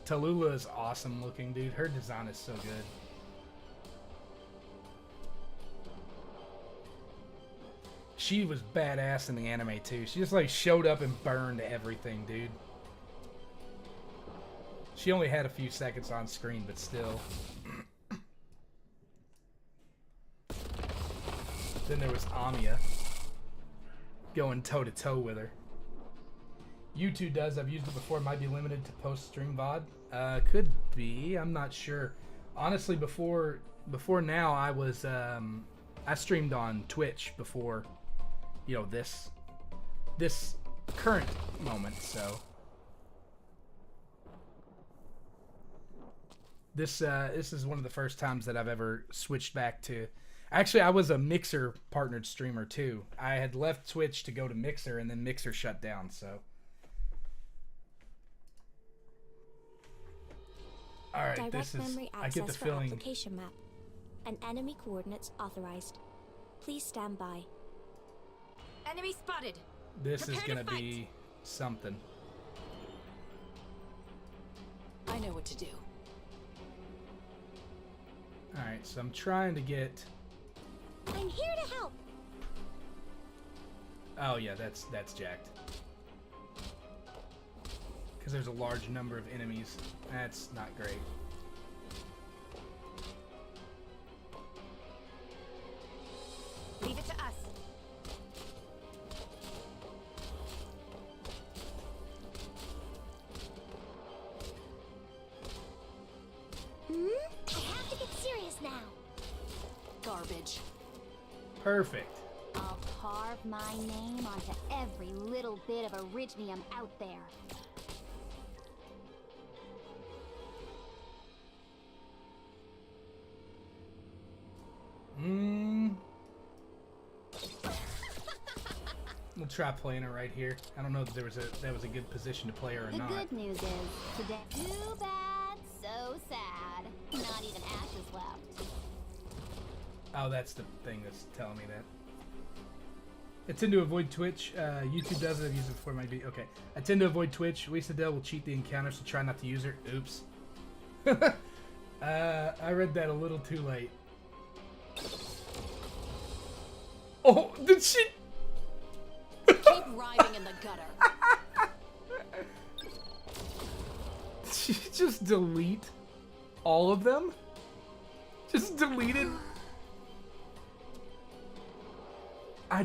Tallulah is awesome looking, dude. Her design is so good. She was badass in the anime too. She just like showed up and burned everything, dude. She only had a few seconds on screen, but still. Then there was Amiya going toe to toe with her. YouTube does. I've used it before. It might be limited to post-stream VOD. Could be. I'm not sure. Honestly, before now, I streamed on Twitch before, you know, this current moment. So this is one of the first times that I've ever switched back to. Actually, I was a Mixer partnered streamer too. I had left Twitch to go to Mixer, and then Mixer shut down. So. All right, Direct memory I get the access for feeling. application map. And enemy coordinates authorized. Please stand by. Enemy spotted. This Prepare is gonna to fight. be something. I know what to do. All right, so I'm trying to get. I'm here to help. Oh yeah, that's jacked. Because there's a large number of enemies. That's not great. Leave it to us. Perfect. I'll carve my name onto every little bit of Originium out there. We'll try playing it right here. I don't know if that was a good position to play her or not. The good news is, today... Too bad, so sad. Not even ashes left. Oh, that's the thing that's telling me that. I tend to avoid Twitch. YouTube does it. I've used it before. Might be okay. I tend to avoid Twitch. Lisa Dell will cheat the encounter, so try not to use her. Oops. I read that a little too late. Oh, did she? Keep riding in the gutter. Did she just delete all of them? Just deleted. I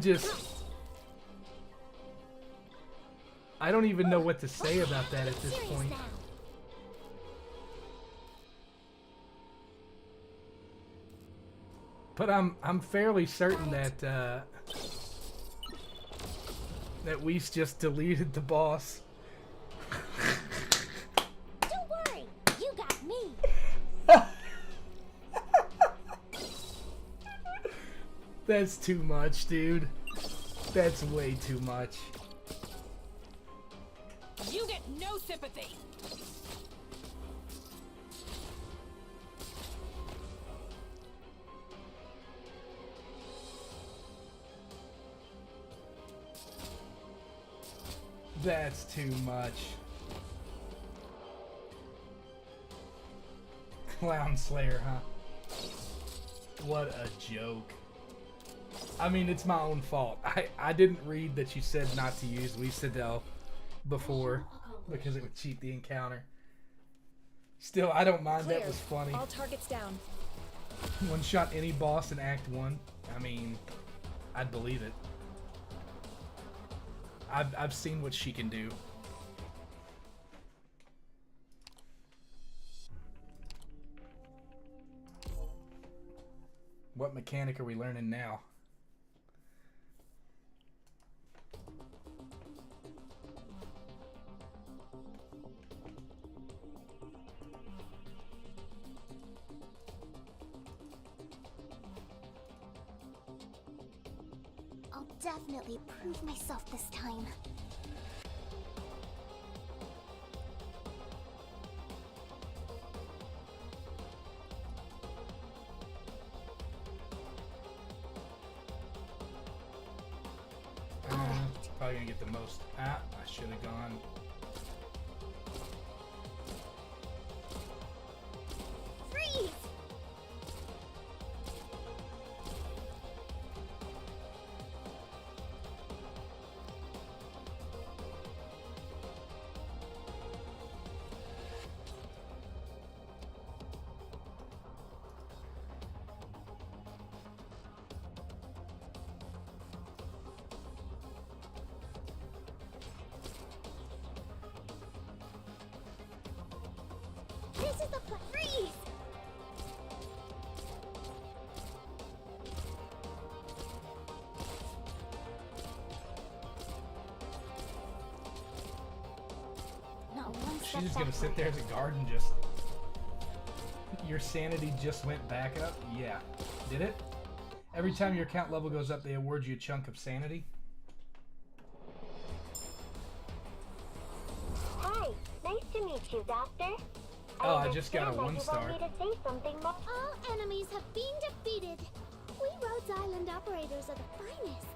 don't even know what to say about that at this point. But I'm fairly certain that that Weiss just deleted the boss. Don't worry, you got me. That's too much, dude. That's way too much. You get no sympathy. That's too much. Clown Slayer, huh? What a joke. I mean, it's my own fault. I didn't read that you said not to use Lisa Dell before because it would cheat the encounter. Still, I don't mind. Clear. That was funny. All targets down. One shot any boss in Act 1. I mean, I'd believe it. I've seen what she can do. What mechanic are we learning now? I'll definitely prove myself this time. Probably gonna get the most. I should have gone. Freeze! This is the freeze! Not one step She's just gonna sit backward. there as a guard and just... Your sanity just went back up? Yeah. Did it? Every time your account level goes up, they award you a chunk of sanity. Hi, nice to meet you, Doctor. Oh, I just got a understand 1 that star. You want me to say something more. All enemies have been defeated. We Rhodes Island operators are the finest.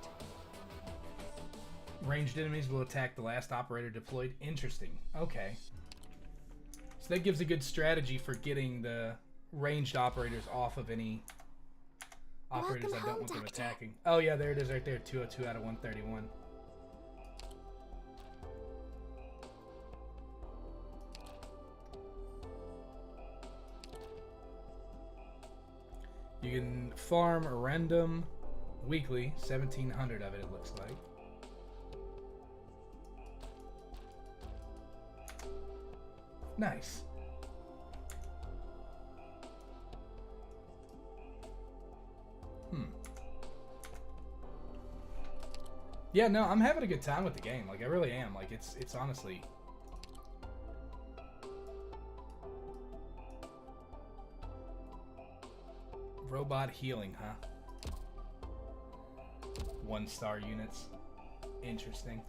Ranged enemies will attack the last operator deployed. Interesting. Okay. So that gives a good strategy for getting the ranged operators off of any operators I don't want them attacking. Oh yeah, there it is right there. 202 out of 131. You can farm a random weekly, 1,700 of it, it looks like. Nice. Yeah, no, I'm having a good time with the game. Like, I really am. Like, it's honestly... Robot healing, huh? 1-star units. Interesting.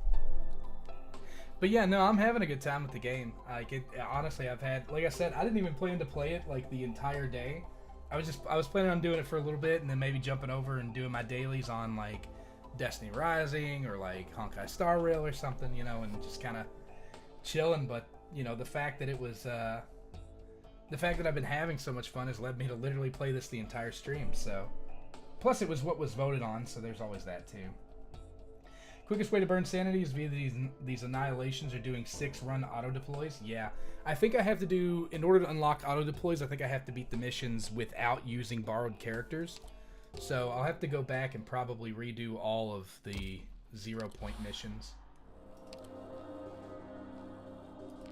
But yeah, no, I'm having a good time with the game. Like, honestly, I've had... Like I said, I didn't even plan to play it, like, the entire day. I was planning on doing it for a little bit and then maybe jumping over and doing my dailies on, like, Destiny Rising or, like, Honkai Star Rail or something, you know, and just kind of chilling. But, you know, the fact that it was... the fact that I've been having so much fun has led me to literally play this the entire stream, so... Plus, it was what was voted on, so there's always that, too. Quickest way to burn sanity is via these annihilations or doing 6-run auto-deploys. Yeah, I think I have to do... In order to unlock auto-deploys, I think I have to beat the missions without using borrowed characters. So I'll have to go back and probably redo all of the 0-point missions.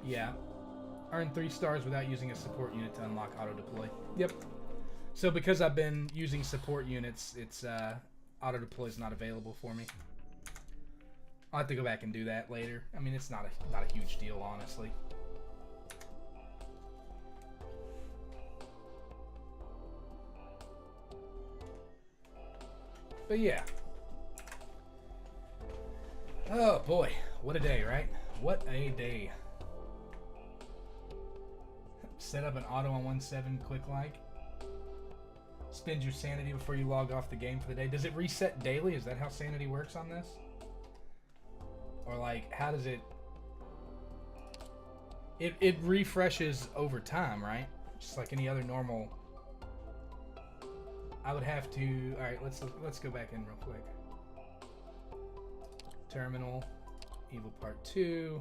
Yeah. Earn 3 stars without using a support unit to unlock auto-deploy. Yep. So because I've been using support units, it's auto-deploy is not available for me. I'll have to go back and do that later. I mean, it's not a huge deal, honestly. But yeah. Oh boy, what a day, right? What a day. Set up an auto on 1.7 quick like. Spend your sanity before you log off the game for the day. Does it reset daily? Is that how sanity works on this? Or like, how does it... It refreshes over time, right? Just like any other normal... I would have to... Alright, let's go back in real quick. Terminal. Evil Part 2.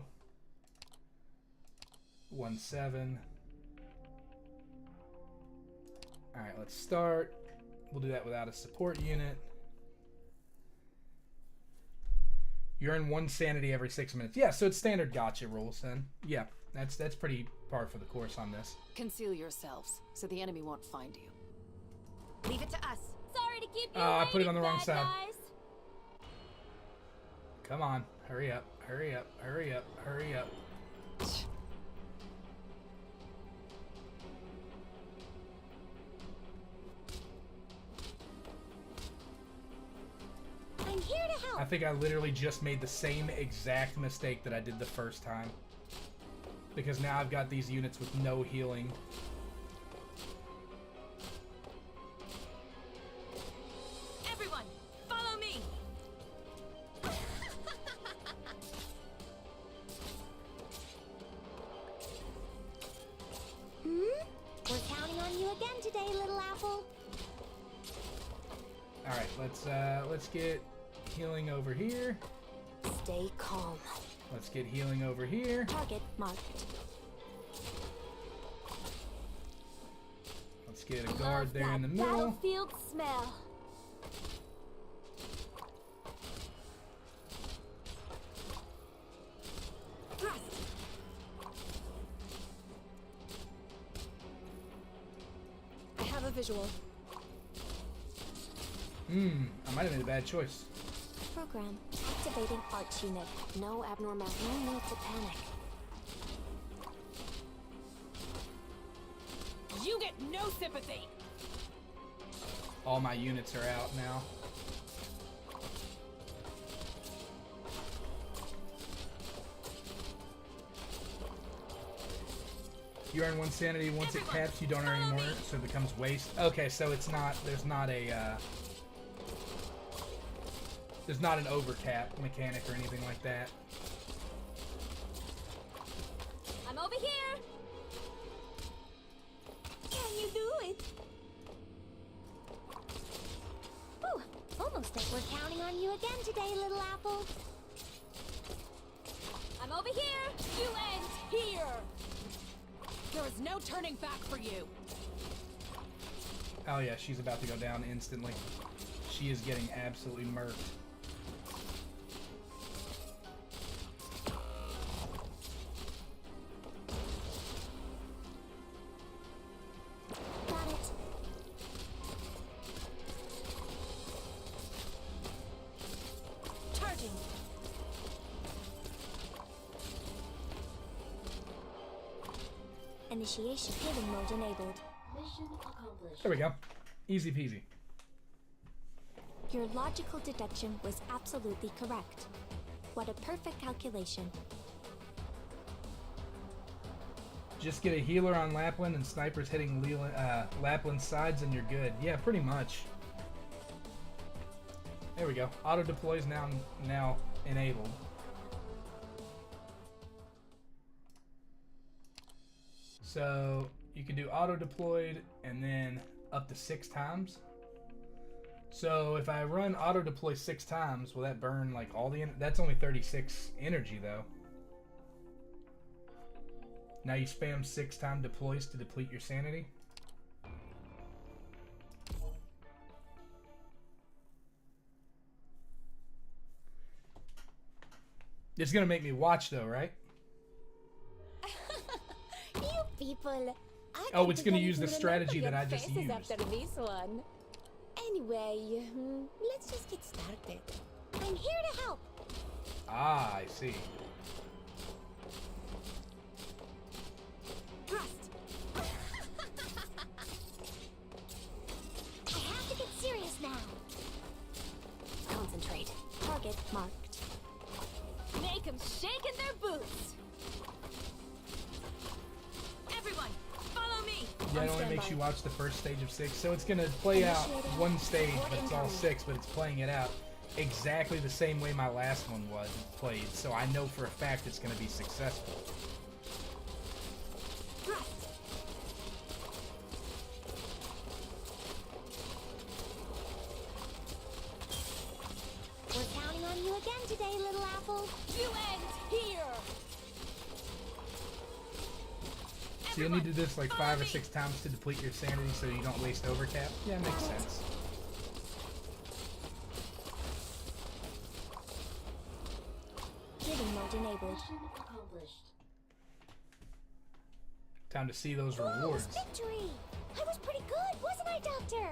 1.7. Alright, let's start. We'll do that without a support unit. You earn 1 sanity every 6 minutes. Yeah, so it's standard gacha rules then. Yeah, that's pretty par for the course on this. Conceal yourselves, so the enemy won't find you. Leave it to us. Sorry to keep you I put it on the wrong bad side. guys. Come on, hurry up, hurry up, hurry up, hurry up. I'm here to help. I think I literally just made the same exact mistake that I did the first time. Because now I've got these units with no healing. Everyone, follow me. We're counting on you again today, little apple. Alright, let's get healing over here. Stay calm. Let's get healing over here. Target marked. Let's get a guard there in the middle. Battlefield smell. Thrust. I have a visual. I might have made a bad choice. Program activating arch unit. No abnormal. No need to panic. You get no sympathy. All my units are out now. You earn 1 sanity. Once it caps, you don't earn any more, so it becomes waste. Okay, so it's not... There's not a... There's not an overcap mechanic or anything like that. I'm over here. Can you do it? Ooh, almost like we're counting on you again today, little apple. I'm over here. You end here. There is no turning back for you. Oh yeah, she's about to go down instantly. She is getting absolutely murked. Got it. Charging. initiation. Healing mode enabled. Mission accomplished. There we go. Easy peasy. Your logical deduction was absolutely correct. What a perfect calculation. Just get a healer on Lapland and snipers hitting Lapland's sides and you're good. Yeah, pretty much. There we go. Auto deploy is now enabled. So you can do auto deployed and then up to 6 times. So if I run auto deploy 6 times, will that burn like all the? That's only 36 energy though. Now you spam 6 time deploys to deplete your sanity. It's gonna make me watch though, right? You people. Oh, it's gonna use the strategy that I just used. After this one. Anyway, let's just get started. I'm here to help. Ah, I see. Thrust. I have to get serious now. Concentrate. Target marked. Make them shake in their boots. Everyone, follow me. Yeah, it only makes you watch the first stage of 6, so it's gonna play out one stage, but it's all 6, but it's playing it out exactly the same way my last one was played, so I know for a fact it's gonna be successful. We're counting on you again today, little apple. You end here. So you'll need to do this like 5 or 6 times to deplete your sanity so you don't waste overcap. Yeah, makes sense. Healing mode enabled. Mission accomplished. Time to see those rewards. Victory! I was pretty good, wasn't I, Doctor?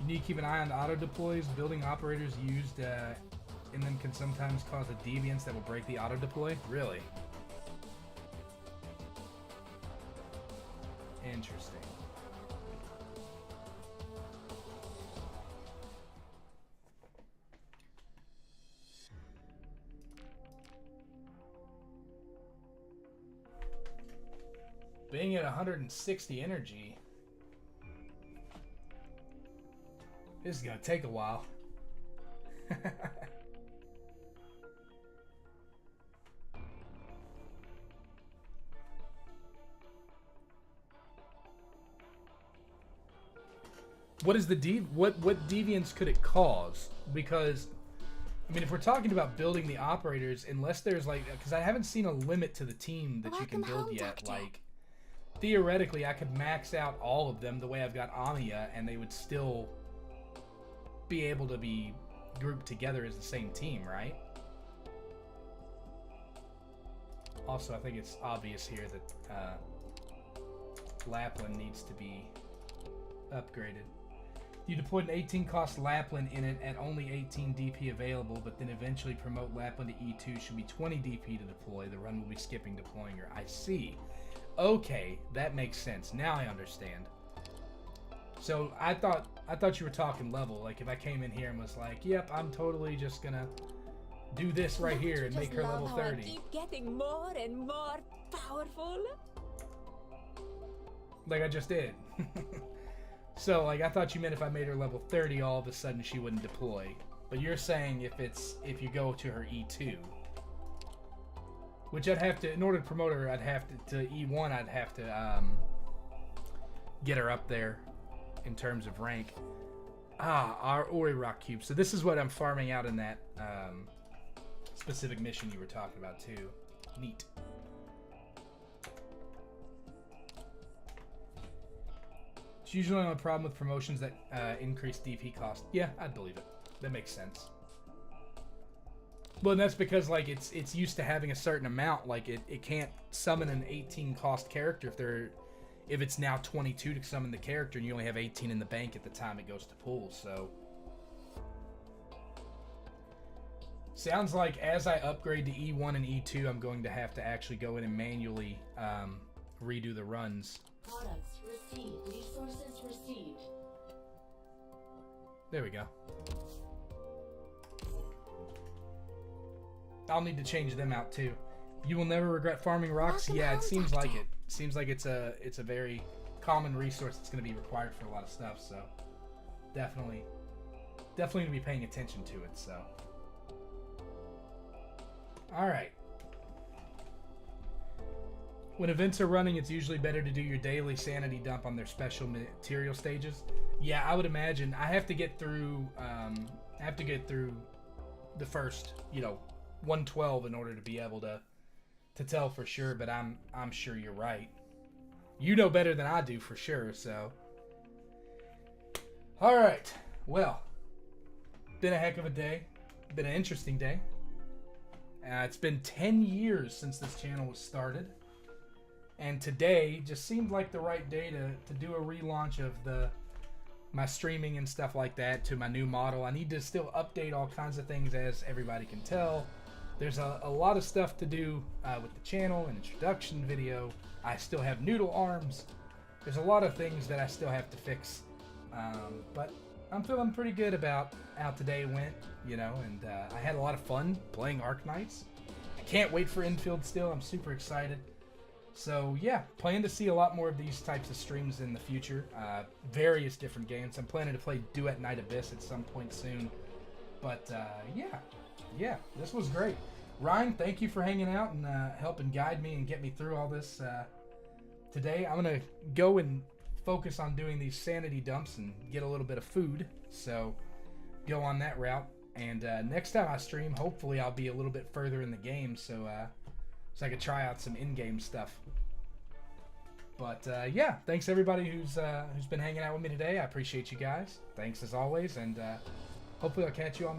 You need to keep an eye on the auto deploys. Building operators used in them can sometimes cause a deviance that will break the auto deploy. Really? Interesting. Being at 160 energy, this is gonna take a while. What is the what deviance could it cause? Because I mean, if we're talking about building the operators, unless there's like, because I haven't seen a limit to the team that you can build yet. Like, theoretically, I could max out all of them the way I've got Amiya, and they would still be able to be grouped together as the same team, right? Also, I think it's obvious here that Lapland needs to be upgraded. You deployed an 18 cost Lapland in it at only 18 DP available, but then eventually promote Lapland to E2 should be 20 DP to deploy. The run will be skipping deploying her. I see. Okay, that makes sense. Now I understand. So I thought you were talking level. Like if I came in here and was like, "Yep, I'm totally just gonna do this right here and make her level 30." I keep getting more and more powerful. Like I just did. So, like, I thought you meant if I made her level 30, all of a sudden she wouldn't deploy. But you're saying if you go to her E2, which I'd have to, in order to promote her, I'd have to E1, I'd have to get her up there in terms of rank. Ah, our Ori Rock Cube. So this is what I'm farming out in that specific mission you were talking about too. Neat. It's usually not a problem with promotions that increase DP cost. Yeah, I'd believe it. That makes sense. Well, and that's because like it's used to having a certain amount. Like it can't summon an 18 cost character if it's now 22 to summon the character, and you only have 18 in the bank at the time it goes to pull. So Sounds like as I upgrade to E1 and E2, I'm going to have to actually go in and manually redo the runs. Products received. Resources received. There we go. I'll need to change them out too. You will never regret farming rocks. Welcome Yeah, it home, seems Doctor. like it. Seems like it's a very common resource that's going to be required for a lot of stuff. So definitely gonna be paying attention to it. So all right. When events are running, it's usually better to do your daily sanity dump on their special material stages. Yeah, I would imagine. I have to get through. The first, 112 in order to be able to tell for sure. But I'm sure you're right. You know better than I do for sure. So, all right. Well, been a heck of a day. Been an interesting day. It's been 10 years since this channel was started. And today just seemed like the right day to do a relaunch of my streaming and stuff like that to my new model. I need to still update all kinds of things, as everybody can tell. There's a lot of stuff to do with the channel, an introduction video. I still have noodle arms. There's a lot of things that I still have to fix. But I'm feeling pretty good about how today went, and I had a lot of fun playing Arknights. I can't wait for Infield still. I'm super excited. So yeah, plan to see a lot more of these types of streams in the future. Various different games. I'm planning to play Duet Night Abyss at some point soon. But yeah, this was great. Ryan, thank you for hanging out and helping guide me and get me through all this today. I'm going to go and focus on doing these sanity dumps and get a little bit of food. So go on that route. And next time I stream, hopefully I'll be a little bit further in the game. So I could try out some in-game stuff. But yeah, thanks everybody who's been hanging out with me today. I appreciate you guys. Thanks as always, and hopefully I'll catch you on